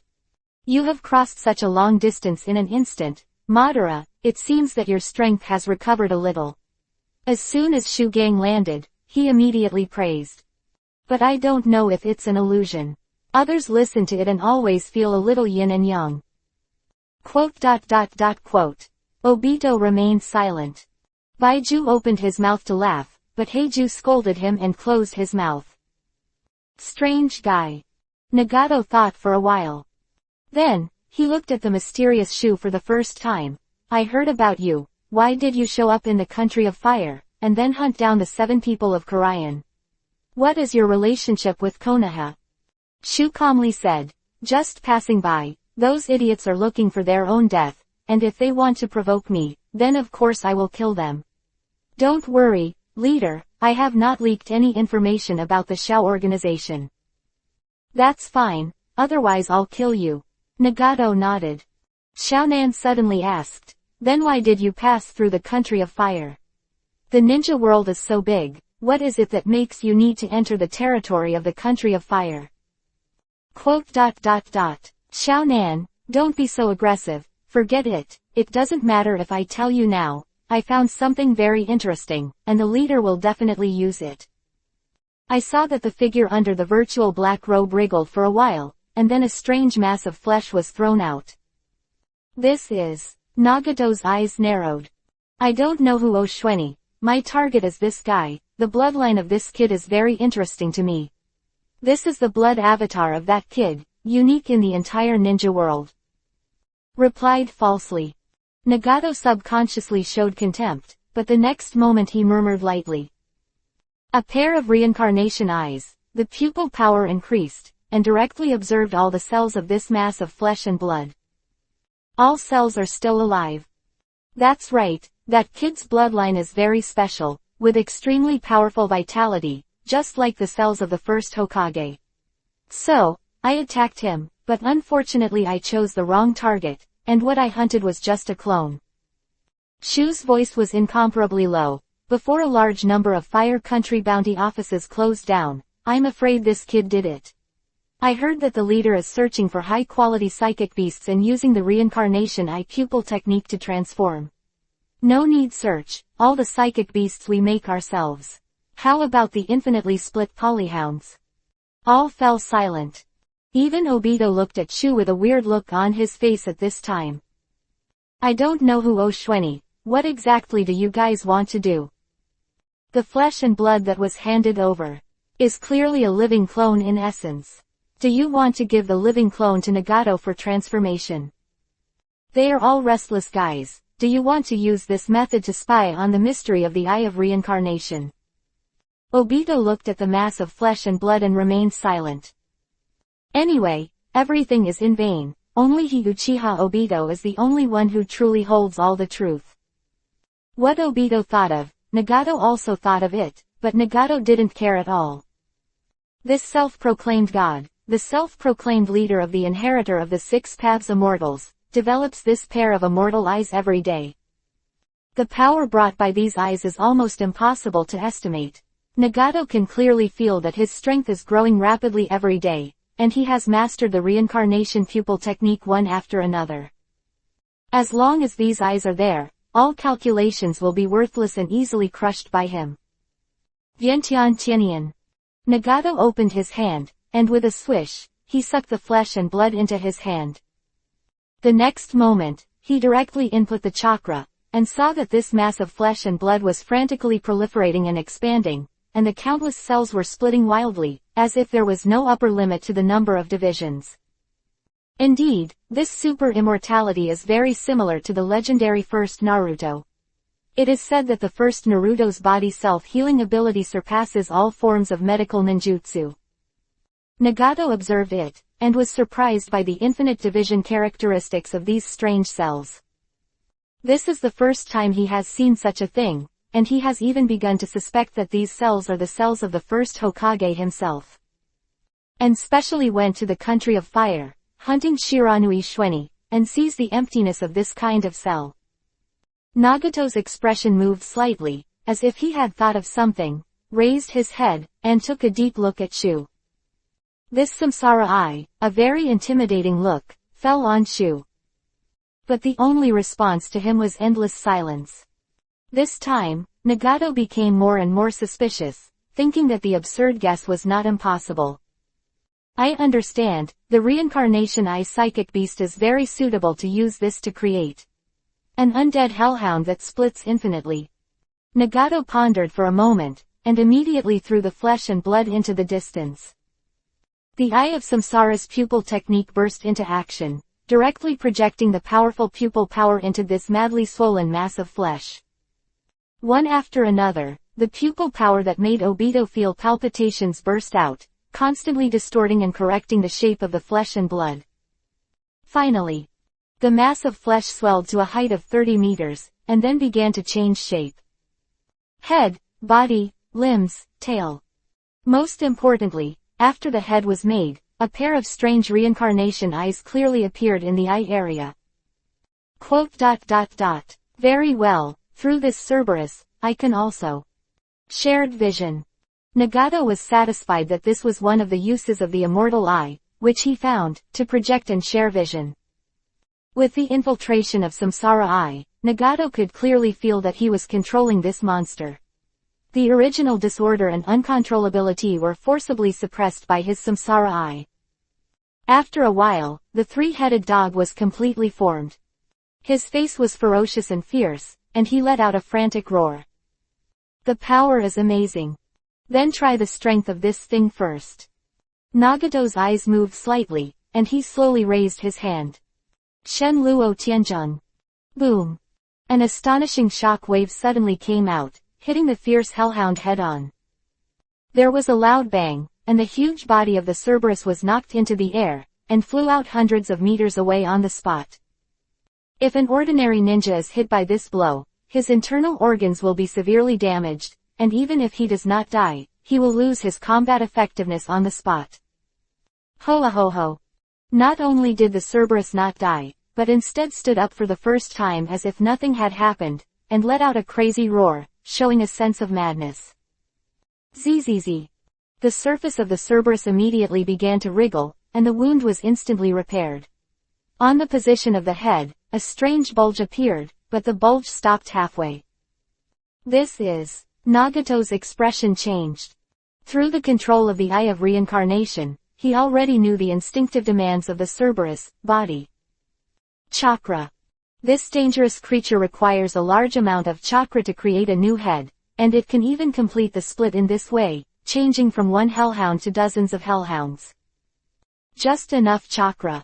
You have crossed such a long distance in an instant, Madara, it seems that your strength has recovered a little. As soon as Shugang landed, he immediately praised. But I don't know if it's an illusion. Others listen to it and always feel a little yin and yang. ... Obito remained silent. Baiju opened his mouth to laugh, but Heiju scolded him and closed his mouth. Strange guy. Nagato thought for a while. Then, he looked at the mysterious Shu for the first time. I heard about you. Why did you show up in the country of fire, and then hunt down the 7 people of Korayan? What is your relationship with Konoha? Shu calmly said, just passing by, those idiots are looking for their own death, and if they want to provoke me, then of course I will kill them. Don't worry, leader, I have not leaked any information about the Shao organization. That's fine, otherwise I'll kill you. Nagato nodded. Xiaonan suddenly asked, then why did you pass through the country of fire? The ninja world is so big, what is it that makes you need to enter the territory of the country of fire? ... Xiaonan, don't be so aggressive, forget it, it doesn't matter if I tell you now, I found something very interesting, and the leader will definitely use it. I saw that the figure under the virtual black robe wriggled for a while, and then a strange mass of flesh was thrown out. This is... Nagato's eyes narrowed. I don't know who Oshweni. My target is this guy. The bloodline of this kid is very interesting to me. This is the blood avatar of that kid, unique in the entire ninja world. Replied falsely. Nagato subconsciously showed contempt, but the next moment he murmured lightly. A pair of reincarnation eyes, the pupil power increased, and directly observed all the cells of this mass of flesh and blood. All cells are still alive. That's right, that kid's bloodline is very special, with extremely powerful vitality, just like the cells of the first Hokage. So, I attacked him, but unfortunately I chose the wrong target, and what I hunted was just a clone. Shu's voice was incomparably low. Before a large number of Fire Country bounty offices closed down, I'm afraid this kid did it. I heard that the leader is searching for high-quality psychic beasts and using the reincarnation eye pupil technique to transform. No need search, all the psychic beasts we make ourselves. How about the infinitely split polyhounds? All fell silent. Even Obito looked at Shu with a weird look on his face at this time. I don't know who Oshweni. What exactly do you guys want to do? The flesh and blood that was handed over is clearly a living clone in essence. Do you want to give the living clone to Nagato for transformation? They are all restless guys. Do you want to use this method to spy on the mystery of the Eye of Reincarnation? Obito looked at the mass of flesh and blood and remained silent. Anyway, everything is in vain. Only he Uchiha Obito is the only one who truly holds all the truth. What Obito thought of, Nagato also thought of it, but Nagato didn't care at all. This self-proclaimed god, the self-proclaimed leader of the inheritor of the six paths immortals, develops this pair of immortal eyes every day. The power brought by these eyes is almost impossible to estimate. Nagato can clearly feel that his strength is growing rapidly every day, and he has mastered the reincarnation pupil technique one after another. As long as these eyes are there, all calculations will be worthless and easily crushed by him. Vientian Tianian. Nagato opened his hand, and with a swish, he sucked the flesh and blood into his hand. The next moment, he directly input the chakra, and saw that this mass of flesh and blood was frantically proliferating and expanding, and the countless cells were splitting wildly, as if there was no upper limit to the number of divisions. Indeed, this super immortality is very similar to the legendary first Naruto. It is said that the first Naruto's body self-healing ability surpasses all forms of medical ninjutsu. Nagato observed it, and was surprised by the infinite division characteristics of these strange cells. This is the first time he has seen such a thing, and he has even begun to suspect that these cells are the cells of the first Hokage himself. And specially went to the country of fire, hunting Shiranui Shweni, and sees the emptiness of this kind of cell. Nagato's expression moved slightly, as if he had thought of something, raised his head, and took a deep look at Shu. This samsara eye, a very intimidating look, fell on Shu. But the only response to him was endless silence. This time, Nagato became more and more suspicious, thinking that the absurd guess was not impossible. I understand, the reincarnation eye psychic beast is very suitable to use this to create an undead hellhound that splits infinitely. Nagato pondered for a moment, and immediately threw the flesh and blood into the distance. The Eye of Samsara's pupil technique burst into action, directly projecting the powerful pupil power into this madly swollen mass of flesh. One after another, the pupil power that made Obito feel palpitations burst out, constantly distorting and correcting the shape of the flesh and blood. Finally, the mass of flesh swelled to a height of 30 meters, and then began to change shape. Head, body, limbs, tail. Most importantly, after the head was made, a pair of strange reincarnation eyes clearly appeared in the eye area. Very well, through this Cerberus, I can also. Shared vision. Nagato was satisfied that this was one of the uses of the immortal eye, which he found, to project and share vision. With the infiltration of Samsara Eye, Nagato could clearly feel that he was controlling this monster. The original disorder and uncontrollability were forcibly suppressed by his samsara eye. After a while, the three-headed dog was completely formed. His face was ferocious and fierce, and he let out a frantic roar. The power is amazing. Then try the strength of this thing first. Nagato's eyes moved slightly, and he slowly raised his hand. Shen Luo Tianzheng. Boom. An astonishing shock wave suddenly came out, hitting the fierce hellhound head-on. There was a loud bang, and the huge body of the Cerberus was knocked into the air, and flew out hundreds of meters away on the spot. If an ordinary ninja is hit by this blow, his internal organs will be severely damaged, and even if he does not die, he will lose his combat effectiveness on the spot. Ho ho ho. Not only did the Cerberus not die, but instead stood up for the first time as if nothing had happened, and let out a crazy roar, showing a sense of madness. Zzz. The surface of the Cerberus immediately began to wriggle, and the wound was instantly repaired. On the position of the head, a strange bulge appeared, but the bulge stopped halfway. This is... Nagato's expression changed. Through the control of the Eye of Reincarnation, he already knew the instinctive demands of the Cerberus body. Chakra. This dangerous creature requires a large amount of chakra to create a new head, and it can even complete the split in this way, changing from one hellhound to dozens of hellhounds. Just enough chakra.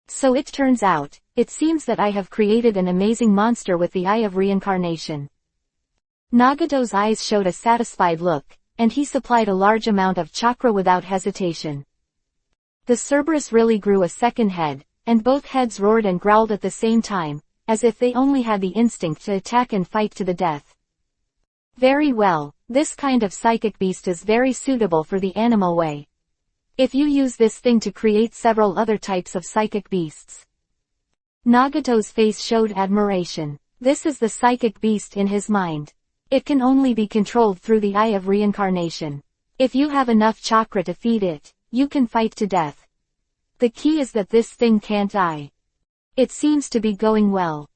So it turns out, it seems that I have created an amazing monster with the Eye of Reincarnation. Nagato's eyes showed a satisfied look, and he supplied a large amount of chakra without hesitation. The Cerberus really grew a second head, and both heads roared and growled at the same time, as if they only had the instinct to attack and fight to the death. Very well, this kind of psychic beast is very suitable for the animal way. If you use this thing to create several other types of psychic beasts. Nagato's face showed admiration. This is the psychic beast in his mind. It can only be controlled through the Eye of Reincarnation. If you have enough chakra to feed it, you can fight to death. The key is that this thing can't die. It seems to be going well.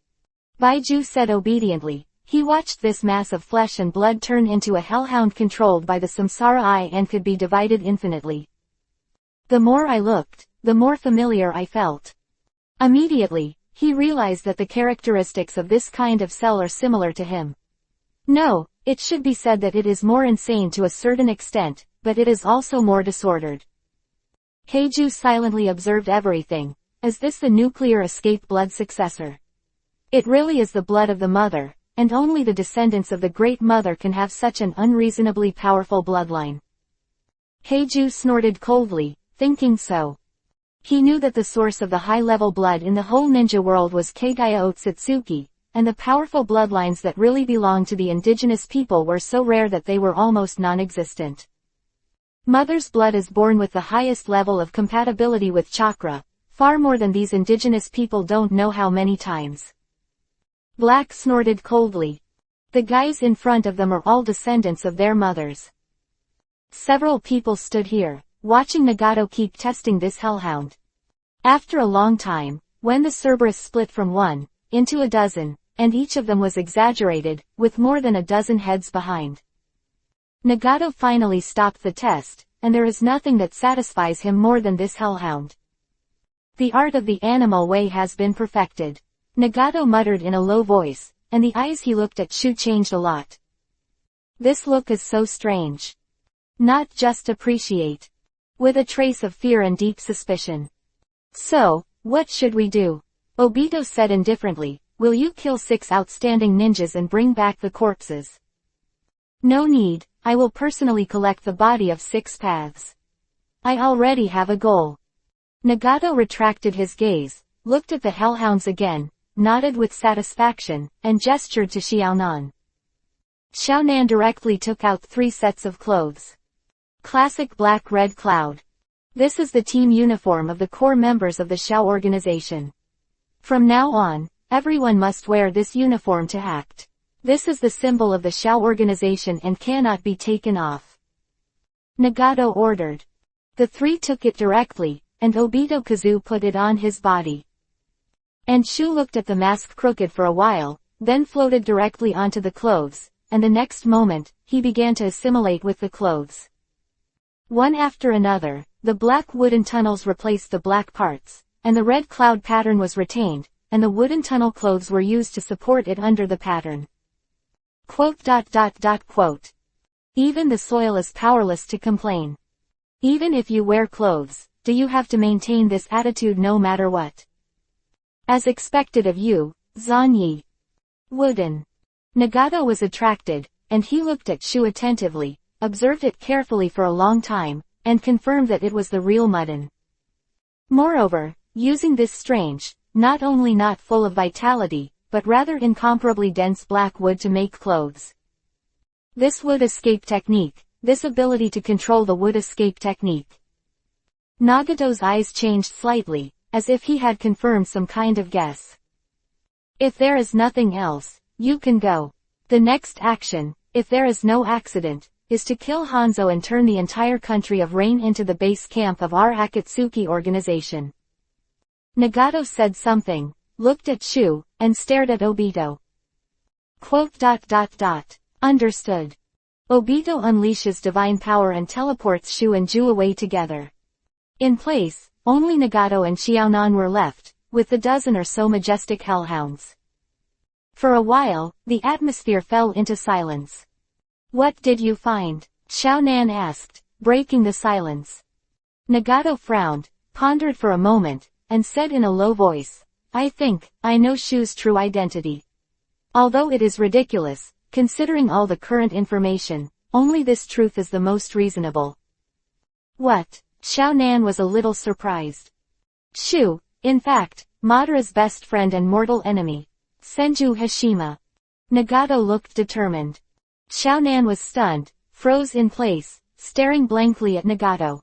Baiju said obediently. He watched this mass of flesh and blood turn into a hellhound controlled by the samsara eye and could be divided infinitely. The more I looked, the more familiar I felt. Immediately, he realized that the characteristics of this kind of cell are similar to him. No, it should be said that it is more insane to a certain extent, but it is also more disordered. Keiju silently observed everything. Is this the nuclear escape blood successor? It really is the blood of the mother, and only the descendants of the Great Mother can have such an unreasonably powerful bloodline. Keiju snorted coldly, thinking so. He knew that the source of the high-level blood in the whole ninja world was Kagaya Otsutsuki, and the powerful bloodlines that really belonged to the indigenous people were so rare that they were almost non-existent. Mother's blood is born with the highest level of compatibility with chakra, far more than these indigenous people don't know how many times. Black snorted coldly. The guys in front of them are all descendants of their mothers. Several people stood here, watching Nagato keep testing this hellhound. After a long time, when the Cerberus split from 1 into a dozen, and each of them was exaggerated, with more than a dozen heads behind. Nagato finally stopped the test, and there is nothing that satisfies him more than this hellhound. The art of the animal way has been perfected. Nagato muttered in a low voice, and the eyes he looked at Shu changed a lot. This look is so strange. Not just appreciate. With a trace of fear and deep suspicion. So, what should we do? Obito said indifferently, will you kill 6 outstanding ninjas and bring back the corpses? No need, I will personally collect the body of 6 paths. I already have a goal. Nagato retracted his gaze, looked at the hellhounds again, nodded with satisfaction, and gestured to Xiaonan. Xiaonan directly took out 3 sets of clothes. Classic black-red cloud. This is the team uniform of the core members of the Xiao organization. From now on, everyone must wear this uniform to act. This is the symbol of the Xiao organization and cannot be taken off. Nagato ordered. The 3 took it directly, and Obito Kazu put it on his body. And Shu looked at the mask crooked for a while, then floated directly onto the clothes, and the next moment, he began to assimilate with the clothes. One after another, the black wooden tunnels replaced the black parts, and the red cloud pattern was retained, and the wooden tunnel clothes were used to support it under the pattern. Quote. Even the soil is powerless to complain. Even if you wear clothes, do you have to maintain this attitude no matter what? As expected of you, Zanyi. Wooden. Nagato was attracted, and he looked at Shu attentively, observed it carefully for a long time, and confirmed that it was the real mutton. Moreover, using this strange, not only not full of vitality, but rather incomparably dense black wood to make clothes. This wood escape technique, this ability to control the wood escape technique. Nagato's eyes changed slightly, as if he had confirmed some kind of guess. If there is nothing else, you can go. The next action, if there is no accident, is to kill Hanzo and turn the entire country of Rain into the base camp of our Akatsuki organization. Nagato said something, looked at Shu, and stared at Obito. Understood. Obito unleashes divine power and teleports Shu and Ju away together. In place, only Nagato and Xiaonan were left, with the dozen or so majestic hellhounds. For a while, the atmosphere fell into silence. What did you find? Xiaonan asked, breaking the silence. Nagato frowned, pondered for a moment, and said in a low voice, I think, I know Shu's true identity. Although it is ridiculous, considering all the current information, only this truth is the most reasonable. What? Xiaonan was a little surprised. Shu, in fact, Madara's best friend and mortal enemy. Senju Hashima. Nagato looked determined. Xiaonan was stunned, froze in place, staring blankly at Nagato.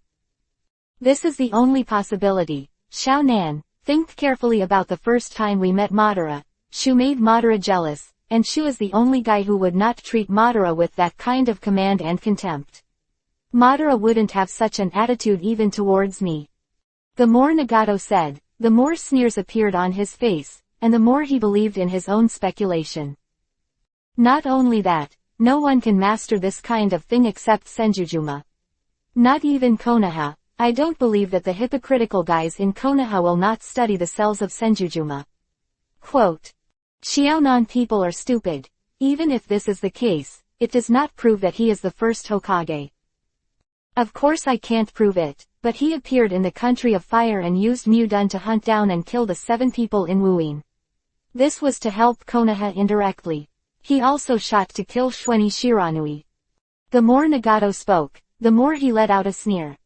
This is the only possibility. Xiaonan, think carefully about the first time we met Madara. Shu made Madara jealous, and Shu is the only guy who would not treat Madara with that kind of command and contempt. Madara wouldn't have such an attitude even towards me. The more Nagato said, the more sneers appeared on his face, and the more he believed in his own speculation. Not only that, no one can master this kind of thing except Senjujuma. Not even Konoha. I don't believe that the hypocritical guys in Konoha will not study the cells of Senjujuma. Quote. Xiaonan people are stupid. Even if this is the case, it does not prove that he is the first Hokage. Of course I can't prove it, but he appeared in the country of fire and used Mudun to hunt down and kill the 7 people in Wuin. This was to help Konoha indirectly. He also shot to kill Shueni Shiranui. The more Nagato spoke, the more he let out a sneer.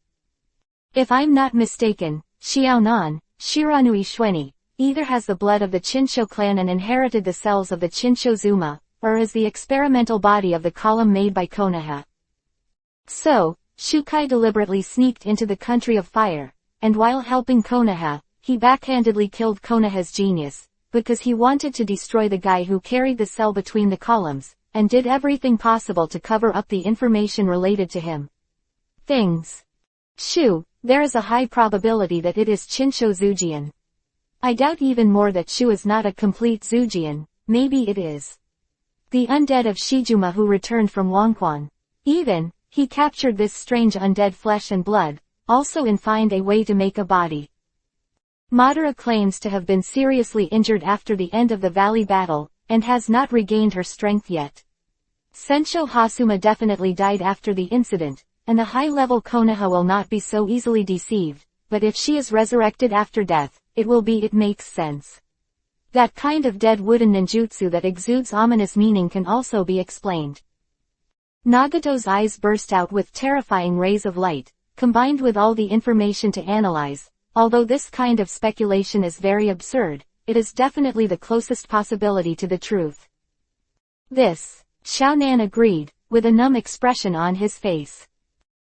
If I'm not mistaken, Xiaonan, Shiranui Shueni, either has the blood of the Chinsho clan and inherited the cells of the Chinshozuma, or is the experimental body of the column made by Konoha. So, Shukai deliberately sneaked into the country of fire, and while helping Konoha, he backhandedly killed Konoha's genius, because he wanted to destroy the guy who carried the cell between the columns, and did everything possible to cover up the information related to him. Things. Shu, there is a high probability that it is Chinsho Zujian. I doubt even more that Shu is not a complete Zujian, maybe it is the undead of Shijuma who returned from Wangquan. Even, he captured this strange undead flesh and blood, also and find a way to make a body. Madara claims to have been seriously injured after the end of the valley battle, and has not regained her strength yet. Sensho Hasuma definitely died after the incident, and the high-level Konoha will not be so easily deceived, but if she is resurrected after death, it makes sense. That kind of dead wooden ninjutsu that exudes ominous meaning can also be explained. Nagato's eyes burst out with terrifying rays of light, combined with all the information to analyze. Although this kind of speculation is very absurd, it is definitely the closest possibility to the truth. This, Xiaonan agreed, with a numb expression on his face.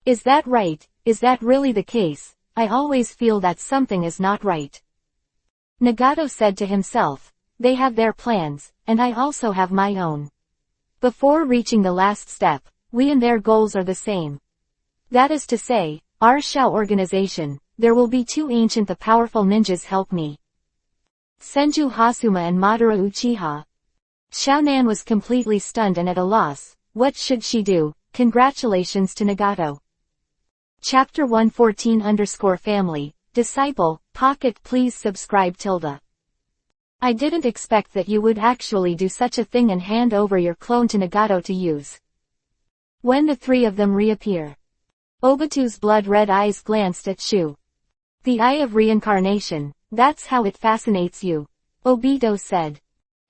Is that right? Is that really the case? I always feel that something is not right. Nagato said to himself, they have their plans, and I also have my own. Before reaching the last step, we and their goals are the same. That is to say, our Shao organization. There will be 2 ancient the powerful ninjas help me. Senju Hasuma and Madara Uchiha. Xiaonan was completely stunned and at a loss. What should she do? Congratulations to Nagato. Chapter 114_family, disciple, pocket please subscribe tilde. I didn't expect that you would actually do such a thing and hand over your clone to Nagato to use. When the three of them reappear. Obito's blood-red eyes glanced at Shu. The eye of reincarnation, that's how it fascinates you. Obito said.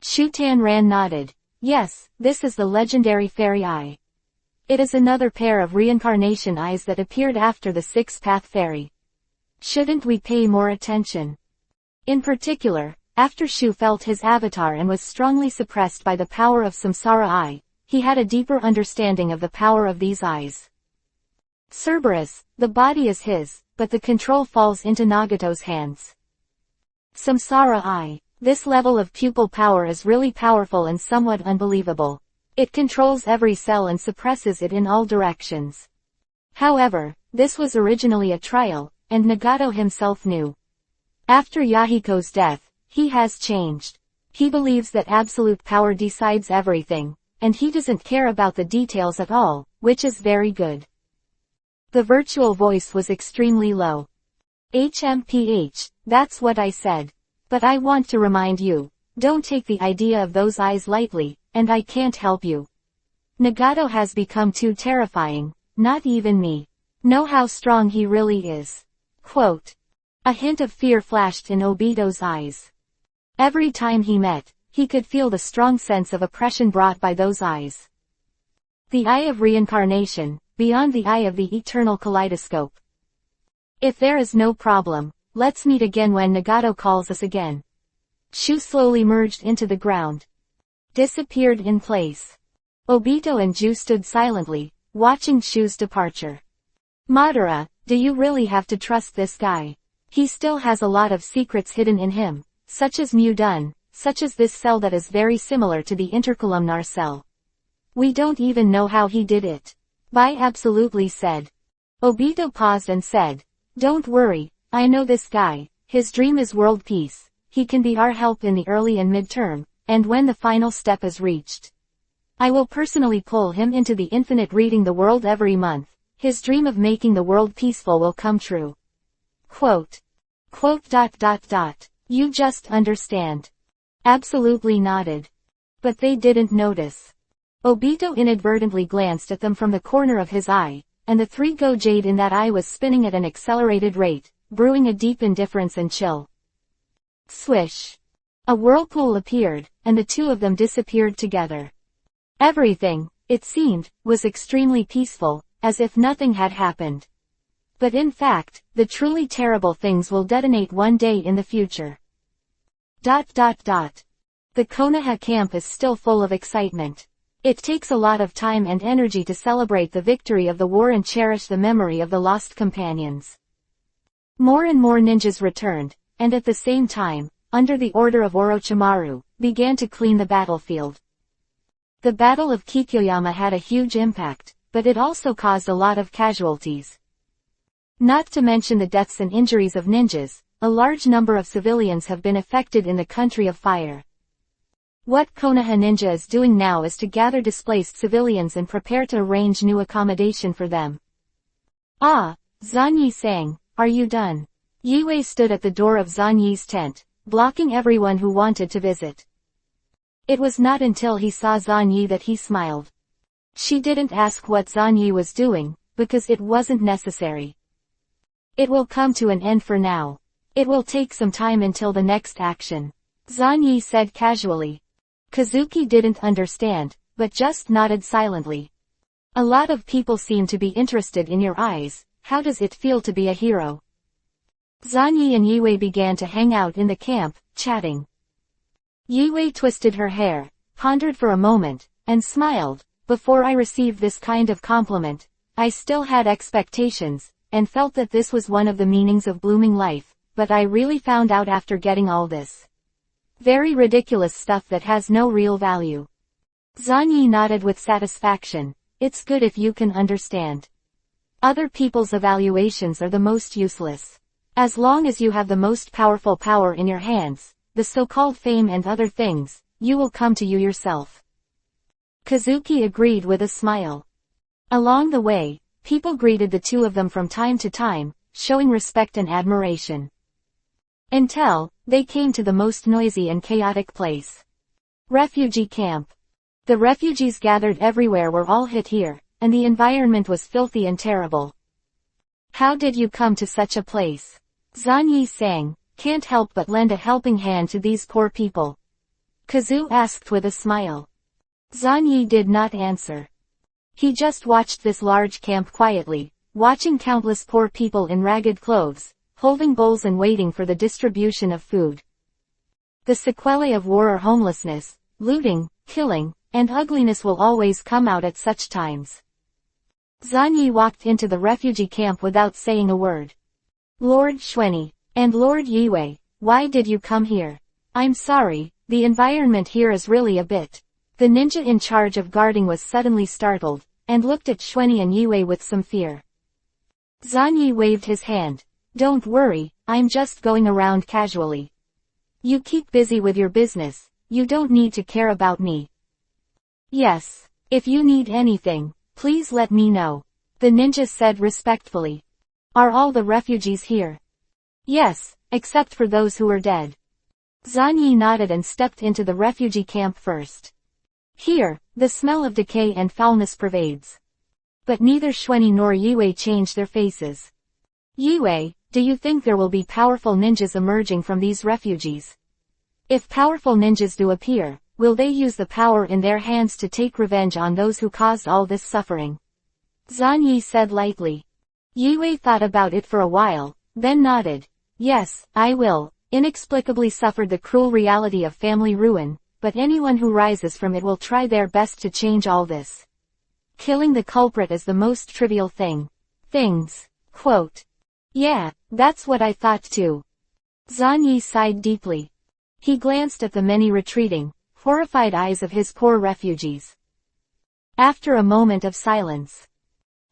Shutan nodded. Yes, this is the legendary fairy eye. It is another pair of reincarnation eyes that appeared after the six-path fairy. Shouldn't we pay more attention? In particular, after Shu felt his avatar and was strongly suppressed by the power of Samsara Eye, he had a deeper understanding of the power of these eyes. Cerberus, the body is his, but the control falls into Nagato's hands. Samsara Eye. This level of pupil power is really powerful and somewhat unbelievable. It controls every cell and suppresses it in all directions. However, this was originally a trial, and Nagato himself knew. After Yahiko's death, he has changed. He believes that absolute power decides everything, and he doesn't care about the details at all, which is very good. The virtual voice was extremely low. HMPH, that's what I said. But I want to remind you, don't take the idea of those eyes lightly, and I can't help you. Nagato has become too terrifying, not even me. Know how strong he really is. Quote. A hint of fear flashed in Obito's eyes. Every time he met, he could feel the strong sense of oppression brought by those eyes. The eye of reincarnation, beyond the eye of the eternal kaleidoscope. If there is no problem, let's meet again when Nagato calls us again. Shu slowly merged into the ground. Disappeared in place. Obito and Ju stood silently, watching Shu's departure. Madara, do you really have to trust this guy? He still has a lot of secrets hidden in him, such as Mudun, such as this cell that is very similar to the intercolumnar cell. We don't even know how he did it. Bai absolutely said. Obito paused and said, don't worry, I know this guy, his dream is world peace, he can be our help in the early and midterm, and when the final step is reached. I will personally pull him into the infinite reading the world every month, his dream of making the world peaceful will come true. Quote. You just understand. Absolutely nodded. But they didn't notice. Obito inadvertently glanced at them from the corner of his eye, and the three-go jade in that eye was spinning at an accelerated rate, brewing a deep indifference and chill. Swish. A whirlpool appeared, and the two of them disappeared together. Everything, it seemed, was extremely peaceful, as if nothing had happened. But in fact, the truly terrible things will detonate one day in the future. The Konoha camp is still full of excitement. It takes a lot of time and energy to celebrate the victory of the war and cherish the memory of the lost companions. More and more ninjas returned, and at the same time, under the order of Orochimaru, began to clean the battlefield. The Battle of Kikyoyama had a huge impact, but it also caused a lot of casualties. Not to mention the deaths and injuries of ninjas, a large number of civilians have been affected in the country of fire. What Konoha Ninja is doing now is to gather displaced civilians and prepare to arrange new accommodation for them. Ah, Zanyi sang, are you done? Yue stood at the door of Zanyi's tent, blocking everyone who wanted to visit. It was not until he saw Zanyi that he smiled. She didn't ask what Zanyi was doing, because it wasn't necessary. It will come to an end for now. It will take some time until the next action. Zanyi said casually. Kazuki didn't understand, but just nodded silently. A lot of people seem to be interested in your eyes, how does it feel to be a hero? Zanyi and Yue began to hang out in the camp, chatting. Yue twisted her hair, pondered for a moment, and smiled. Before I received this kind of compliment, I still had expectations, and felt that this was one of the meanings of blooming life, but I really found out after getting all this very ridiculous stuff that has no real value. Zanyi nodded with satisfaction. It's good if you can understand. Other people's evaluations are the most useless. As long as you have the most powerful power in your hands, the so-called fame and other things, you will come to you yourself. Kazuki agreed with a smile. Along the way, people greeted the two of them from time to time, showing respect and admiration. Until, they came to the most noisy and chaotic place. Refugee camp. The refugees gathered everywhere were all hit here, and the environment was filthy and terrible. How did you come to such a place? Zanyi sang, can't help but lend a helping hand to these poor people. Kazu asked with a smile. Zanyi did not answer. He just watched this large camp quietly, watching countless poor people in ragged clothes, holding bowls and waiting for the distribution of food. The sequelae of war or homelessness, looting, killing, and ugliness will always come out at such times. Zanyi walked into the refugee camp without saying a word. Lord Xuanyi, and Lord Yiwei, why did you come here? I'm sorry, the environment here is really a bit. The ninja in charge of guarding was suddenly startled, and looked at Xuanyi and Yiwei with some fear. Zanyi waved his hand. Don't worry, I'm just going around casually. You keep busy with your business, you don't need to care about me. Yes, if you need anything, please let me know. The ninja said respectfully. Are all the refugees here? Yes, except for those who are dead. Zanyi nodded and stepped into the refugee camp first. Here, the smell of decay and foulness pervades. But neither Xuanyi nor Yiwei changed their faces. Yiwei, do you think there will be powerful ninjas emerging from these refugees? If powerful ninjas do appear, will they use the power in their hands to take revenge on those who caused all this suffering? Zanyi said lightly. Yiwei thought about it for a while, then nodded. Yes, I will. Inexplicably suffered the cruel reality of family ruin, but anyone who rises from it will try their best to change all this. Killing the culprit is the most trivial thing. Quote. Yeah, that's what I thought too. Zanyi sighed deeply. He glanced at the many retreating, horrified eyes of his poor refugees. After a moment of silence,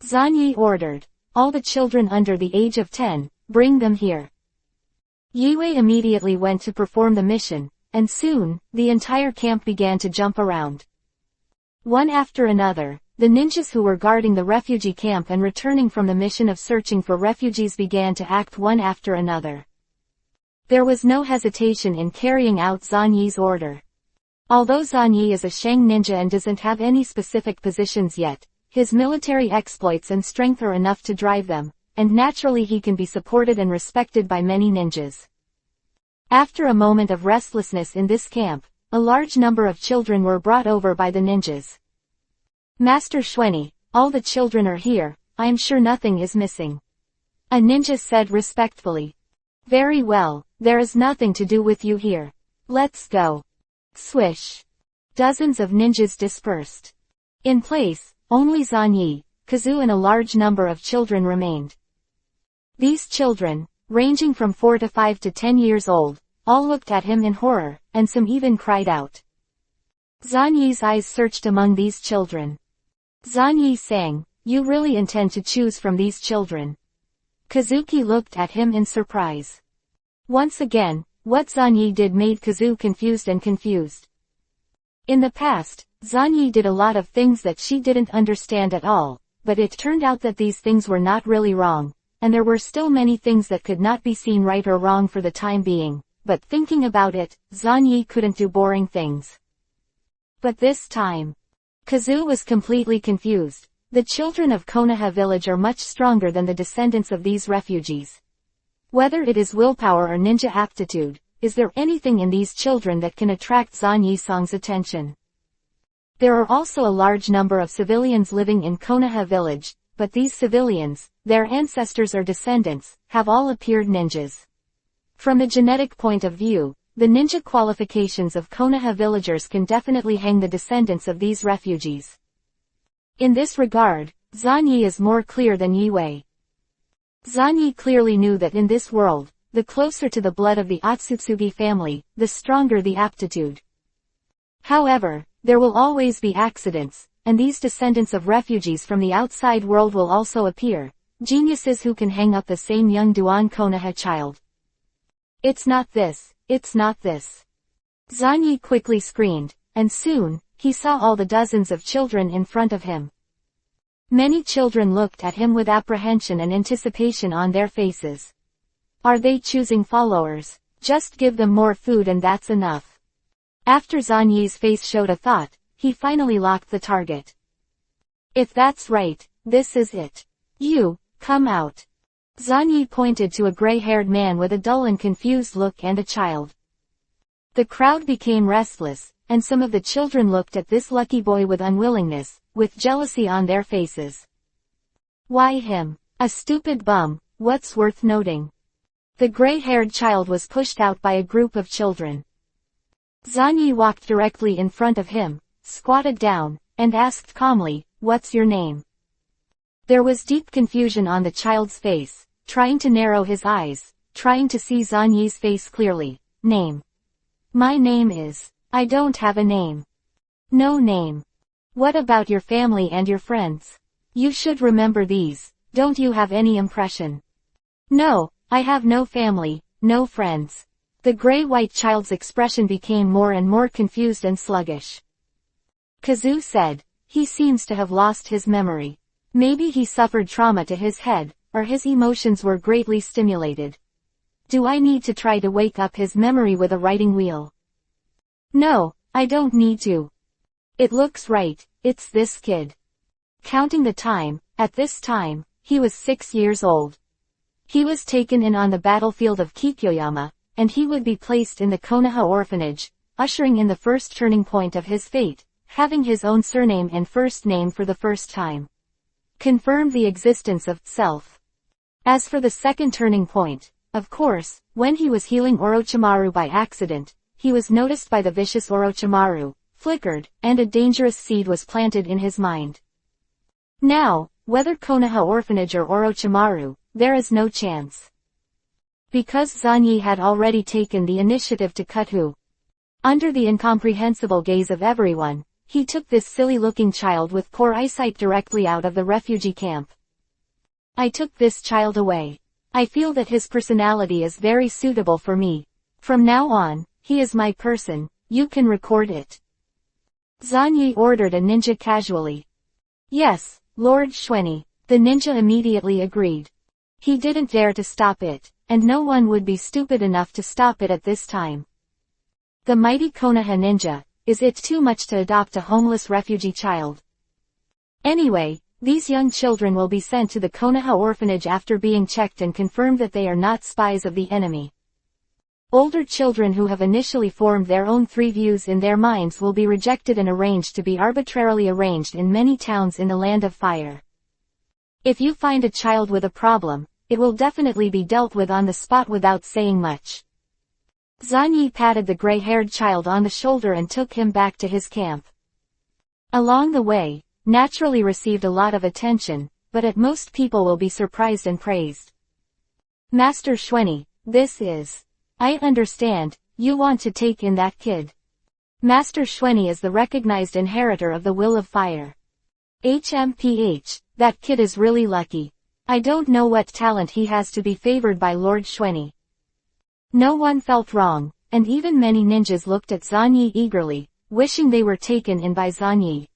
Zanyi ordered, all the children under the age of 10, bring them here. Yiwei immediately went to perform the mission, and soon, the entire camp began to jump around. One after another, the ninjas who were guarding the refugee camp and returning from the mission of searching for refugees began to act one after another. There was no hesitation in carrying out Zanyi's order. Although Zanyi is a Shang ninja and doesn't have any specific positions yet, his military exploits and strength are enough to drive them, and naturally he can be supported and respected by many ninjas. After a moment of restlessness in this camp, a large number of children were brought over by the ninjas. Master Xuanyi, all the children are here, I am sure nothing is missing. A ninja said respectfully. Very well, there is nothing to do with you here. Let's go. Swish. Dozens of ninjas dispersed. In place, only Zanyi, Kazu and a large number of children remained. These children, ranging from 4 to 5 to 10 years old, all looked at him in horror, and some even cried out. Zanyi's eyes searched among these children. Zanyi sang, you really intend to choose from these children? Kazuki looked at him in surprise. Once again, what Zanyi did made Kazu confused. In the past, Zanyi did a lot of things that she didn't understand at all, but it turned out that these things were not really wrong, and there were still many things that could not be seen right or wrong for the time being, but thinking about it, Zanyi couldn't do boring things. But this time, Kazu was completely confused. The children of Konoha village are much stronger than the descendants of these refugees. Whether it is willpower or ninja aptitude, is there anything in these children that can attract Zanyi Song's attention? There are also a large number of civilians living in Konoha village, but these civilians, their ancestors or descendants, have all appeared ninjas. From a genetic point of view, the ninja qualifications of Konoha villagers can definitely hang the descendants of these refugees. In this regard, Zanyi is more clear than Yiwei. Zanyi clearly knew that in this world, the closer to the blood of the Otsutsugi family, the stronger the aptitude. However, there will always be accidents, and these descendants of refugees from the outside world will also appear, geniuses who can hang up the same young Duan Konoha child. It's not this. Zanyi quickly screamed, and soon, he saw all the dozens of children in front of him. Many children looked at him with apprehension and anticipation on their faces. Are they choosing followers? Just give them more food and that's enough. After Zanyi's face showed a thought, he finally locked the target. If that's right, this is it. You, come out. Zanyi pointed to a gray-haired man with a dull and confused look and a child. The crowd became restless, and some of the children looked at this lucky boy with unwillingness, with jealousy on their faces. Why him? A stupid bum, what's worth noting? The gray-haired child was pushed out by a group of children. Zanyi walked directly in front of him, squatted down, and asked calmly, "What's your name?" There was deep confusion on the child's face, trying to narrow his eyes, trying to see Zanyi's face clearly. Name. My name is. I don't have a name. No name. What about your family and your friends? You should remember these. Don't you have any impression? No, I have no family, no friends. The gray-white child's expression became more and more confused and sluggish. Kazu said, he seems to have lost his memory. Maybe he suffered trauma to his head, or his emotions were greatly stimulated. Do I need to try to wake up his memory with a writing wheel? No, I don't need to. It looks right, it's this kid. Counting the time, at this time, he was 6 years old. He was taken in on the battlefield of Kikyoyama, and he would be placed in the Konoha orphanage, ushering in the first turning point of his fate, having his own surname and first name for the first time. Confirmed the existence of self. As for the second turning point, of course, when he was healing Orochimaru by accident, he was noticed by the vicious Orochimaru, flickered, and a dangerous seed was planted in his mind. Now, whether Konoha orphanage or Orochimaru, there is no chance. Because Zanyi had already taken the initiative to cut who. Under the incomprehensible gaze of everyone, he took this silly-looking child with poor eyesight directly out of the refugee camp. I took this child away. I feel that his personality is very suitable for me. From now on, he is my person, you can record it. Zanyi ordered a ninja casually. Yes, Lord Xueni. The ninja immediately agreed. He didn't dare to stop it, and no one would be stupid enough to stop it at this time. The mighty Konoha ninja, is it too much to adopt a homeless refugee child? Anyway, these young children will be sent to the Konoha orphanage after being checked and confirmed that they are not spies of the enemy. Older children who have initially formed their own three views in their minds will be rejected and arranged to be arbitrarily arranged in many towns in the Land of Fire. If you find a child with a problem, it will definitely be dealt with on the spot without saying much. Zanyi patted the gray-haired child on the shoulder and took him back to his camp. Along the way, naturally received a lot of attention, but at most people will be surprised and praised. Master Xueni, this is. I understand, you want to take in that kid. Master Xueni is the recognized inheritor of the Will of Fire. HMPH, that kid is really lucky. I don't know what talent he has to be favored by Lord Xueni. No one felt wrong, and even many ninjas looked at Zanyi eagerly, wishing they were taken in by Zanyi.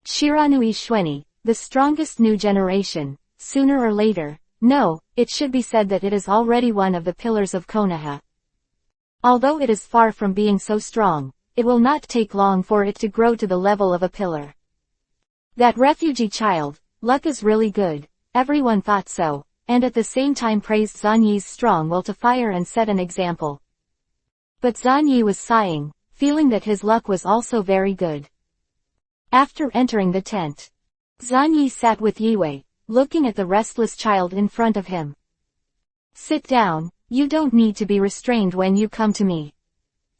Shiranui Xueni, the strongest new generation, sooner or later. No, it should be said that it is already one of the pillars of Konoha. Although it is far from being so strong, it will not take long for it to grow to the level of a pillar. That refugee child, luck is really good, everyone thought so, and at the same time praised Zanyi's strong will to fire and set an example. But Zanyi was sighing, feeling that his luck was also very good. After entering the tent, Zanyi sat with Yue, looking at the restless child in front of him. Sit down, you don't need to be restrained when you come to me.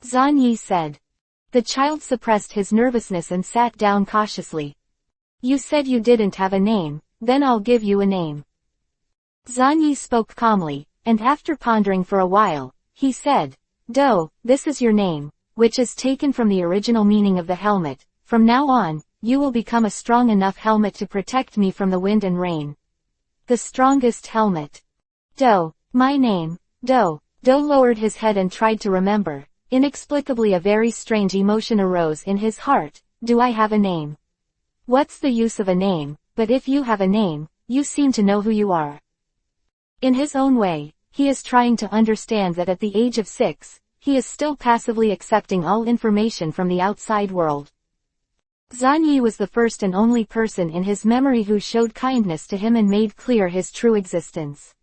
Zanyi said. The child suppressed his nervousness and sat down cautiously. You said you didn't have a name, then I'll give you a name. Zanyi spoke calmly, and after pondering for a while, he said, Do, this is your name, which is taken from the original meaning of the helmet. From now on, you will become a strong enough helmet to protect me from the wind and rain. The strongest helmet. Do, my name, Do. Do lowered his head and tried to remember. inexplicably a very strange emotion arose in his heart. Do I have a name? What's the use of a name, but if you have a name, you seem to know who you are. In his own way, he is trying to understand that at the age of 6, he is still passively accepting all information from the outside world. Zanyi was the first and only person in his memory who showed kindness to him and made clear his true existence.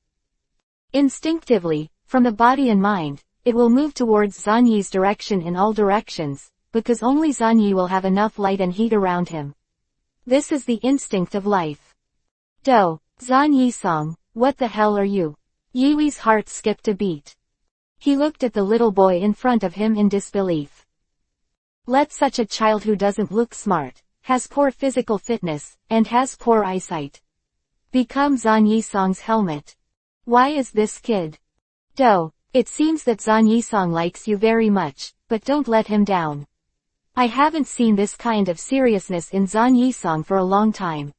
Instinctively, from the body and mind, it will move towards Zanyi's direction in all directions, because only Zanyi will have enough light and heat around him. This is the instinct of life. Do, Zanyi-song, what the hell are you? Yiwi's heart skipped a beat. He looked at the little boy in front of him in disbelief. Let such a child who doesn't look smart, has poor physical fitness, and has poor eyesight, become Zanyi-song's helmet. Why is this kid? Do, it seems that Zanyi-song likes you very much, but don't let him down. I haven't seen this kind of seriousness in Zanyi-song for a long time.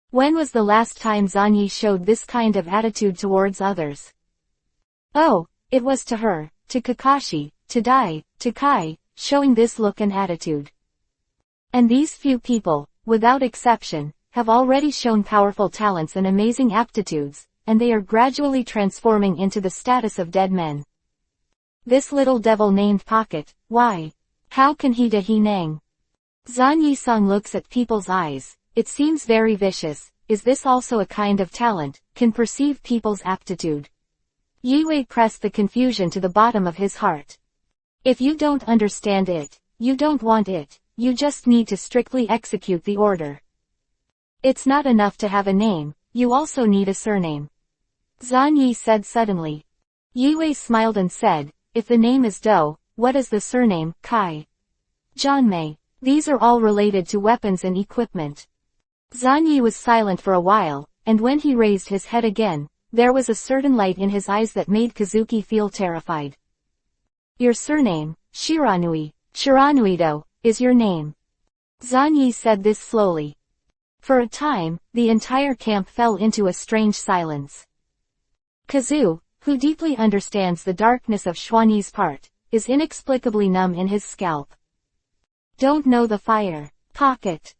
When was the last time Zanyi showed this kind of attitude towards others? Oh, it was to her, to Kakashi, to Dai, to Kai, showing this look and attitude. And these few people, without exception, have already shown powerful talents and amazing aptitudes, and they are gradually transforming into the status of dead men. This little devil named Pocket, why? How can he Hinang? Zanyi-song looks at people's eyes, it seems very vicious. Is this also a kind of talent, can perceive people's aptitude? Yiwei pressed the confusion to the bottom of his heart. If you don't understand it, you don't want it, you just need to strictly execute the order. It's not enough to have a name, you also need a surname. Zanyi said suddenly. Yiwei smiled and said, if the name is Do, what is the surname, Kai? Janmei. These are all related to weapons and equipment. Zanyi was silent for a while, and when he raised his head again, there was a certain light in his eyes that made Kazuki feel terrified. Your surname, Shiranui, Shiranuido, is your name. Zanyi said this slowly. For a time, the entire camp fell into a strange silence. Kazu, who deeply understands the darkness of Xuanyi's part, is inexplicably numb in his scalp. Don't know the fire. Pocket.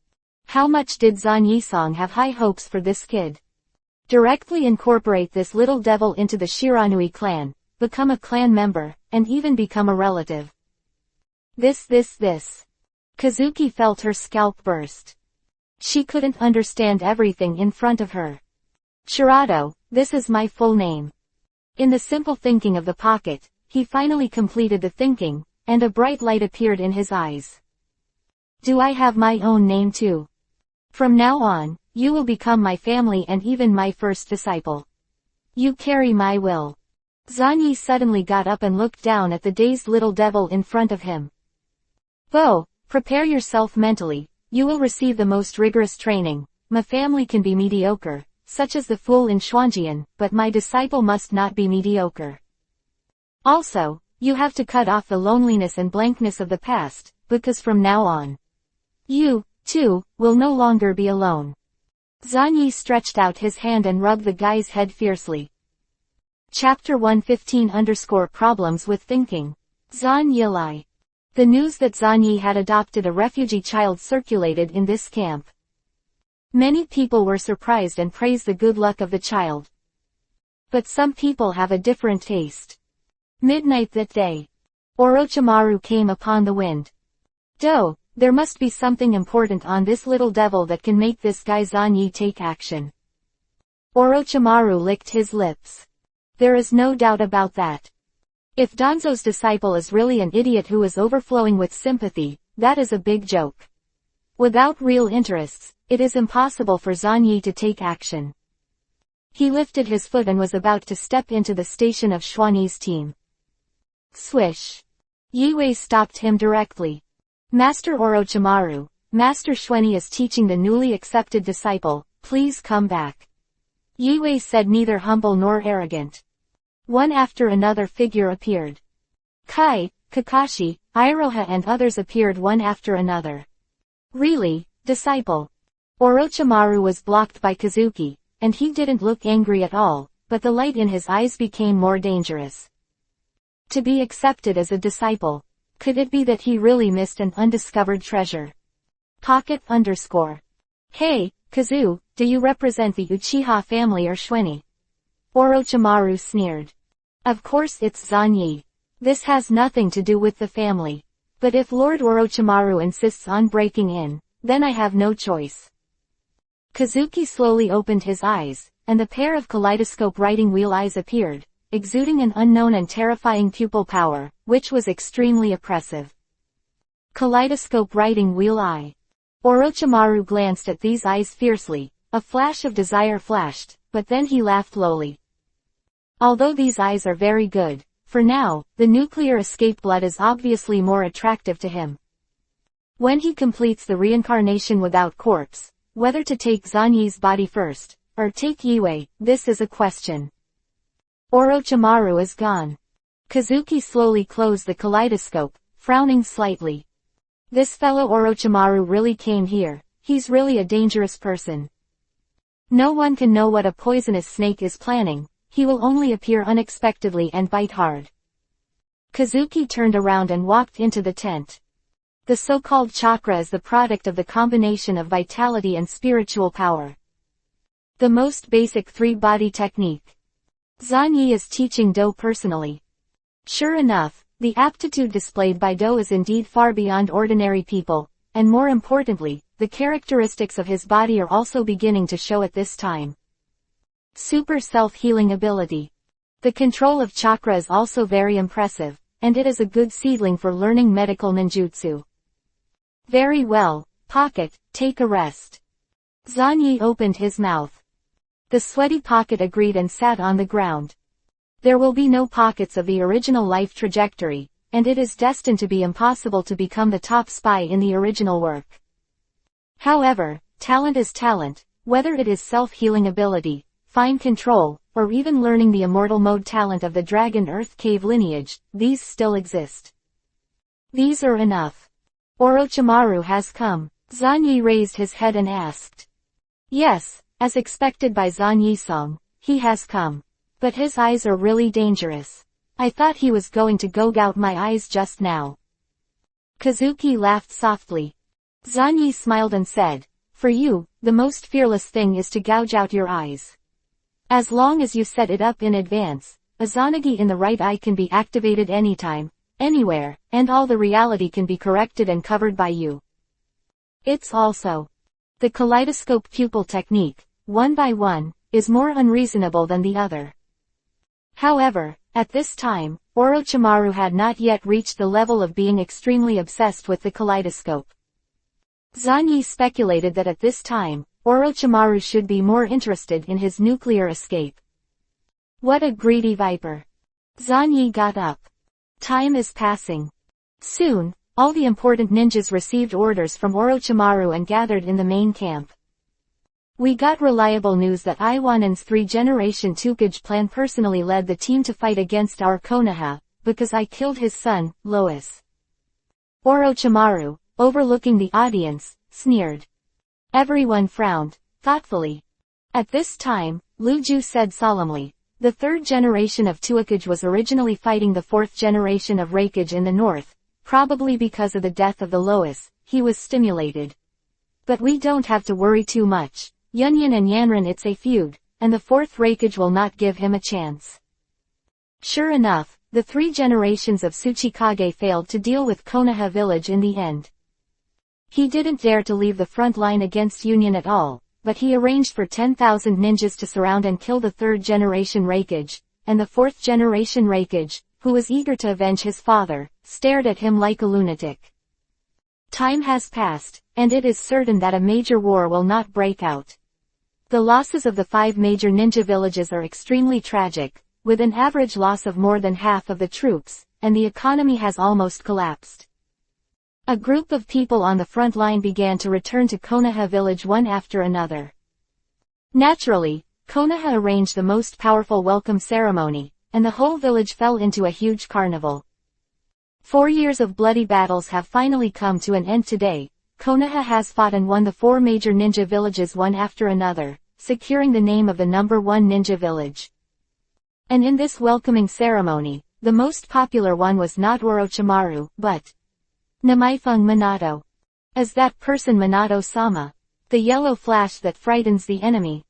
How much did Zanyi-song have high hopes for this kid? Directly incorporate this little devil into the Shiranui clan, become a clan member, and even become a relative. This. Kazuki felt her scalp burst. She couldn't understand everything in front of her. Shirado, this is my full name. In the simple thinking of the Pocket, he finally completed the thinking, and a bright light appeared in his eyes. Do I have my own name too? From now on, you will become my family and even my first disciple. You carry my will. Zanyi suddenly got up and looked down at the dazed little devil in front of him. Bo, prepare yourself mentally, you will receive the most rigorous training. My family can be mediocre, such as the fool in Xuanjian, but my disciple must not be mediocre. Also, you have to cut off the loneliness and blankness of the past, because from now on, you, too, will no longer be alone. Zanyi stretched out his hand and rubbed the guy's head fiercely. Chapter 115_Problems with Thinking. Zan Yilai. The news that Zanyi had adopted a refugee child circulated in this camp. Many people were surprised and praised the good luck of the child. But some people have a different taste. Midnight that day, Orochimaru came upon the wind. Do, there must be something important on this little devil that can make this guy Zanyi take action. Orochimaru licked his lips. There is no doubt about that. If Danzo's disciple is really an idiot who is overflowing with sympathy, that is a big joke. Without real interests, it is impossible for Zanyi to take action. He lifted his foot and was about to step into the station of Xuanyi's team. Swish. Yiwei stopped him directly. Master Orochimaru, Master Xuanyi is teaching the newly accepted disciple, please come back. Yiwei said, neither humble nor arrogant. One after another figure appeared. Kai, Kakashi, Iroha and others appeared one after another. Really, disciple? Orochimaru was blocked by Kazuki, and he didn't look angry at all, but the light in his eyes became more dangerous. To be accepted as a disciple. Could it be that he really missed an undiscovered treasure? Pocket _ Hey, Kazu, do you represent the Uchiha family or Shueni? Orochimaru sneered. Of course it's Zanyi. This has nothing to do with the family. But if Lord Orochimaru insists on breaking in, then I have no choice. Kazuki slowly opened his eyes, and the pair of kaleidoscope writing wheel eyes appeared, exuding an unknown and terrifying pupil power, which was extremely oppressive. Kaleidoscope writing wheel eye. Orochimaru glanced at these eyes fiercely, a flash of desire flashed, but then he laughed lowly. Although these eyes are very good, for now, the nuclear escape blood is obviously more attractive to him. When he completes the reincarnation without corpse, whether to take Zanyi's body first, or take Yue, this is a question. Orochimaru is gone. Kazuki slowly closed the kaleidoscope, frowning slightly. This fellow Orochimaru really came here, he's really a dangerous person. No one can know what a poisonous snake is planning, he will only appear unexpectedly and bite hard. Kazuki turned around and walked into the tent. The so-called chakra is the product of the combination of vitality and spiritual power. The most basic three-body technique. Zanyi is teaching Do personally. Sure enough, the aptitude displayed by Do is indeed far beyond ordinary people, and more importantly, the characteristics of his body are also beginning to show at this time. Super self-healing ability. The control of chakra is also very impressive, and it is a good seedling for learning medical ninjutsu. Very well, Pocket, take a rest. Zanyi opened his mouth. The sweaty Pocket agreed and sat on the ground. There will be no pockets of the original life trajectory, and it is destined to be impossible to become the top spy in the original work. However, talent is talent, whether it is self-healing ability, fine control, or even learning the immortal mode talent of the Dragon Earth Cave lineage, these still exist. These are enough. Orochimaru has come. Zanyi raised his head and asked. Yes, as expected by Zanyi-song, he has come. But his eyes are really dangerous. I thought he was going to gouge out my eyes just now. Kazuki laughed softly. Zanyi smiled and said, for you, the most fearless thing is to gouge out your eyes. As long as you set it up in advance, Izanagi in the right eye can be activated anytime, anywhere, and all the reality can be corrected and covered by you. It's also the kaleidoscope pupil technique, one by one, is more unreasonable than the other. However, at this time, Orochimaru had not yet reached the level of being extremely obsessed with the kaleidoscope. Zanyi speculated that at this time, Orochimaru should be more interested in his nuclear escape. What a greedy viper. Zanyi got up. Time is passing. Soon, all the important ninjas received orders from Orochimaru and gathered in the main camp. We got reliable news that Iwanen's 3-generation Tukage clan personally led the team to fight against our Konoha, because I killed his son, Lois. Orochimaru, overlooking the audience, sneered. Everyone frowned, thoughtfully. At this time, Luju said solemnly, the 3rd generation of Tuakage was originally fighting the 4th generation of Raikage in the north, probably because of the death of the Lois, he was stimulated. But we don't have to worry too much. Yunyan and Yanran, it's a feud, and the 4th Raikage will not give him a chance. Sure enough, the 3 generations of Tsuchikage failed to deal with Konoha village in the end. He didn't dare to leave the front line against Union at all, but he arranged for 10,000 ninjas to surround and kill the 3rd generation Raikage, and the 4th generation Raikage, who was eager to avenge his father, stared at him like a lunatic. Time has passed, and it is certain that a major war will not break out. The losses of the 5 major ninja villages are extremely tragic, with an average loss of more than half of the troops, and the economy has almost collapsed. A group of people on the front line began to return to Konoha village one after another. Naturally, Konoha arranged the most powerful welcome ceremony, and the whole village fell into a huge carnival. 4 years of bloody battles have finally come to an end today. Konoha has fought and won the 4 major ninja villages one after another, securing the name of the #1 ninja village. And in this welcoming ceremony, the most popular one was not Orochimaru, but Namaifung Minato. As that person Minato-sama. The yellow flash that frightens the enemy.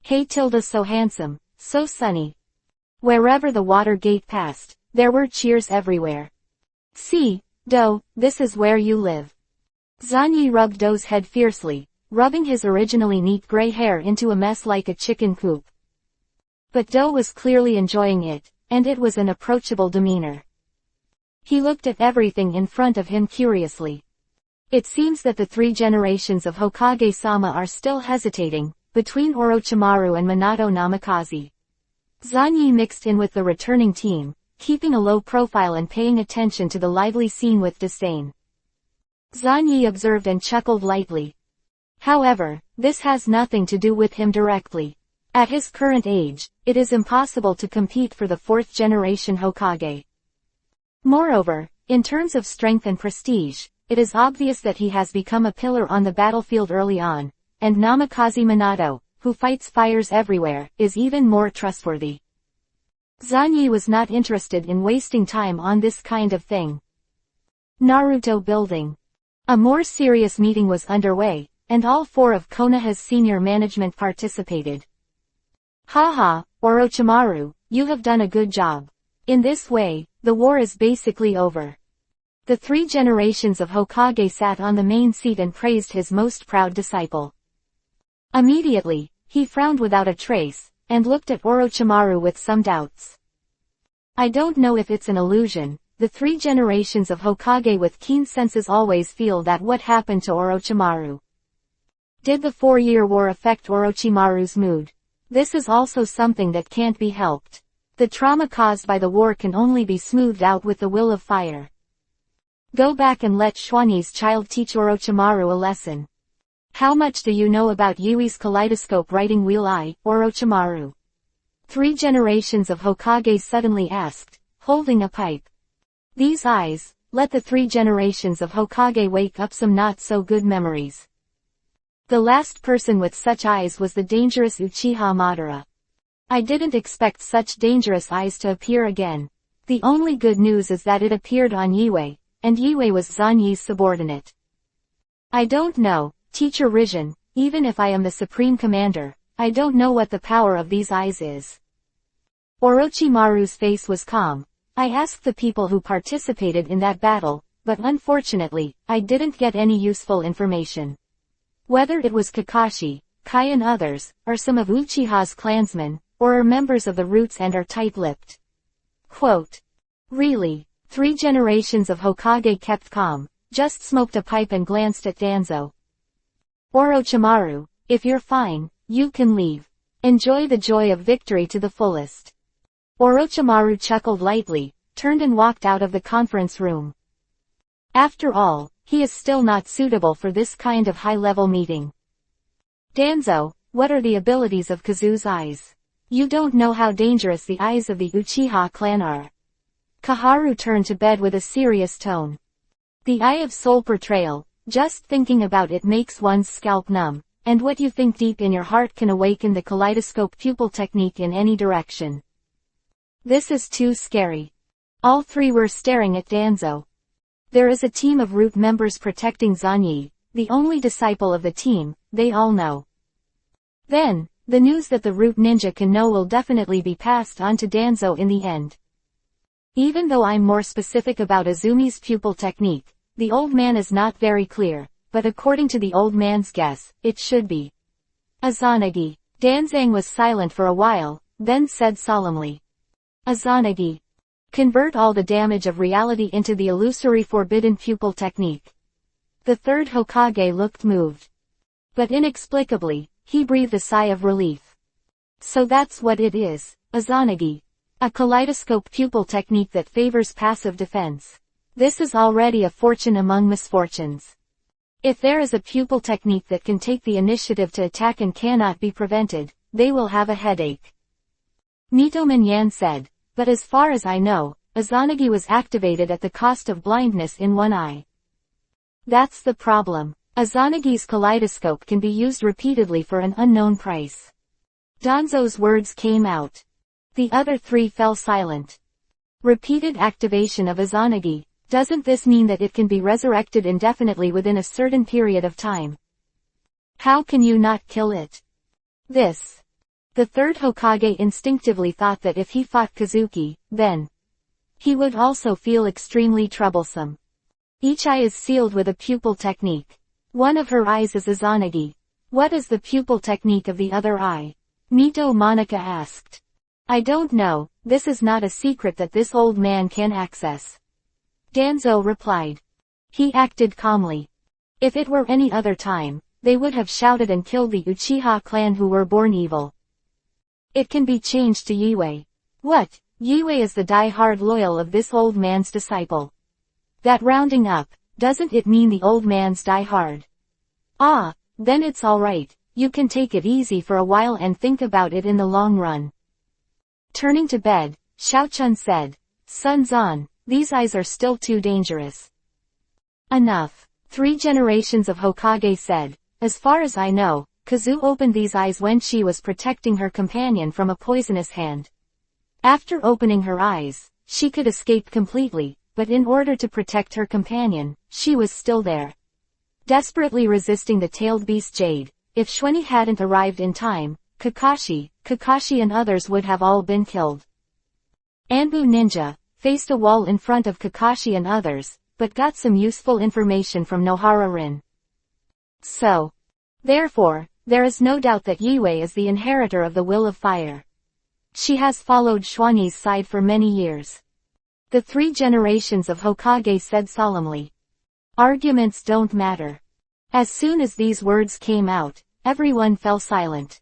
Hey tilde so handsome, so sunny. Wherever the water gate passed, there were cheers everywhere. See, Do, this is where you live. Zanyi rubbed Do's head fiercely, rubbing his originally neat gray hair into a mess like a chicken coop. But Do was clearly enjoying it, and it was an approachable demeanor. He looked at everything in front of him curiously. It seems that the 3 generations of Hokage-sama are still hesitating, between Orochimaru and Minato Namikaze. Zanyi mixed in with the returning team, keeping a low profile and paying attention to the lively scene with disdain. Zanyi observed and chuckled lightly. However, this has nothing to do with him directly. At his current age, it is impossible to compete for the 4th generation Hokage. Moreover, in terms of strength and prestige, it is obvious that he has become a pillar on the battlefield early on, and Namikaze Minato, who fights fires everywhere, is even more trustworthy. Zanyi was not interested in wasting time on this kind of thing. Naruto Building. A more serious meeting was underway, and all 4 of Konoha's senior management participated. Haha, Orochimaru, you have done a good job. In this way, the war is basically over. The 3 generations of Hokage sat on the main seat and praised his most proud disciple. Immediately, he frowned without a trace, and looked at Orochimaru with some doubts. I don't know if it's an illusion, the 3 generations of Hokage with keen senses always feel that what happened to Orochimaru. Did the 4-year war affect Orochimaru's mood? This is also something that can't be helped. The trauma caused by the war can only be smoothed out with the will of fire. Go back and let Xuanyi's child teach Orochimaru a lesson. How much do you know about Yui's kaleidoscope writing wheel Orochimaru? 3 generations of Hokage suddenly asked, holding a pipe. These eyes, let the 3 generations of Hokage wake up some not-so-good memories. The last person with such eyes was the dangerous Uchiha Madara. I didn't expect such dangerous eyes to appear again. The only good news is that it appeared on Yue, and Yue was Zanyi's subordinate. I don't know, Teacher Rizhin, even if I am the Supreme Commander, I don't know what the power of these eyes is. Orochimaru's face was calm. I asked the people who participated in that battle, but unfortunately, I didn't get any useful information. Whether it was Kakashi, Kai and others, or some of Uchiha's clansmen, or are members of the Roots and are tight-lipped. Quote. Really? 3 generations of Hokage kept calm, just smoked a pipe and glanced at Danzo. Orochimaru, if you're fine, you can leave. Enjoy the joy of victory to the fullest. Orochimaru chuckled lightly, turned and walked out of the conference room. After all, he is still not suitable for this kind of high-level meeting. Danzo, what are the abilities of Kazu's eyes? You don't know how dangerous the eyes of the Uchiha clan are. Kaharu turned to bed with a serious tone. The eye of soul portrayal, just thinking about it makes one's scalp numb, and what you think deep in your heart can awaken the kaleidoscope pupil technique in any direction. This is too scary. All 3 were staring at Danzo. There is a team of Root members protecting Zanyi, the only disciple of the team, they all know. Then, the news that the Root ninja can know will definitely be passed on to Danzo in the end. Even though I'm more specific about Azumi's pupil technique, the old man is not very clear, but according to the old man's guess, it should be Izanagi. Danzang was silent for a while, then said solemnly. Izanagi. Convert all the damage of reality into the illusory forbidden pupil technique. The 3rd Hokage looked moved. But inexplicably, he breathed a sigh of relief. So that's what it is, Izanagi. A kaleidoscope pupil technique that favors passive defense. This is already a fortune among misfortunes. If there is a pupil technique that can take the initiative to attack and cannot be prevented, they will have a headache. Mitomen Yan said, but as far as I know, Izanagi was activated at the cost of blindness in one eye. That's the problem. Izanagi's kaleidoscope can be used repeatedly for an unknown price. Danzo's words came out. The other 3 fell silent. Repeated activation of Izanagi. Doesn't this mean that it can be resurrected indefinitely within a certain period of time? How can you not kill it? This. The third Hokage instinctively thought that if he fought Kazuki, then he would also feel extremely troublesome. Each eye is sealed with a pupil technique. One of her eyes is Izanagi. What is the pupil technique of the other eye? Mito Monica asked. I don't know, this is not a secret that this old man can access. Danzo replied. He acted calmly. If it were any other time, they would have shouted and killed the Uchiha clan who were born evil. It can be changed to Yue. What? Yue is the die-hard loyal of this old man's disciple. That rounding up, doesn't it mean the old man's die-hard? Ah, then it's alright, you can take it easy for a while and think about it in the long run. Turning to bed, Xiaochun said, Sun Zan, these eyes are still too dangerous. Enough. 3 generations of Hokage said, as far as I know, Kazu opened these eyes when she was protecting her companion from a poisonous hand. After opening her eyes, she could escape completely, but in order to protect her companion, she was still there. Desperately resisting the tailed beast Jade. If Xuanyi hadn't arrived in time, Kakashi and others would have all been killed. Anbu Ninja faced a wall in front of Kakashi and others, but got some useful information from Nohara Rin. So, therefore, there is no doubt that Yue is the inheritor of the Will of Fire. She has followed Xuanyi's side for many years. The 3 generations of Hokage said solemnly. Arguments don't matter. As soon as these words came out, everyone fell silent.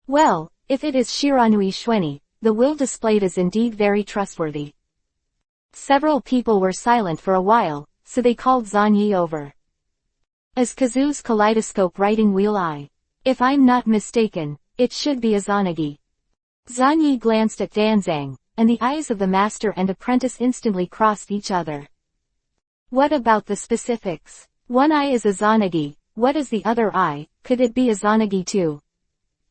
Well, if it is Shiranui Xuanyi, the will displayed is indeed very trustworthy. Several people were silent for a while, so they called Zanyi over. Is Kazu's kaleidoscope writing wheel eye? If I'm not mistaken, it should be Izanagi. Zanyi glanced at Danzang, and the eyes of the master and apprentice instantly crossed each other. What about the specifics? One eye is Izanagi, what is the other eye? Could it be Izanagi too?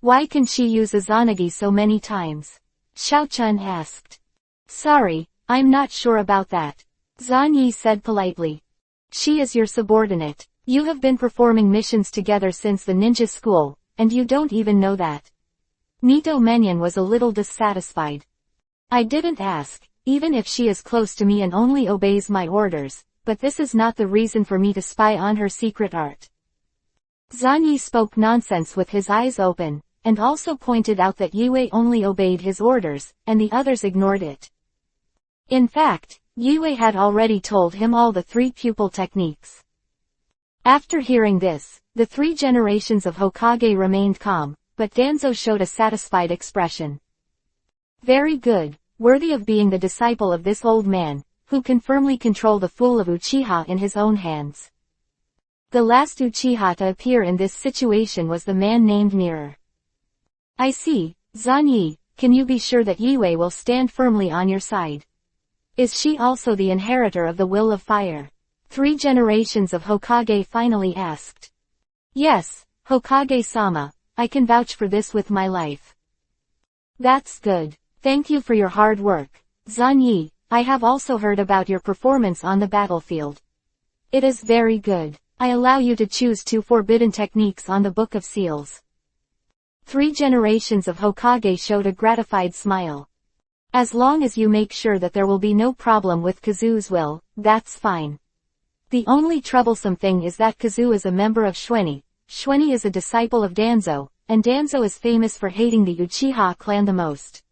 Why can she use Izanagi so many times? Xiaochun asked. Sorry, I'm not sure about that. Zanyi said politely. She is your subordinate. You have been performing missions together since the ninja school, and you don't even know that. Nito Menyon was a little dissatisfied. I didn't ask, even if she is close to me and only obeys my orders, but this is not the reason for me to spy on her secret art. Zanyi spoke nonsense with his eyes open, and also pointed out that Yue only obeyed his orders, and the others ignored it. In fact, Yue had already told him all the 3 pupil techniques. After hearing this, the 3 generations of Hokage remained calm, but Danzo showed a satisfied expression. Very good, worthy of being the disciple of this old man, who can firmly control the fool of Uchiha in his own hands. The last Uchiha to appear in this situation was the man named Mirror. I see, Zanyi, can you be sure that Yue will stand firmly on your side? Is she also the inheritor of the Will of Fire? 3 generations of Hokage finally asked. Yes, Hokage-sama, I can vouch for this with my life. That's good. Thank you for your hard work, Zanyi. I have also heard about your performance on the battlefield. It is very good. I allow you to choose 2 forbidden techniques on the Book of Seals. 3 generations of Hokage showed a gratified smile. As long as you make sure that there will be no problem with Kazu's will, that's fine. The only troublesome thing is that Kazu is a member of Xuanyi. Xuanyi is a disciple of Danzo, and Danzo is famous for hating the Uchiha clan the most.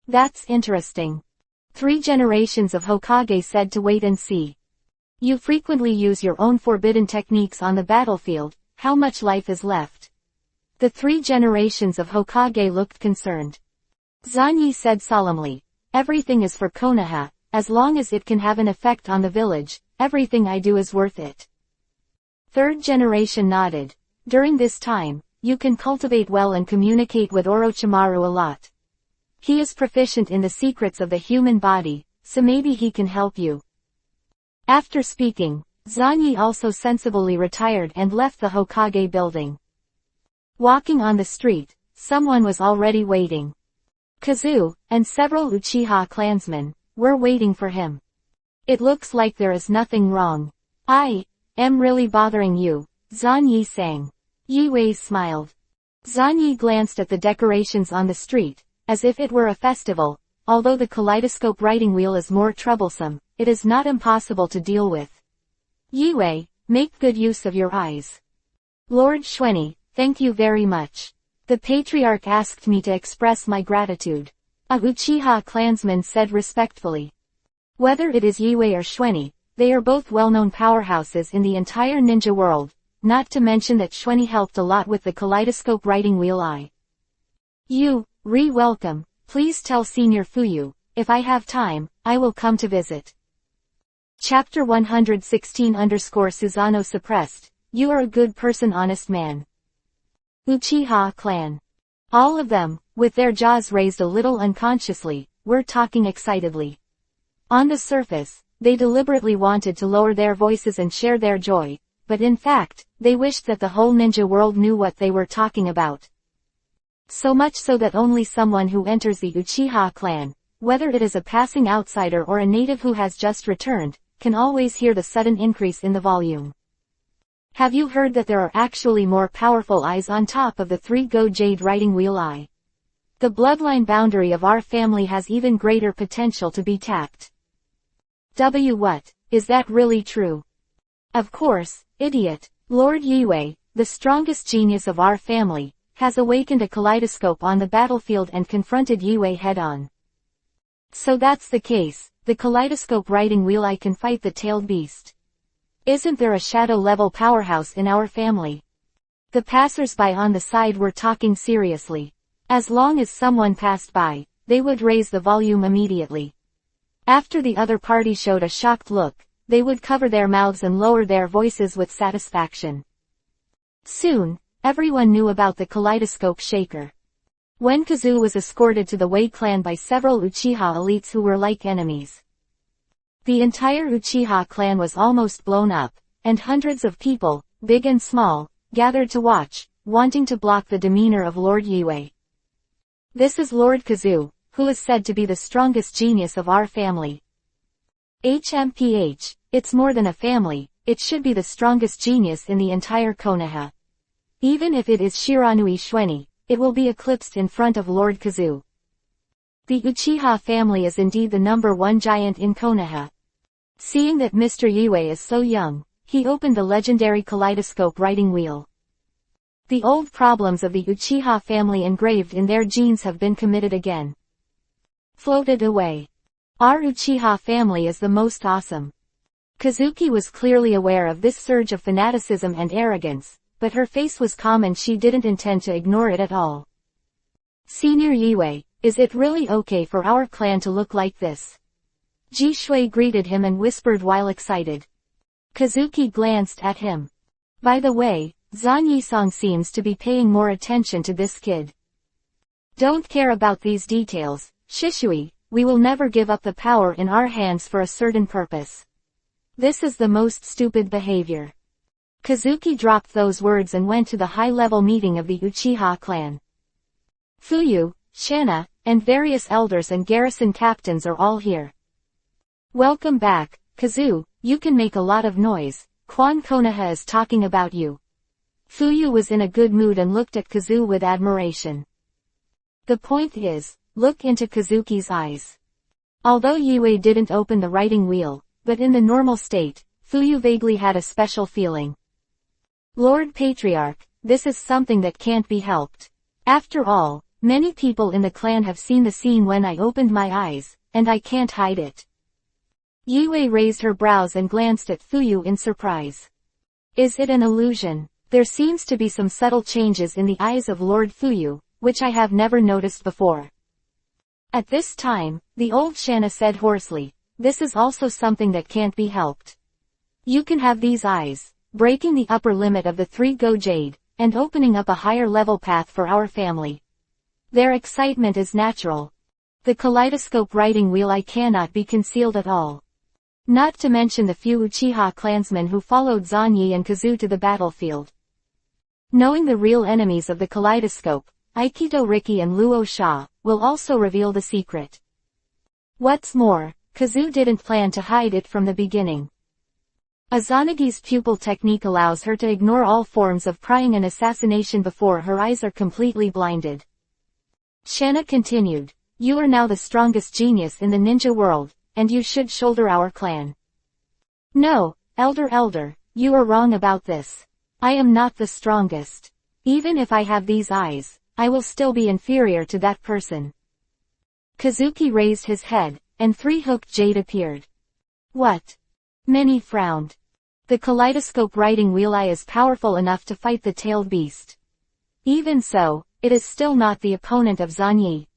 That's interesting. 3 generations of Hokage said to wait and see. You frequently use your own forbidden techniques on the battlefield, how much life is left? The 3 generations of Hokage looked concerned. Zanyi said solemnly, everything is for Konoha, as long as it can have an effect on the village, everything I do is worth it. 3rd generation nodded. During this time, you can cultivate well and communicate with Orochimaru a lot. He is proficient in the secrets of the human body, so maybe he can help you. After speaking, Zanyi also sensibly retired and left the Hokage building. Walking on the street, someone was already waiting. Kazu, and several Uchiha clansmen, we're waiting for him. It looks like there is nothing wrong. I am really bothering you, Zhan Yi sang. Yi Wei smiled. Zhan Yi glanced at the decorations on the street, as if it were a festival. Although the kaleidoscope writing wheel is more troublesome, it is not impossible to deal with. Yi Wei, make good use of your eyes. Lord Xuanyi, thank you very much. The patriarch asked me to express my gratitude. A Uchiha clansman said respectfully. Whether it is Yi Wei or Xuanyi, they are both well-known powerhouses in the entire ninja world, not to mention that Xuanyi helped a lot with the kaleidoscope writing wheel eye. You, welcome, please tell Senior Fuyu, if I have time, I will come to visit. Chapter 116_Susano suppressed, you are a good person, honest man. Uchiha clan. All of them, with their jaws raised a little unconsciously, were talking excitedly. On the surface, they deliberately wanted to lower their voices and share their joy, but in fact, they wished that the whole ninja world knew what they were talking about. So much so that only someone who enters the Uchiha clan, whether it is a passing outsider or a native who has just returned, can always hear the sudden increase in the volume. Have you heard that there are actually more powerful eyes on top of the 3-go jade writing wheel eye? The bloodline boundary of our family has even greater potential to be tapped. What? Is that really true? Of course, idiot. Lord Yi Wei, the strongest genius of our family, has awakened a kaleidoscope on the battlefield and confronted Yi Wei head-on. So that's the case, the kaleidoscope writing wheel eye can fight the tailed beast. Isn't there a shadow-level powerhouse in our family? The passers-by on the side were talking seriously. As long as someone passed by, they would raise the volume immediately. After the other party showed a shocked look, they would cover their mouths and lower their voices with satisfaction. Soon, everyone knew about the kaleidoscope shaker. When Kazu was escorted to the Wei clan by several Uchiha elites who were like enemies. The entire Uchiha clan was almost blown up, and hundreds of people, big and small, gathered to watch, wanting to block the demeanor of Lord Yi Wei. This is Lord Kazu, who is said to be the strongest genius of our family. It's more than a family, it should be the strongest genius in the entire Konoha. Even if it is Shiranui Xuanyi, it will be eclipsed in front of Lord Kazu. The Uchiha family is indeed the #1 giant in Konoha. Seeing that Mr. Yi Wei is so young, he opened the legendary kaleidoscope writing wheel. The old problems of the Uchiha family engraved in their genes have been committed again. Floated away. Our Uchiha family is the most awesome. Kazuki was clearly aware of this surge of fanaticism and arrogance, but her face was calm and she didn't intend to ignore it at all. Senior Yi Wei, is it really okay for our clan to look like this? Ji Shui greeted him and whispered while excited. Kazuki glanced at him. By the way, Zhan Yisong seems to be paying more attention to this kid. Don't care about these details, Shishui, we will never give up the power in our hands for a certain purpose. This is the most stupid behavior. Kazuki dropped those words and went to the high-level meeting of the Uchiha clan. Fuyu, Shanna, and various elders and garrison captains are all here. Welcome back, Kazu, you can make a lot of noise, Quan Konoha is talking about you. Fuyu was in a good mood and looked at Kazu with admiration. The point is, look into Kazuki's eyes. Although Yi Wei didn't open the writing wheel, but in the normal state, Fuyu vaguely had a special feeling. Lord Patriarch, this is something that can't be helped. After all, many people in the clan have seen the scene when I opened my eyes, and I can't hide it. Yi Wei raised her brows and glanced at Fuyu in surprise. Is it an illusion? There seems to be some subtle changes in the eyes of Lord Fuyu, which I have never noticed before. At this time, the old Shanna said hoarsely, this is also something that can't be helped. You can have these eyes, breaking the upper limit of the 3-go jade, and opening up a higher level path for our family. Their excitement is natural. The kaleidoscope writing wheel eye cannot be concealed at all. Not to mention the few Uchiha clansmen who followed Zhan Yi and Kazu to the battlefield. Knowing the real enemies of the kaleidoscope, Aikido Riki and Luo Sha, will also reveal the secret. What's more, Kazu didn't plan to hide it from the beginning. Azanagi's pupil technique allows her to ignore all forms of prying and assassination before her eyes are completely blinded. Shanna continued, "You are now the strongest genius in the ninja world, and you should shoulder our clan." "No, elder, you are wrong about this. I am not the strongest. Even if I have these eyes, I will still be inferior to that person." Kazuki raised his head, and three-hooked jade appeared. "What?" Many frowned. The kaleidoscope writing wheel eye is powerful enough to fight the tailed beast. Even so, it is still not the opponent of Zanyi.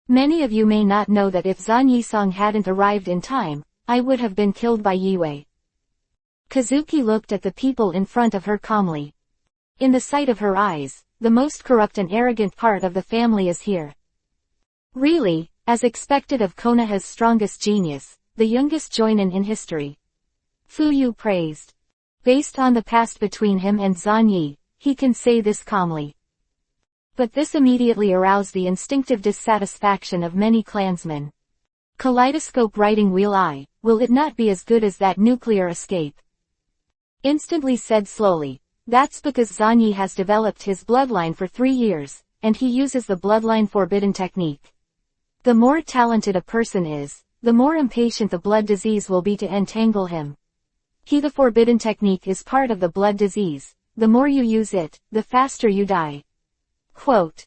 Many of you may not know that if Zanyi-song hadn't arrived in time, I would have been killed by Yue. Kazuki looked at the people in front of her calmly. In the sight of her eyes, the most corrupt and arrogant part of the family is here. Really, as expected of Konoha's strongest genius, the youngest joinin in history. Fuyu praised. Based on the past between him and Zanyi, he can say this calmly. But this immediately aroused the instinctive dissatisfaction of many clansmen. Kaleidoscope writing wheel eye, will it not be as good as that nuclear escape? Instantly said slowly, that's because Zanyi has developed his bloodline for 3 years, and he uses the bloodline forbidden technique. The more talented a person is, the more impatient the blood disease will be to entangle him. The forbidden technique is part of the blood disease. The more you use it, the faster you die. Quote.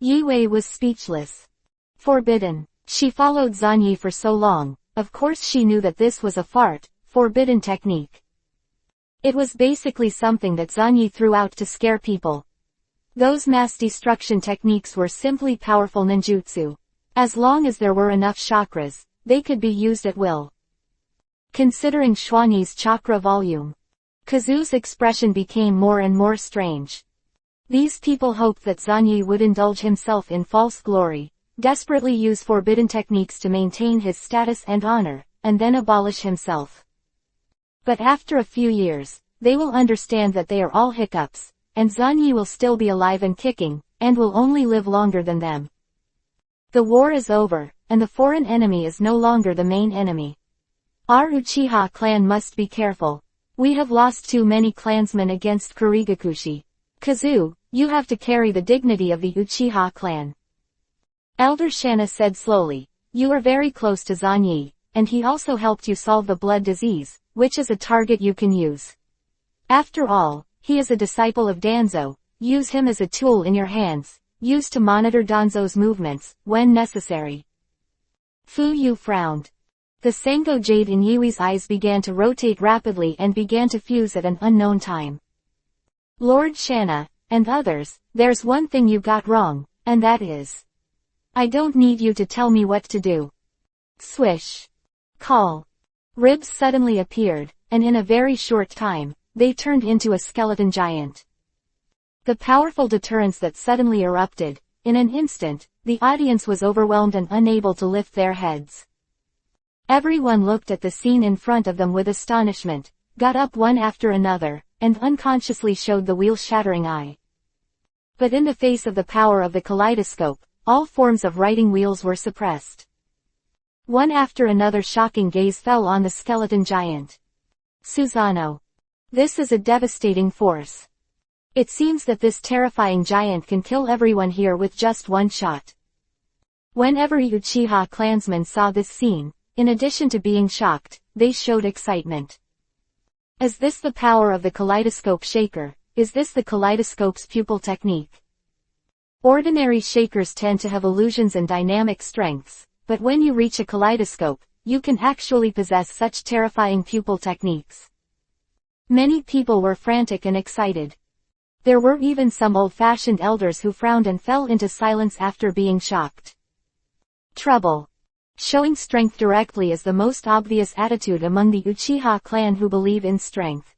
Yue was speechless. Forbidden. She followed Zanyi for so long, of course she knew that this was a forbidden technique. It was basically something that Zanyi threw out to scare people. Those mass destruction techniques were simply powerful ninjutsu. As long as there were enough chakras, they could be used at will. Considering Xuanyi's chakra volume, Kazu's expression became more and more strange. These people hoped that Zanyi would indulge himself in false glory, desperately use forbidden techniques to maintain his status and honor, and then abolish himself. But after a few years, they will understand that they are all hiccups, and Zanyi will still be alive and kicking, and will only live longer than them. The war is over, and the foreign enemy is no longer the main enemy. Our Uchiha clan must be careful. We have lost too many clansmen against Kurigakushi. Kazu, you have to carry the dignity of the Uchiha clan. Elder Shanna said slowly, you are very close to Zanyi, and he also helped you solve the blood disease, which is a target you can use. After all, he is a disciple of Danzo. Use him as a tool in your hands, used to monitor Danzo's movements, when necessary. Fuyu frowned. The Sengo jade in Yui's eyes began to rotate rapidly and began to fuse at an unknown time. Lord Shanna, and others, there's one thing you got wrong, and that is. I don't need you to tell me what to do. Swish. Call. Ribs suddenly appeared, and in a very short time, they turned into a skeleton giant. The powerful deterrence that suddenly erupted, in an instant, the audience was overwhelmed and unable to lift their heads. Everyone looked at the scene in front of them with astonishment, got up one after another, and unconsciously showed the wheel-shattering eye. But in the face of the power of the kaleidoscope, all forms of writing wheels were suppressed. One after another shocking gaze fell on the skeleton giant. Susano. This is a devastating force. It seems that this terrifying giant can kill everyone here with just one shot. Whenever Uchiha clansmen saw this scene, in addition to being shocked, they showed excitement. Is this the power of the kaleidoscope shaker? Is this the kaleidoscope's pupil technique? Ordinary shakers tend to have illusions and dynamic strengths, but when you reach a kaleidoscope, you can actually possess such terrifying pupil techniques. Many people were frantic and excited. There were even some old-fashioned elders who frowned and fell into silence after being shocked. Trouble. Showing strength directly is the most obvious attitude among the Uchiha clan who believe in strength.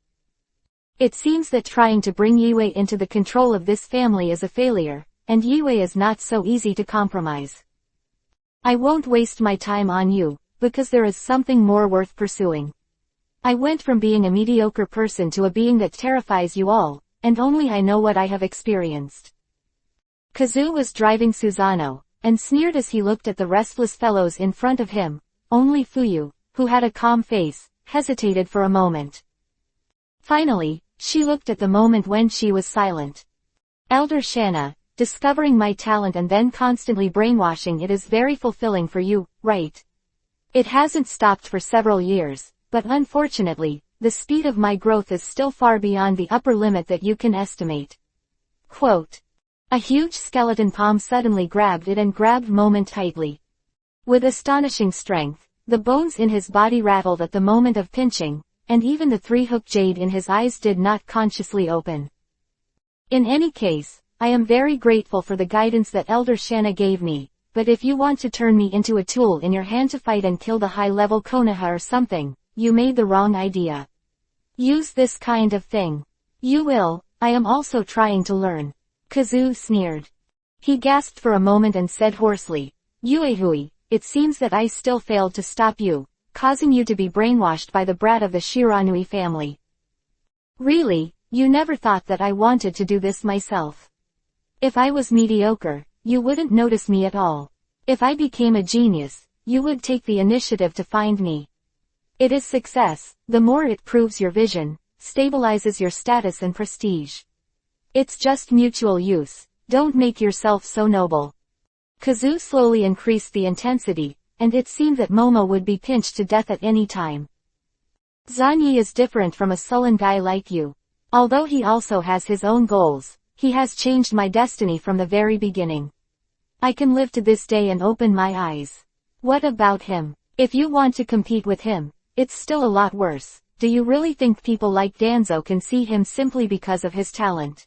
It seems that trying to bring Yue into the control of this family is a failure, and Yue is not so easy to compromise. I won't waste my time on you, because there is something more worth pursuing. I went from being a mediocre person to a being that terrifies you all, and only I know what I have experienced. Kazu was driving Susano, and sneered as he looked at the restless fellows in front of him. Only Fuyu, who had a calm face, hesitated for a moment. Finally, she looked at the moment when she was silent. Elder Shanna, discovering my talent and then constantly brainwashing it is very fulfilling for you, right? It hasn't stopped for several years, but unfortunately, the speed of my growth is still far beyond the upper limit that you can estimate. Quote. A huge skeleton palm suddenly grabbed it and grabbed Moment tightly. With astonishing strength, the bones in his body rattled at the moment of pinching, and even the three-hooked jade in his eyes did not consciously open. In any case, I am very grateful for the guidance that Elder Shanna gave me, but if you want to turn me into a tool in your hand to fight and kill the high-level Konoha or something, you made the wrong idea. Use this kind of thing. You will, I am also trying to learn. Kazuo sneered. He gasped for a moment and said hoarsely, Yuehui, it seems that I still failed to stop you, causing you to be brainwashed by the brat of the Shiranui family. Really, you never thought that I wanted to do this myself. If I was mediocre, you wouldn't notice me at all. If I became a genius, you would take the initiative to find me. It is success, the more it proves your vision, stabilizes your status and prestige. It's just mutual use, don't make yourself so noble. Kazuo slowly increased the intensity, and it seemed that Momo would be pinched to death at any time. Zanyi is different from a sullen guy like you. Although he also has his own goals, he has changed my destiny from the very beginning. I can live to this day and open my eyes. What about him? If you want to compete with him, it's still a lot worse. Do you really think people like Danzo can see him simply because of his talent?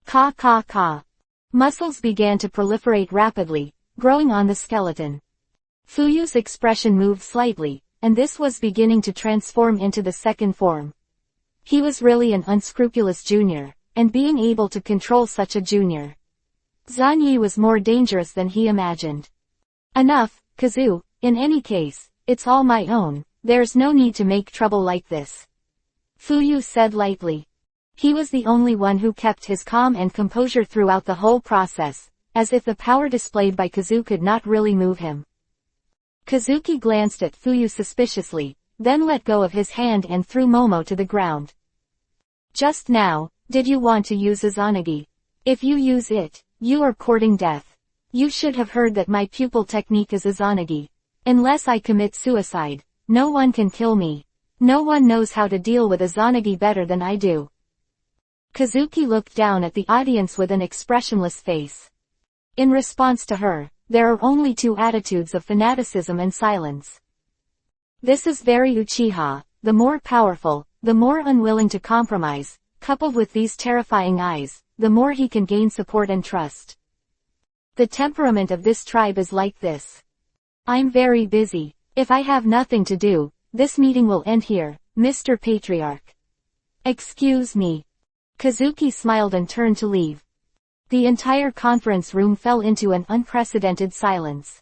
Ka ka ka. Muscles began to proliferate rapidly, growing on the skeleton. Fuyu's expression moved slightly, and this was beginning to transform into the second form. He was really an unscrupulous junior, and being able to control such a junior. Zanyi was more dangerous than he imagined. Enough, Kazuo, in any case, it's all my own, there's no need to make trouble like this. Fuyu said lightly. He was the only one who kept his calm and composure throughout the whole process, as if the power displayed by Kazuo could not really move him. Kazuki glanced at Fuyu suspiciously, then let go of his hand and threw Momo to the ground. Just now, did you want to use Izanagi? If you use it, you are courting death. You should have heard that my pupil technique is Izanagi. Unless I commit suicide, no one can kill me. No one knows how to deal with Izanagi better than I do. Kazuki looked down at the audience with an expressionless face. In response to her, there are only two attitudes of fanaticism and silence. This is very Uchiha, the more powerful, the more unwilling to compromise, coupled with these terrifying eyes, the more he can gain support and trust. The temperament of this tribe is like this. I'm very busy. If I have nothing to do, this meeting will end here, Mr. Patriarch. Excuse me. Kazuki smiled and turned to leave. The entire conference room fell into an unprecedented silence.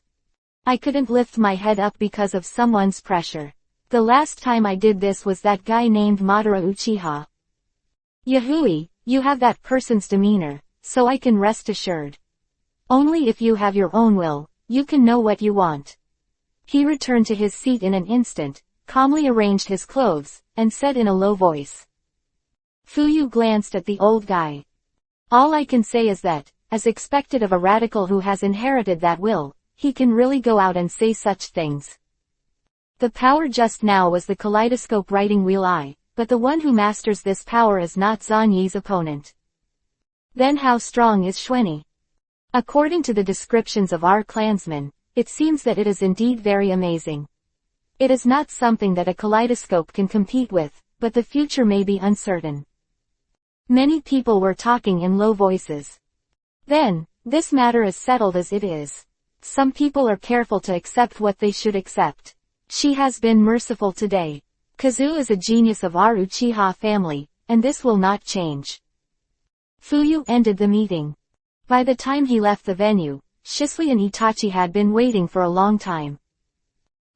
I couldn't lift my head up because of someone's pressure. The last time I did this was that guy named Madara Uchiha. Yahui, you have that person's demeanor, so I can rest assured. Only if you have your own will, you can know what you want. He returned to his seat in an instant, calmly arranged his clothes, and said in a low voice. Fuyu glanced at the old guy. All I can say is that, as expected of a radical who has inherited that will, he can really go out and say such things. The power just now was the kaleidoscope writing wheel eye, but the one who masters this power is not Zanyi's opponent. Then how strong is Xuanyi? According to the descriptions of our clansmen, it seems that it is indeed very amazing. It is not something that a kaleidoscope can compete with, but the future may be uncertain. Many people were talking in low voices. Then, this matter is settled as it is. Some people are careful to accept what they should accept. She has been merciful today. Kazuo is a genius of our Uchiha family, and this will not change. Fuyu ended the meeting. By the time he left the venue, Shisui and Itachi had been waiting for a long time.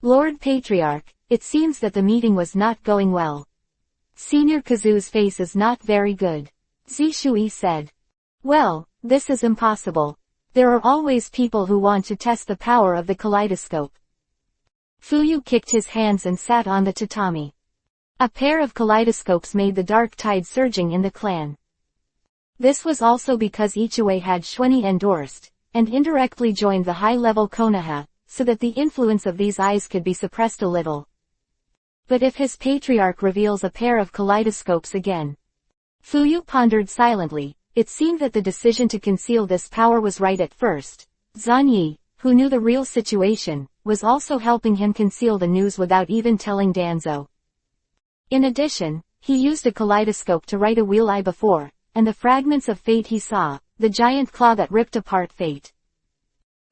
Lord Patriarch, it seems that the meeting was not going well. Senior Kazuo's face is not very good. Zishui said. Well, this is impossible. There are always people who want to test the power of the kaleidoscope. Fuyu kicked his hands and sat on the tatami. A pair of kaleidoscopes made the dark tide surging in the clan. This was also because Ichue had Shweni endorsed, and indirectly joined the high-level Konoha, so that the influence of these eyes could be suppressed a little. But if his patriarch reveals a pair of kaleidoscopes again? Fuyu pondered silently. It seemed that the decision to conceal this power was right at first. Zanyi, who knew the real situation, was also helping him conceal the news without even telling Danzo. In addition, he used a kaleidoscope to write a wheel eye before, and the fragments of fate he saw, the giant claw that ripped apart fate.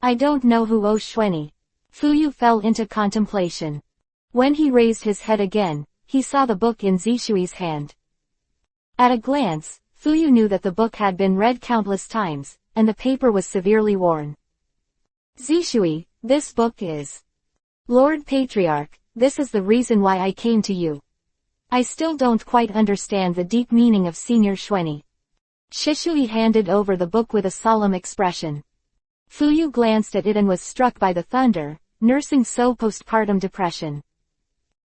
I don't know who owes Shweni. Fuyu fell into contemplation. When he raised his head again, he saw the book in Zishui's hand. At a glance, Fuyu knew that the book had been read countless times, and the paper was severely worn. Zishui, this book is. Lord Patriarch, this is the reason why I came to you. I still don't quite understand the deep meaning of Senior Shweni. Shishui handed over the book with a solemn expression. Fuyu glanced at it and was struck by the thunder, nursing so postpartum depression.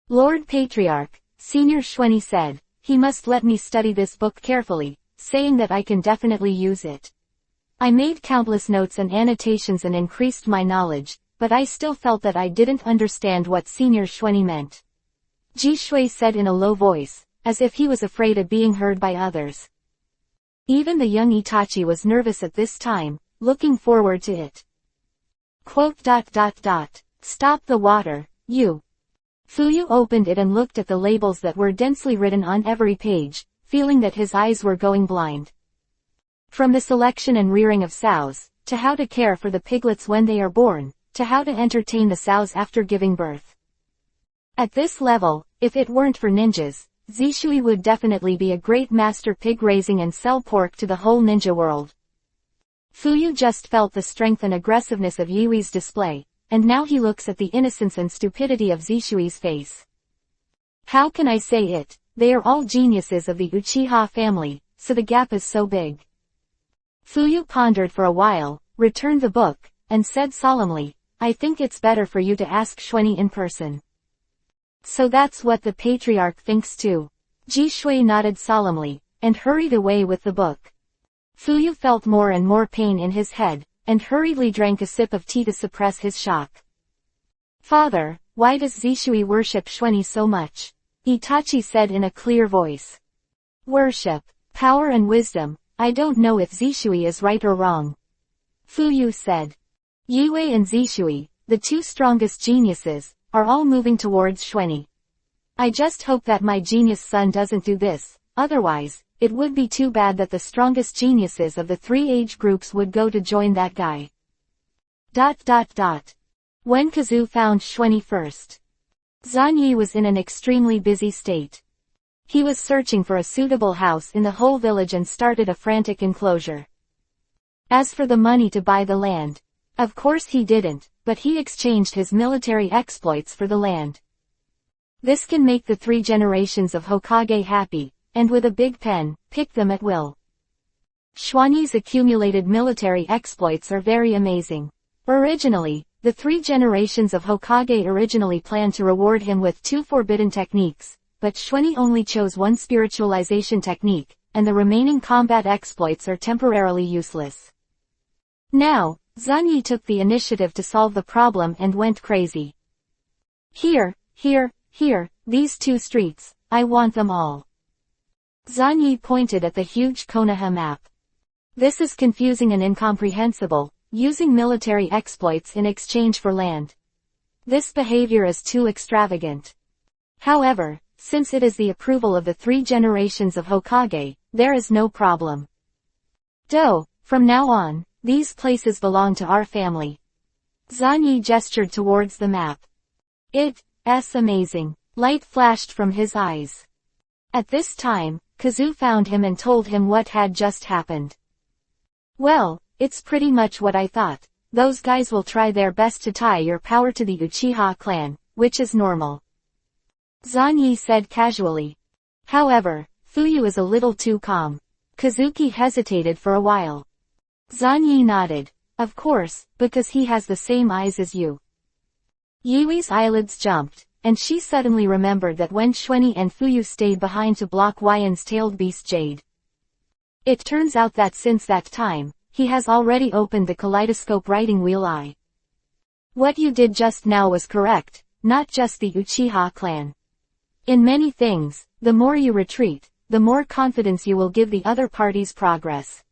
Lord Patriarch, Senior Shweni said, he must let me study this book carefully, saying that I can definitely use it. I made countless notes and annotations and increased my knowledge, but I still felt that I didn't understand what Senior Shweni meant. Jishui said in a low voice, as if he was afraid of being heard by others. Even the young Itachi was nervous at this time, looking forward to it. Stop the water, you. Fuyu opened it and looked at the labels that were densely written on every page, feeling that his eyes were going blind. From the selection and rearing of sows, to how to care for the piglets when they are born, to how to entertain the sows after giving birth. At this level, if it weren't for ninjas, Zishui would definitely be a great master pig raising and sell pork to the whole ninja world. Fuyu just felt the strength and aggressiveness of Yui's display, and now he looks at the innocence and stupidity of Zishui's face. How can I say it? They are all geniuses of the Uchiha family, so the gap is so big. Fuyu pondered for a while, returned the book, and said solemnly, I think it's better for you to ask Shweni in person. So that's what the patriarch thinks too. Jishui nodded solemnly, and hurried away with the book. Fuyu felt more and more pain in his head, and hurriedly drank a sip of tea to suppress his shock. Father, why does Zishui worship Shweni so much? Itachi said in a clear voice. Worship, power and wisdom, I don't know if Zishui is right or wrong. Fuyu said. Yue and Zishui, the two strongest geniuses, are all moving towards Shweni. I just hope that my genius son doesn't do this, otherwise, it would be too bad that the strongest geniuses of the three age groups would go to join that guy. When Kazu found Shweni first. Zanyi was in an extremely busy state. He was searching for a suitable house in the whole village and started a frantic enclosure. As for the money to buy the land, of course he didn't, but he exchanged his military exploits for the land. This can make the three generations of Hokage happy, and with a big pen, pick them at will. Shwanyi's accumulated military exploits are very amazing. Originally, the three generations of Hokage originally planned to reward him with 2 forbidden techniques, but Shweni only chose 1 spiritualization technique, and the remaining combat exploits are temporarily useless. Now, Zanyi took the initiative to solve the problem and went crazy. Here, these 2 streets, I want them all. Zanyi pointed at the huge Konoha map. This is confusing and incomprehensible, using military exploits in exchange for land. This behavior is too extravagant. However, since it is the approval of the 3 generations of Hokage, there is no problem. From now on, these places belong to our family. Zanyi gestured towards the map. It's amazing. Light flashed from his eyes. At this time, Kazu found him and told him what had just happened. Well, it's pretty much what I thought. Those guys will try their best to tie your power to the Uchiha clan, which is normal. Zanyi said casually. However, Fuyu is a little too calm. Kazuki hesitated for a while. Zanyi nodded. Of course, because he has the same eyes as you. Yui's eyelids jumped, and she suddenly remembered that when Xuanyi and Fuyu stayed behind to block Huayan's tailed beast Jade. It turns out that since that time, he has already opened the kaleidoscope writing wheel eye. What you did just now was correct, not just the Uchiha clan. In many things, the more you retreat, the more confidence you will give the other party's progress.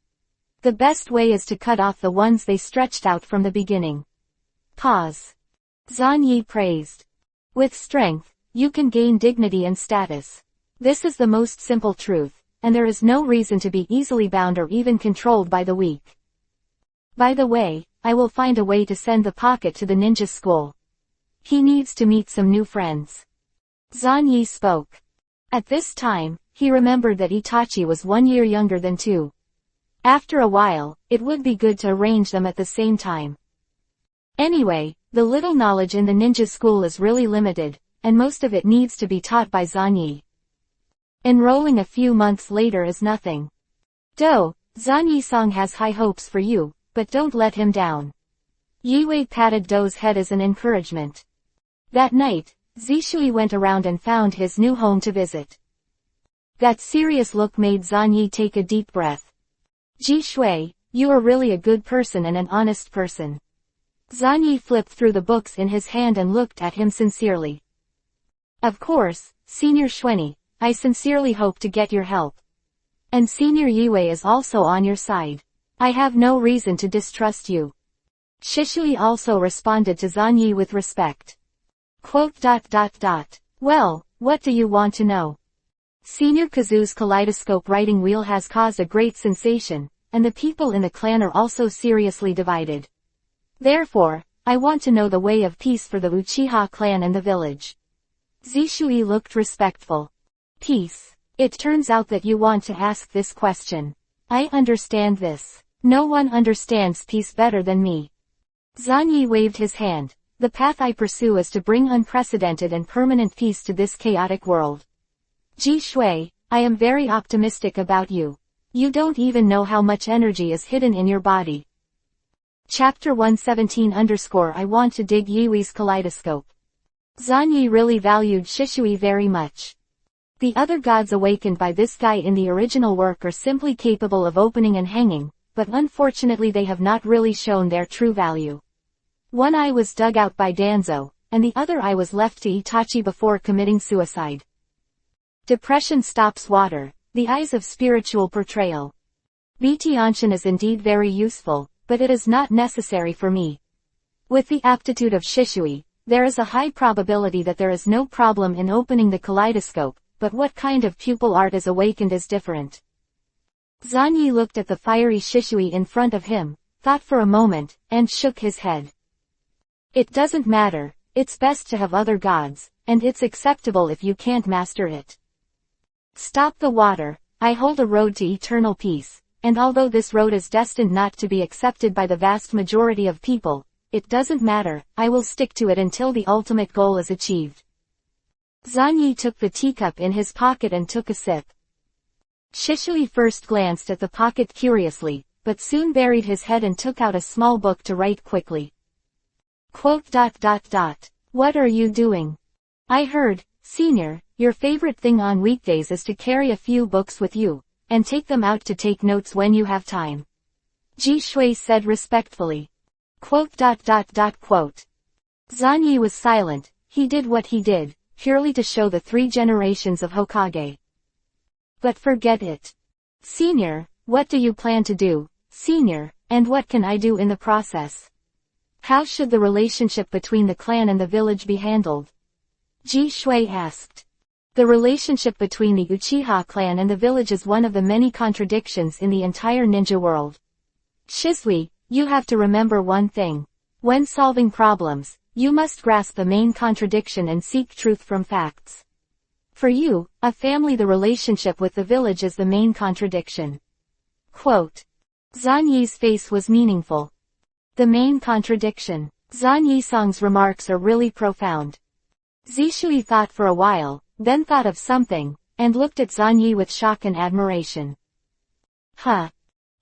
The best way is to cut off the ones they stretched out from the beginning. Pause. Zhan Yi praised. With strength, you can gain dignity and status. This is the most simple truth, and there is no reason to be easily bound or even controlled by the weak. By the way, I will find a way to send the pocket to the ninja school. He needs to meet some new friends. Zhan Yi spoke. At this time, he remembered that Itachi was 1 year younger than 2. After a while, it would be good to arrange them at the same time. Anyway, the little knowledge in the ninja school is really limited, and most of it needs to be taught by Zhan Yi. Enrolling a few months later is nothing. Do, Zhan Yi-song has high hopes for you, but don't let him down. Yue patted Do's head as an encouragement. That night, Zishui went around and found his new home to visit. That serious look made Zhan Yi take a deep breath. Ji Shui, you are really a good person and an honest person. Zhan Yi flipped through the books in his hand and looked at him sincerely. Of course, Senior Xuanyi, I sincerely hope to get your help. And Senior Yue is also on your side. I have no reason to distrust you. Shishui also responded to Zhan Yi with respect. Well, what do you want to know? Senior Kazu's kaleidoscope writing wheel has caused a great sensation, and the people in the clan are also seriously divided. Therefore, I want to know the way of peace for the Uchiha clan and the village. Zishui looked respectful. Peace. It turns out that you want to ask this question. I understand this. No one understands peace better than me. Zhan Yi waved his hand. The path I pursue is to bring unprecedented and permanent peace to this chaotic world. Ji Shui, I am very optimistic about you. You don't even know how much energy is hidden in your body. Chapter 117 I want to dig Yui's kaleidoscope. Zhan Yi really valued Shishui very much. The other gods awakened by this guy in the original work are simply capable of opening and hanging, but unfortunately they have not really shown their true value. One eye was dug out by Danzo, and the other eye was left to Itachi before committing suicide. Depression stops water, the eyes of spiritual portrayal. Bitianshan is indeed very useful, but it is not necessary for me. With the aptitude of Shishui, there is a high probability that there is no problem in opening the kaleidoscope, but what kind of pupil art is awakened is different. Zhan Yi looked at the fiery Shishui in front of him, thought for a moment, and shook his head. It doesn't matter, it's best to have other gods, and it's acceptable if you can't master it. Stop the water, I hold a road to eternal peace, and although this road is destined not to be accepted by the vast majority of people, it doesn't matter, I will stick to it until the ultimate goal is achieved. Zhan Yi took the teacup in his pocket and took a sip. Shishui first glanced at the pocket curiously, but soon buried his head and took out a small book to write quickly. What are you doing? I heard, Senior, your favorite thing on weekdays is to carry a few books with you, and take them out to take notes when you have time. Ji Shui said respectfully. Zhan Yi was silent. He did what he did, purely to show the 3 generations of Hokage. But forget it. Senior, what do you plan to do, Senior, and what can I do in the process? How should the relationship between the clan and the village be handled? Ji Shui asked. The relationship between the Uchiha clan and the village is one of the many contradictions in the entire ninja world. Shisui, you have to remember one thing. When solving problems, you must grasp the main contradiction and seek truth from facts. For you, a family, the relationship with the village is the main contradiction. Zhan Yi's face was meaningful. The main contradiction. Zhan Yi-song's remarks are really profound. Zishui thought for a while, then thought of something, and looked at Zhan Yi with shock and admiration.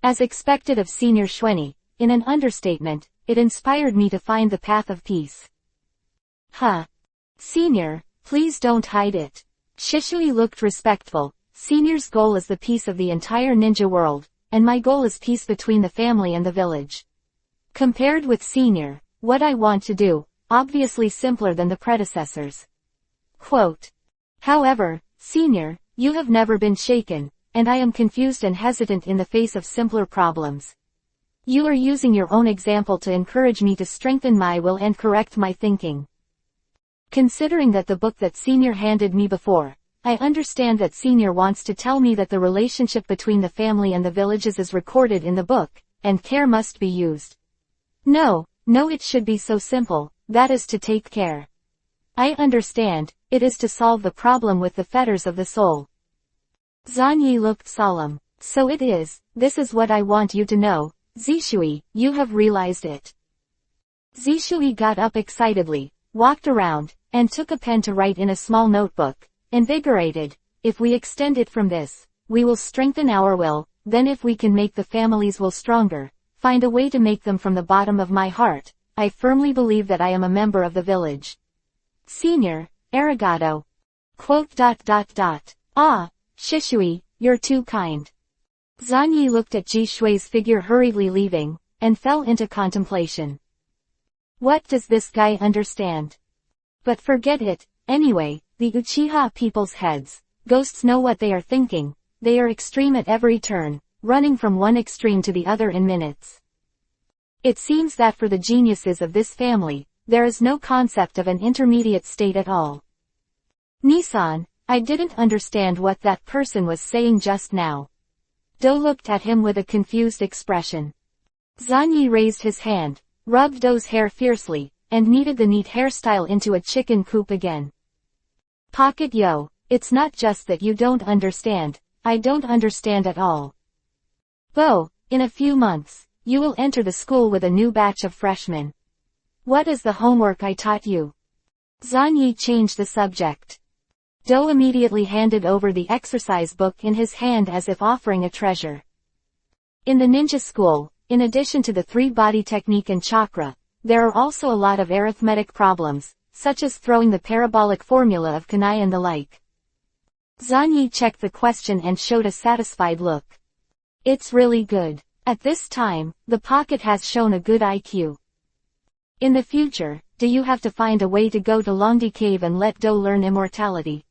As expected of Senior Xuanyi, in an understatement, it inspired me to find the path of peace. Huh. Senior, please don't hide it. Shishui looked respectful. Senior's goal is the peace of the entire ninja world, and my goal is peace between the family and the village. Compared with Senior, what I want to do, obviously simpler than the predecessors. Quote. However, Senior, you have never been shaken, and I am confused and hesitant in the face of simpler problems. You are using your own example to encourage me to strengthen my will and correct my thinking. Considering that the book that Senior handed me before, I understand that Senior wants to tell me that the relationship between the family and the villages is recorded in the book, and care must be used. No, it should be so simple, that is to take care. I understand, it is to solve the problem with the fetters of the soul. Zanyi looked solemn. So it is, this is what I want you to know, Zishui, you have realized it. Zishui got up excitedly, walked around, and took a pen to write in a small notebook. Invigorated, if we extend it from this, we will strengthen our will, then if we can make the family's will stronger, find a way to make them from the bottom of my heart, I firmly believe that I am a member of the village. Senior, arigato. Quote. Ah, Shishui, you're too kind. Zanyi looked at Ji Shui's figure hurriedly leaving, and fell into contemplation. What does this guy understand? But forget it, anyway, the Uchiha people's heads, ghosts know what they are thinking, they are extreme at every turn, running from one extreme to the other in minutes. It seems that for the geniuses of this family, there is no concept of an intermediate state at all. Nissan, I didn't understand what that person was saying just now. Do looked at him with a confused expression. Zanyi raised his hand, rubbed Do's hair fiercely, and kneaded the neat hairstyle into a chicken coop again. Pocket yo, it's not just that you don't understand, I don't understand at all. Bo, in a few months, you will enter the school with a new batch of freshmen. What is the homework I taught you? Zanyi changed the subject. Do immediately handed over the exercise book in his hand as if offering a treasure. In the ninja school, in addition to the 3-body technique and chakra, there are also a lot of arithmetic problems, such as throwing the parabolic formula of kanai and the like. Zanyi checked the question and showed a satisfied look. It's really good. At this time, the pocket has shown a good IQ. In the future, do you have to find a way to go to Longdi Cave and let Do learn immortality?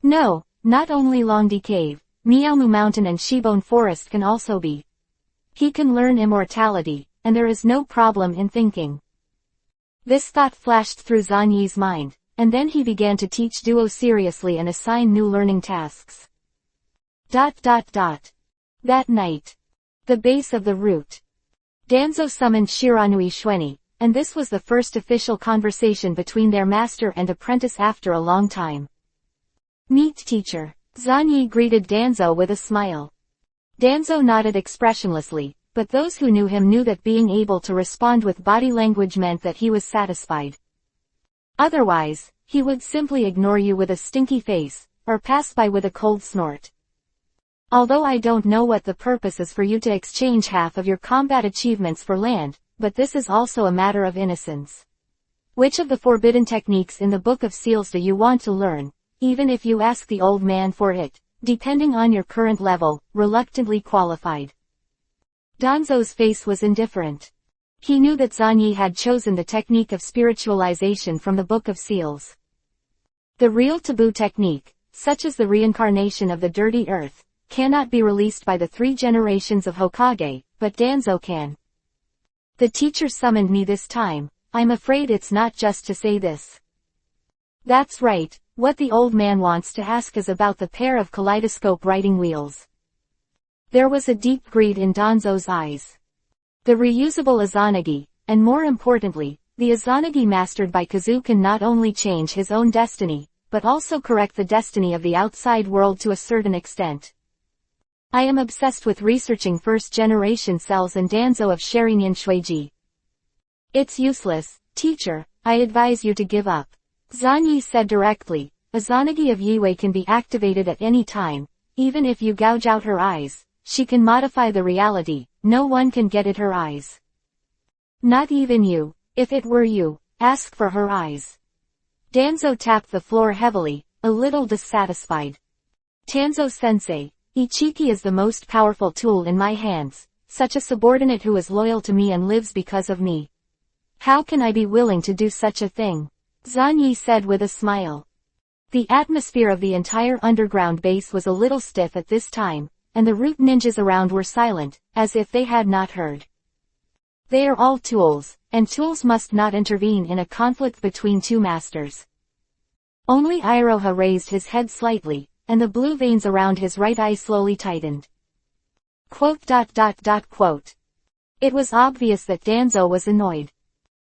No, not only Longdi Cave, Miaomu Mountain and Shibone Forest can also be. He can learn immortality, and there is no problem in thinking. This thought flashed through Zanyi's mind, and then he began to teach Duo seriously and assign new learning tasks. That night. The base of the route. Danzo summoned Shiranui Shueni, and this was the first official conversation between their master and apprentice after a long time. Meet teacher. Zanyi greeted Danzo with a smile. Danzo nodded expressionlessly, but those who knew him knew that being able to respond with body language meant that he was satisfied. Otherwise, he would simply ignore you with a stinky face, or pass by with a cold snort. Although I don't know what the purpose is for you to exchange half of your combat achievements for land, but this is also a matter of innocence. Which of the forbidden techniques in the Book of Seals do you want to learn, even if you ask the old man for it, depending on your current level, reluctantly qualified. Danzo's face was indifferent. He knew that Zanyi had chosen the technique of spiritualization from the Book of Seals. The real taboo technique, such as the reincarnation of the dirty earth, cannot be released by the 3 generations of Hokage, but Danzo can. The teacher summoned me this time, I'm afraid it's not just to say this. That's right, what the old man wants to ask is about the pair of kaleidoscope writing wheels. There was a deep greed in Danzo's eyes. The reusable Izanagi, and more importantly, the Izanagi mastered by Kazu can not only change his own destiny, but also correct the destiny of the outside world to a certain extent. I am obsessed with researching first-generation cells and Danzo of Sherinian Shueiji. It's useless, teacher, I advise you to give up. Zanyi said directly, Izanagi of Yue can be activated at any time, even if you gouge out her eyes, she can modify the reality, no one can get at her eyes. Not even you. If it were you, ask for her eyes. Danzo tapped the floor heavily, a little dissatisfied. Tanzo-sensei, Ichiki is the most powerful tool in my hands, such a subordinate who is loyal to me and lives because of me. How can I be willing to do such a thing? Zanyi said with a smile. The atmosphere of the entire underground base was a little stiff at this time, and the root ninjas around were silent, as if they had not heard. They are all tools, and tools must not intervene in a conflict between two masters. Only Iroha raised his head slightly, and the blue veins around his right eye slowly tightened. It was obvious that Danzo was annoyed.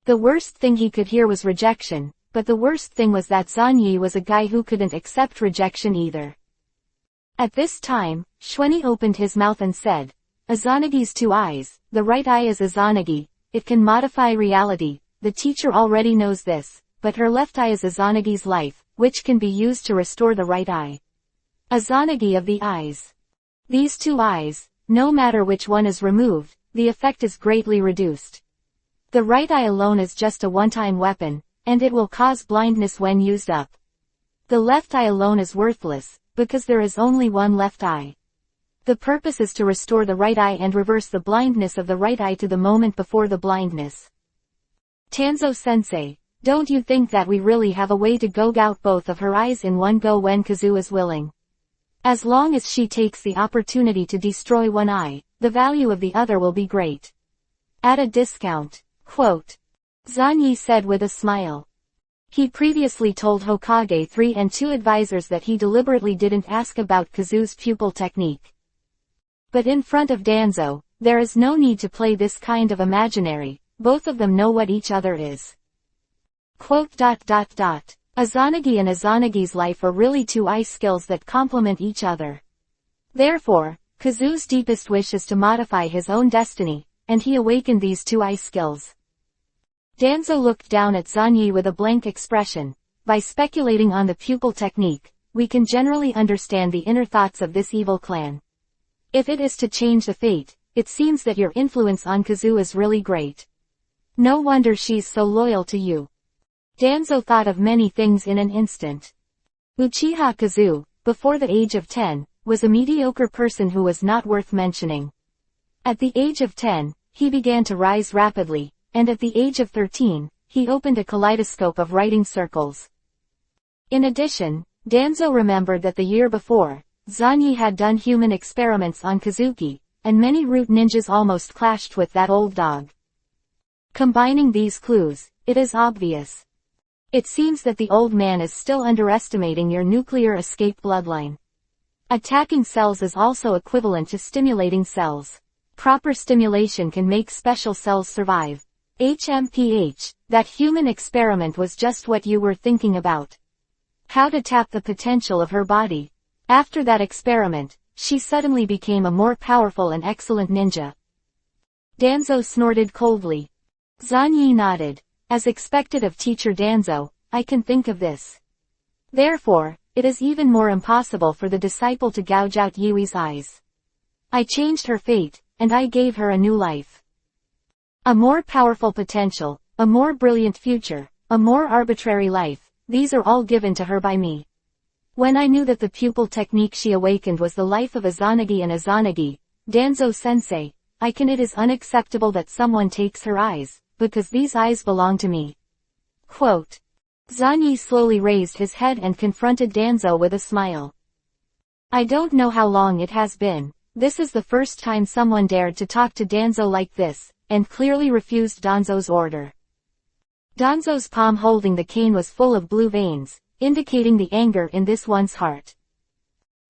The worst thing he could hear was rejection, but the worst thing was that Zanyi was a guy who couldn't accept rejection either. At this time, Shueni opened his mouth and said, Azanagi's two eyes, the right eye is Azanagi, it can modify reality, the teacher already knows this, but her left eye is Azanagi's life, which can be used to restore the right eye. Azanagi of the eyes. These two eyes, no matter which one is removed, the effect is greatly reduced. The right eye alone is just a one-time weapon, and it will cause blindness when used up. The left eye alone is worthless, because there is only one left eye. The purpose is to restore the right eye and reverse the blindness of the right eye to the moment before the blindness. Tanzo-sensei, don't you think that we really have a way to gouge out both of her eyes in one go when Kazu is willing? As long as she takes the opportunity to destroy one eye, the value of the other will be great. At a discount. Zanyi said with a smile. He previously told Hokage 3 and 2 advisors that he deliberately didn't ask about Kazu's pupil technique. But in front of Danzo, there is no need to play this kind of imaginary, both of them know what each other is. Azanagi and Azanagi's life are really two eye skills that complement each other. Therefore, Kazu's deepest wish is to modify his own destiny, and he awakened these two eye skills. Danzo looked down at Zanyi with a blank expression. By speculating on the pupil technique, we can generally understand the inner thoughts of this evil clan. If it is to change the fate, it seems that your influence on Kazu is really great. No wonder she's so loyal to you. Danzo thought of many things in an instant. Uchiha Kazu, before the age of 10, was a mediocre person who was not worth mentioning. At the age of 10, he began to rise rapidly, and at the age of 13, he opened a kaleidoscope of writing circles. In addition, Danzo remembered that the year before, Zanyi had done human experiments on Kazuki, and many root ninjas almost clashed with that old dog. Combining these clues, it is obvious. It seems that the old man is still underestimating your nuclear escape bloodline. Attacking cells is also equivalent to stimulating cells. Proper stimulation can make special cells survive. HMPH, that human experiment was just what you were thinking about. How to tap the potential of her body. After that experiment, she suddenly became a more powerful and excellent ninja. Danzo snorted coldly. Zanyi nodded. As expected of teacher Danzo, I can think of this. Therefore, it is even more impossible for the disciple to gouge out Yui's eyes. I changed her fate, and I gave her a new life. A more powerful potential, a more brilliant future, a more arbitrary life, these are all given to her by me. When I knew that the pupil technique she awakened was the life of Azanagi and Azanagi, Danzo-sensei, it is unacceptable that someone takes her eyes, because these eyes belong to me. Zanyi slowly raised his head and confronted Danzo with a smile. I don't know how long it has been. This is the first time someone dared to talk to Danzo like this, and clearly refused Danzo's order. Danzo's palm holding the cane was full of blue veins, indicating the anger in this one's heart.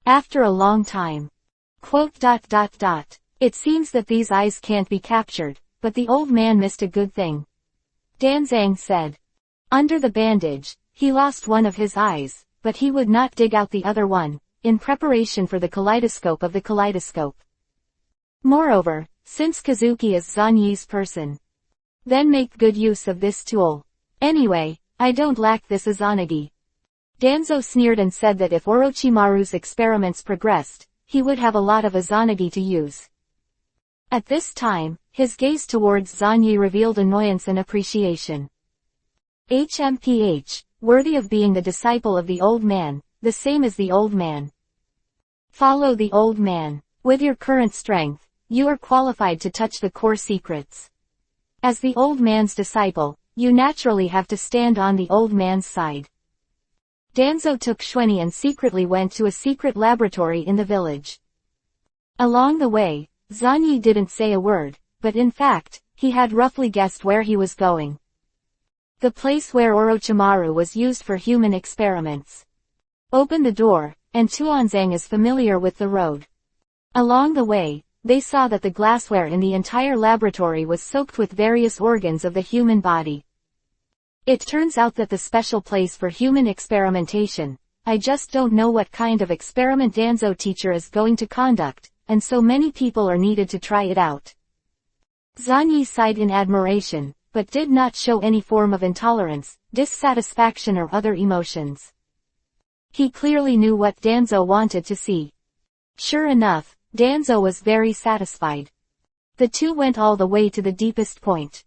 After a long time. It seems that these eyes can't be captured, but the old man missed a good thing. Danzang said. Under the bandage, he lost one of his eyes, but he would not dig out the other one, in preparation for the kaleidoscope of the kaleidoscope. Moreover, since Kazuki is Zanyi's person, then make good use of this tool. Anyway, I don't lack this Azanagi. Danzo sneered and said that if Orochimaru's experiments progressed, he would have a lot of Azanagi to use. At this time, His gaze towards Zanyi revealed annoyance and appreciation. HMPH, worthy of being the disciple of the old man, the same as the old man. Follow the old man. With your current strength, you are qualified to touch the core secrets. As the old man's disciple, you naturally have to stand on the old man's side. Danzo took Xuanyi and secretly went to a secret laboratory in the village. Along the way, Zanyi didn't say a word, but in fact, he had roughly guessed where he was going. The place where Orochimaru was used for human experiments. Open the door, and Tuanzang is familiar with the road. Along the way, they saw that the glassware in the entire laboratory was soaked with various organs of the human body. It turns out that the special place for human experimentation, I just don't know what kind of experiment Danzo teacher is going to conduct, and so many people are needed to try it out. Zanyi sighed in admiration, but did not show any form of intolerance, dissatisfaction or other emotions. He clearly knew what Danzo wanted to see. Sure enough, Danzo was very satisfied. The two went all the way to the deepest point.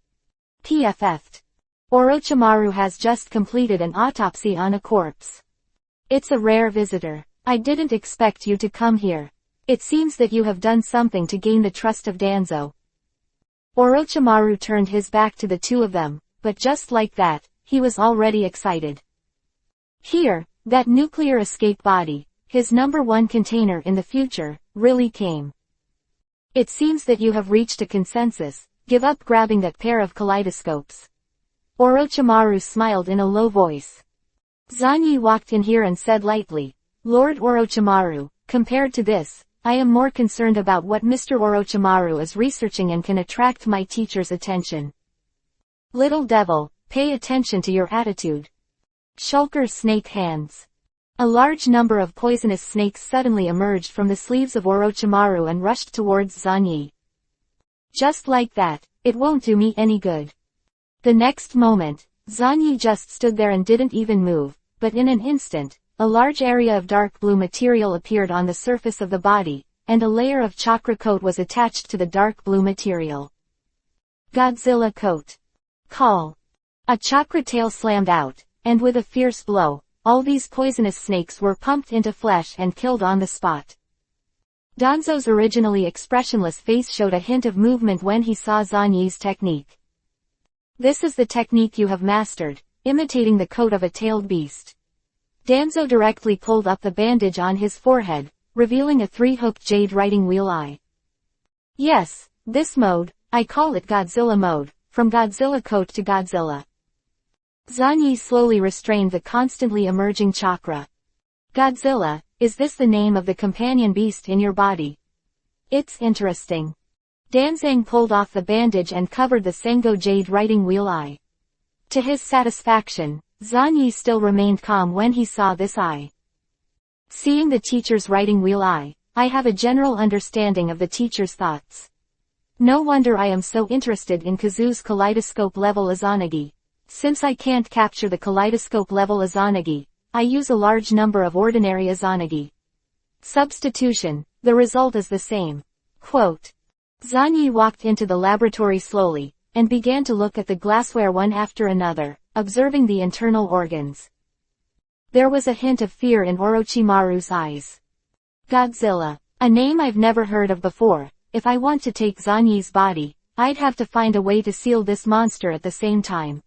PFF'd. Orochimaru has just completed an autopsy on a corpse. It's a rare visitor. I didn't expect you to come here. It seems that you have done something to gain the trust of Danzo. Orochimaru turned his back to the two of them, but just like that, he was already excited. Here, that nuclear escape body, his #1 container in the future, really came. It seems that you have reached a consensus. Give up grabbing that pair of kaleidoscopes. Orochimaru smiled in a low voice. Zanyi walked in here and said lightly, Lord Orochimaru, compared to this, I am more concerned about what Mr. Orochimaru is researching and can attract my teacher's attention. Little devil, pay attention to your attitude. Shulker snake hands. A large number of poisonous snakes suddenly emerged from the sleeves of Orochimaru and rushed towards Zanyi. Just like that, it won't do me any good. The next moment, Zanyi just stood there and didn't even move, but in an instant, a large area of dark blue material appeared on the surface of the body, and a layer of chakra coat was attached to the dark blue material. Godzilla coat. Call. A chakra tail slammed out, and with a fierce blow, all these poisonous snakes were pumped into flesh and killed on the spot. Danzo's originally expressionless face showed a hint of movement when he saw Zanyi's technique. This is the technique you have mastered, imitating the coat of a tailed beast. Danzo directly pulled up the bandage on his forehead, revealing a 3-hooked jade writing wheel eye. Yes, this mode, I call it Godzilla mode, from Godzilla coat to Godzilla. Zanyi slowly restrained the constantly emerging chakra. Godzilla, is this the name of the companion beast in your body? It's interesting. Danzang pulled off the bandage and covered the Sengo jade writing wheel eye. To his satisfaction, Zanyi still remained calm when he saw this eye. Seeing the teacher's writing wheel eye, I have a general understanding of the teacher's thoughts. No wonder I am so interested in Kazu's kaleidoscope level Izanagi. Since I can't capture the kaleidoscope level Izanagi, I use a large number of ordinary Izanagi. Substitution, the result is the same. Quote. Zanyi walked into the laboratory slowly, and began to look at the glassware one after another, observing the internal organs. There was a hint of fear in Orochimaru's eyes. Godzilla, a name I've never heard of before. If I want to take Zanyi's body, I'd have to find a way to seal this monster at the same time.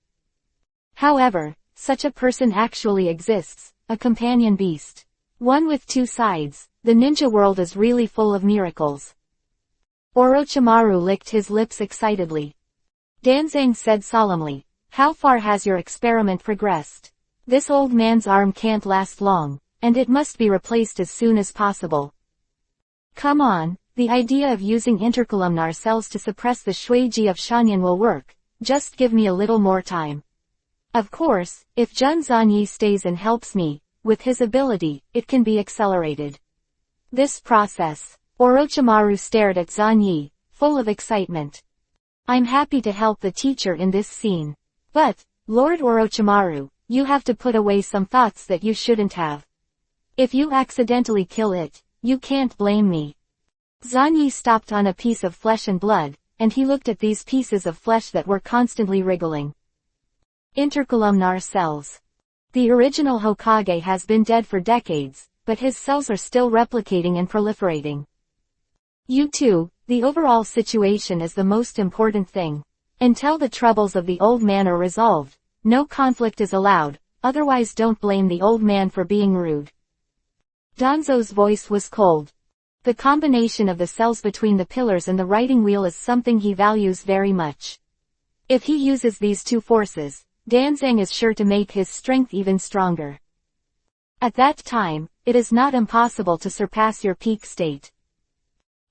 However, such a person actually exists, a companion beast. One with two sides. The ninja world is really full of miracles. Orochimaru licked his lips excitedly. Danzang said solemnly, how far has your experiment progressed? This old man's arm can't last long, and it must be replaced as soon as possible. Come on, the idea of using intercolumnar cells to suppress the Shueiji of Shanyan will work, just give me a little more time. Of course, if Jun Zanyi stays and helps me, with his ability, it can be accelerated. This process. Orochimaru stared at Zanyi, full of excitement. I'm happy to help the teacher in this scene. But, Lord Orochimaru, you have to put away some thoughts that you shouldn't have. If you accidentally kill it, you can't blame me. Zanyi stopped on a piece of flesh and blood, and he looked at these pieces of flesh that were constantly wriggling. Intercolumnar cells. The original Hokage has been dead for decades, but his cells are still replicating and proliferating. The overall situation is the most important thing. Until the troubles of the old man are resolved, no conflict is allowed, otherwise don't blame the old man for being rude. Danzo's voice was cold. The combination of the cells between the pillars and the writing wheel is something he values very much. If he uses these two forces, Danzang is sure to make his strength even stronger. At that time, it is not impossible to surpass your peak state.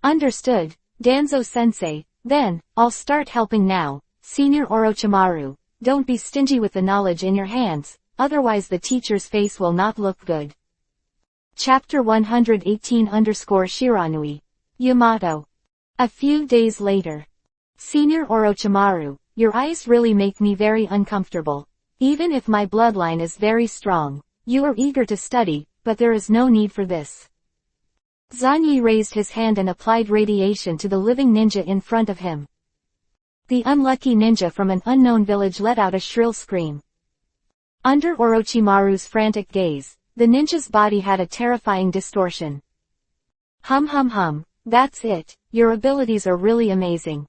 Understood, Danzo-sensei. Then, I'll start helping now. Senior Orochimaru, don't be stingy with the knowledge in your hands, otherwise the teacher's face will not look good. Chapter 118_Shiranui. Yamato. A few days later. Senior Orochimaru, your eyes really make me very uncomfortable. Even if my bloodline is very strong, you are eager to study, but there is no need for this. Zanyi raised his hand and applied radiation to the living ninja in front of him. The unlucky ninja from an unknown village let out a shrill scream. Under Orochimaru's frantic gaze, the ninja's body had a terrifying distortion. Hum, that's it, your abilities are really amazing.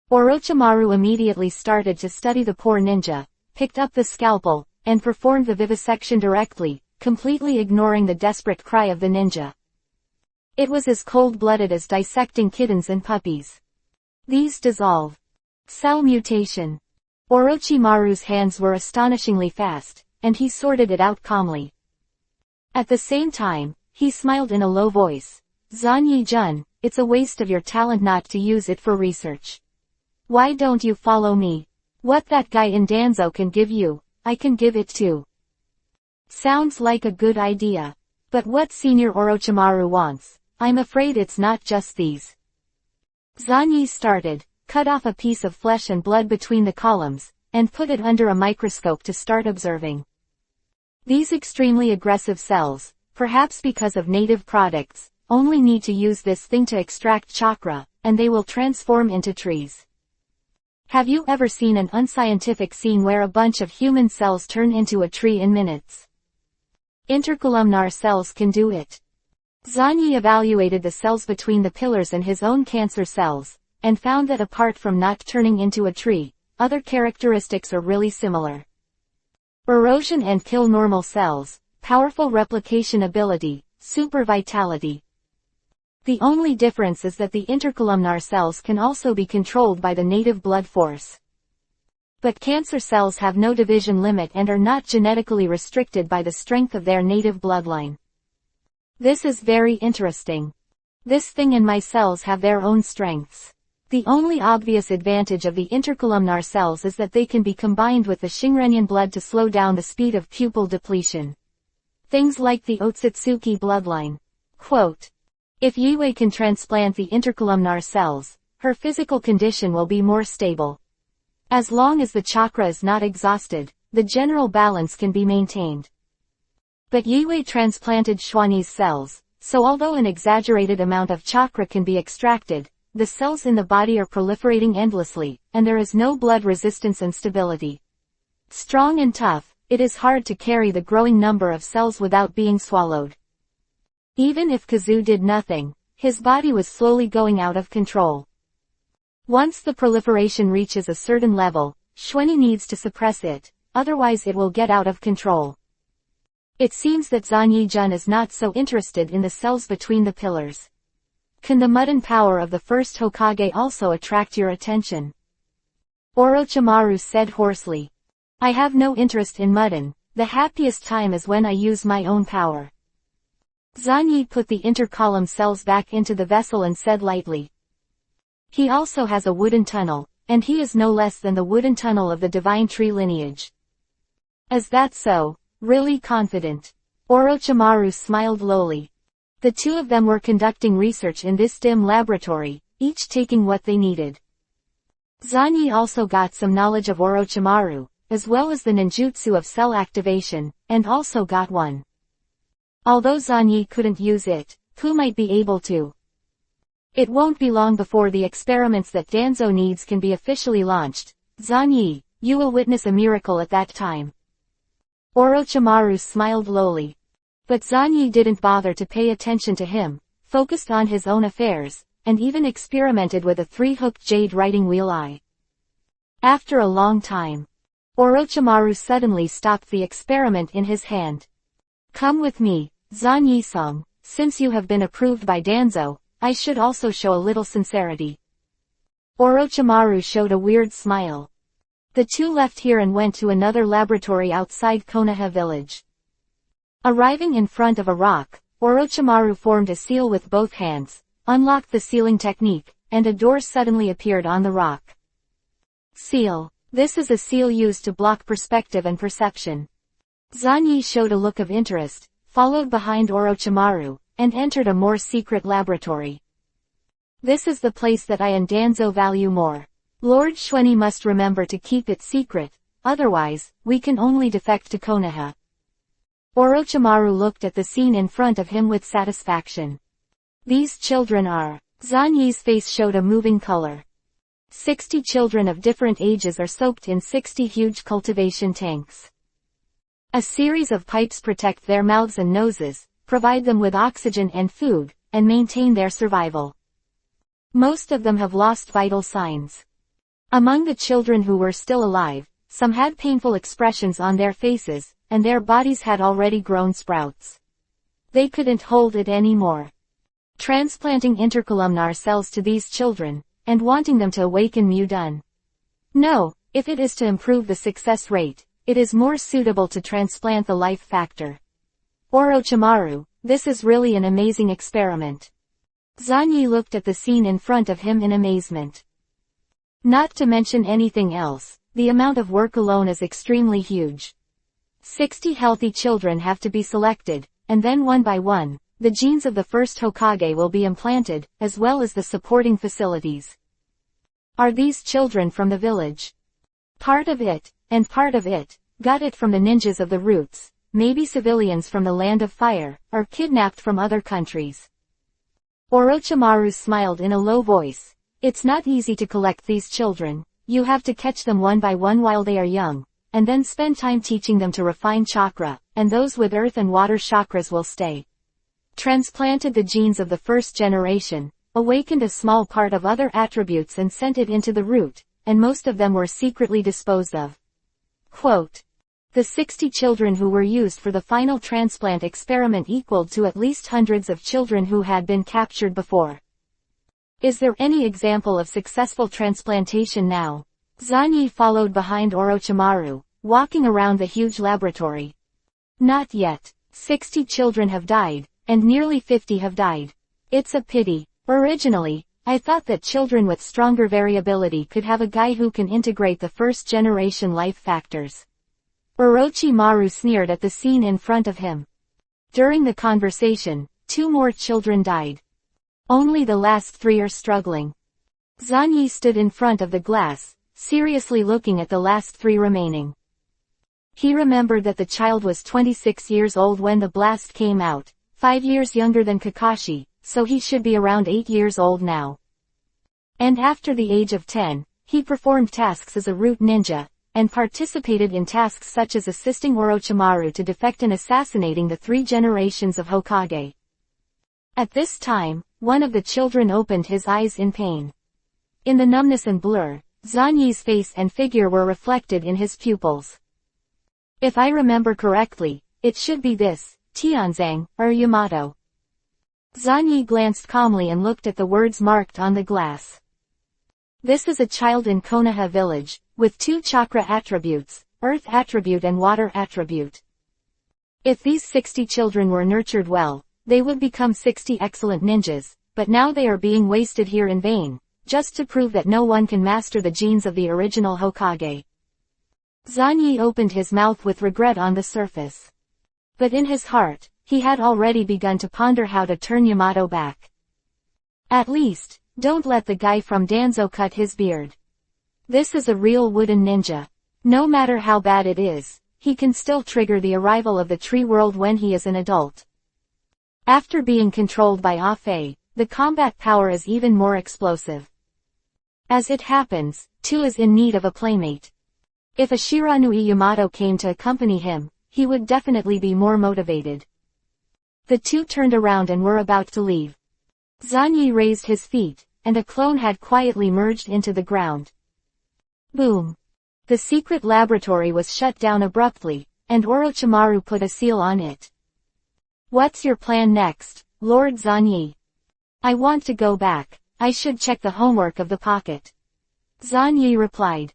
Orochimaru immediately started to study the poor ninja, picked up the scalpel, and performed the vivisection directly, completely ignoring the desperate cry of the ninja. It was as cold-blooded as dissecting kittens and puppies. These dissolve. Cell mutation. Orochimaru's hands were astonishingly fast, and he sorted it out calmly. At the same time, he smiled in a low voice. Zanyi-jun, it's a waste of your talent not to use it for research. Why don't you follow me? What that guy in Danzo can give you, I can give it too. Sounds like a good idea. But what Senior Orochimaru wants, I'm afraid it's not just these. Zanyi started, cut off a piece of flesh and blood between the columns, and put it under a microscope to start observing. These extremely aggressive cells, perhaps because of native products, only need to use this thing to extract chakra, and they will transform into trees. Have you ever seen an unscientific scene where a bunch of human cells turn into a tree in minutes? Intercolumnar cells can do it. Zanyi evaluated the cells between the pillars and his own cancer cells, and found that apart from not turning into a tree, other characteristics are really similar. Erosion and kill normal cells, powerful replication ability, super vitality. The only difference is that the intercolumnar cells can also be controlled by the native blood force. But cancer cells have no division limit and are not genetically restricted by the strength of their native bloodline. This is very interesting. This thing and my cells have their own strengths. The only obvious advantage of the intercolumnar cells is that they can be combined with the Shinrenyan blood to slow down the speed of pupil depletion. Things like the Otsutsuki bloodline. Quote, if Yue can transplant the intercolumnar cells, her physical condition will be more stable. As long as the chakra is not exhausted, the general balance can be maintained. But Yue transplanted Xuani's cells, so although an exaggerated amount of chakra can be extracted, the cells in the body are proliferating endlessly, and there is no blood resistance and stability. Strong and tough, it is hard to carry the growing number of cells without being swallowed. Even if Kazu did nothing, his body was slowly going out of control. Once the proliferation reaches a certain level, Xuani needs to suppress it, otherwise it will get out of control. It seems that Zanyi-jun is not so interested in the cells between the pillars. Can the mudden power of the first Hokage also attract your attention? Orochimaru said hoarsely. I have no interest in mudden, the happiest time is when I use my own power. Zanyi put the intercolumn cells back into the vessel and said lightly. He also has a wooden tunnel, and he is no less than the wooden tunnel of the divine tree lineage. Is that so? Really confident. Orochimaru smiled lowly. The two of them were conducting research in this dim laboratory, each taking what they needed. Zanyi also got some knowledge of Orochimaru, as well as the ninjutsu of cell activation, and also got one. Although Zanyi couldn't use it, who might be able to? It won't be long before the experiments that Danzo needs can be officially launched. Zanyi, you will witness a miracle at that time. Orochimaru smiled lowly. But Zanyi didn't bother to pay attention to him, focused on his own affairs, and even experimented with a 3-hooked jade writing wheel eye. After a long time, Orochimaru suddenly stopped the experiment in his hand. Come with me, Zanyi-san, since you have been approved by Danzo, I should also show a little sincerity. Orochimaru showed a weird smile. The two left here and went to another laboratory outside Konoha village. Arriving in front of a rock, Orochimaru formed a seal with both hands, unlocked the sealing technique, and a door suddenly appeared on the rock. Seal. This is a seal used to block perspective and perception. Zanyi showed a look of interest, followed behind Orochimaru, and entered a more secret laboratory. This is the place that I and Danzo value more. Lord Xuanyi must remember to keep it secret, otherwise, we can only defect to Konoha. Orochimaru looked at the scene in front of him with satisfaction. These children are... Zanyi's face showed a moving color. 60 children of different ages are soaked in 60 huge cultivation tanks. A series of pipes protect their mouths and noses, provide them with oxygen and food, and maintain their survival. Most of them have lost vital signs. Among the children who were still alive, some had painful expressions on their faces, and their bodies had already grown sprouts. They couldn't hold it anymore. Transplanting intercolumnar cells to these children, and wanting them to awaken Mudun. No, if it is to improve the success rate, it is more suitable to transplant the life factor. Orochimaru, this is really an amazing experiment. Zanyi looked at the scene in front of him in amazement. Not to mention anything else, the amount of work alone is extremely huge. 60 healthy children have to be selected, and then one by one, the genes of the first Hokage will be implanted, as well as the supporting facilities. Are these children from the village? Part of it, and part of it, got it from the ninjas of the roots, maybe civilians from the land of fire, or kidnapped from other countries. Orochimaru smiled in a low voice. It's not easy to collect these children, you have to catch them one by one while they are young, and then spend time teaching them to refine chakra, and those with earth and water chakras will stay. Transplanted the genes of the first generation, awakened a small part of other attributes and sent it into the root, and most of them were secretly disposed of. Quote. The 60 children who were used for the final transplant experiment equaled to at least hundreds of children who had been captured before. Is there any example of successful transplantation now? Zanyi followed behind Orochimaru, walking around the huge laboratory. Not yet. 60 children have died, and nearly 50 have died. It's a pity. Originally, I thought that children with stronger variability could have a guy who can integrate the first generation life factors. Orochimaru sneered at the scene in front of him. During the conversation, 2 more children died. Only the last 3 are struggling. Zanyi stood in front of the glass, seriously looking at the last 3 remaining. He remembered that the child was 26 years old when the blast came out, 5 years younger than Kakashi, so he should be around 8 years old now. And after the age of 10, he performed tasks as a root ninja, and participated in tasks such as assisting Orochimaru to defect and assassinating the 3 generations of Hokage. At this time, one of the children opened his eyes in pain. In the numbness and blur, Zanyi's face and figure were reflected in his pupils. If I remember correctly, it should be this, Tianzang, or Yamato. Zanyi glanced calmly and looked at the words marked on the glass. This is a child in Konoha village, with 2 chakra attributes, earth attribute and water attribute. If these 60 children were nurtured well, they would become 60 excellent ninjas, but now they are being wasted here in vain, just to prove that no one can master the genes of the original Hokage. Zanyi opened his mouth with regret on the surface. But in his heart, he had already begun to ponder how to turn Yamato back. At least, don't let the guy from Danzo cut his beard. This is a real wooden ninja. No matter how bad it is, he can still trigger the arrival of the tree world when he is an adult. After being controlled by Afei, the combat power is even more explosive. As it happens, 2 is in need of a playmate. If a Shiranui Yamato came to accompany him, he would definitely be more motivated. The 2 turned around and were about to leave. Zanyi raised his feet, and a clone had quietly merged into the ground. Boom! The secret laboratory was shut down abruptly, and Orochimaru put a seal on it. What's your plan next, Lord Zanyi? I want to go back. I should check the homework of the pocket. Zanyi replied.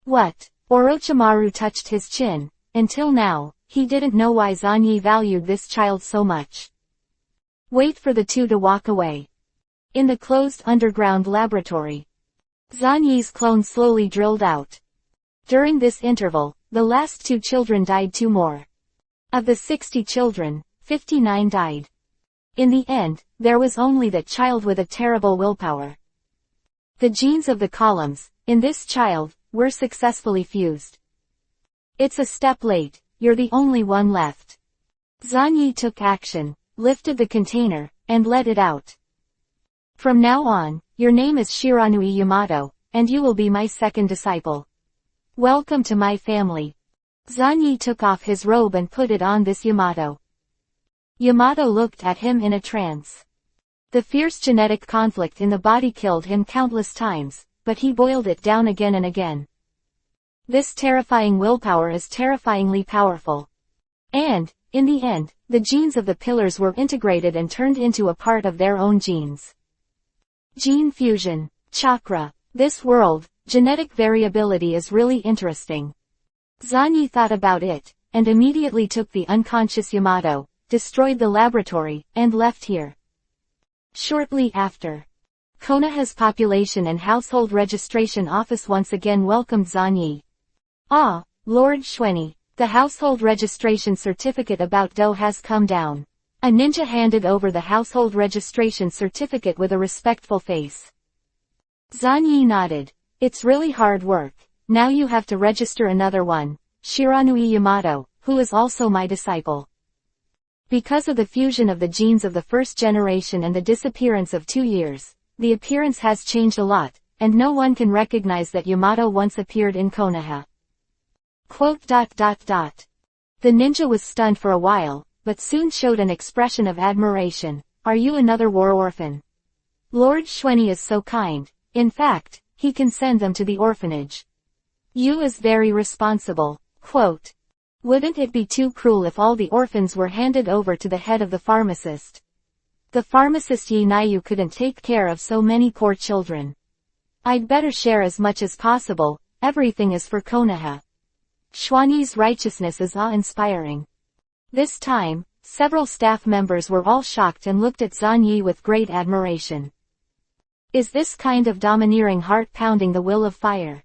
What? Orochimaru touched his chin. Until now, he didn't know why Zanyi valued this child so much. Wait for the 2 to walk away. In the closed underground laboratory, Zanyi's clone slowly drilled out. During this interval, the last 2 children died 2 more. Of the 60 children, 59 died. In the end, there was only that child with a terrible willpower. The genes of the columns, in this child, were successfully fused. It's a step late, you're the only one left. Zanyi took action, lifted the container, and let it out. From now on, your name is Shiranui Yamato, and you will be my second disciple. Welcome to my family. Zanyi took off his robe and put it on this Yamato. Yamato looked at him in a trance. The fierce genetic conflict in the body killed him countless times, but he boiled it down again and again. This terrifying willpower is terrifyingly powerful. And, in the end, the genes of the pillars were integrated and turned into a part of their own genes. Gene fusion, chakra, this world, genetic variability is really interesting. Zanyi thought about it, and immediately took the unconscious Yamato, destroyed the laboratory, and left here. Shortly after, Konoha's population and household registration office once again welcomed Zanyi. Ah, Lord Xueni, the household registration certificate about Do has come down. A ninja handed over the household registration certificate with a respectful face. Zanyi nodded. It's really hard work. Now you have to register another one, Shiranui Yamato, who is also my disciple. Because of the fusion of the genes of the first generation and the disappearance of 2 years, the appearance has changed a lot, and no one can recognize that Yamato once appeared in Konoha. The ninja was stunned for a while, but soon showed an expression of admiration. Are you another war orphan? Lord Xueni is so kind. In fact, he can send them to the orphanage. You is very responsible. Wouldn't it be too cruel if all the orphans were handed over to the head of the pharmacist? The pharmacist Yinayu couldn't take care of so many poor children. I'd better share as much as possible. Everything is for Konoha. Xuani's righteousness is awe-inspiring. This time, several staff members were all shocked and looked at Zanyi with great admiration. Is this kind of domineering heart pounding the will of fire?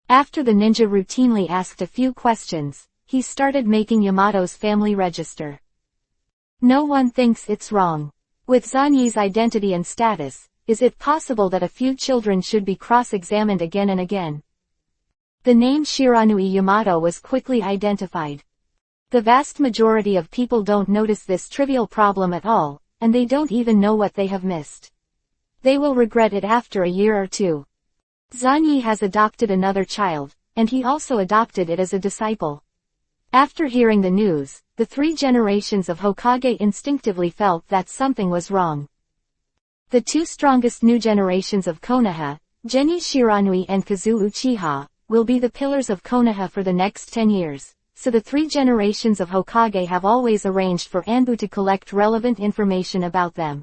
After the ninja routinely asked a few questions, he started making Yamato's family register. No one thinks it's wrong. With Zanyi's identity and status, is it possible that a few children should be cross-examined again and again? The name Shiranui Yamato was quickly identified. The vast majority of people don't notice this trivial problem at all, and they don't even know what they have missed. They will regret it after a year or 2. Zanyi has adopted another child, and he also adopted it as a disciple. After hearing the news, the 3 generations of Hokage instinctively felt that something was wrong. The 2 strongest new generations of Konoha, Geni Shiranui and Kazu Uchiha, will be the pillars of Konoha for the next 10 years, so the 3 generations of Hokage have always arranged for Anbu to collect relevant information about them.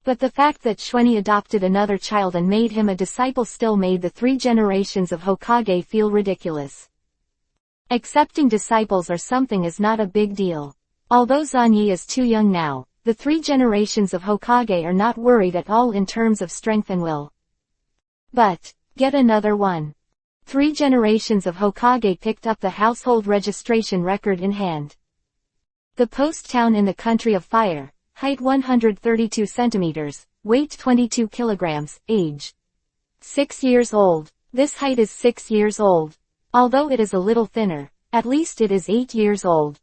But the fact that Xueni adopted another child and made him a disciple still made the 3 generations of Hokage feel ridiculous. Accepting disciples or something is not a big deal. Although Zanyi is too young now, the 3 generations of Hokage are not worried at all in terms of strength and will. But, get another one. 3 generations of Hokage picked up the household registration record in hand. The post town in the country of fire, height 132 centimeters, weight 22 kilograms, age 6 years old. This height is 6 years old. Although it is a little thinner, at least it is 8 years old.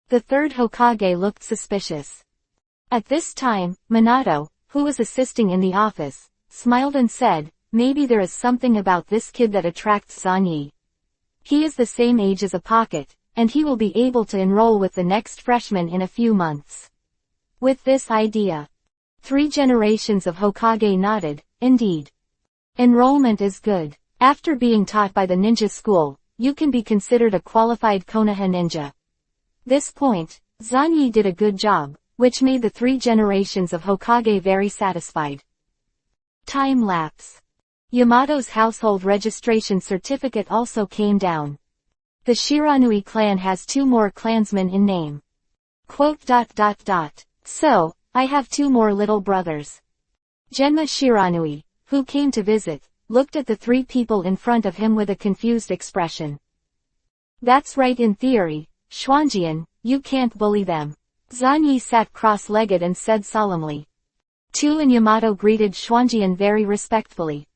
The 3rd Hokage looked suspicious. At this time, Minato, who was assisting in the office, smiled and said, "Maybe there is something about this kid that attracts Zanyi. He is the same age as a pocket, and he will be able to enroll with the next freshman in a few months." With this idea, 3 generations of Hokage nodded. Indeed. Enrollment is good. After being taught by the ninja school, you can be considered a qualified Konoha ninja. This point, Zanyi did a good job, which made the 3 generations of Hokage very satisfied. Time lapse. Yamato's household registration certificate also came down. The Shiranui clan has 2 more clansmen in name. So, I have 2 more little brothers. Genma Shiranui, who came to visit, looked at the 3 people in front of him with a confused expression. That's right in theory, Xuanjian, you can't bully them. Zanyi sat cross-legged and said solemnly. Tu and Yamato greeted Xuanjian very respectfully.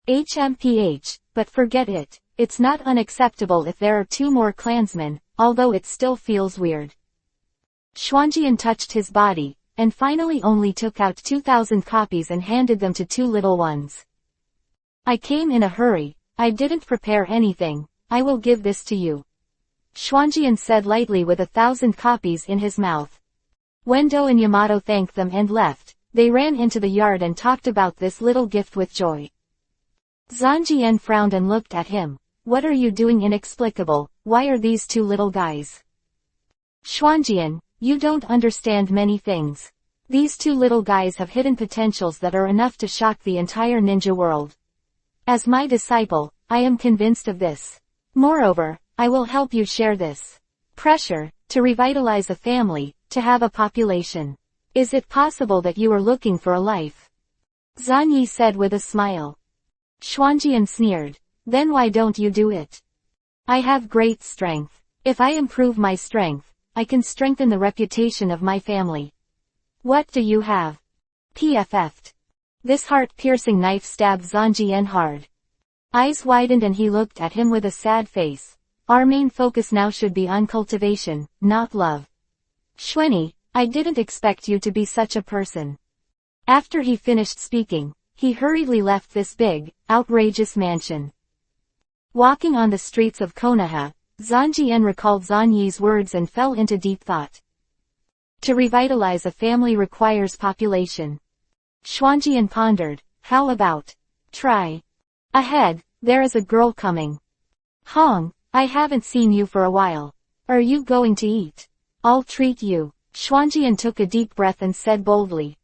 HMPH, but forget it, it's not unacceptable if there are 2 more clansmen, although it still feels weird. Xuanjian touched his body, and finally only took out 2,000 copies and handed them to 2 little ones. I came in a hurry, I didn't prepare anything, I will give this to you. Xuanjian said lightly with 1,000 copies in his mouth. When Do and Yamato thanked them and left, they ran into the yard and talked about this little gift with joy. Zanjian frowned and looked at him. What are you doing inexplicable, why are these 2 little guys? Xuanjian, you don't understand many things. These 2 little guys have hidden potentials that are enough to shock the entire ninja world. As my disciple, I am convinced of this. Moreover, I will help you share this pressure, to revitalize a family, to have a population. Is it possible that you are looking for a life? Zanyi said with a smile. Xuanjian sneered. Then why don't you do it? I have great strength. If I improve my strength, I can strengthen the reputation of my family. What do you have? PFF'd. This heart-piercing knife stabbed Zanjian hard. Eyes widened and he looked at him with a sad face. Our main focus now should be on cultivation, not love. Xueni, I didn't expect you to be such a person. After he finished speaking, he hurriedly left this big, outrageous mansion. Walking on the streets of Konoha, Zanjian recalled Zanyi's words and fell into deep thought. To revitalize a family requires population. Xuanjian pondered, how about? Try. Ahead, there is a girl coming. Hong, I haven't seen you for a while. Are you going to eat? I'll treat you. Xuanjian took a deep breath and said boldly.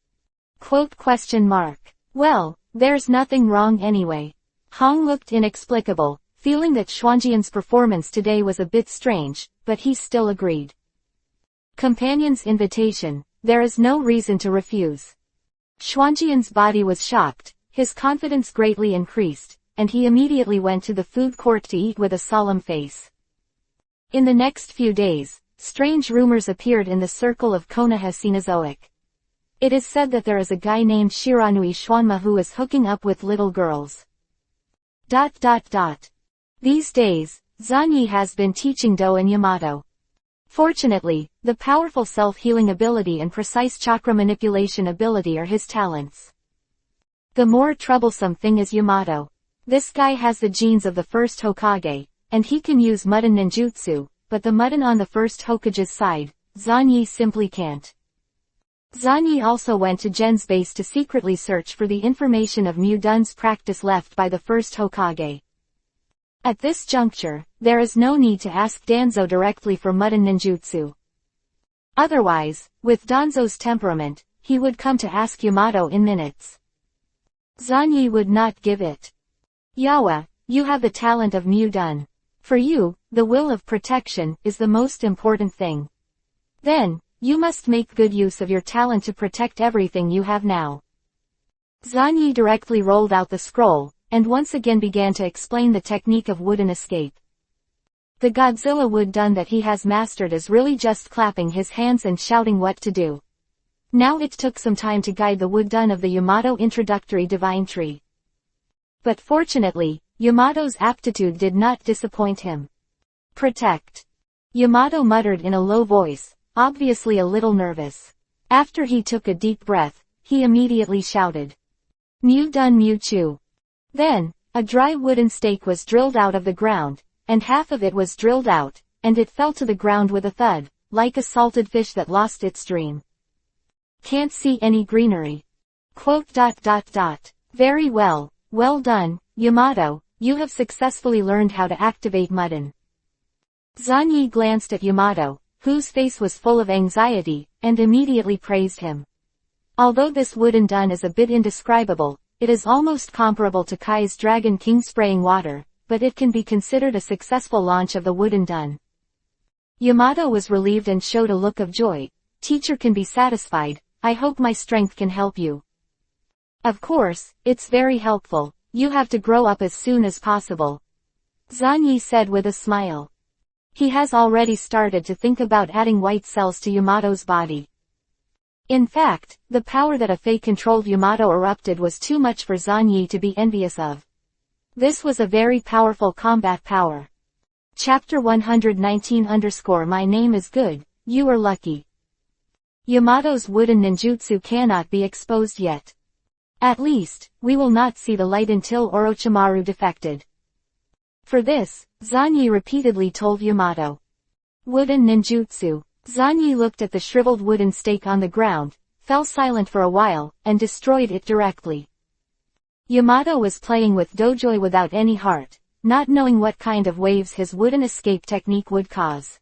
Well, there's nothing wrong anyway. Hong looked inexplicable, feeling that Xuanjian's performance today was a bit strange, but he still agreed. Companion's invitation, there is no reason to refuse. Xuanjian's body was shocked, his confidence greatly increased, and he immediately went to the food court to eat with a solemn face. In the next few days, strange rumors appeared in the circle of Konoha Cenozoic. It is said that there is a guy named Shiranui Xuanma who is hooking up with little girls. These days, Zanyi has been teaching Do and Yamato. Fortunately, the powerful self-healing ability and precise chakra manipulation ability are his talents. The more troublesome thing is Yamato. This guy has the genes of the first Hokage, and he can use Mudden ninjutsu, but the Mudden on the first Hokage's side, Zanyi simply can't. Zanyi also went to Gen's base to secretly search for the information of Mudun's practice left by the first Hokage. At this juncture, there is no need to ask Danzo directly for Mudden ninjutsu. Otherwise, with Danzo's temperament, he would come to ask Yamato in minutes. Zanyi would not give it. Yawa, you have the talent of Mudun. For you, the will of protection is the most important thing. Then, you must make good use of your talent to protect everything you have now. Zanyi directly rolled out the scroll, and once again began to explain the technique of wooden escape. The Godzilla wood done that he has mastered is really just clapping his hands and shouting what to do. Now it took some time to guide the wood done of the Yamato introductory divine tree. But fortunately, Yamato's aptitude did not disappoint him. Protect. Yamato muttered in a low voice, obviously a little nervous. After he took a deep breath, he immediately shouted. "Mu dun mu chu." Then, a dry wooden stake was drilled out of the ground, and half of it was drilled out, and it fell to the ground with a thud, like a salted fish that lost its dream. "Can't see any greenery." Very well, well done, Yamato, you have successfully learned how to activate Mudden. Zanyi glanced at Yamato, whose face was full of anxiety, and immediately praised him. Although this wooden dun is a bit indescribable, it is almost comparable to Kai's Dragon King spraying water, but it can be considered a successful launch of the wooden dun. Yamato was relieved and showed a look of joy. "Teacher can be satisfied, I hope my strength can help you." "Of course, it's very helpful, you have to grow up as soon as possible," Zanyi said with a smile. He has already started to think about adding white cells to Yamato's body. In fact, the power that a fate-controlled Yamato erupted was too much for Zanyi to be envious of. This was a very powerful combat power. Chapter 119 My name is good, you are lucky. Yamato's wooden ninjutsu cannot be exposed yet. At least, we will not see the light until Orochimaru defected. For this, Zanyi repeatedly told Yamato. Wooden ninjutsu. Zanyi looked at the shriveled wooden stake on the ground, fell silent for a while, and destroyed it directly. Yamato was playing with Dojoy without any heart, not knowing what kind of waves his wooden escape technique would cause.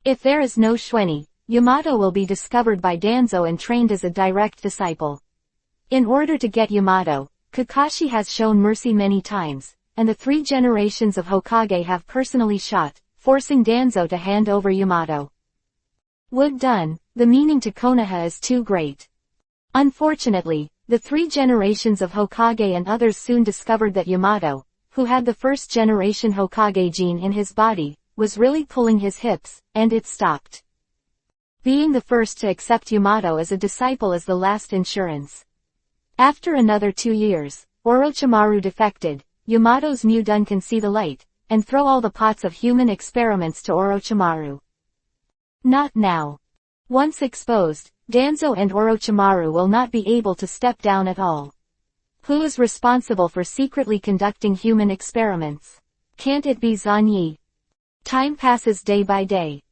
If there is no Shueni, Yamato will be discovered by Danzo and trained as a direct disciple. In order to get Yamato, Kakashi has shown mercy many times, and the 3 generations of Hokage have personally shot, forcing Danzo to hand over Yamato. Wood done, the meaning to Konoha is too great. Unfortunately, the 3 generations of Hokage and others soon discovered that Yamato, who had the first generation Hokage gene in his body, was really pulling his hips, and it stopped. Being the first to accept Yamato as a disciple is the last insurance. After another 2 years, Orochimaru defected. Yamato's Mudun can see the light, and throw all the pots of human experiments to Orochimaru. Not now. Once exposed, Danzo and Orochimaru will not be able to step down at all. Who is responsible for secretly conducting human experiments? Can't it be Zanyi? Time passes day by day.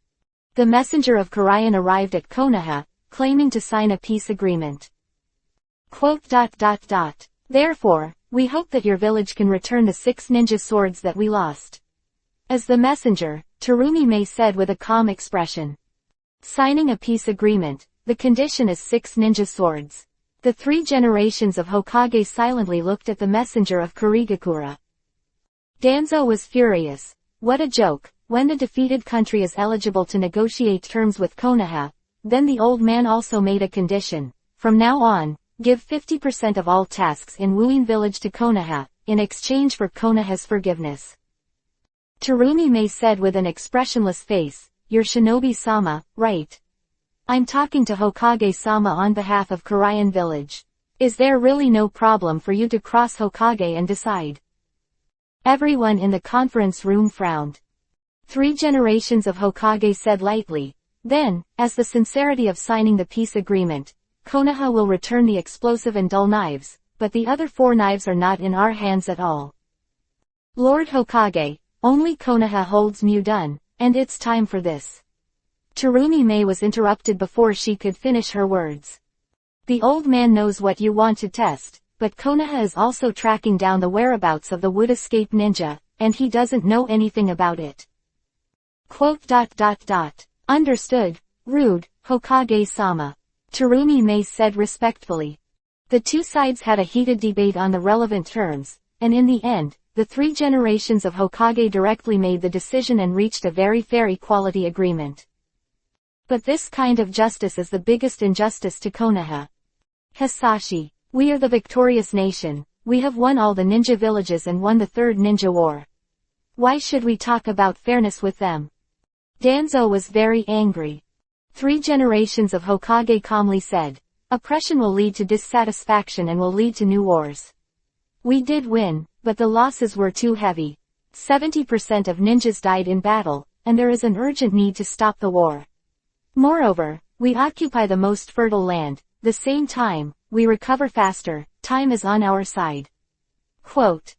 The messenger of Karayan arrived at Konoha, claiming to sign a peace agreement. Therefore, we hope that your village can return the 6 ninja swords that we lost. As the messenger, Terumi Mei said with a calm expression. Signing a peace agreement, the condition is 6 ninja swords. The 3 generations of Hokage silently looked at the messenger of Kirigakura. Danzo was furious. What a joke, when the defeated country is eligible to negotiate terms with Konoha, then the old man also made a condition. From now on, give 50% of all tasks in Wuin village to Konoha, in exchange for Konoha's forgiveness. Terumi Mei said with an expressionless face, "You're Shinobi-sama, right? I'm talking to Hokage-sama on behalf of Karayan village. Is there really no problem for you to cross Hokage and decide?" Everyone in the conference room frowned. 3 generations of Hokage said lightly. Then, as the sincerity of signing the peace agreement, Konoha will return the explosive and dull knives, but the other 4 knives are not in our hands at all. Lord Hokage, only Konoha holds Mudun, and it's time for this. Terumi Mei was interrupted before she could finish her words. The old man knows what you want to test, but Konoha is also tracking down the whereabouts of the wood escape ninja, and he doesn't know anything about it. Understood, rude, Hokage-sama. Terumi Mei said respectfully. The 2 sides had a heated debate on the relevant terms, and in the end, the 3 generations of Hokage directly made the decision and reached a very fair equality agreement. But this kind of justice is the biggest injustice to Konoha. Hisashi, we are the victorious nation, we have won all the ninja villages and won the 3rd ninja war. Why should we talk about fairness with them? Danzo was very angry. 3 generations of Hokage calmly said, oppression will lead to dissatisfaction and will lead to new wars. We did win, but the losses were too heavy. 70% of ninjas died in battle, and there is an urgent need to stop the war. Moreover, we occupy the most fertile land, the same time, we recover faster, time is on our side. Quote.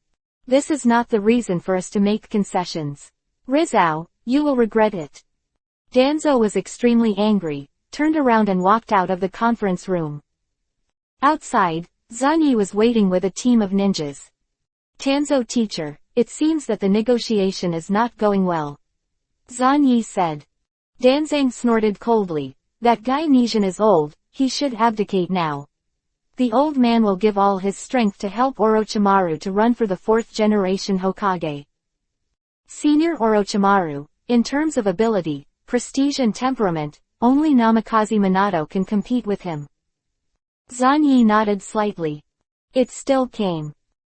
This is not the reason for us to make concessions. Rizao, you will regret it. Danzo was extremely angry, turned around and walked out of the conference room. Outside, Zanyi was waiting with a team of ninjas. Danzo teacher, it seems that the negotiation is not going well. Zanyi said. Danzang snorted coldly. That guy Nijin is old, he should abdicate now. The old man will give all his strength to help Orochimaru to run for the 4th generation Hokage. Senior Orochimaru, in terms of ability, prestige and temperament, only Namikaze Minato can compete with him. Zanyi nodded slightly. It still came.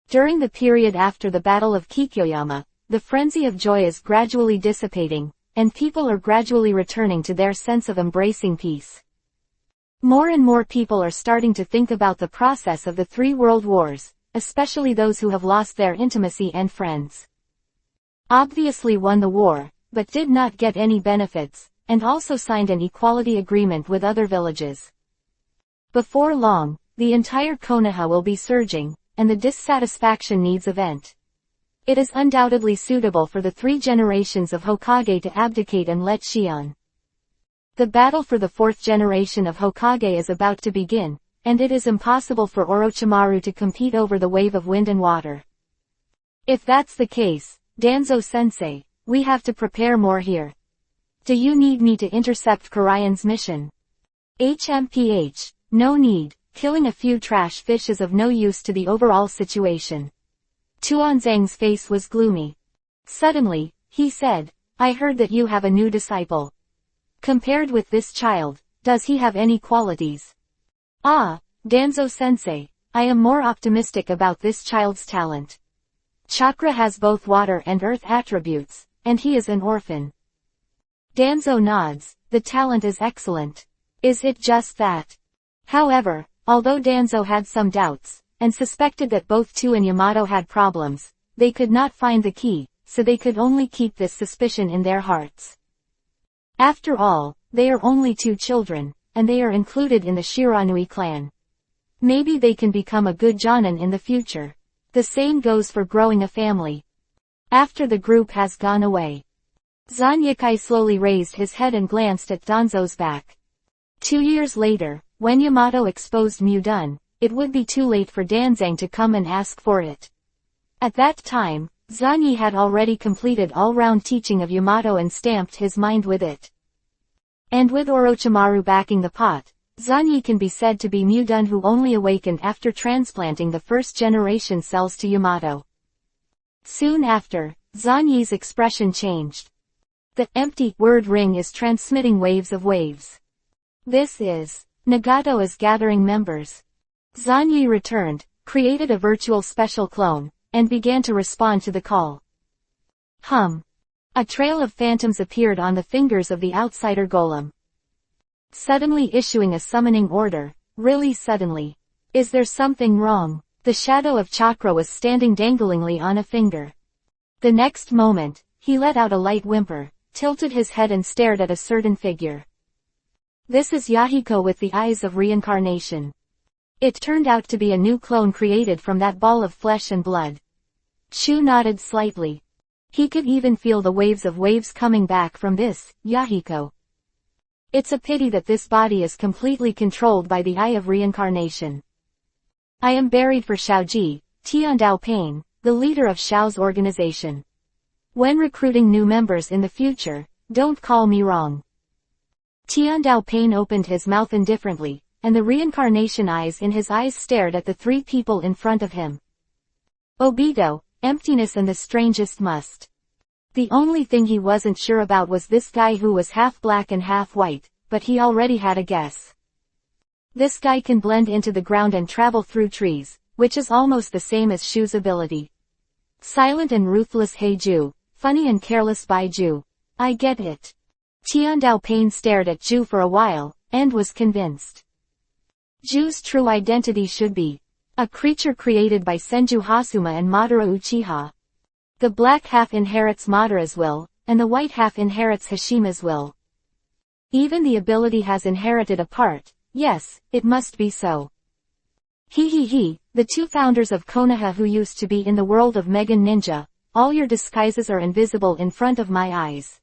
During the period after the Battle of Kikyoyama, the frenzy of joy is gradually dissipating, and people are gradually returning to their sense of embracing peace. More and more people are starting to think about the process of the 3 world wars, especially those who have lost their intimacy and friends. Obviously won the war, but did not get any benefits, and also signed an equality agreement with other villages. Before long, the entire Konoha will be surging, and the dissatisfaction needs a vent. It is undoubtedly suitable for the 3 generations of Hokage to abdicate and let Shion. The battle for the 4th generation of Hokage is about to begin, and it is impossible for Orochimaru to compete over the wave of wind and water. If that's the case, Danzo-sensei, we have to prepare more here. Do you need me to intercept Karayan's mission? HMPH, no need, killing a few trash fish is of no use to the overall situation. Tuanzang's face was gloomy. Suddenly, he said, I heard that you have a new disciple. Compared with this child, does he have any qualities? Ah, Danzo-sensei, I am more optimistic about this child's talent. Chakra has both water and earth attributes, and he is an orphan. Danzo nods, the talent is excellent. Is it just that? However, although Danzo had some doubts, and suspected that both Tu and Yamato had problems, they could not find the key, so they could only keep this suspicion in their hearts. After all, they are only 2 children, and they are included in the Shiranui clan. Maybe they can become a good Jonin in the future. The same goes for growing a family. After the group has gone away, Zanyakai slowly raised his head and glanced at Danzo's back. 2 years later, when Yamato exposed Mudun, it would be too late for Danzang to come and ask for it. At that time, Zanyi had already completed all-round teaching of Yamato and stamped his mind with it. And with Orochimaru backing the pot, Zanyi can be said to be Mudun who only awakened after transplanting the 1st generation cells to Yamato. Soon after, Zanyi's expression changed. The empty word ring is transmitting waves of waves. This is Nagato is gathering members. Zanyi returned, created a virtual special clone, and began to respond to the call. A trail of phantoms appeared on the fingers of the outsider golem. Suddenly issuing a summoning order, really suddenly. Is there something wrong? The shadow of Chakra was standing danglingly on a finger. The next moment, he let out a light whimper, tilted his head and stared at a certain figure. This is Yahiko with the eyes of reincarnation. It turned out to be a new clone created from that ball of flesh and blood. Shu nodded slightly. He could even feel the waves of waves coming back from this, Yahiko. It's a pity that this body is completely controlled by the eye of reincarnation. I am buried for Xiaoji, Tiandao Pain, the leader of Xiao's organization. When recruiting new members in the future, don't call me wrong. Tiandao Pain opened his mouth indifferently, and the reincarnation eyes in his eyes stared at the 3 people in front of him. Obito, emptiness and the strangest must. The only thing he wasn't sure about was this guy who was half black and half white, but he already had a guess. This guy can blend into the ground and travel through trees, which is almost the same as Shu's ability. Silent and ruthless Heiju, funny and careless Baiju. I get it. Tiandao Pain stared at Ju for a while, and was convinced. Ju's true identity should be a creature created by Senju Hasuma and Madara Uchiha. The black half inherits Madara's will, and the white half inherits Hashima's will. Even the ability has inherited a part, Yes, it must be so. He, the two founders of Konoha who used to be in the world of Megan Ninja, all your disguises are invisible in front of my eyes.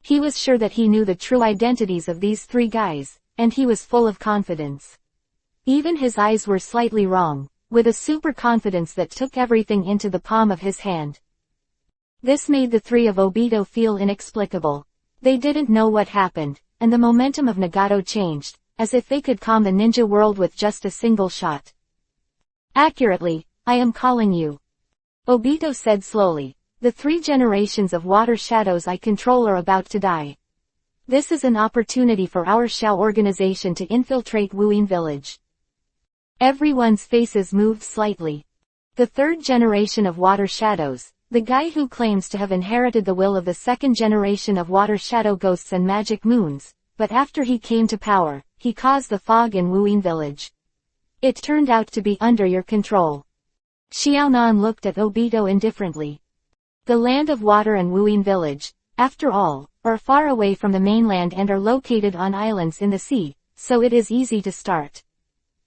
He was sure that he knew the true identities of these three guys, and he was full of confidence. Even his eyes were slightly wrong, with a super confidence that took everything into the palm of his hand. This made the three of Obito feel inexplicable. They didn't know what happened, and the momentum of Nagato changed, as if they could calm the ninja world with just a single shot. Accurately, I am calling you. Obito said slowly. The 3 generations of water shadows I control are about to die. This is an opportunity for our Shao organization to infiltrate Wuyin village. Everyone's faces moved slightly. The 3rd generation of water shadows, the guy who claims to have inherited the will of the 2nd generation of water shadow ghosts and magic moons, but after he came to power, he caused the fog in Wuyin village. It turned out to be under your control. Xiaonan looked at Obito indifferently. The land of water and Wuyin village, after all, are far away from the mainland and are located on islands in the sea, so it is easy to start.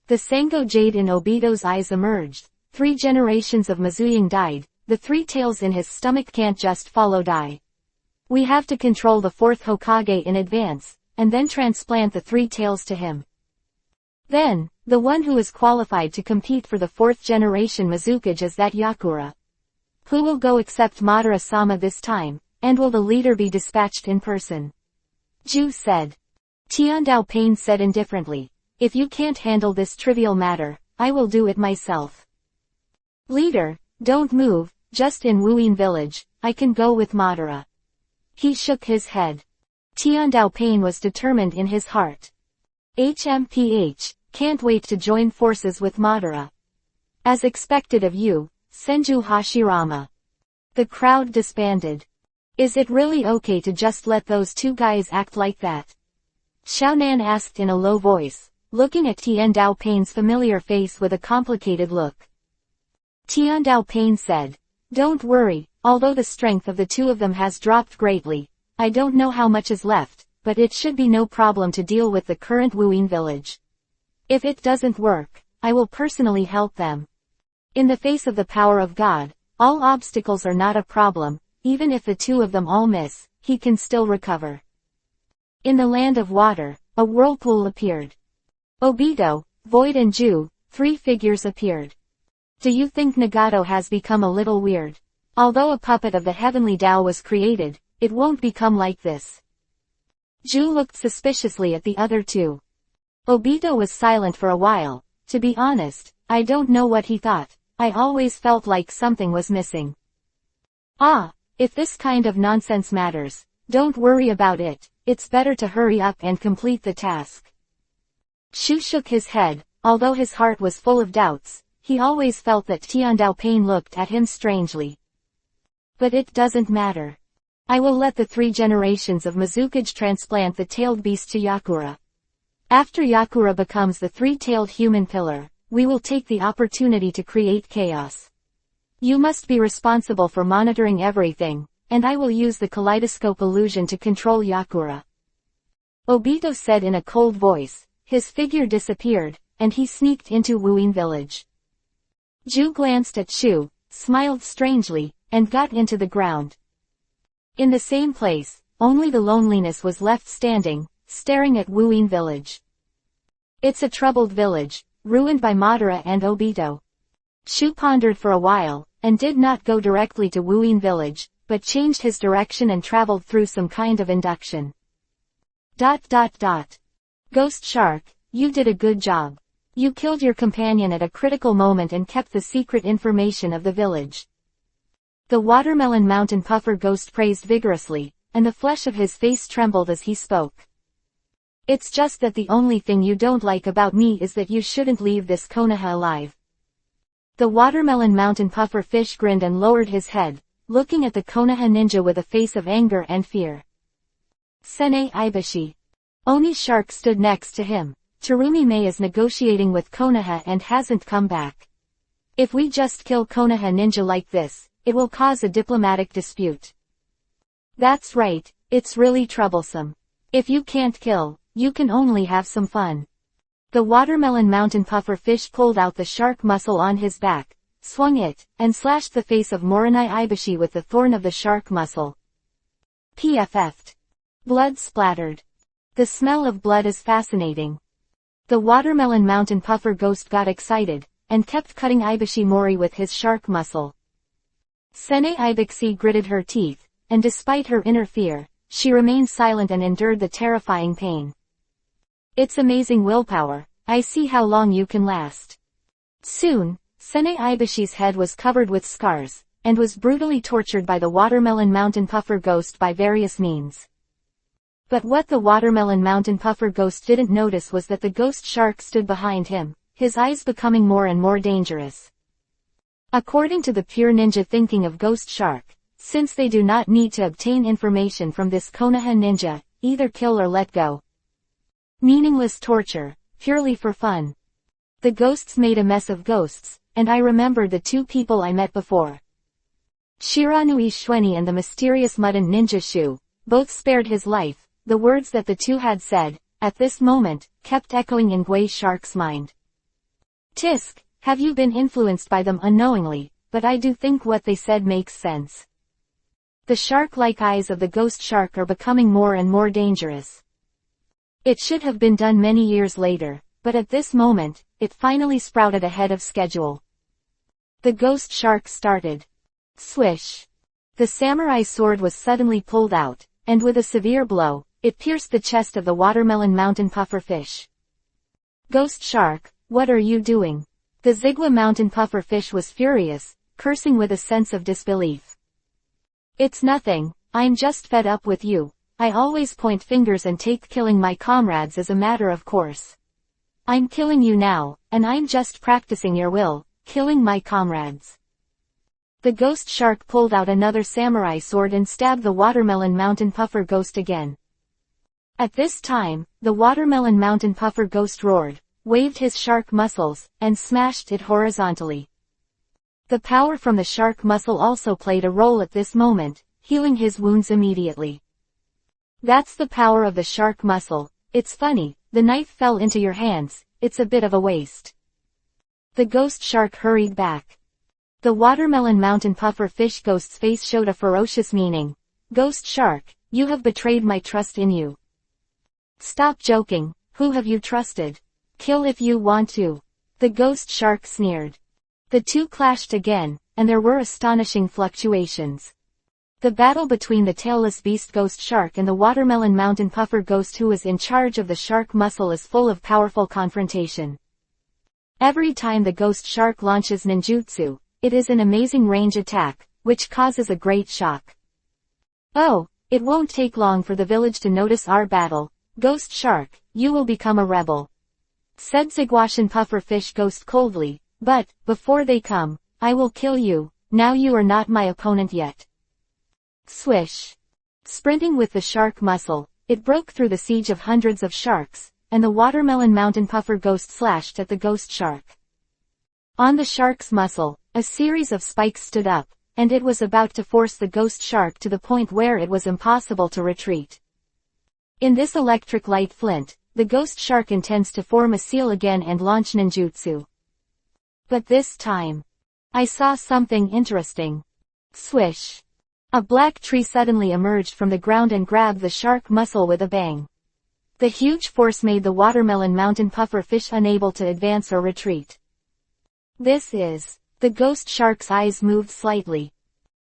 The Sango jade in Obito's eyes emerged. 3 generations of Mizuying died, the 3 tails in his stomach can't just follow die. We have to control the 4th Hokage in advance, and then transplant the 3 tails to him. Then, the one who is qualified to compete for the 4th generation Mizukage is that Yakura. Who will go except Madara-sama this time, and will the leader be dispatched in person? Ju said. Tiandao Pain said indifferently, if you can't handle this trivial matter, I will do it myself. Leader, don't move, just in Wuyin village, I can go with Madara. He shook his head. Tiandao Pain was determined in his heart. HMPH, can't wait to join forces with Madara. As expected of you, Senju Hashirama. The crowd disbanded. Is it really okay to just let those 2 guys act like that? Xiaonan asked in a low voice, looking at Tiandao Pain's familiar face with a complicated look. Tiandao Pain said, don't worry, although the strength of the 2 of them has dropped greatly, I don't know how much is left, but it should be no problem to deal with the current Wuyin village. If it doesn't work, I will personally help them. In the face of the power of God, all obstacles are not a problem, even if the 2 of them all miss, he can still recover. In the land of water, a whirlpool appeared. Obito, Void and Ju, 3 figures appeared. Do you think Nagato has become a little weird? Although a puppet of the heavenly Tao was created, it won't become like this. Ju looked suspiciously at the other 2. Obito was silent for a while. To be honest, I don't know what he thought. I always felt like something was missing. Ah, if this kind of nonsense matters, don't worry about it, it's better to hurry up and complete the task. Shu shook his head, although his heart was full of doubts, he always felt that Tiandao Pain looked at him strangely. But it doesn't matter. I will let the 3 generations of Mizukage transplant the tailed beast to Yakura. After Yakura becomes the 3-tailed human pillar, we will take the opportunity to create chaos. You must be responsible for monitoring everything, and I will use the kaleidoscope illusion to control Yakura. Obito said in a cold voice. His figure disappeared, and he sneaked into Wuyin village. Ju glanced at Shu, smiled strangely, and got into the ground. In the same place, only the loneliness was left standing, staring at Wuyin village. It's a troubled village, ruined by Madara and Obito. Shu pondered for a while, and did not go directly to Wuyin village, but changed his direction and traveled through some kind of induction. Ghost Shark, you did a good job. You killed your companion at a critical moment and kept the secret information of the village. The Watermelon Mountain Puffer Ghost praised vigorously, and the flesh of his face trembled as he spoke. It's just that the only thing you don't like about me is that you shouldn't leave this Konoha alive. The Watermelon Mountain Puffer Fish grinned and lowered his head, looking at the Konoha ninja with a face of anger and fear. Sene Ibushi. Oni Shark stood next to him. Terumi Mei is negotiating with Konoha and hasn't come back. If we just kill Konoha ninja like this, it will cause a diplomatic dispute. That's right, it's really troublesome. If you can't kill, you can only have some fun. The watermelon mountain puffer fish pulled out the shark muscle on his back, swung it, and slashed the face of Morinai Ibushi with the thorn of the shark muscle. PFF'd. Blood splattered. The smell of blood is fascinating. The watermelon mountain puffer ghost got excited, and kept cutting Ibushi Mori with his shark muscle. Sene Ibushi gritted her teeth, and despite her inner fear, she remained silent and endured the terrifying pain. It's amazing willpower. I see how long you can last. Soon, Sene Ibushi's head was covered with scars, and was brutally tortured by the watermelon mountain puffer ghost by various means. But what the watermelon mountain puffer ghost didn't notice was that the ghost shark stood behind him, his eyes becoming more and more dangerous. According to the pure ninja thinking of ghost shark, since they do not need to obtain information from this Konoha ninja, either kill or let go. Meaningless torture, purely for fun. The ghosts made a mess of ghosts, and I remembered the two people I met before. Shiranui Shueni and the mysterious mutant ninja Shu, both spared his life. The words that the two had said, at this moment, kept echoing in Gui Shark's mind. Tisk, have you been influenced by them unknowingly, but I do think what they said makes sense. The shark-like eyes of the ghost shark are becoming more and more dangerous. It should have been done many years later, but at this moment, it finally sprouted ahead of schedule. The ghost shark started. Swish. The samurai sword was suddenly pulled out, and with a severe blow, it pierced the chest of the watermelon mountain puffer fish. Ghost shark, what are you doing? The Zigwa mountain puffer fish was furious, cursing with a sense of disbelief. It's nothing, I'm just fed up with you. I always point fingers and take killing my comrades as a matter of course. I'm killing you now, and I'm just practicing your will, killing my comrades. The ghost shark pulled out another samurai sword and stabbed the watermelon mountain puffer ghost again. At this time, the watermelon mountain puffer ghost roared, waved his shark muscles, and smashed it horizontally. The power from the shark muscle also played a role at this moment, healing his wounds immediately. That's the power of the shark muscle. It's funny, the knife fell into your hands, it's a bit of a waste. The ghost shark hurried back. The watermelon mountain puffer fish ghost's face showed a ferocious meaning. Ghost shark, you have betrayed my trust in you. Stop joking, who have you trusted? Kill if you want to. The ghost shark sneered. The two clashed again, and there were astonishing fluctuations. The battle between the tailless beast ghost shark and the watermelon mountain puffer ghost who was in charge of the shark muscle is full of powerful confrontation. Every time the ghost shark launches ninjutsu, it is an amazing range attack, which causes a great shock. Oh, it won't take long for the village to notice our battle. Ghost shark, you will become a rebel. Said Zigwashan puffer fish ghost coldly, but, before they come, I will kill you, now you are not my opponent yet. Swish. Sprinting with the shark muscle, it broke through the siege of hundreds of sharks, and the watermelon mountain puffer ghost slashed at the ghost shark. On the shark's muscle, a series of spikes stood up, and it was about to force the ghost shark to the point where it was impossible to retreat. In this electric light flint, the ghost shark intends to form a seal again and launch ninjutsu. But this time, I saw something interesting. Swish. A black tree suddenly emerged from the ground and grabbed the shark muscle with a bang. The huge force made the watermelon mountain puffer fish unable to advance or retreat. This is. The ghost shark's eyes moved slightly.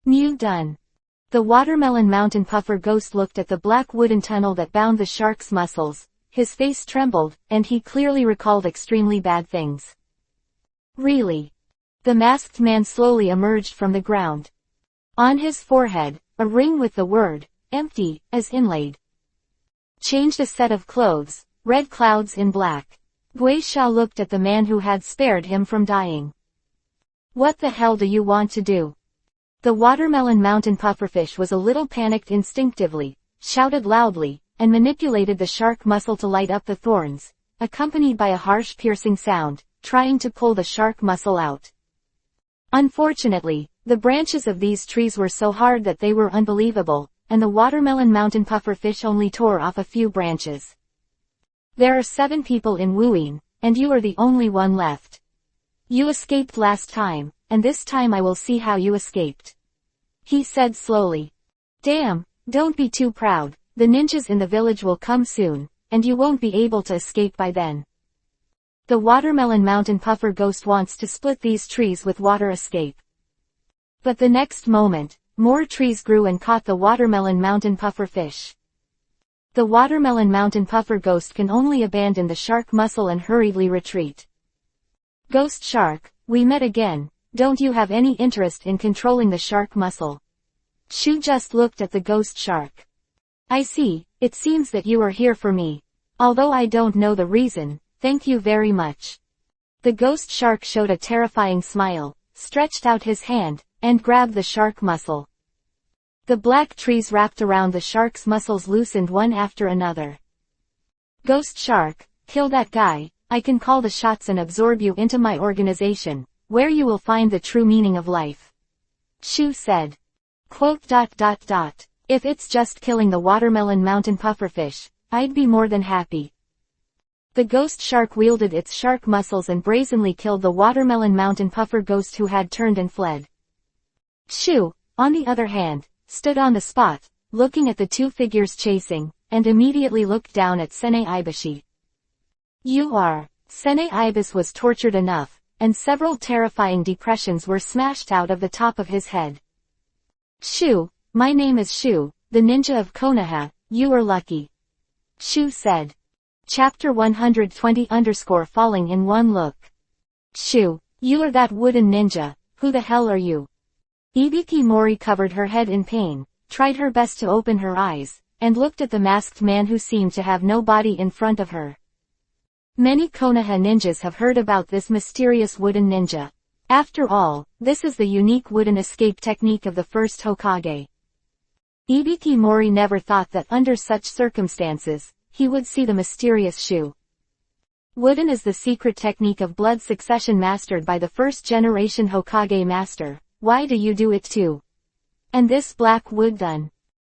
New done. The watermelon mountain puffer ghost looked at the black wooden tunnel that bound the shark's muscles. His face trembled, and he clearly recalled extremely bad things. Really? The masked man slowly emerged from the ground. On his forehead, a ring with the word, empty, as inlaid. Changed a set of clothes, red clouds in black. Gui Sha looked at the man who had spared him from dying. What the hell do you want to do? The watermelon mountain pufferfish was a little panicked instinctively, shouted loudly, and manipulated the shark muscle to light up the thorns, accompanied by a harsh piercing sound, trying to pull the shark muscle out. Unfortunately, the branches of these trees were so hard that they were unbelievable, and the watermelon mountain pufferfish only tore off a few branches. There are 7 people in Wuyin, and you are the only one left. You escaped last time, and this time I will see how you escaped. He said slowly. Damn, don't be too proud, the ninjas in the village will come soon, and you won't be able to escape by then. The watermelon mountain puffer ghost wants to split these trees with water escape. But the next moment, more trees grew and caught the watermelon mountain puffer fish. The watermelon mountain puffer ghost can only abandon the shark muscle and hurriedly retreat. Ghost shark, we met again, don't you have any interest in controlling the shark muscle? Shu just looked at the ghost shark. I see, it seems that you are here for me. Although I don't know the reason, thank you very much. The ghost shark showed a terrifying smile, stretched out his hand, and grabbed the shark muscle. The black trees wrapped around the shark's muscles loosened one after another. Ghost shark, kill that guy, I can call the shots and absorb you into my organization, where you will find the true meaning of life. Shu said. If it's just killing the watermelon mountain pufferfish, I'd be more than happy. The ghost shark wielded its shark muscles and brazenly killed the watermelon mountain puffer ghost who had turned and fled. Shu, on the other hand, stood on the spot, looking at the two figures chasing, and immediately looked down at Sene Ibushi. Sene Ibis was tortured enough, and several terrifying depressions were smashed out of the top of his head. Shu, my name is Shu, the ninja of Konoha, you are lucky. Shu said. Chapter 120 falling in one look. Shu, you are that wooden ninja, who the hell are you? Ibiki Mori covered her head in pain, tried her best to open her eyes, and looked at the masked man who seemed to have no body in front of her. Many Konoha ninjas have heard about this mysterious wooden ninja. After all, this is the unique wooden escape technique of the first Hokage. Ibiki Mori never thought that under such circumstances, he would see the mysterious Shu. Wooden is the secret technique of blood succession mastered by the first-generation Hokage master. Why do you do it too? And this black wood done?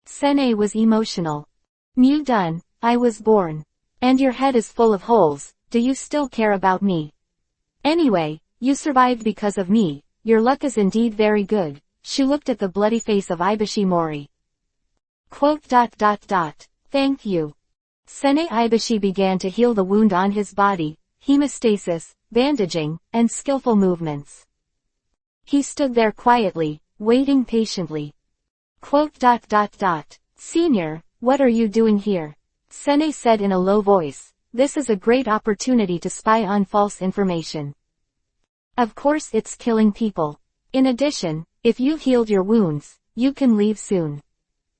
Sene was emotional. Mu done, I was born. And your head is full of holes, do you still care about me? Anyway, you survived because of me, your luck is indeed very good. Shu looked at the bloody face of Ibushi Mori. Thank you. Sene Ibushi began to heal the wound on his body, hemostasis, bandaging, and skillful movements. He stood there quietly, waiting patiently. Senior, what are you doing here? Sene said in a low voice, this is a great opportunity to spy on false information. Of course it's killing people. In addition, if you've healed your wounds, you can leave soon.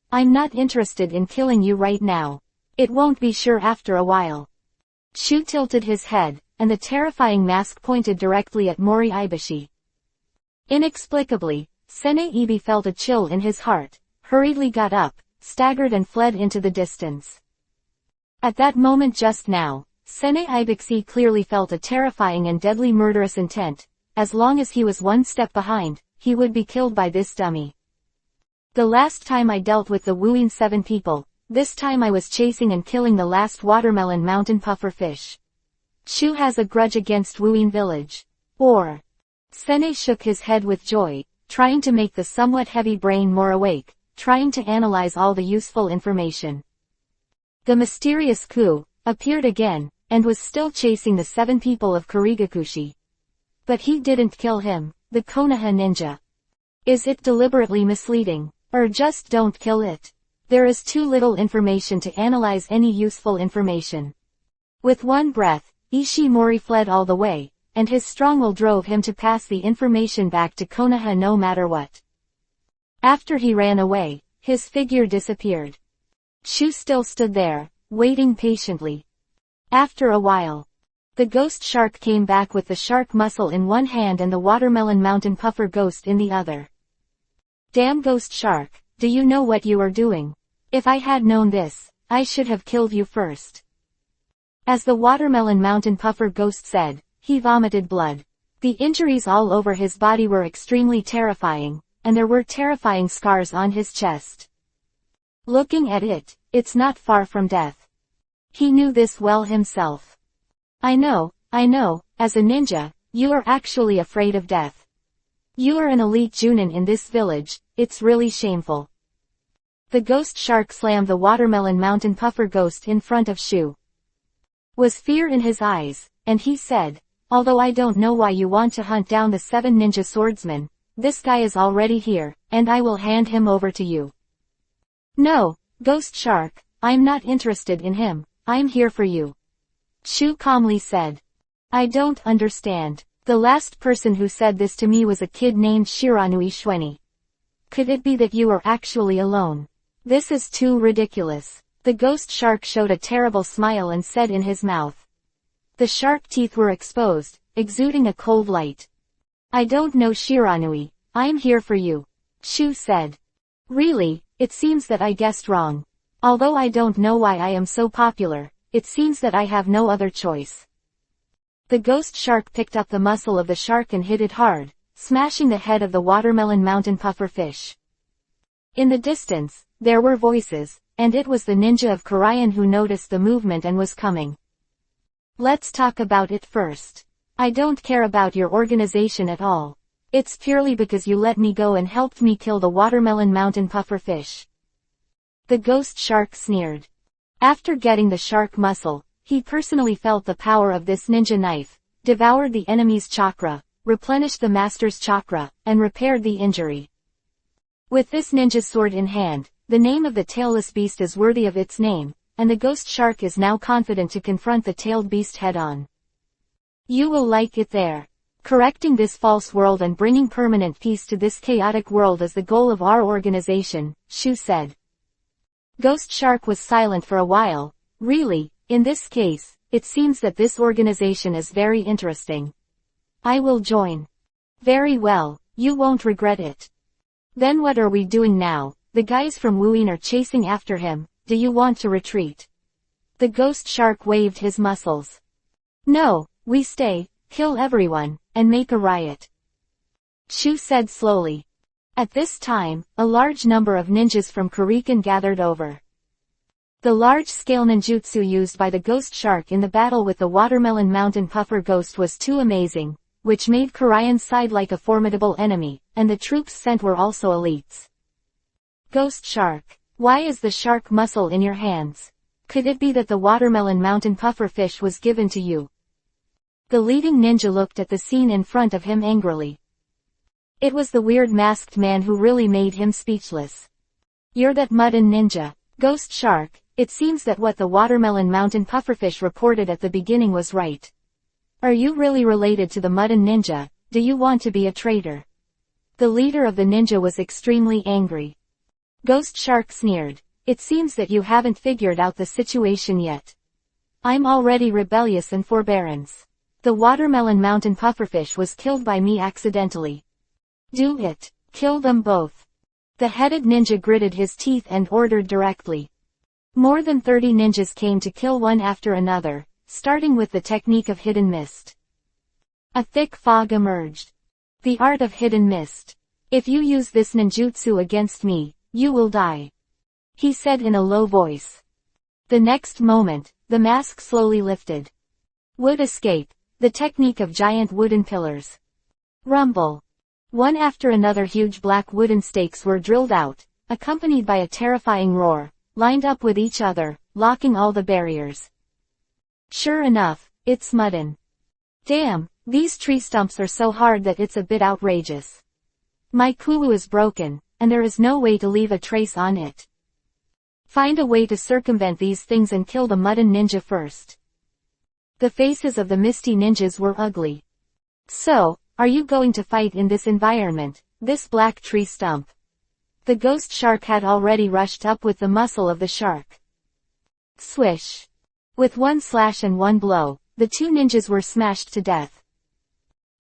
I'm not interested in killing you right now. It won't be sure after a while. Shu tilted his head, and the terrifying mask pointed directly at Mori Ibushi. Inexplicably, Sene Ibi felt a chill in his heart, hurriedly got up, staggered and fled into the distance. At that moment just now, Sene Ibushi clearly felt a terrifying and deadly murderous intent. As long as he was one step behind, he would be killed by this dummy. The last time I dealt with the Wuin 7 people, this time I was chasing and killing the last watermelon mountain puffer fish. Shu has a grudge against Wuin village. Or. Sene shook his head with joy, trying to make the somewhat heavy brain more awake, trying to analyze all the useful information. The mysterious Ku appeared again, and was still chasing the 7 people of Kurigakushi. But he didn't kill him, the Konoha ninja. Is it deliberately misleading? Or just don't kill it? There is too little information to analyze any useful information. With one breath, Ishimori fled all the way, and his strong will drove him to pass the information back to Konoha no matter what. After he ran away, his figure disappeared. Shu still stood there, waiting patiently. After a while, the ghost shark came back with the shark muscle in one hand and the watermelon mountain puffer ghost in the other. Damn ghost shark, do you know what you are doing? If I had known this, I should have killed you first. As the watermelon mountain puffer ghost said, he vomited blood. The injuries all over his body were extremely terrifying, and there were terrifying scars on his chest. Looking at it, it's not far from death. He knew this well himself. I know, I know, as a ninja, you are actually afraid of death. You are an elite Junin in this village, it's really shameful. The ghost shark slammed the watermelon mountain puffer ghost in front of Shu. Was fear in his eyes, and he said, although I don't know why you want to hunt down the 7 ninja swordsmen, this guy is already here, and I will hand him over to you. No, ghost shark, I'm not interested in him, I'm here for you. Shu calmly said. I don't understand. The last person who said this to me was a kid named Shiranui Shweni. Could it be that you are actually alone? This is too ridiculous. The ghost shark showed a terrible smile and said in his mouth. The shark teeth were exposed, exuding a cold light. I don't know Shiranui, I'm here for you. Shu said. Really, it seems that I guessed wrong. Although I don't know why I am so popular, it seems that I have no other choice. The ghost shark picked up the muscle of the shark and hit it hard, smashing the head of the watermelon mountain puffer fish. In the distance, there were voices, and it was the ninja of Korean who noticed the movement and was coming. Let's talk about it first. I don't care about your organization at all. It's purely because you let me go and helped me kill the watermelon mountain puffer fish. The ghost shark sneered. After getting the shark muscle, he personally felt the power of this ninja knife, devoured the enemy's chakra, replenished the master's chakra, and repaired the injury. With this ninja sword in hand, the name of the tailless beast is worthy of its name, and the ghost shark is now confident to confront the tailed beast head-on. You will like it there. Correcting this false world and bringing permanent peace to this chaotic world is the goal of our organization, Shu said. Ghost Shark was silent for a while. Really, in this case, it seems that this organization is very interesting. I will join. Very well, you won't regret it. Then what are we doing now? The guys from Wuyin are chasing after him, do you want to retreat? The ghost shark waved his muscles. No, we stay, kill everyone, and make a riot. Shu said slowly. At this time, a large number of ninjas from Kurikan gathered over. The large-scale ninjutsu used by the ghost shark in the battle with the watermelon mountain puffer ghost was too amazing, which made Korean's side like a formidable enemy, and the troops sent were also elites. Ghost shark, why is the shark muscle in your hands? Could it be that the watermelon mountain puffer fish was given to you? The leading ninja looked at the scene in front of him angrily. It was the weird masked man who really made him speechless. You're that mudden ninja, ghost shark. It seems that what the watermelon mountain pufferfish reported at the beginning was right. Are you really related to the mudden ninja? Do you want to be a traitor? The leader of the ninja was extremely angry. Ghost shark sneered. It seems that you haven't figured out the situation yet. I'm already rebellious and forbearance. The watermelon mountain pufferfish was killed by me accidentally. Do it. Kill them both. The headed ninja gritted his teeth and ordered directly. More than 30 ninjas came to kill one after another, starting with the technique of hidden mist. A thick fog emerged. The art of hidden mist. If you use this ninjutsu against me, you will die. He said in a low voice. The next moment, the mask slowly lifted. Wood escape, the technique of giant wooden pillars. Rumble. One after another huge black wooden stakes were drilled out, accompanied by a terrifying roar, lined up with each other, locking all the barriers. Sure enough, it's mudden. Damn, these tree stumps are so hard that it's a bit outrageous. My kuwu is broken, and there is no way to leave a trace on it. Find a way to circumvent these things and kill the mudden ninja first. The faces of the misty ninjas were ugly. So, are you going to fight in this environment, this black tree stump? The ghost shark had already rushed up with the muscle of the shark. Swish. With one slash and one blow, the two ninjas were smashed to death.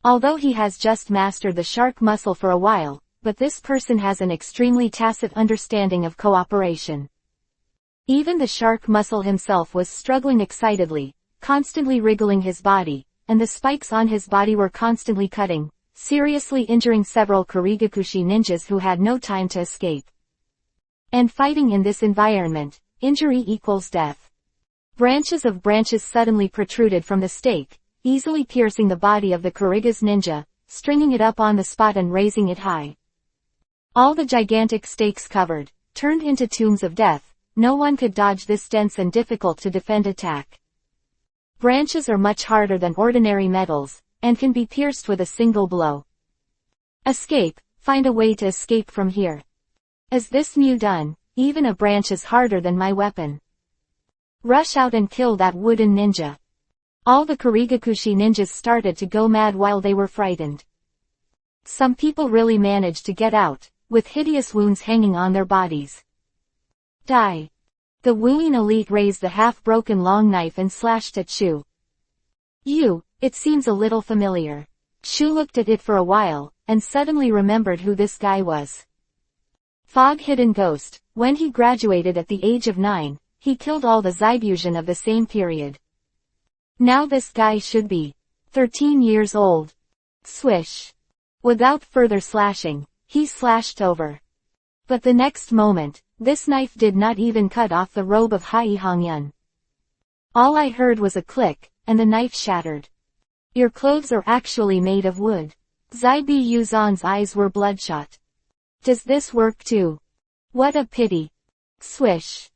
Although he has just mastered the shark muscle for a while, but this person has an extremely tacit understanding of cooperation. Even the shark muscle himself was struggling excitedly, constantly wriggling his body, and the spikes on his body were constantly cutting, seriously injuring several Kurigakushi ninjas who had no time to escape. And fighting in this environment, injury equals death. Branches of branches suddenly protruded from the stake, easily piercing the body of the Kuriga's ninja, stringing it up on the spot and raising it high. All the gigantic stakes covered, turned into tombs of death. No one could dodge this dense and difficult to defend attack. Branches are much harder than ordinary metals, and can be pierced with a single blow. Escape, find a way to escape from here. Is this new done? Even a branch is harder than my weapon. Rush out and kill that wooden ninja. All the Kurigakushi ninjas started to go mad while they were frightened. Some people really managed to get out, with hideous wounds hanging on their bodies. Die. The wooing elite raised the half-broken long knife and slashed at Shu. It seems a little familiar. Shu looked at it for a while, and suddenly remembered who this guy was. Fog-hidden ghost. When he graduated at the age of 9, he killed all the Zaibushin of the same period. Now this guy should be 13 years old. Swish. Without further slashing, he slashed over. But the next moment, this knife did not even cut off the robe of Hai Hongyun. All I heard was a click, and the knife shattered. Your clothes are actually made of wood. Zai Bi Yuzan's eyes were bloodshot. Does this work too? What a pity. Swish.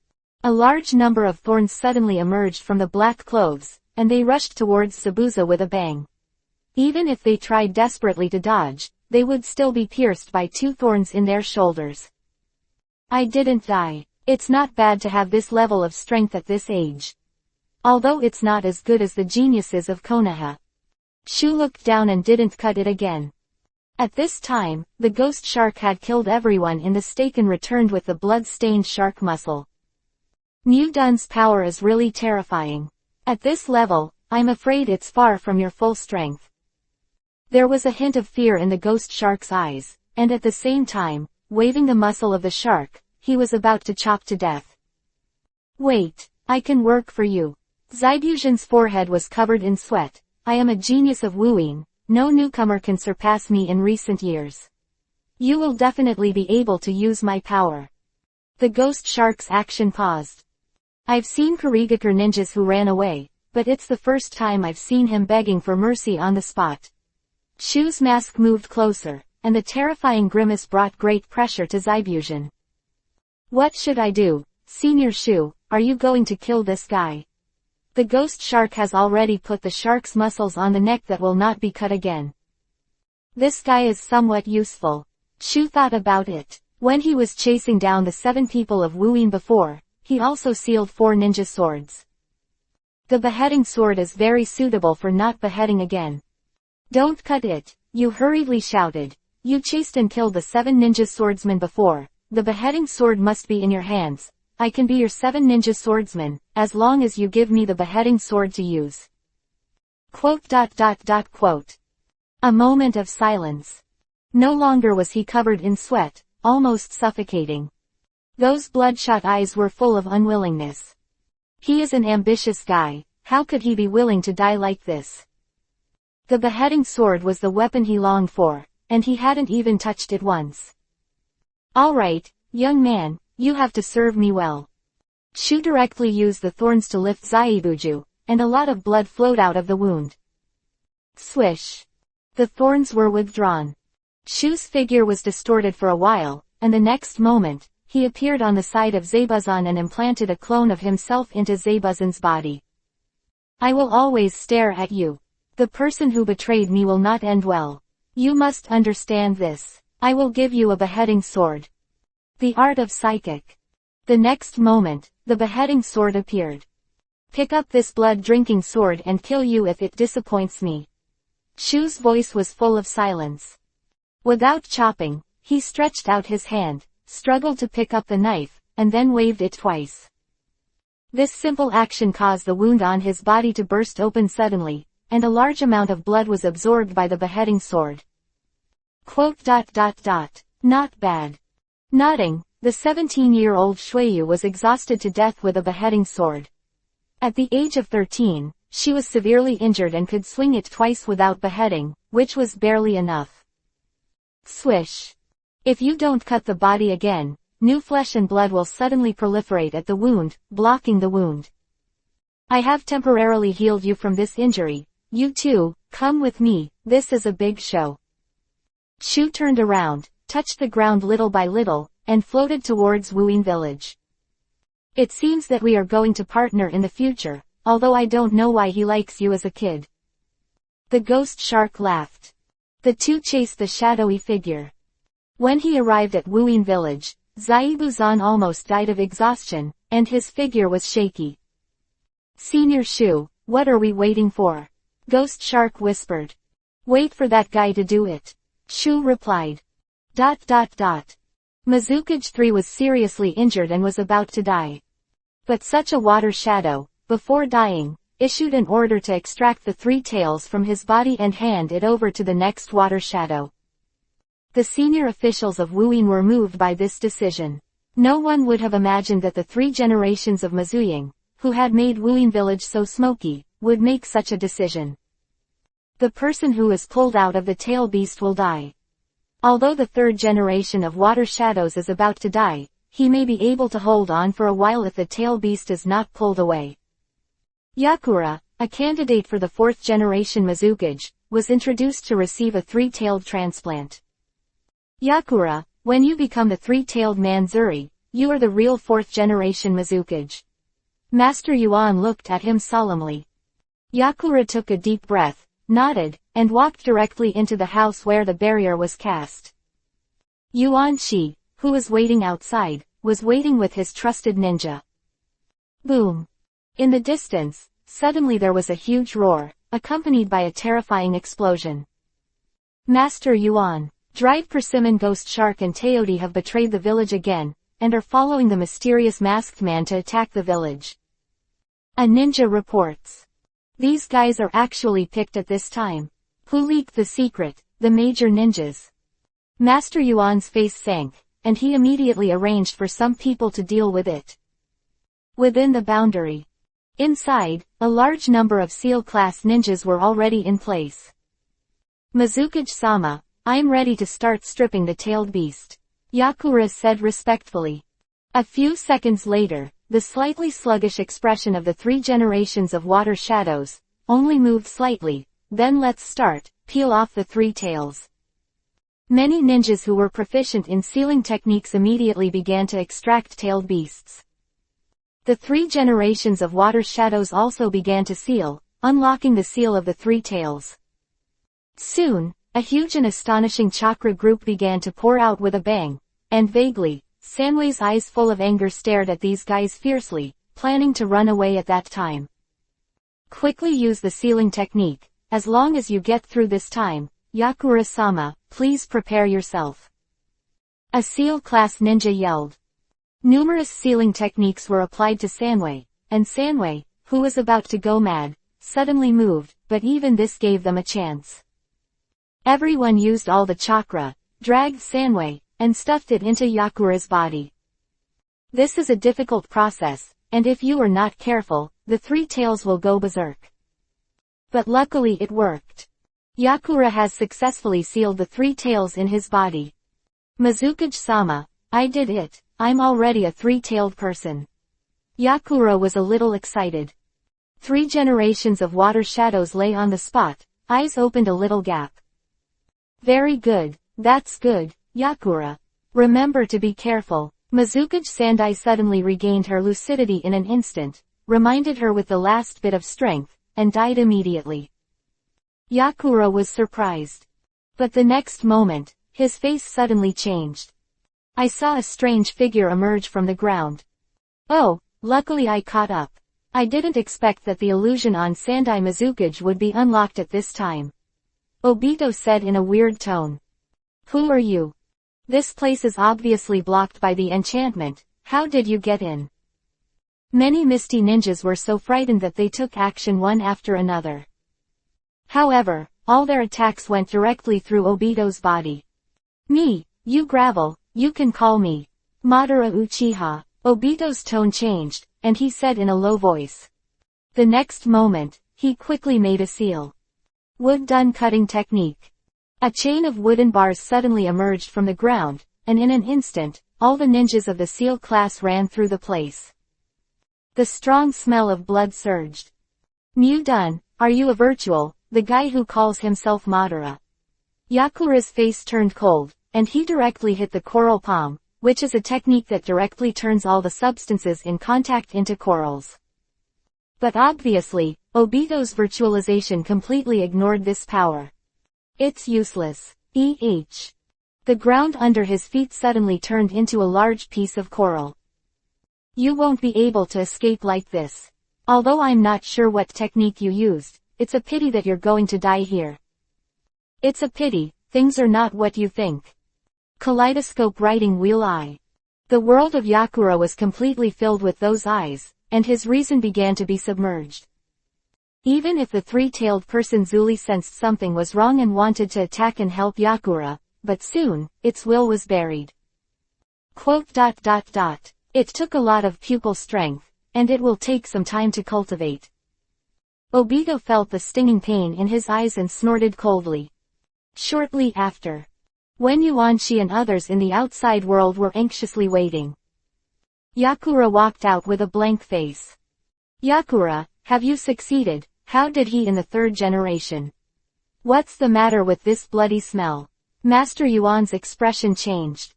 A large number of thorns suddenly emerged from the black clothes, and they rushed towards Sabuza with a bang. Even if they tried desperately to dodge, they would still be pierced by 2 thorns in their shoulders. I didn't die. It's not bad to have this level of strength at this age. Although it's not as good as the geniuses of Konoha. Shu looked down and didn't cut it again. At this time, the ghost shark had killed everyone in the stake and returned with the blood-stained shark muscle. Mu Dun's power is really terrifying. At this level, I'm afraid it's far from your full strength. There was a hint of fear in the ghost shark's eyes, and at the same time, waving the muscle of the shark, he was about to chop to death. Wait, I can work for you. Zaibushin's forehead was covered in sweat. I am a genius of wooing, no newcomer can surpass me in recent years. You will definitely be able to use my power. The ghost shark's action paused. I've seen Kurigaku ninjas who ran away, but it's the first time I've seen him begging for mercy on the spot. Shu's mask moved closer, and the terrifying grimace brought great pressure to Zaibushin. What should I do, Senior Shu? Are you going to kill this guy? The ghost shark has already put the shark's muscles on the neck that will not be cut again. This guy is somewhat useful. Shu thought about it. When he was chasing down the 7 people of Wuyin before, he also sealed 4 ninja swords. The beheading sword is very suitable for not beheading again. Don't cut it, you hurriedly shouted. You chased and killed the 7 ninja swordsmen before. The beheading sword must be in your hands. I can be your 7 ninja swordsmen, as long as you give me the beheading sword to use. Quote. A moment of silence. No longer was he covered in sweat, almost suffocating. Those bloodshot eyes were full of unwillingness. He is an ambitious guy, how could he be willing to die like this? The beheading sword was the weapon he longed for, and he hadn't even touched it once. All right, young man, you have to serve me well. Shu directly used the thorns to lift Zaibuju, and a lot of blood flowed out of the wound. Swish. The thorns were withdrawn. Shu's figure was distorted for a while, and the next moment, he appeared on the side of Zaibuzan and implanted a clone of himself into Zaibuzan's body. I will always stare at you. The person who betrayed me will not end well. You must understand this. I will give you a beheading sword. The art of psychic. The next moment, the beheading sword appeared. Pick up this blood-drinking sword and kill you if it disappoints me. Shu's voice was full of silence. Without chopping, he stretched out his hand, struggled to pick up the knife, and then waved it twice. This simple action caused the wound on his body to burst open suddenly, and a large amount of blood was absorbed by the beheading sword. Quote. Not bad. Nodding, the 17-year-old Shuiyu was exhausted to death with a beheading sword. At the age of 13, she was severely injured and could swing it twice without beheading, which was barely enough. Swish. If you don't cut the body again, new flesh and blood will suddenly proliferate at the wound, blocking the wound. I have temporarily healed you from this injury. You too, come with me, this is a big show. Shu turned around, touched the ground little by little, and floated towards Wuyin village. It seems that we are going to partner in the future, although I don't know why he likes you as a kid. The ghost shark laughed. The two chased the shadowy figure. When he arrived at Wuyin village, Zaibuzan almost died of exhaustion, and his figure was shaky. Senior Shu, what are we waiting for? Ghost Shark whispered. Wait for that guy to do it. Shu replied. ... Mizukage 3 was seriously injured and was about to die. But such a water shadow, before dying, issued an order to extract the 3 tails from his body and hand it over to the next water shadow. The senior officials of Wuyin were moved by this decision. No one would have imagined that the 3 generations of Mizuying, who had made Wuyin village so smoky, would make such a decision. The person who is pulled out of the tail beast will die. Although the 3rd generation of water shadows is about to die, he may be able to hold on for a while if the tail beast is not pulled away. Yakura, a candidate for the 4th generation Mizukage, was introduced to receive a 3-tailed transplant. Yakura, when you become the 3-tailed Manzuri, you are the real 4th generation Mizukage. Master Yuan looked at him solemnly. Yakura took a deep breath, nodded, and walked directly into the house where the barrier was cast. Yuan Shi, who was waiting outside, was waiting with his trusted ninja. Boom! In the distance, suddenly there was a huge roar, accompanied by a terrifying explosion. Master Yuan, Dried Persimmon Ghost Shark and Teodi have betrayed the village again, and are following the mysterious masked man to attack the village. A ninja reports. These guys are actually picked at this time. Who leaked the secret? The major ninjas. Master Yuan's face sank, and he immediately arranged for some people to deal with it. Within the boundary. Inside, a large number of SEAL-class ninjas were already in place. Mizukage-sama, I'm ready to start stripping the tailed beast. Yakura said respectfully. A few seconds later, the slightly sluggish expression of the 3 generations of water shadows, only moved slightly. Then let's start, peel off the 3 tails. Many ninjas who were proficient in sealing techniques immediately began to extract tailed beasts. The 3 generations of water shadows also began to seal, unlocking the seal of the 3 tails. Soon, a huge and astonishing chakra group began to pour out with a bang, and vaguely, Sanwei's eyes full of anger stared at these guys fiercely, planning to run away at that time. Quickly use the sealing technique, as long as you get through this time, Yakura-sama, please prepare yourself. A SEAL-class ninja yelled. Numerous sealing techniques were applied to Sanwei, and Sanwei, who was about to go mad, suddenly moved, but even this gave them a chance. Everyone used all the chakra, dragged Sanwei, and stuffed it into Yakura's body. This is a difficult process, and if you are not careful, the 3 tails will go berserk. But luckily it worked. Yakura has successfully sealed the 3 tails in his body. Mizukage-sama, I did it, I'm already a 3-tailed person. Yakura was a little excited. 3 generations of water shadows lay on the spot, eyes opened a little gap. Very good, that's good, Yakura. Remember to be careful. Mizukage Sandai suddenly regained her lucidity in an instant, reminded her with the last bit of strength, and died immediately. Yakura was surprised. But the next moment, his face suddenly changed. I saw a strange figure emerge from the ground. Oh, luckily I caught up. I didn't expect that the illusion on Sandai Mizukage would be unlocked at this time. Obito said in a weird tone. Who are you? This place is obviously blocked by the enchantment, how did you get in? Many Misty ninjas were so frightened that they took action one after another. However, all their attacks went directly through Obito's body. Me, you Gravel, you can call me Madara Uchiha. Obito's tone changed, and he said in a low voice. The next moment, he quickly made a seal. Wood done cutting technique. A chain of wooden bars suddenly emerged from the ground, and in an instant, all the ninjas of the seal class ran through the place. The strong smell of blood surged. Mu done, are you a virtual? the guy who calls himself Madara. Yakura's face turned cold, and he directly hit the coral palm, which is a technique that directly turns all the substances in contact into corals. But obviously, Obito's virtualization completely ignored this power. It's useless. The ground under his feet suddenly turned into a large piece of coral. You won't be able to escape like this. Although I'm not sure what technique you used, it's a pity that you're going to die here. It's a pity, things are not what you think. Kaleidoscope writing wheel eye. The world of Yakura was completely filled with those eyes, and his reason began to be submerged. Even if the three-tailed person Zuli sensed something was wrong and wanted to attack and help Yakura, but soon, its will was buried. It took a lot of pupil strength, and it will take some time to cultivate. Obito felt the stinging pain in his eyes and snorted coldly. Shortly after, when Yuanshi and others in the outside world were anxiously waiting, Yakura walked out with a blank face. Yakura, have you succeeded? How did he in the third generation? What's the matter with this bloody smell? Master Yuan's expression changed.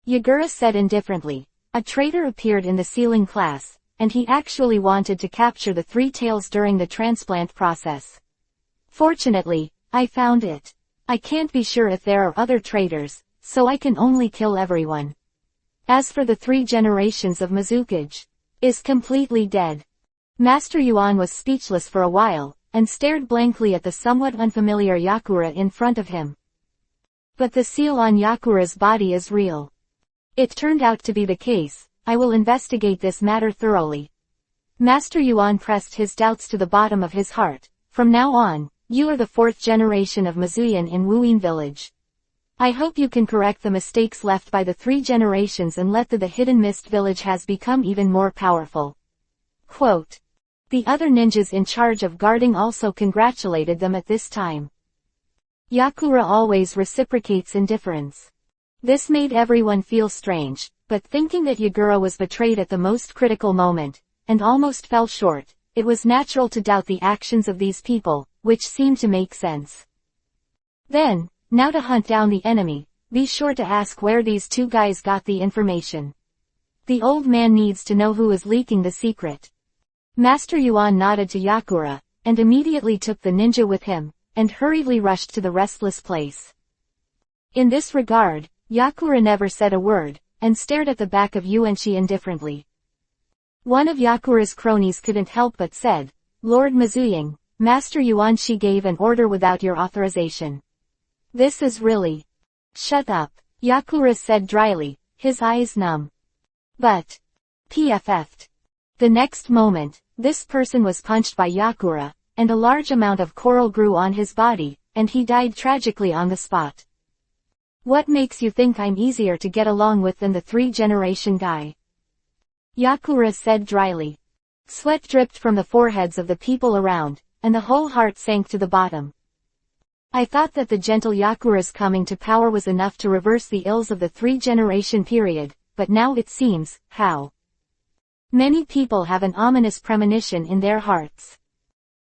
Yagura said indifferently, a traitor appeared in the sealing class, and he actually wanted to capture the three tails during the transplant process. Fortunately, I found it. I can't be sure if there are other traitors, so I can only kill everyone. As for the 3 generations of Mizukage, is completely dead. Master Yuan was speechless for a while, and stared blankly at the somewhat unfamiliar Yakura in front of him. But the seal on Yakura's body is real. It turned out to be the case. I will investigate this matter thoroughly. Master Yuan pressed his doubts to the bottom of his heart. From now on, you are the 4th generation of Mizuyan in Wuyin village. I hope you can correct the mistakes left by the 3 generations and let the Hidden Mist village has become even more powerful. Quote. The other ninjas in charge of guarding also congratulated them at this time. Yakura always reciprocates indifference. This made everyone feel strange, but thinking that Yagura was betrayed at the most critical moment, and almost fell short, it was natural to doubt the actions of these people, which seemed to make sense. Then, now to hunt down the enemy, be sure to ask where these 2 guys got the information. The old man needs to know who is leaking the secret. Master Yuan nodded to Yakura, and immediately took the ninja with him, and hurriedly rushed to the restless place. In this regard, Yakura never said a word, and stared at the back of Yuanshi indifferently. One of Yakura's cronies couldn't help but said, Lord Mizuying, Master Yuanshi gave an order without your authorization. This is really... Shut up, Yakura said dryly, his eyes numb. But... PFF'd. The next moment, this person was punched by Yakura, and a large amount of coral grew on his body, and he died tragically on the spot. What makes you think I'm easier to get along with than the 3-generation guy? Yakura said dryly. Sweat dripped from the foreheads of the people around, and the whole heart sank to the bottom. I thought that the gentle Yakura's coming to power was enough to reverse the ills of the 3-generation period, but now it seems, how? Many people have an ominous premonition in their hearts.